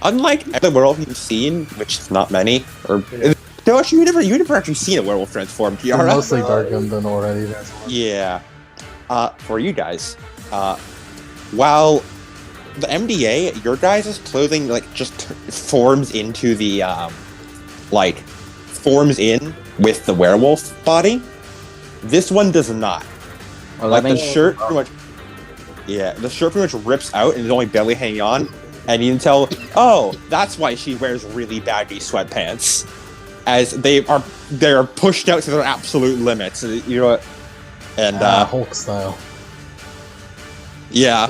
unlike the werewolf you've seen, which is not many, or no, actually, you never actually seen a werewolf transform, They're Kiara. mostly darkened and already. That's why. Yeah. For you guys, while the MDA, your guys' clothing just forms into the forms in with the werewolf body. This one does not. Well, The shirt pretty much. Yeah, the shirt pretty much rips out and is only barely hanging on, and you can tell. Oh, that's why she wears really baggy sweatpants, as they're pushed out to their absolute limits. You know what? And Hulk style. yeah.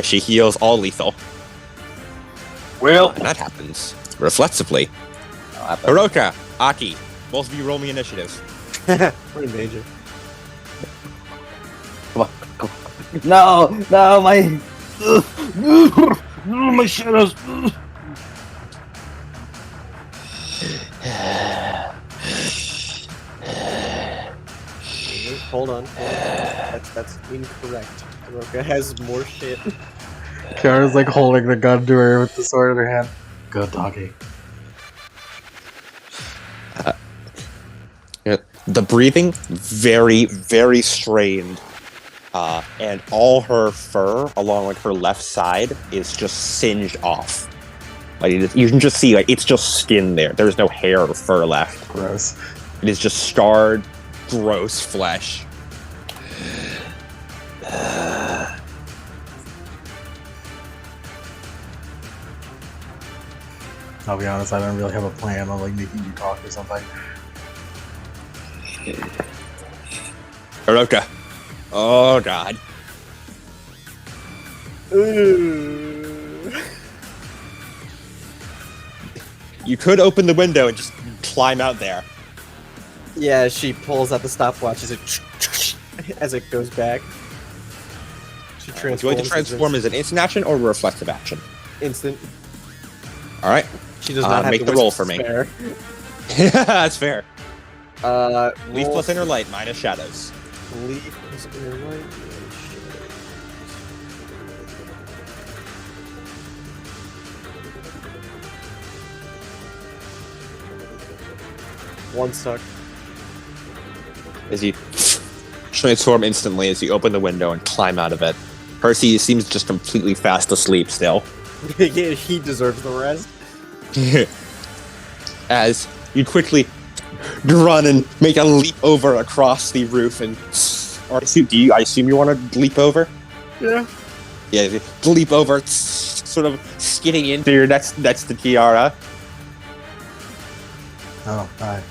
She heals all lethal. Well, And that happens reflexively. Hiroka, Aki, both of you roll me initiative. We're in danger. No, my my shadows. Hold on. That's incorrect. Roka has more shit. Kiara's like holding the gun to her with the sword in her hand. Good doggy. The breathing, very, very strained. And all her fur along her left side is just singed off. You can just see it's just skin there. There's no hair or fur left. Gross. It is just scarred, gross flesh. I'll be honest, I don't really have a plan on making you talk or something. Hiroka. Oh god. You could open the window and just climb out there. Yeah, she pulls out the stopwatch as it goes back. She Would you like to transforms. transform as an instant action or a reflexive action? Instant. All right. She does not have make the roll for me. spare. That's fair. Leaf Roll plus inner light minus shadows. Leaf plus inner light. One suck. As you transform instantly as you open the window and climb out of it. Percy seems just completely fast asleep still. Yeah, he deserves the rest. As you quickly run and make a leap over across the roof and or I assume you want to leap over? Yeah. Yeah, leap over, sort of skidding into your next to Kiara. Oh, hi.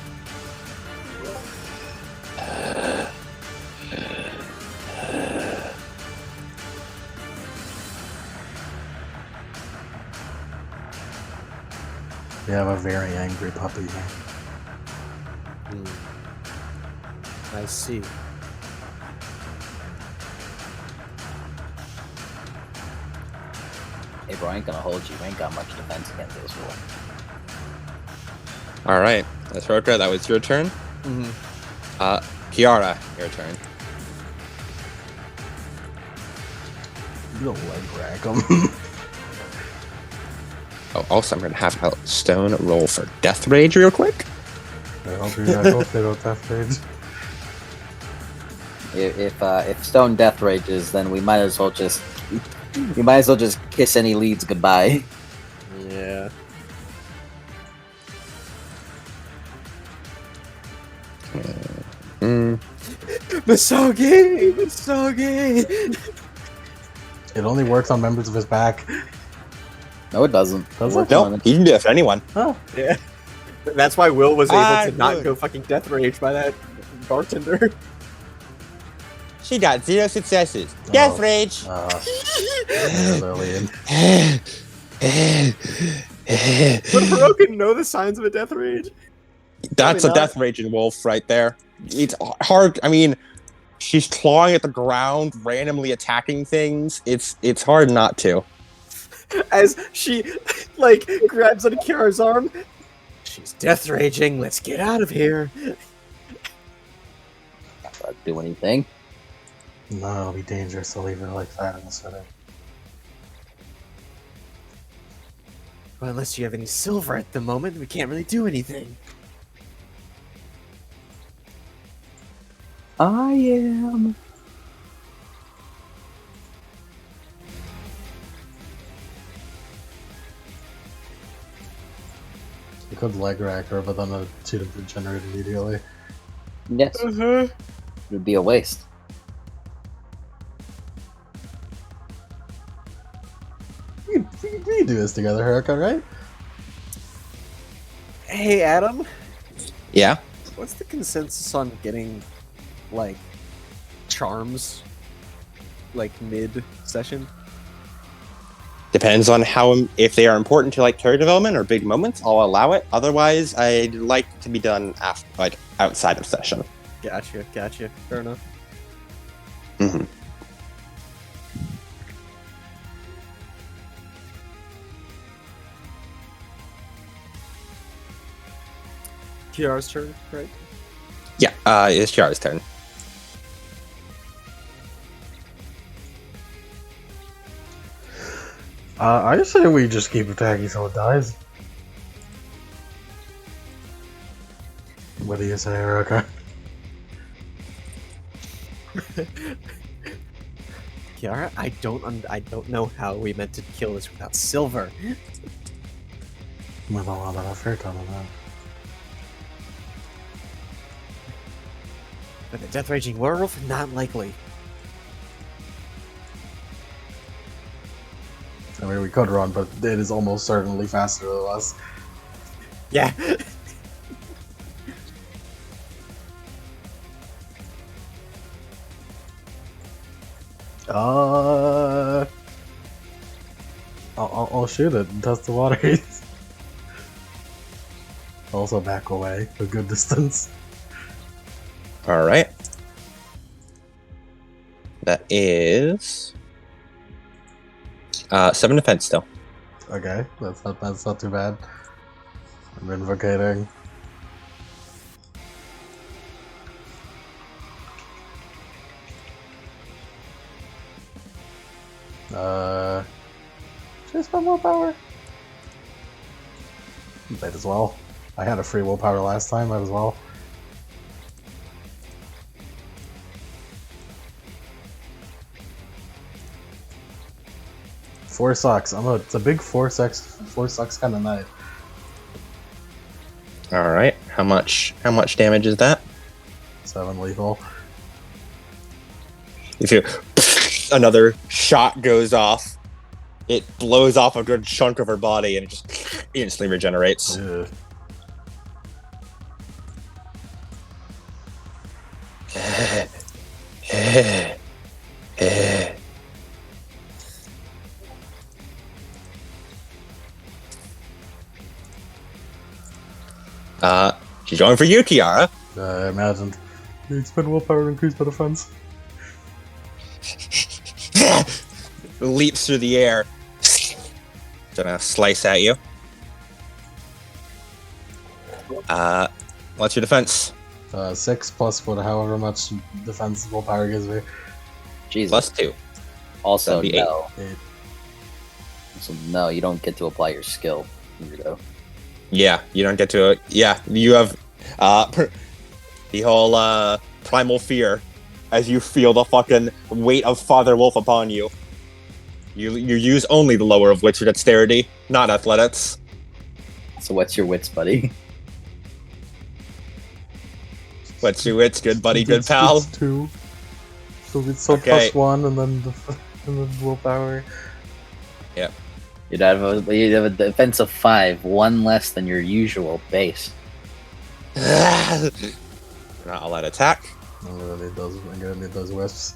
We have a very angry puppy here. I see. Hey, bro, I ain't gonna hold you. You ain't got much defense against this war. All right, that's Roka. That was your turn. Kiara, your turn. You don't leg rack him. Oh, also, I'm going to have a stone roll for Death Rage real quick. I hope they don't death rage. If Stone death rages, then we might as well just kiss any leads goodbye. Yeah. Misogi! It only works on members of his pack. No, it doesn't. No, he can do it for anyone. Oh. Yeah. That's why Will was able to not would. go fucking death rage by that bartender. She got 0 successes. Oh. Death Rage! Lillian. Would Hiroka know the signs of a death rage? That's a Probably not. Death Raging wolf right there. It's hard. I mean, she's clawing at the ground, randomly attacking things. It's hard not to. As she, like, grabs onto Kiara's arm. She's death raging. Let's get out of here. Not do anything. No, it'll be dangerous to leave her like that in the city. Well, unless you have any silver at the moment, we can't really do anything. I am. You could leg rack her, but then the two would regenerate immediately. Yes. It would be a waste. We can do this together, Haruka, right? Hey, Adam. Yeah? What's the consensus on getting, like, charms, like, mid-session? Depends on if they are important to like character development or big moments, I'll allow it. Otherwise, I'd like to be done after, like, outside of session. Gotcha. Fair enough. Mm-hmm. Kiara's turn, right? Yeah, it's Kiara's turn. I say we just keep attacking so it dies. What do you say, Haruka? Kiara, I don't know how we meant to kill this without silver. With a lot of effort on that. But the death raging werewolf, not likely. I mean, we could run, but it is almost certainly faster than us. Yeah. I'll shoot it and test the water. Also back away a good distance. All right. That is 7 defense still. Okay, that's not too bad. I'm invocating. Should I spend more power? Might as well. I had a free willpower last time, might as well. Four sucks. It's a big four sucks kind of night. All right. How much damage is that? 7 lethal. If you another shot goes off, it blows off a good chunk of her body and it just instantly regenerates. Ugh. She's going for you, Kiara. I imagined. You spend willpower increase by defense. Leaps through the air. Gonna slice at you. What's your defense? 6 plus however much defense willpower gives me. Jesus. +2. Also, That'd be no. 8. So, no, you don't get to apply your skill. Weirdo. Yeah, you don't get to it. Yeah, you have the whole primal fear as you feel the fucking weight of Father Wolf upon you. You use only the lower of wits or dexterity, not athletics. So what's your wits, buddy? What's your wits, good buddy, good pal? It's 2. So it's Okay. +1 and then willpower. You'd have a defense of 5, 1 less than your usual base. Not all that attack. I'm gonna need those wisps.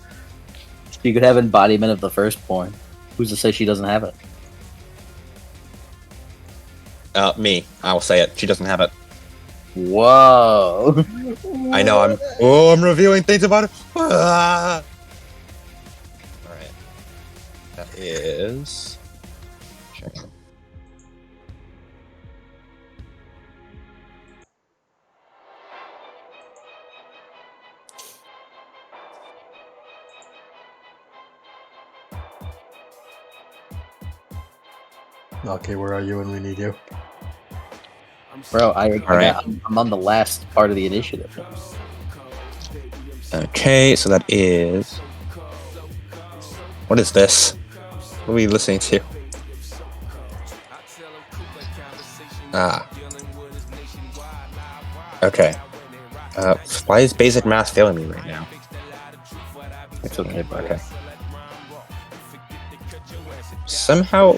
You could have embodiment of the firstborn. Who's to say she doesn't have it? Me. I will say it. She doesn't have it. Whoa! I know. I'm revealing things about it. All right. That is. Okay, where are you when we need you? Bro, right. I'm on the last part of the initiative. Okay, so that is. What is this? What are we listening to? Okay. Why is basic math failing me right now? It's okay, buddy. Okay. Somehow.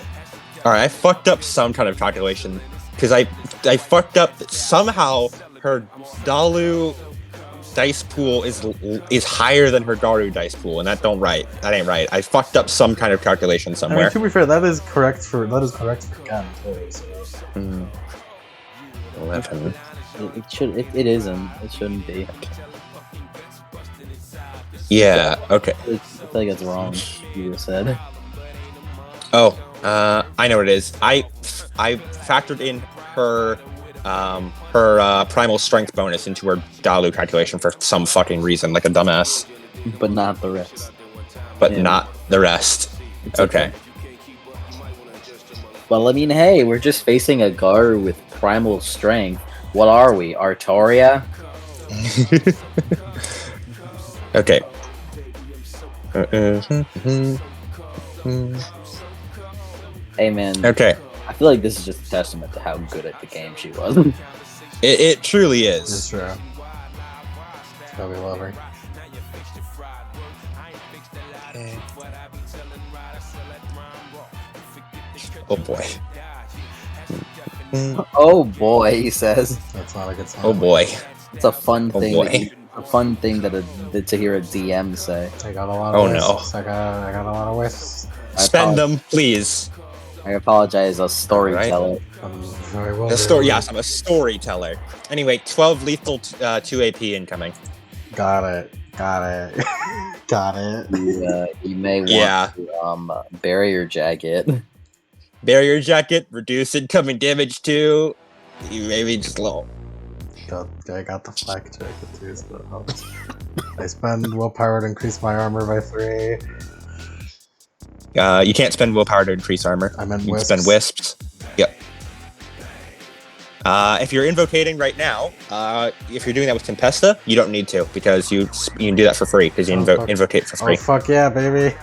Alright, I fucked up some kind of calculation. Because I fucked up that somehow her Dalu dice pool is higher than her Garu dice pool, and that ain't right. I fucked up some kind of calculation I somewhere. mean, to be fair, that is correct for Ken too. So. 11. It isn't. It shouldn't be. Yeah, okay. I feel like it's wrong. You just said. Oh, I know what it is. I factored in her primal strength bonus into her Dalu calculation for some fucking reason, like a dumbass. But not the rest. But Yeah. not the rest. It's Okay. Well, I mean, hey, we're just facing a Garu with primal strength. What are we? Artoria? Okay. Hey, man. Okay. I feel like this is just a testament to how good at the game she was. It truly It's is. true. Probably love her. Oh boy. Oh boy, he says. That's not a good sign. Oh boy. It's a fun Oh thing boy. that you a fun thing to hear a DM say. I got a lot Oh, of no. wisps. I got a lot of wisps. Spend them, please. I apologize, a storyteller. Very well. The story. Yes, I'm a storyteller. Anyway, 12 lethal 2 AP incoming. Got it. Got it. You may want Yeah. to barrier jacket. Barrier jacket, reduce incoming damage too. You maybe just low. I got the flak jacket too, so that helps. I spend willpower to increase my armor by 3. You can't spend willpower to increase armor. I meant You can wisps. spend wisps. Yep. If you're invocating right now, if you're doing that with Tempesta, you don't need to because you can do that for free because you Oh, fuck. invocate for free. Oh fuck yeah, baby!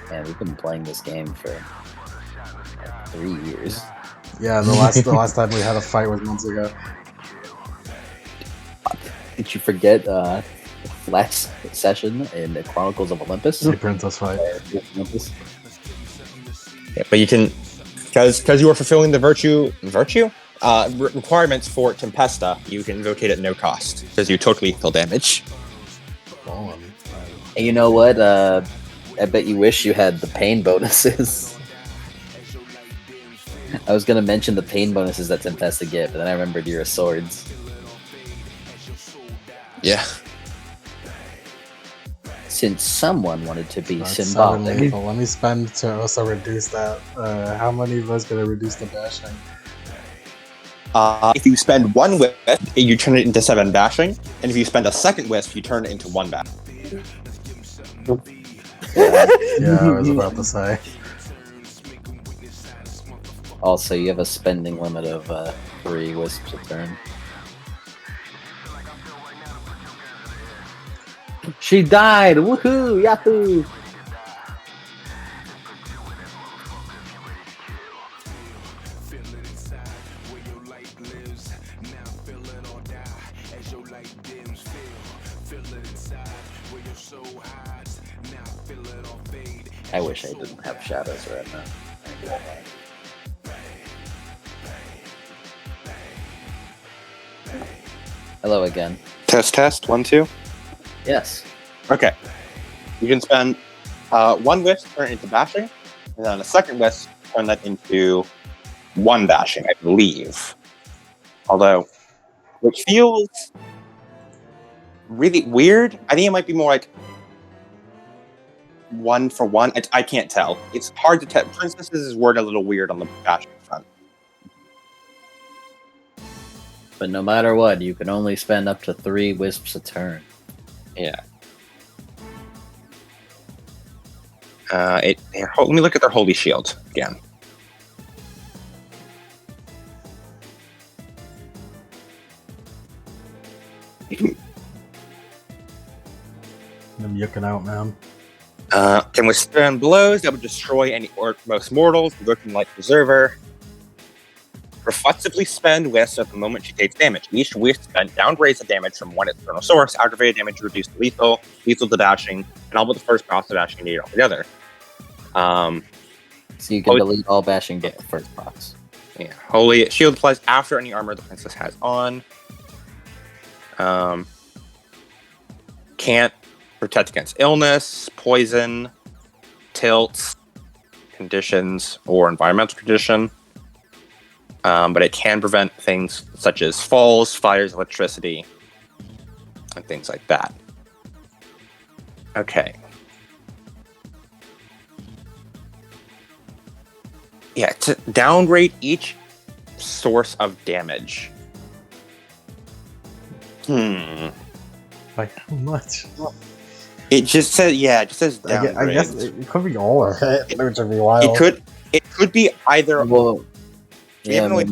Man, we've been playing this game for like 3 years. Yeah, the last time we had a fight was months ago. Did you forget last session in the Chronicles of Olympus? The princess fight. Olympus? Yeah, but you can because you are fulfilling the requirements for Tempesta. You can invocate at no cost because you took lethal damage. Fallen. And you know what? I bet you wish you had the pain bonuses. I was gonna mention the pain bonuses that Tempesta get, but then I remembered you're a swords. Yeah. Since someone wanted to be That's 7 symbolic. lethal. Let me spend to also reduce that. How many of those gonna reduce the bashing? If you spend 1 wisp, you turn it into 7 bashing, and if you spend a second wisp, you turn it into 1 bashing. Yeah, I was about to say. Also, you have a spending limit of 3 wisps a turn. She died! Woohoo! Yahoo! I wish I didn't have shadows right now. Hello again. Test. 1, 2. Yes. Okay. You can spend 1 wisp, turn it into bashing, and then a second wisp, turn that into 1 bashing, I believe. Although, which feels really weird. I think it might be more like 1 for 1. I can't tell. It's hard to tell. Princesses is worded a little weird on the bashing front. But no matter what, you can only spend up to 3 wisps a turn. Yeah. Let me look at their holy shield again. I'm yucking out, man. Can withstand blows that would destroy any or most mortals, looking like Preserver. Reflexively spend wisps at the moment she takes damage. Each wisp spent downgrades the damage from one external source, aggravated damage reduced to lethal to dashing, and all but the first boss of dashing needed altogether. So you can delete all bashing but the first box. Yeah. Holy shield applies after any armor the princess has on. Can't protect against illness, poison, tilts, conditions, or environmental condition. But it can prevent things such as falls, fires, electricity, and things like that. Okay. Yeah, to downgrade each source of damage. Like how much? It just says downgrade. I guess it could be all of it, which would be wild. It could be either. Well, Yeah,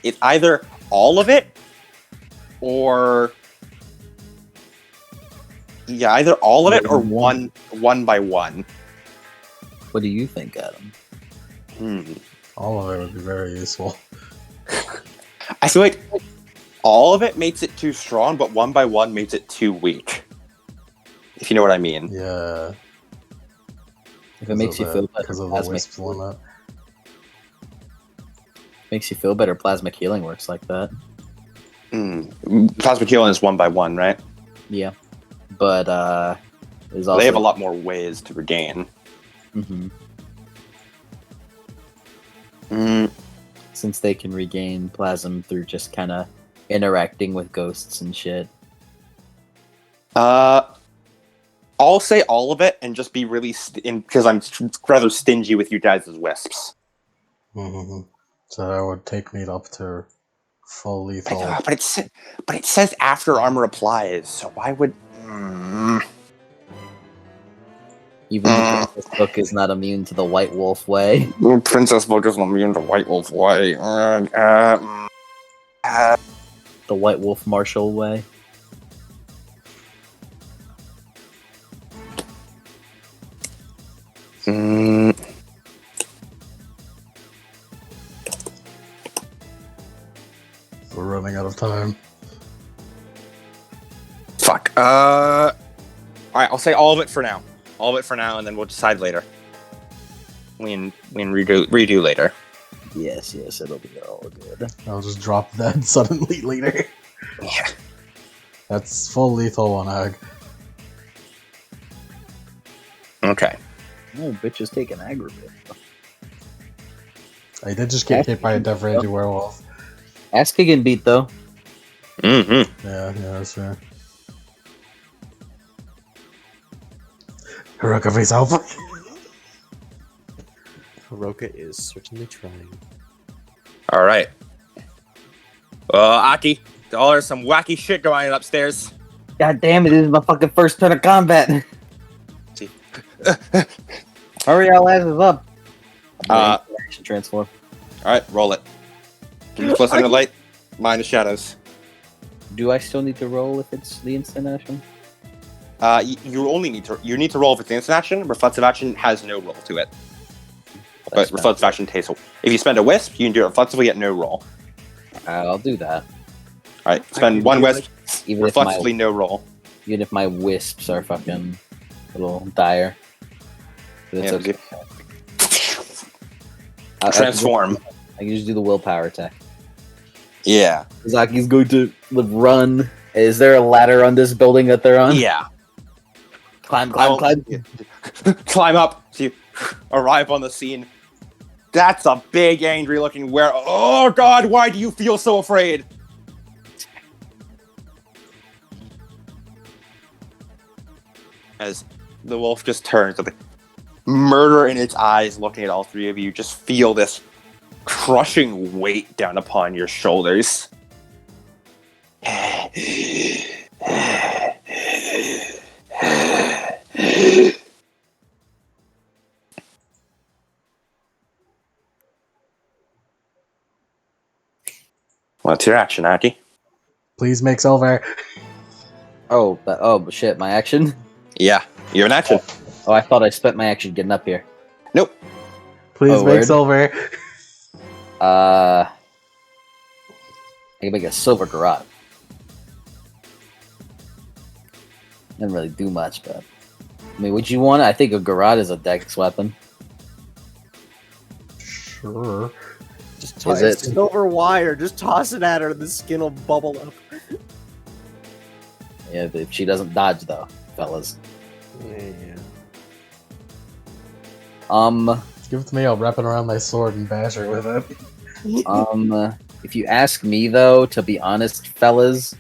it's either all of it, or either all of it or one by one. What do you think, Adam? All of it would be very useful. I feel like all of it makes it too strong, but one by one makes it too weak. If you know what I mean. Yeah. If it makes you feel better, because of the wisp limit. Makes you feel better. Plasmic healing works like that. Plasmic healing is one by one, right? Yeah, but there's also They have a lot more ways to regain. Mhm. Mm, Since they can regain plasm through just kind of interacting with ghosts and shit. I'll say all of it and just be really because I'm rather stingy with you guys' wisps. Mhm. So that would take me up to full lethal. But it says after armor applies, so why would? Even the Princess Book is not immune to the White Wolf way. Princess Book isn't immune to White Wolf way. The White Wolf Marshall way. We're running out of time. Fuck. All right, I'll say all of it for now. All of it for now, and then we'll decide later. We can redo later. Yes, it'll be all good. I'll just drop that suddenly later. Yeah. That's full lethal one hug. Okay. Oh, bitch is taking aggravate. I did just get hit by a death raging werewolf. Ass kicking beat though. Mm-hmm. Yeah, that's fair. Hiroka face alpha. Hiroka is certainly trying. All right. Aki, there's some wacky shit going on upstairs. God damn it! This is my fucking first turn of combat. See. Hurry, our asses up. Action transform. All right, roll it. Can you plus in the light? Mine the shadows. Do I still need to roll if it's the instant action? You only need to roll if it's instant action. Reflexive action has no roll to it. But reflexive action takes. If you spend a wisp, you can do it reflexively at no roll. I'll do that. All right, spend one wisp. Even Reflexively, no roll. Even if my wisps are fucking little dire. But it's okay. Transform. I can just do the willpower attack. Yeah. Zaki's going to run. Is there a ladder on this building that they're on? Yeah. Climb. Climb up. So you arrive on the scene. That's a big, angry-looking werewolf. Oh God! Why do you feel so afraid? As the wolf just turns, with murder in its eyes, looking at all three of you, just feel this crushing weight down upon your shoulders. What's your action, Aki? Please make silver. Oh shit! My action. Yeah, you have an action. Oh, I thought I spent my action getting up here. Nope. Please Oh, make word? silver. I can make a silver garrote. Didn't really do much, but I mean, would you want? I think a garrote is a dex weapon. Sure. Just Is toss it? silver wire. Just toss it at her, and the skin will bubble up. Yeah, if she doesn't dodge, though, fellas. Yeah. Give it to me. I'll wrap it around my sword and bash her with it. If you ask me, though, to be honest, fellas,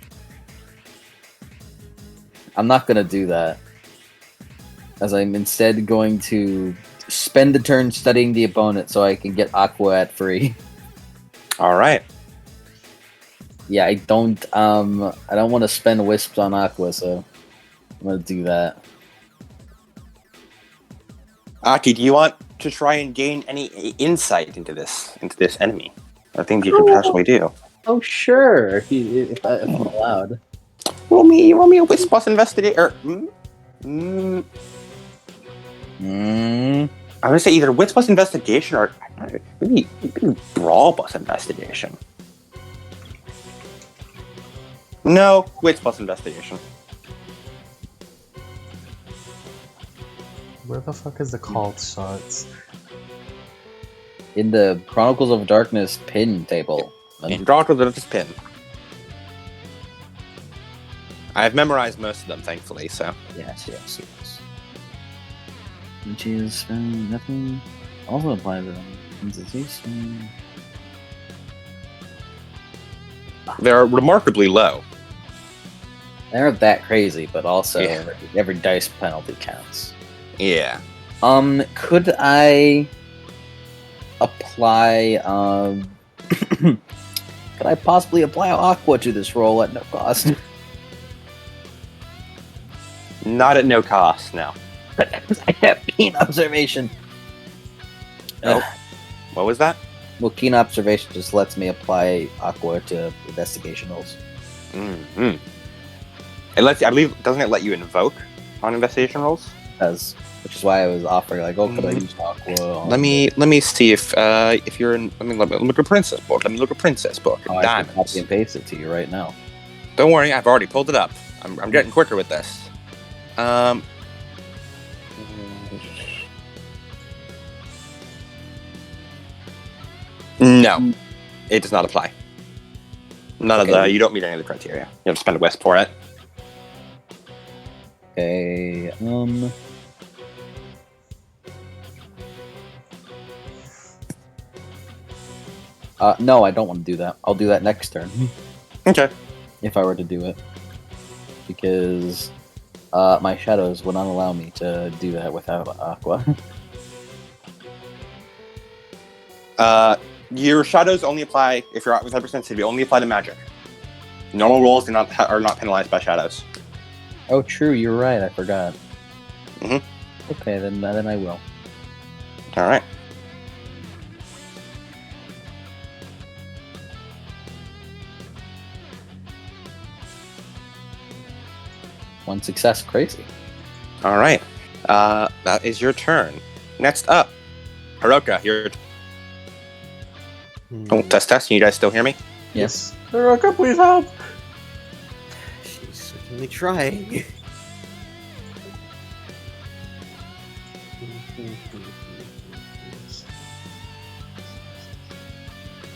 I'm not gonna do that. As I'm instead going to spend the turn studying the opponent so I can get Aqua at free. All right. Yeah, I don't want to spend wisps on Aqua, so I'm gonna do that. Aki, do you want to try and gain any insight into this enemy? I think you could possibly do. Oh sure, if I'm allowed. Roll me a wisp plus investigate. I'm gonna say either wisp plus investigation or maybe brawl plus investigation. No, wisp plus investigation. Where the fuck is the called shots? In the Chronicles of Darkness pin table. And draw to the pin. I've memorized most of them, thankfully, so. Yes. Which is nothing. Also apply the sensitization. They're remarkably low. They aren't that crazy, but also Yeah. every dice penalty counts. Yeah. Could I apply could I possibly apply Aqua to this roll at no cost? Not at no cost, no. I have keen observation. Oh. What was that? Well, keen observation just lets me apply Aqua to investigation rolls. Mm-hmm. It lets you, I believe, doesn't it let you invoke on investigation rolls? Which is why I was offering, like, oh, could I use Aqua? On Let me see if you're in. Let me look at Princess book. Let me look at Princess book. Oh, I can Diamonds. copy and paste it to you right now. Don't worry, I've already pulled it up. I'm getting quicker with this. No, it does not apply. None of Okay. the. You don't meet any of the criteria. You have to spend a West for it. Okay, no, I don't want to do that. I'll do that next turn. Okay. If I were to do it. Because my shadows would not allow me to do that without Aqua. Your shadows only apply if you're with 100% sensitivity. Only apply to magic. Normal rolls are not penalized by shadows. Oh, true, you're right, I forgot. Mhm. Okay, then I will. All right. One success, crazy. All right. That is your turn. Next up, Haruka. Your oh, test. Can you guys still hear me? Yes. Haruka, please help! She's certainly trying.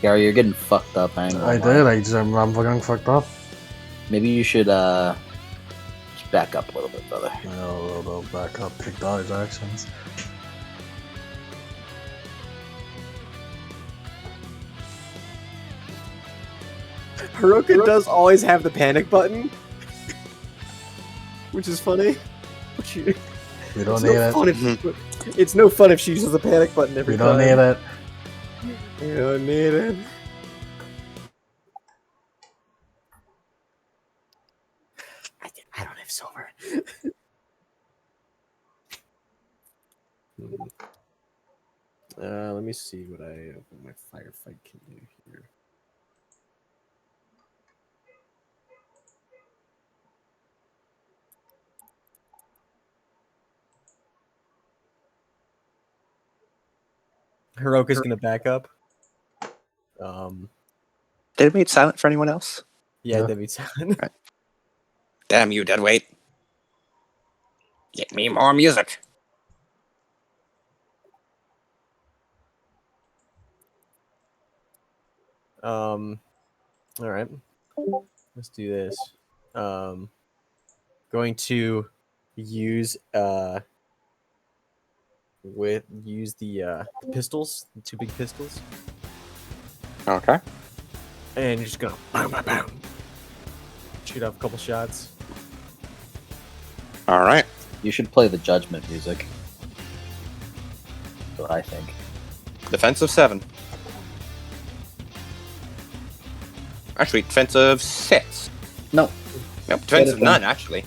Gary, you're getting fucked up, I ain't gonna I lie. did, I'm fucking fucked up. Maybe you should just back up a little bit, brother. A little back up, kick dodge actions. Haruka does always have the panic button, which is funny. We don't It's need no it. fun if it's no fun if she uses the panic button every We time. don't need it. We don't need it. I don't have silver. Let me see what my firefight can do here. Haruka's gonna back up. Did it wait silent for anyone else? Yeah, Yeah. Debbie Town. Damn you, deadweight. Get me more music. All right. Let's do this. Going to use the pistols, the two big pistols, Okay. and you're just gonna bam, bam, bam, shoot off a couple shots. All right. You should play the judgment music. That's what I think. Defensive 7. Actually, defensive 6. No. Nope, defensive none, actually.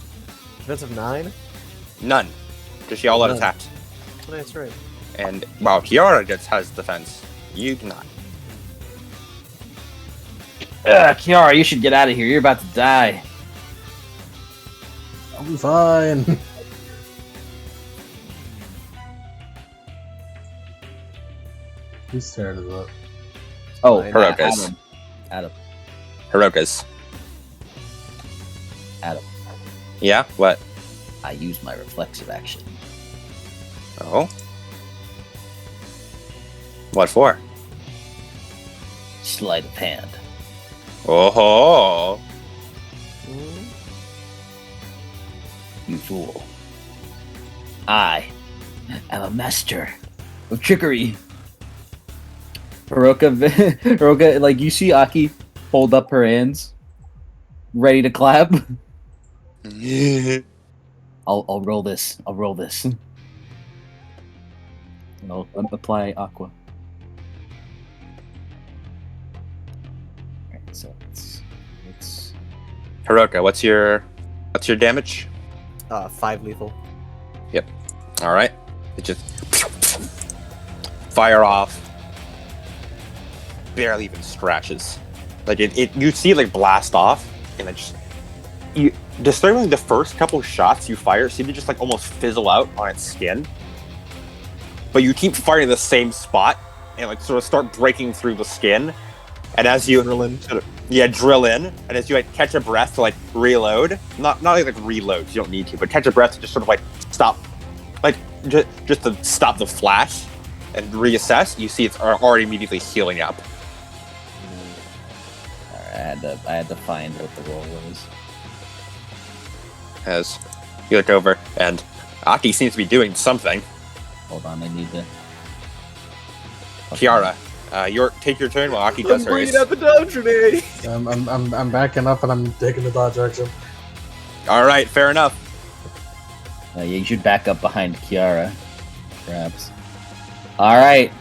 Defensive 9. None. Just y'all None. attacked. Oh, that's right. And, wow, Kiara has defense. You do not. Kiara, you should get out of here. You're about to die. I'll be fine. Whose turn is it? Oh, Fine. Haruka's. Adam. Haruka's. Adam. Yeah? What? I use my reflexive action. Oh? What for? Sleight of hand. Oh-ho! You fool. I am a master of trickery. Hiroka, like, you see Aki hold up her hands, ready to clap. I'll roll this. I'll roll this. I'll apply aqua. Alright, so it's Hiroka, what's your damage? 5 lethal. All right, it just fire off. Barely even scratches. Like it you see it like blast off, and it just disturbingly the first couple shots you fire seem to just like almost fizzle out on its skin. But you keep firing the same spot and like sort of start breaking through the skin. And as you drill in, and as you like catch a breath to like reload, not like reload, you don't need to, but catch a breath to just sort of like stop, like just to stop the flash and reassess. You see it's already immediately healing up. I had to find what the roll was. As you look over, and Aki seems to be doing something. Hold on, I need to. Kiara, take your turn while Aki does her ace. the dodge grenade. I'm backing up and I'm taking the dodge action. All right, fair enough. Yeah, you should back up behind Kiara, perhaps. All right.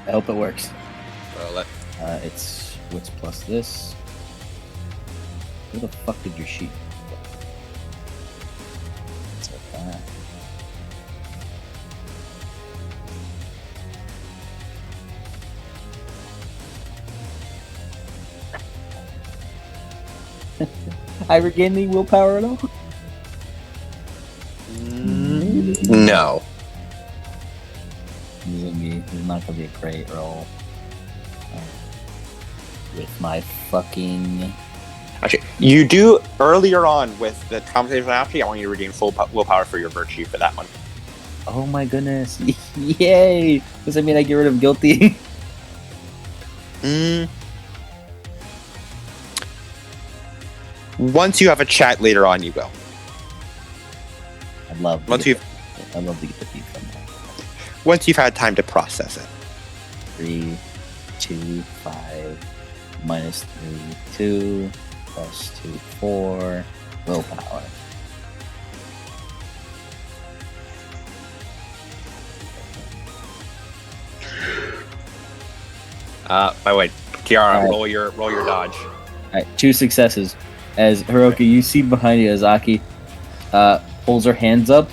I hope it works. It's what's plus this. Where the fuck did your sheet? What's with that? I regain the willpower at all? No. This is not gonna be a great roll. With my fucking. Actually, you do earlier on with the conversation after. I want you to regain full willpower for your virtue for that one. Oh my goodness! Yay! Does that mean I get rid of guilty? Once you have a chat later on, you will. I'd love to get the feed from that. Once you've had time to process it. 3, 2, 5, minus 3, 2, plus 2, 4, willpower. By the way, Kiara, Right. roll your dodge. Alright, 2 successes. As Hiroka, you see behind you as Aki pulls her hands up.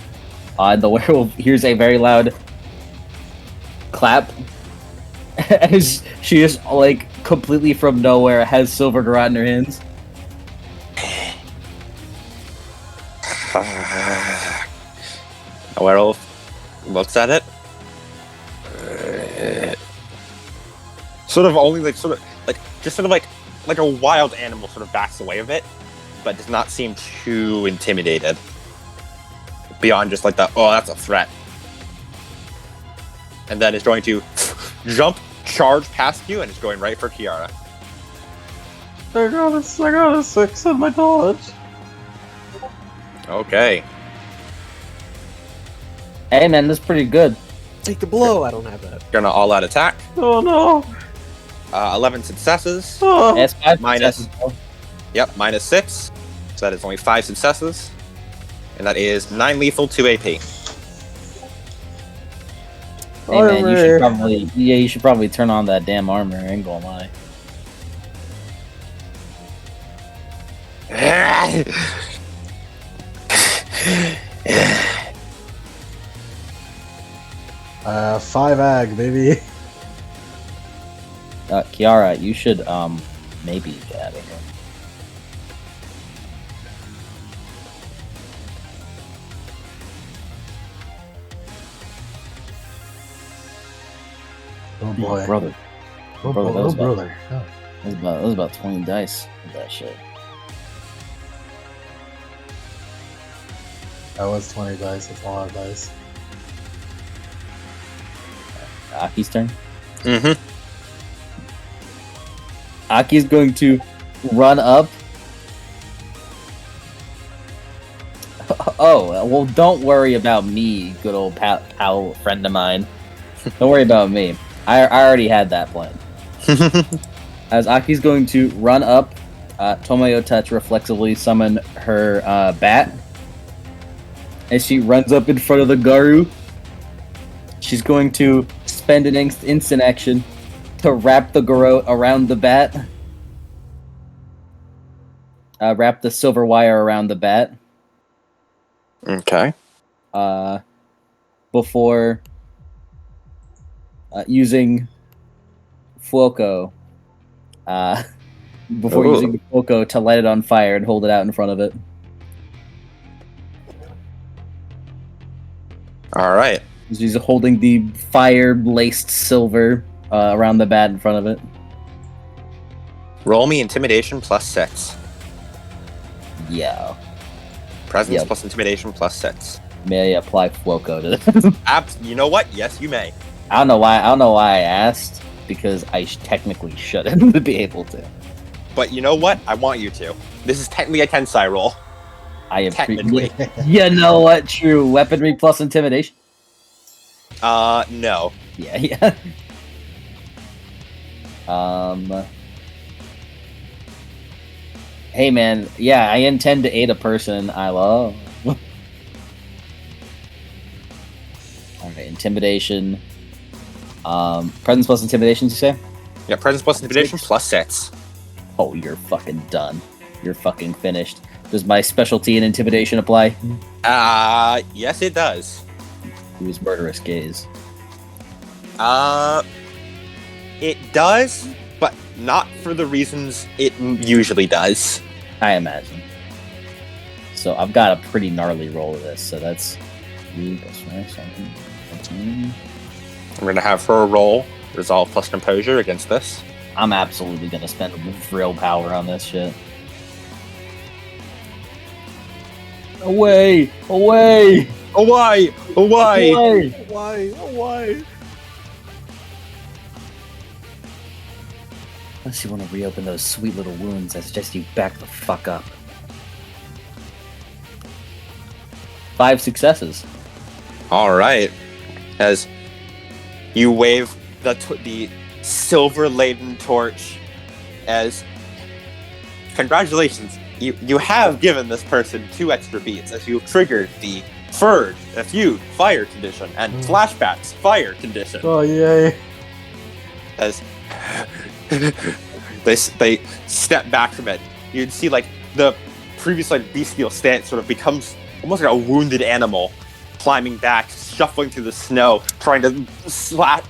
The werewolf hears a very loud clap as she just, like, completely from nowhere has silver garrote in her hands. A werewolf looks at it. Sort of like a wild animal sort of backs away a bit, but does not seem too intimidated. Beyond just like that's a threat. And then is going to charge past you, and is going right for Kiara. I got a 6 in my dodge. Okay. Hey man, that's pretty good. Take the blow. I don't have that. Gonna all-out attack. Oh no! 11 successes. Oh. That's 5 Minus. successes. Yep, minus 6. So that is only 5 successes. And that is 9 lethal, 2 AP. Hey man, you should probably turn on that damn armor. I ain't gonna lie. 5 ag, baby. Kiara, you should maybe get out of here. Oh boy. Brother. Oh, Brother, that was brother. Oh. That was about 20 dice with that shit. That was 20 dice. That's a lot of dice. Aki's turn. Mm-hmm. Aki's going to run up Oh, well, don't worry about me, good old pal friend of mine. Don't worry about me. I already had that plan. As Aki's going to run up, Tomoyo Touch reflexively summon her bat. As she runs up in front of the Garu, she's going to spend an instant action to wrap the Garu around the bat. Wrap the silver wire around the bat. Okay. Before using Fuoco. Before using the Fuoco to light it on fire and hold it out in front of it. All right. She's holding the fire-laced silver around the bat in front of it. Roll me intimidation +6. Yeah. Presence Yep. plus intimidation +6. May I apply Fuoco to this? You know what? Yes, you may. I don't know why I asked, because I technically shouldn't be able to. But you know what? I want you to. This is technically a Tensai roll. I am Technically. You know what? True. Weaponry plus intimidation? No. Yeah. Hey man, yeah, I intend to aid a person I love. Alright, intimidation. Presence plus intimidation, you say? Yeah, presence plus intimidation +6. Oh, you're fucking done. You're fucking finished. Does my specialty in intimidation apply? Yes it does. He was murderous gaze. It does, but not for the reasons it usually does. I imagine. So I've got a pretty gnarly roll of this, so that's 3 plus 5, 7, 14. I'm gonna have her roll resolve plus composure against this. I'm absolutely gonna spend real power on this shit. Away! Away! Away! Away! Why? Unless you want to reopen those sweet little wounds, I suggest you back the fuck up. 5 successes. All right. As you wave the silver-laden torch, as congratulations, you have given this person 2 extra beats as you triggered the Furred, Feud, fire condition, and Flashbacks, fire condition. Oh, yay. As they step back from it, you'd see like the previous like bestial stance sort of becomes almost like a wounded animal, climbing back, shuffling through the snow, trying to smash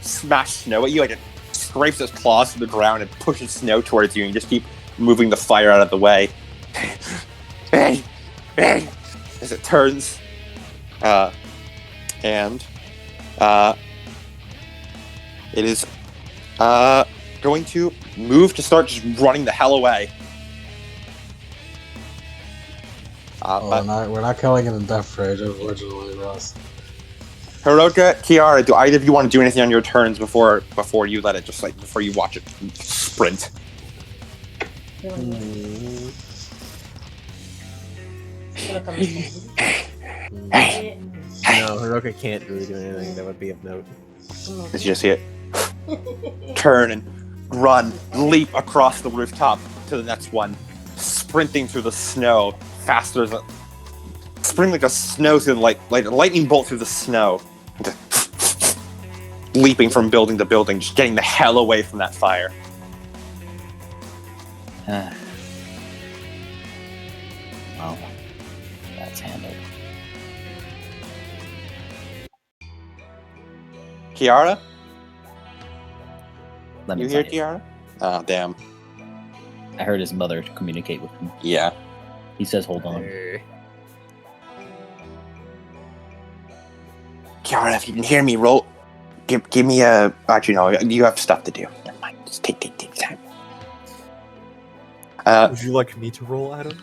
snow at you. Like it scrapes its claws to the ground and pushes snow towards you, and you just keep moving the fire out of the way. As it turns, and it is going to move to start just running the hell away. But We're not killing it in Death Rage, unfortunately, Ross. Hiroka, Kiara, do either of you want to do anything on your turns before you let it before you watch it sprint? No, Hiroka can't really do anything that would be of note. As you just see it turn and run, leap across the rooftop to the next one, sprinting through the snow faster than sprinting like a snow through like a lightning bolt through the snow, leaping from building to building, just getting the hell away from that fire. Well, that's handled. Kiara, Let me you hear tell you. Kiara? Oh damn. I heard his mother communicate with him. Yeah. He says, "Hold on." Kiara, if you can hear me, roll. Give me a. Actually, no, you have stuff to do. Never mind. Just take time. Would you like me to roll, Adam?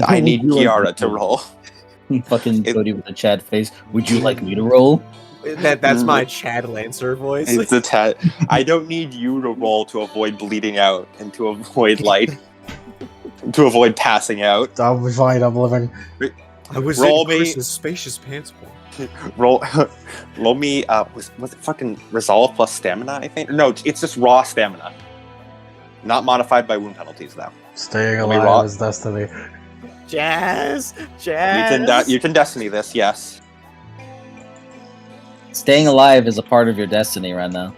I need Would you like Kiara me to roll. Fucking Cody with a Chad face. Would you like me to roll? That's my Chad Lancer voice. It's the I don't need you to roll to avoid bleeding out and to avoid to avoid passing out. I'll be fine, I'm living. I was Roll in me- Chris's spacious pants. roll me. Was it fucking resolve plus stamina? I think. No, it's just raw stamina. Not modified by wound penalties though. Staying Let me roll. alive is destiny. Jazz. You can destiny this. Yes. Staying alive is a part of your destiny right now.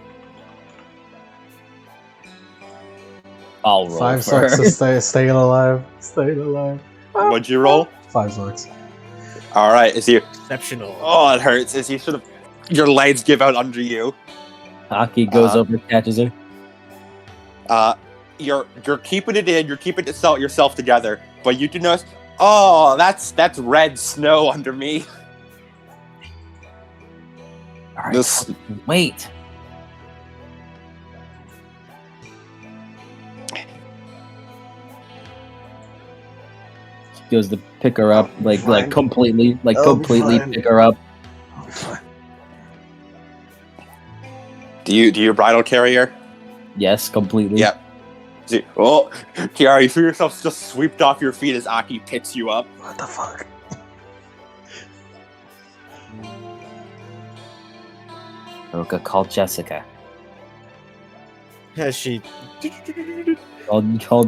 I'll roll 5 for sucks her. to staying alive. Staying alive. What'd you roll? 5 sucks. All right. As you. Exceptional. Oh, it hurts. As you sort of, your legs give out under you. Aki goes over, catches her. You're keeping it in. You're keeping yourself together. But you do notice. Oh, that's red snow under me. All right, This. wait. He goes to pick her up, like fine. completely, like I'll be completely fine. pick her up. Do you bridal carrier? Yes, completely. Yep. See, oh, Kiara, you feel yourself just swept off your feet as Aki picks you up. What the fuck? Roka, call Jessica. Has she? Call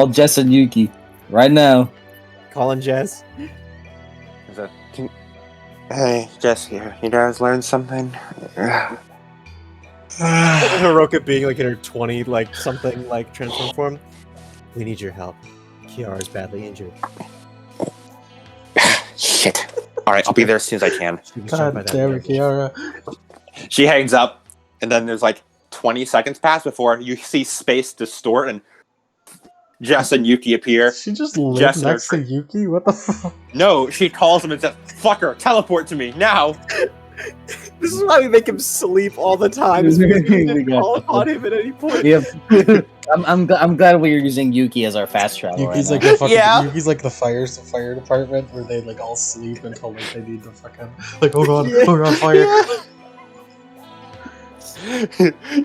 Jess and Yuki right now. Calling Jess. Hey, Jess here. You guys learned something? Hiroka being like in her 20, like something like transform form. We need your help. Kiara's badly injured. Shit. Alright, I'll be there as soon as I can. She was struck by God that damn it, damage. Kiara. She hangs up, and then there's like 20 seconds pass before you see space distort and Jess and Yuki appear. She just lived Jess and her next to Yuki? What the fuck? No, she calls him and says, "Fucker, teleport to me, now!" This is why we make him sleep all the time. Is because we didn't call upon him at any point. Yep. I'm glad we're using Yuki as our fast travel. Yuki's right like the fucking, Yeah. Yuki's like the fire department where they like all sleep until like they need to fucking like oh god, fire.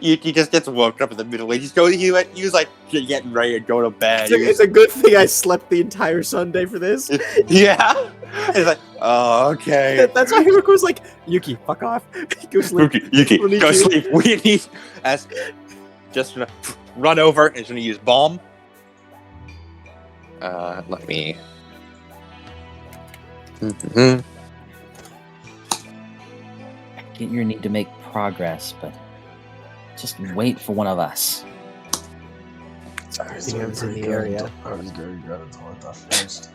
Yuki just gets woken up in the middle. He was like getting ready to go to bed. It's a good thing I slept the entire Sunday for this. Yeah. It's like, oh, okay. That's why Hiroka was like, Yuki, fuck off. Go sleep. Yuki, We need go you. sleep. We need as just gonna run over and is gonna use bomb. Let me. I get your need to make progress, but just wait for one of us. I think I was in the area. I was very good until I thought first.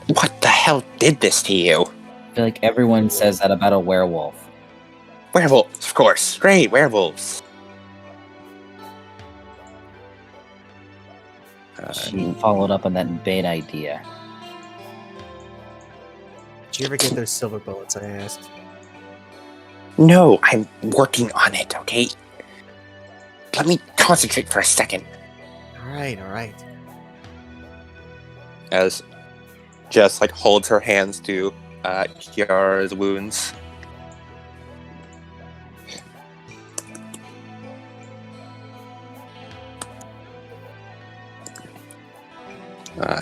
What the hell did this to you? I feel like everyone says that about a werewolf. Werewolves, of course. Great, werewolves. She followed up on that bait idea. Did you ever get those silver bullets I asked? No, I'm working on it, okay? Let me concentrate for a second. Alright. As Jess like holds her hands to Kiara's wounds.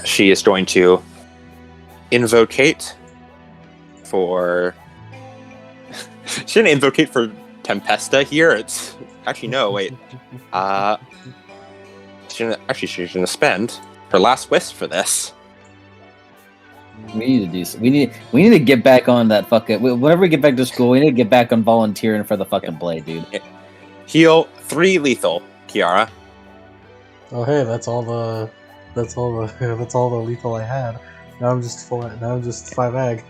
She is going to invocate for. She didn't invocate for Tempesta here. It's actually no. Wait. She's gonna spend her last wisp for this. We need to do. We need to get back on that fucking. Whenever we get back to school, we need to get back on volunteering for the fucking blade, dude. Heal 3 lethal, Kiara. Oh hey, that's all the lethal I had. Now I'm just 5 ag.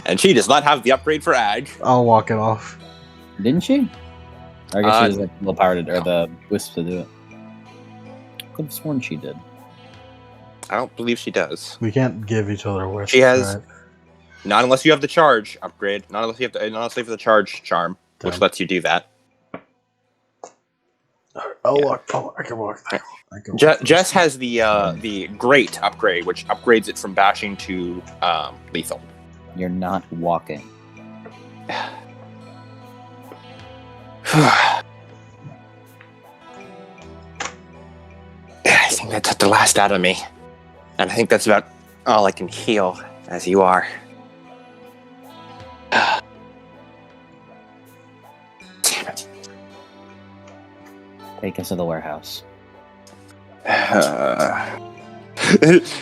And she does not have the upgrade for Ag. I'll walk it off. Didn't she? Or I guess she was no. like the power to, or the wisp to do it. Could have sworn she did. I don't believe she does. We can't give each other wishes. She has- right? Not unless you have the charge upgrade. Not unless you have the charge charm, which Damn. lets you do that. I'll Yeah. walk. I can walk. I can walk. Jess has the great upgrade, which upgrades it from bashing to lethal. You're not walking. I think that took the last out of me. And I think that's about all I can heal. As you are. Damn it. Take us to the warehouse.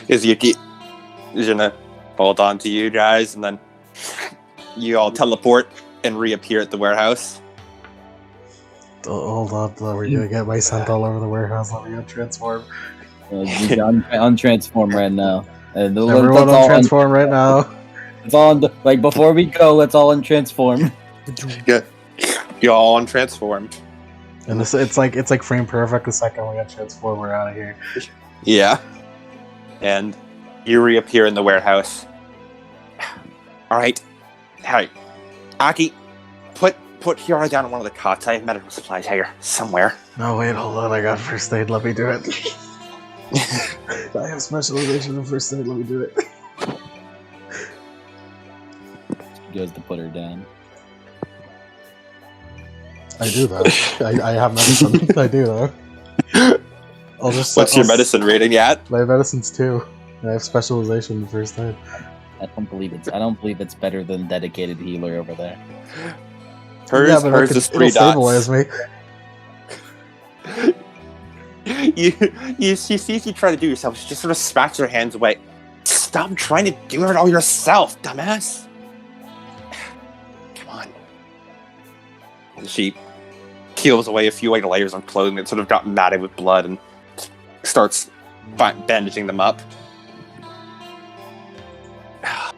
Is Yuki gonna hold on to you guys, and then you all teleport and reappear at the warehouse? Hold on, we're gonna get my scent all over the warehouse. Let me go transform. Untransform right now. Everyone untransform right now. It's all like before we go. Let's all untransform. Yeah. You all untransform. And it's like frame perfect. The second we got transform, we're out of here. Yeah. And you reappear in the warehouse. Alright. Hey. Aki, put Kiara down on one of the cots. I have medical supplies here. Somewhere. No, wait, hold on. I got first aid. Let me do it. I have specialization in first aid. Let me do it. He goes to put her down. I do that. I have medicine. I do though. What's your medicine rating at? My medicine's 2. I have specialization in first aid. I don't believe it's better than dedicated healer over there. Hers is 3 dots. Stabilize me. She sees you try to do yourself. She just sort of smacks her hands away. Stop trying to do it all yourself, dumbass. Come on. And she peels away a few layers of clothing that sort of got matted with blood and starts bandaging them up. God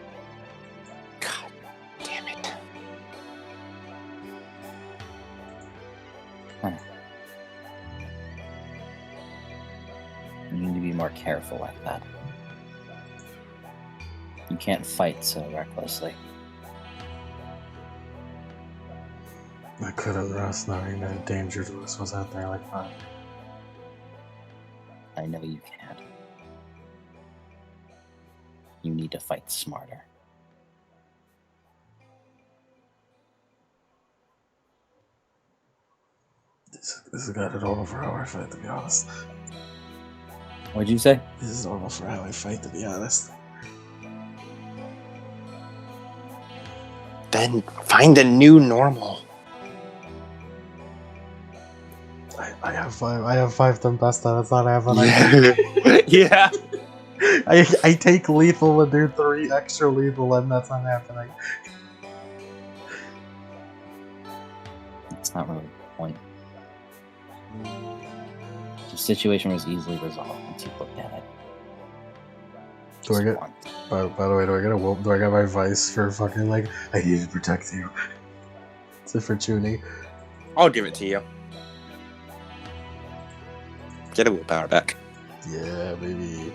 damn it. You need to be more careful like that. You can't fight so recklessly. I couldn't rest knowing that danger to us was out there like that. I know you can't. You need to fight smarter. This has got it all for how I fight, to be honest. What'd you say? This is normal for how I fight, to be honest. Then find a new normal. I have 5. I have 5 Tempesta. That's not happening. Yeah. I take lethal and do 3 extra lethal, and that's not happening. That's not really the point. The situation was easily resolved once you looked at it. Do I get? By the way, do I get a whoop? Do I get my vice for fucking like? I need to protect you. Is it for tuning? I'll give it to you. Get a willpower back. Yeah, baby.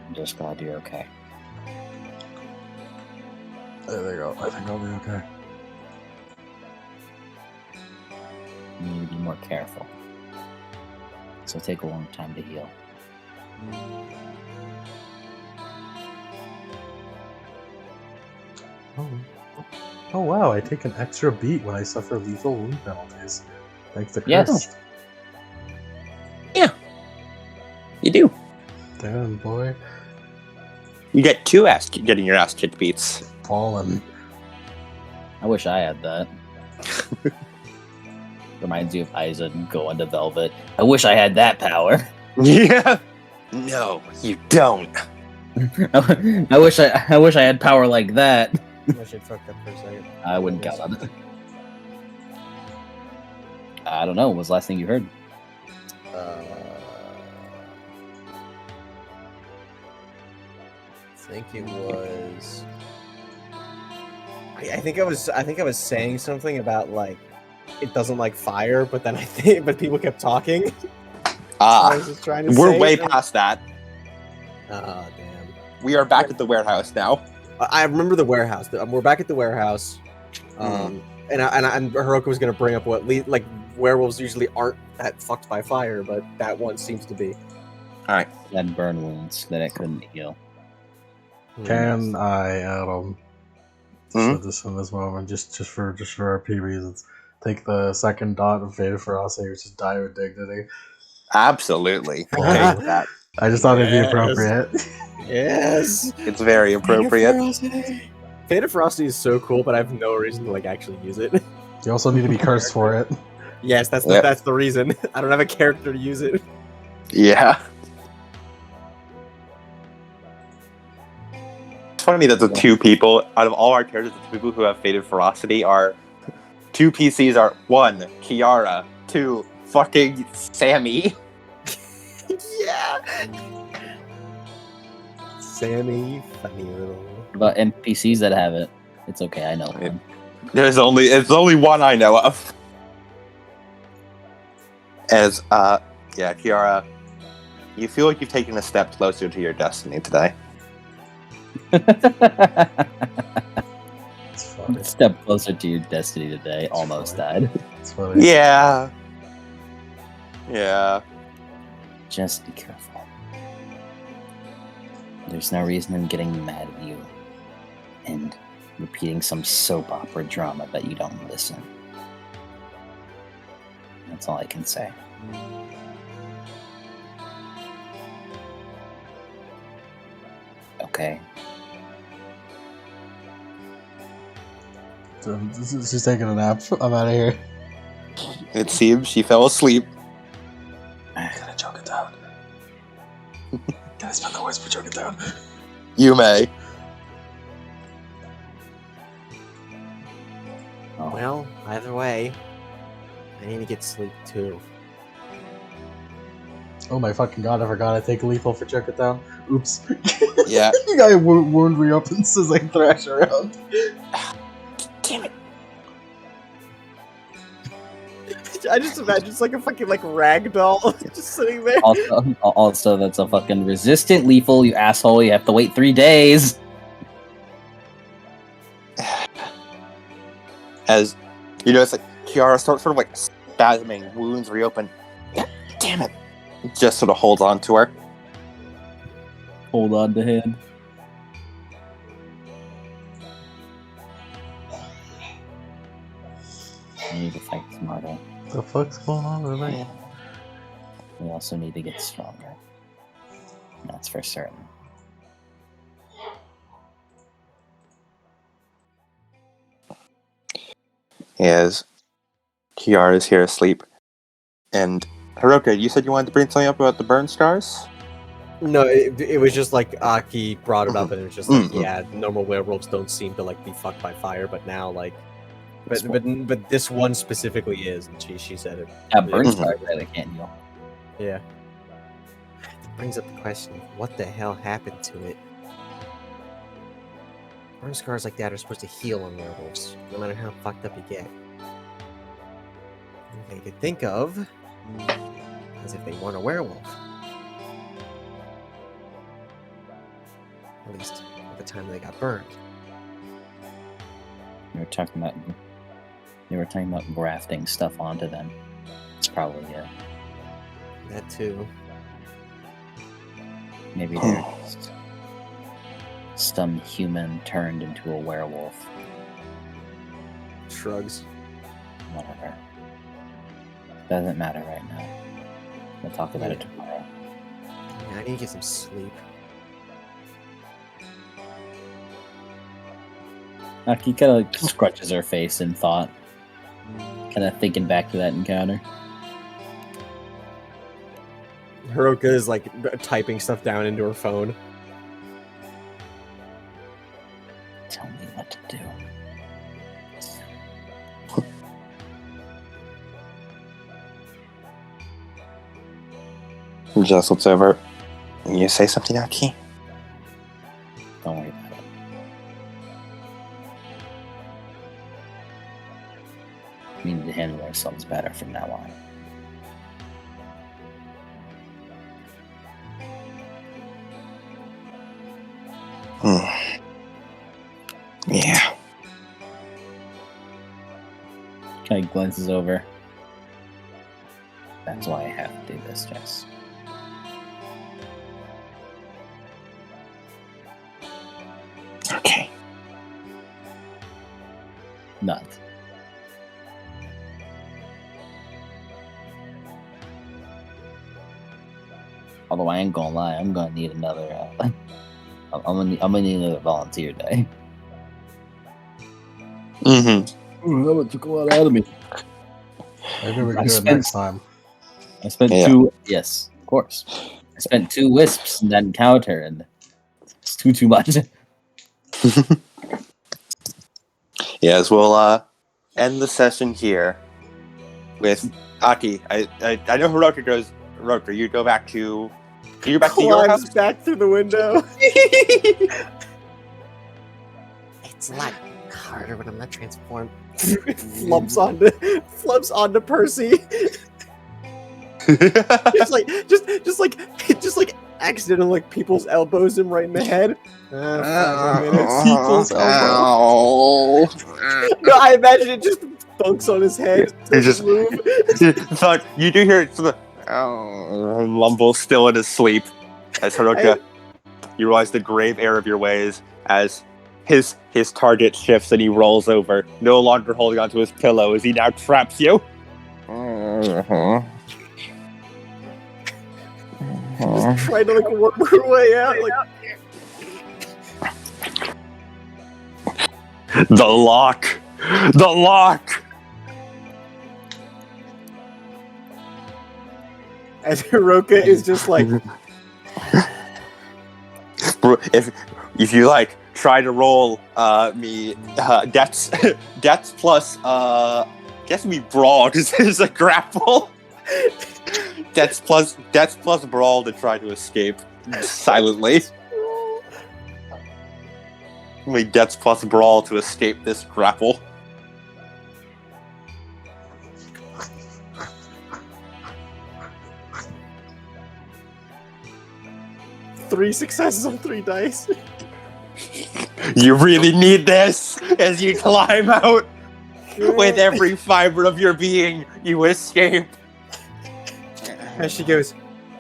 I'm just glad you're okay. I think I'll be okay. You need to be more careful. So take a long time to heal. Oh wow! I take an extra beat when I suffer lethal wound penalties. Thanks to Yes. Chris. You do. Damn boy, You get 2 getting your ass kicked beats. fallen. I wish I had that. Reminds you of Isa and go into Velvet. I wish I had that power. Yeah. No, you don't. I wish I had power like that. I wish I'd fucked up for a second. I wouldn't count on it. I don't know. What was the last thing you heard? I think it was. I think I was saying something about like it doesn't like fire, but then but people kept talking. I was just trying to We're say way it. past that. Oh damn! We are back at the warehouse now. I remember the warehouse. We're back at the warehouse. And Hiroko was gonna bring up what like werewolves usually aren't that fucked by fire, but that one seems to be. All right. That burn wounds that it couldn't heal. Can I, Adam? Hmm? Said this in this moment, just for RP reasons. take the second dot of Faded Ferocity, which is Die with Dignity. Absolutely. Take that. I just thought it'd be Yes. appropriate. Yes. It's very appropriate. Fate of Ferocity is so cool, but I have no reason to like actually use it. You also need to be cursed for it. Yes, that's Yep. that's the reason. I don't have a character to use it. Yeah. It's funny that the two people out of all our characters, the two people who have Faded Ferocity are two PCs are 1, Kiara, 2, fucking Sammy. Yeah. Sammy, funny little. What about NPCs that have it? It's okay, I know one. It's only one I know of. As yeah, Kiara, you feel like you've taken a step closer to your destiny today. It's funny. Step closer to your destiny today. Almost died. It's funny. Yeah. Yeah. Just be careful. There's no reason in getting mad at you and repeating some soap opera drama that you don't listen. That's all I can say. Okay. So, she's taking a nap. I'm out of here. It seems she fell asleep. Gotta choke it down. Gotta spend the words for choke it down. You may. Oh, Well, either way, I need to get sleep too. Oh my fucking god, I forgot I take lethal for choke it down. Oops. Yeah. You guy wound me up and says I thrash around. Damn it. I just imagine it's like a fucking like rag doll just sitting there. also, that's a fucking resistant lethal, you asshole. You have to wait 3 days. As you know, it's like Kiara starts sort of like spasming, wounds reopen. God damn it. Just sort of holds on to her. Hold on to hand. We need to fight smarter. The fuck's going on with me? We also need to get stronger. That's for certain. As Kiara's here asleep. And Hiroka, you said you wanted to bring something up about the burn scars? No, it was just like Aki brought it up, and it was just like, Mhm. yeah, normal werewolves don't seem to like be fucked by fire, but now like, but this one specifically is, and she said it. Yeah, burn Mhm. scars that I can't heal. Yeah. That brings up the question: what the hell happened to it? Burn scars like that are supposed to heal on werewolves, no matter how fucked up you get. They could think of as if they weren't a werewolf. At least at the time they got burned. You were talking about grafting stuff onto them. That's probably it. That too. Maybe they're just some human turned into a werewolf. Shrugs. Whatever. Doesn't matter right now. We'll talk about it tomorrow. Yeah, I need to get some sleep. Aki kind of like scrunches her face in thought, kind of thinking back to that encounter. Hiroka is like typing stuff down into her phone. Tell me what to do. Just looks over. You say something, Aki? Don't worry about it. We need to handle ourselves better from now on. Yeah. Kind of glances over. That's why I have to do this, Jess. Okay. Not. Although I ain't gonna lie, I'm gonna need another. I'm gonna need another volunteer day. Mm-hmm. Ooh, that took a lot out of me. Maybe we can I do it spent- next time. I spent Yeah. 2. Yes, of course. I spent 2 wisps in that encounter, and it's too much. Yes, we'll end the session here with Aki. I know Hiroka goes. Hiroka, you go back to. You go back to your house. Climbs back through the window. It's a lot harder when I'm not transformed. flumps onto Percy. just like accidentally like people's elbows him right in the head. 5 minutes. People's elbow. No, I imagine it just thunks on his head. He just- move. Fuck, you do hear it mumble still in his sleep as Hiroka. You realize the grave air of your ways as his target shifts and he rolls over, no longer holding onto his pillow as he now traps you. Just trying to like work her way out. Like The lock! The lock! as Hiroka is just like If you like, try to roll me dex plus guess me brawl because it's a grapple. Dex plus brawl to try to escape silently. Me dex plus brawl to escape this grapple. three successes on 3 dice. You really need this as you climb out. With every fiber of your being, you escape. As she goes,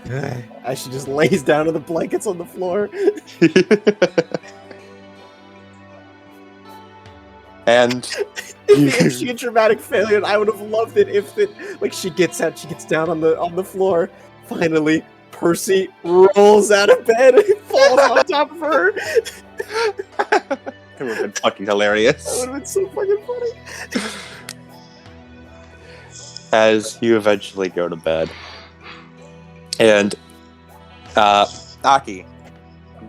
as she just lays down to the blankets on the floor. And If she had dramatic failure, I would have loved it if she gets down on the floor. Finally, Percy rolls out of bed and falls on top of her. it would have been fucking hilarious. That would have been so fucking funny. As you eventually go to bed. And, Aki,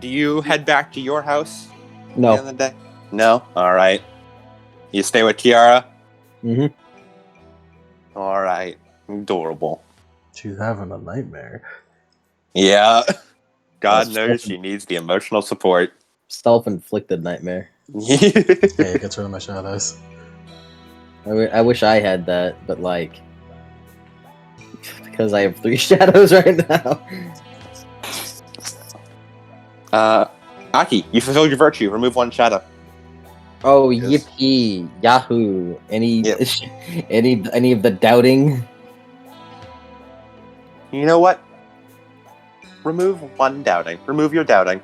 do you head back to your house at the end No. of the day? No? Alright. You stay with Kiara? Mm-hmm. Alright. Adorable. She's having a nightmare. Yeah. God That's knows she needs the emotional support. Self-inflicted nightmare. Hey, it gets rid of my shadows. I wish I had that, but like, because I have 3 shadows right now. Aki, you fulfilled your virtue. Remove 1 shadow. Oh, Yes. yippee, Yahoo! Any Yep. any of the doubting? You know what? Remove 1 doubting. Remove your doubting.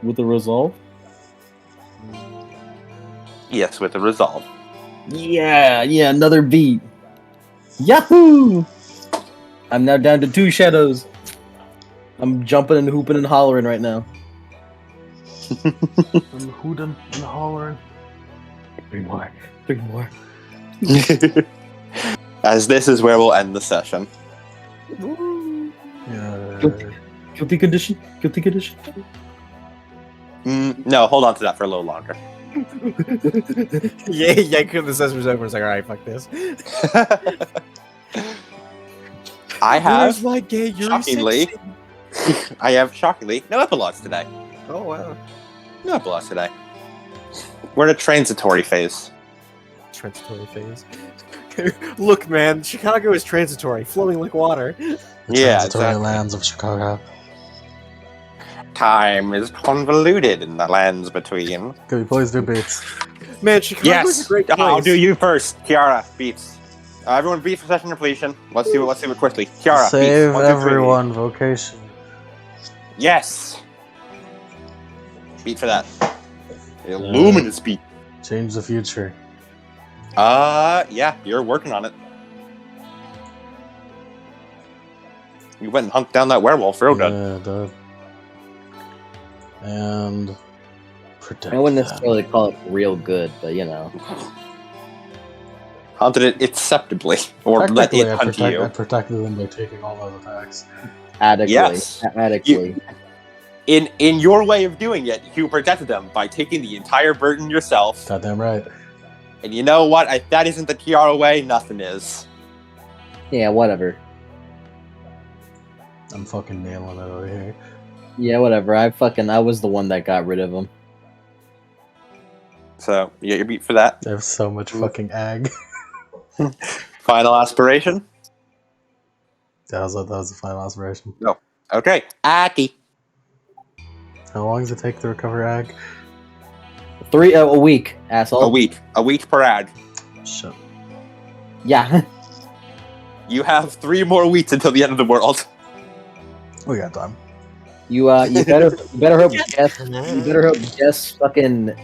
With the resolve? Yes, with the resolve. Yeah, another beat. Yahoo! I'm now down to 2 shadows. I'm jumping and hooping and hollering right now. I'm hooting and hollering. 3 more. As this is where we'll end the session. Yeah. Guilty condition. No, hold on to that for a little longer. Yeah, the session's over. It's like, alright, fuck this. I have, Where's my gay Yuri shockingly, sexy? I have shockingly no epilogues today. Oh wow. No epilogues today. We're in a transitory phase. Transitory phase. Look, man, Chicago is transitory, flowing like water. The Yeah, transitory exactly. lands of Chicago. Time is convoluted in the lands between. Could you please do beats? Man, Chicago is a great place. I'll do you first. Kiara, beats. Everyone beat for session completion. Let's do it quickly. Kiara, Save beats. 1, 2, 3. everyone, vocation. Yes! Beat for that. Luminous beat. Change the future. Yeah, you're working on it. You went and hunked down that werewolf real good. Yeah, dude. And protect I wouldn't them. necessarily call it real good, but you know. Hunted it acceptably, or let Technically, it hunt I you. protected them by taking all those attacks. Adequately. Yes. Adequately. In your way of doing it, you protected them by taking the entire burden yourself. Goddamn right. And you know what? If that isn't the Tiara way, nothing is. Yeah, whatever. I'm fucking nailing it over here. Yeah, whatever. I was the one that got rid of him. So, you get your beat for that. There's so much fucking ag. Final aspiration? That was the final aspiration. Okay, Aki. How long does it take to recover ag? A week, asshole. A week per ad. Shit. Yeah. You have 3 more weeks until the end of the world. We got time. You better hope Jess fucking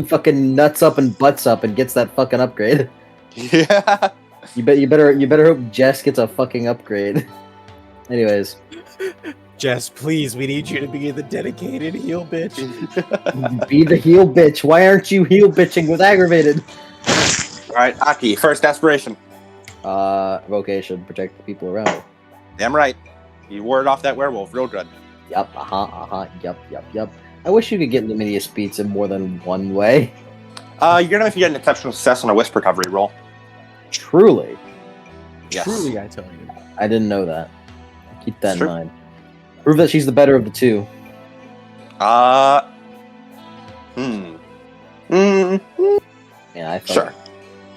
fucking nuts up and butts up and gets that fucking upgrade. Yeah. You better hope Jess gets a fucking upgrade. Anyways, Jess, please, we need you to be the dedicated heel bitch. be the heel bitch. Why aren't you heel bitching with aggravated? Alright, Aki, first aspiration. Vocation, protect the people around her. Damn right. You ward off that werewolf real good. Yup, yup. I wish you could get Luminous Beats in more than one way. You're gonna have to get an exceptional success on a wisp recovery roll. Truly. Yes. Truly, I tell you. I didn't know that. Keep that It's in true. mind. Prove that she's the better of the two. Mm. Yeah, I thought. Sure.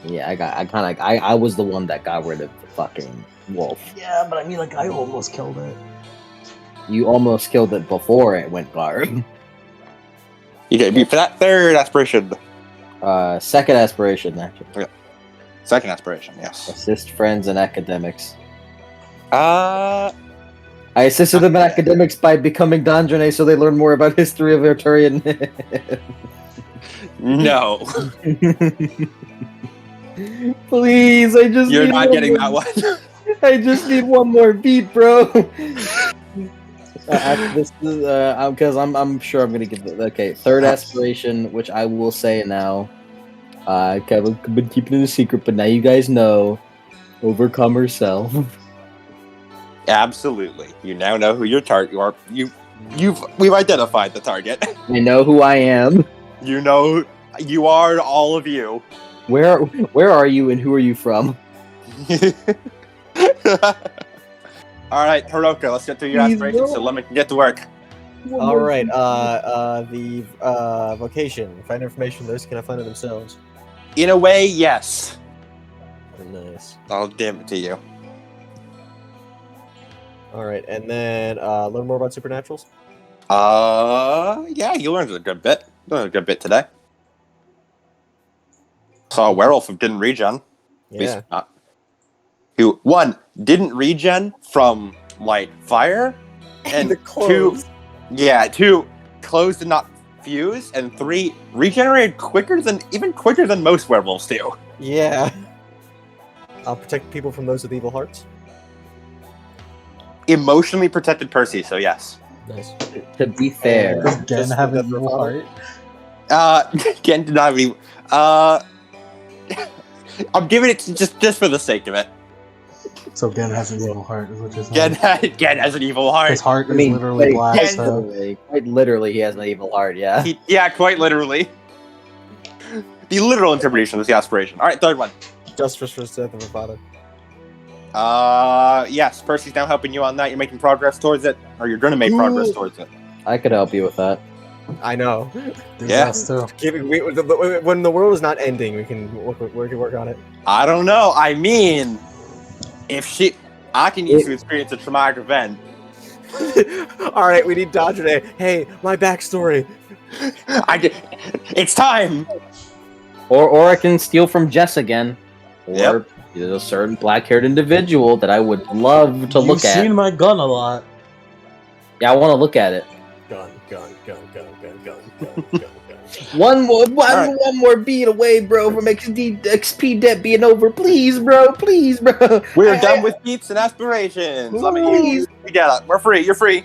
Yeah, I was the one that got rid of the fucking wolf. Yeah, but I mean, like, I almost killed it. You almost killed it before it went guard. You get beat for that third aspiration. Second aspiration, actually. Second aspiration, yes. Assist friends in academics. Uh, I assisted them in academics by becoming Dandrone so they learn more about history of Arturian. no. Please, I just You're need not one getting more- that one. I just need one more beat, bro. Because I'm sure I'm gonna get it. Okay, third aspiration, which I will say now. I've been keeping it a secret, but now you guys know. Overcome herself. Absolutely. You now know who your target you are. We've identified the target. I know who I am. You know you are all of you. Where are you and who are you from? All right, Hiroka, let's get through your Please, aspirations no. so Lemon can get to work. All right. The vocation. Find information. Those can find it themselves. In a way, yes. Nice. I'll dim it to you. All right, and then learn more about supernaturals. Yeah, you learned a good bit. Learned a good bit today. Saw a werewolf who didn't regen. At least Yeah. not. Who, one, didn't regen from, like, fire, and the clothes. two, clothes did not fuse, and 3, regenerated quicker than most werewolves do. Yeah. I'll protect people from those with evil hearts. Emotionally protected Percy, so yes. Nice. To be fair, Does Gen Just have the an evil father? heart? Ken did not even, I'm giving it just for the sake of it. So Gen has an evil heart, is what you're saying? Gen has an evil heart. His heart I is mean, literally black, Gen- so... quite literally, he has an evil heart. Yeah. Yeah, quite literally. The literal interpretation of the aspiration. All right, third one. Justice for the death of her father. Yes, Percy's now helping you on that. You're making progress towards it, or you're going to make progress towards it. I could help you with that. I know. There's Yeah. us too. When the world is not ending, we can work on it. I don't know. I mean, I can use to experience a traumatic event. All right, we need Dodger Day. Hey, my backstory. It's time. Or I can steal from Jess again. Or Yep. there's a certain black-haired individual that I would love to look You've at. seen my gun a lot. Yeah, I want to look at it. Gun. One right. more beat away, bro, from XP debt being over. Please, bro. Please, bro. We're done with beats and aspirations. Let me. Please. We get it. We're free. You're free.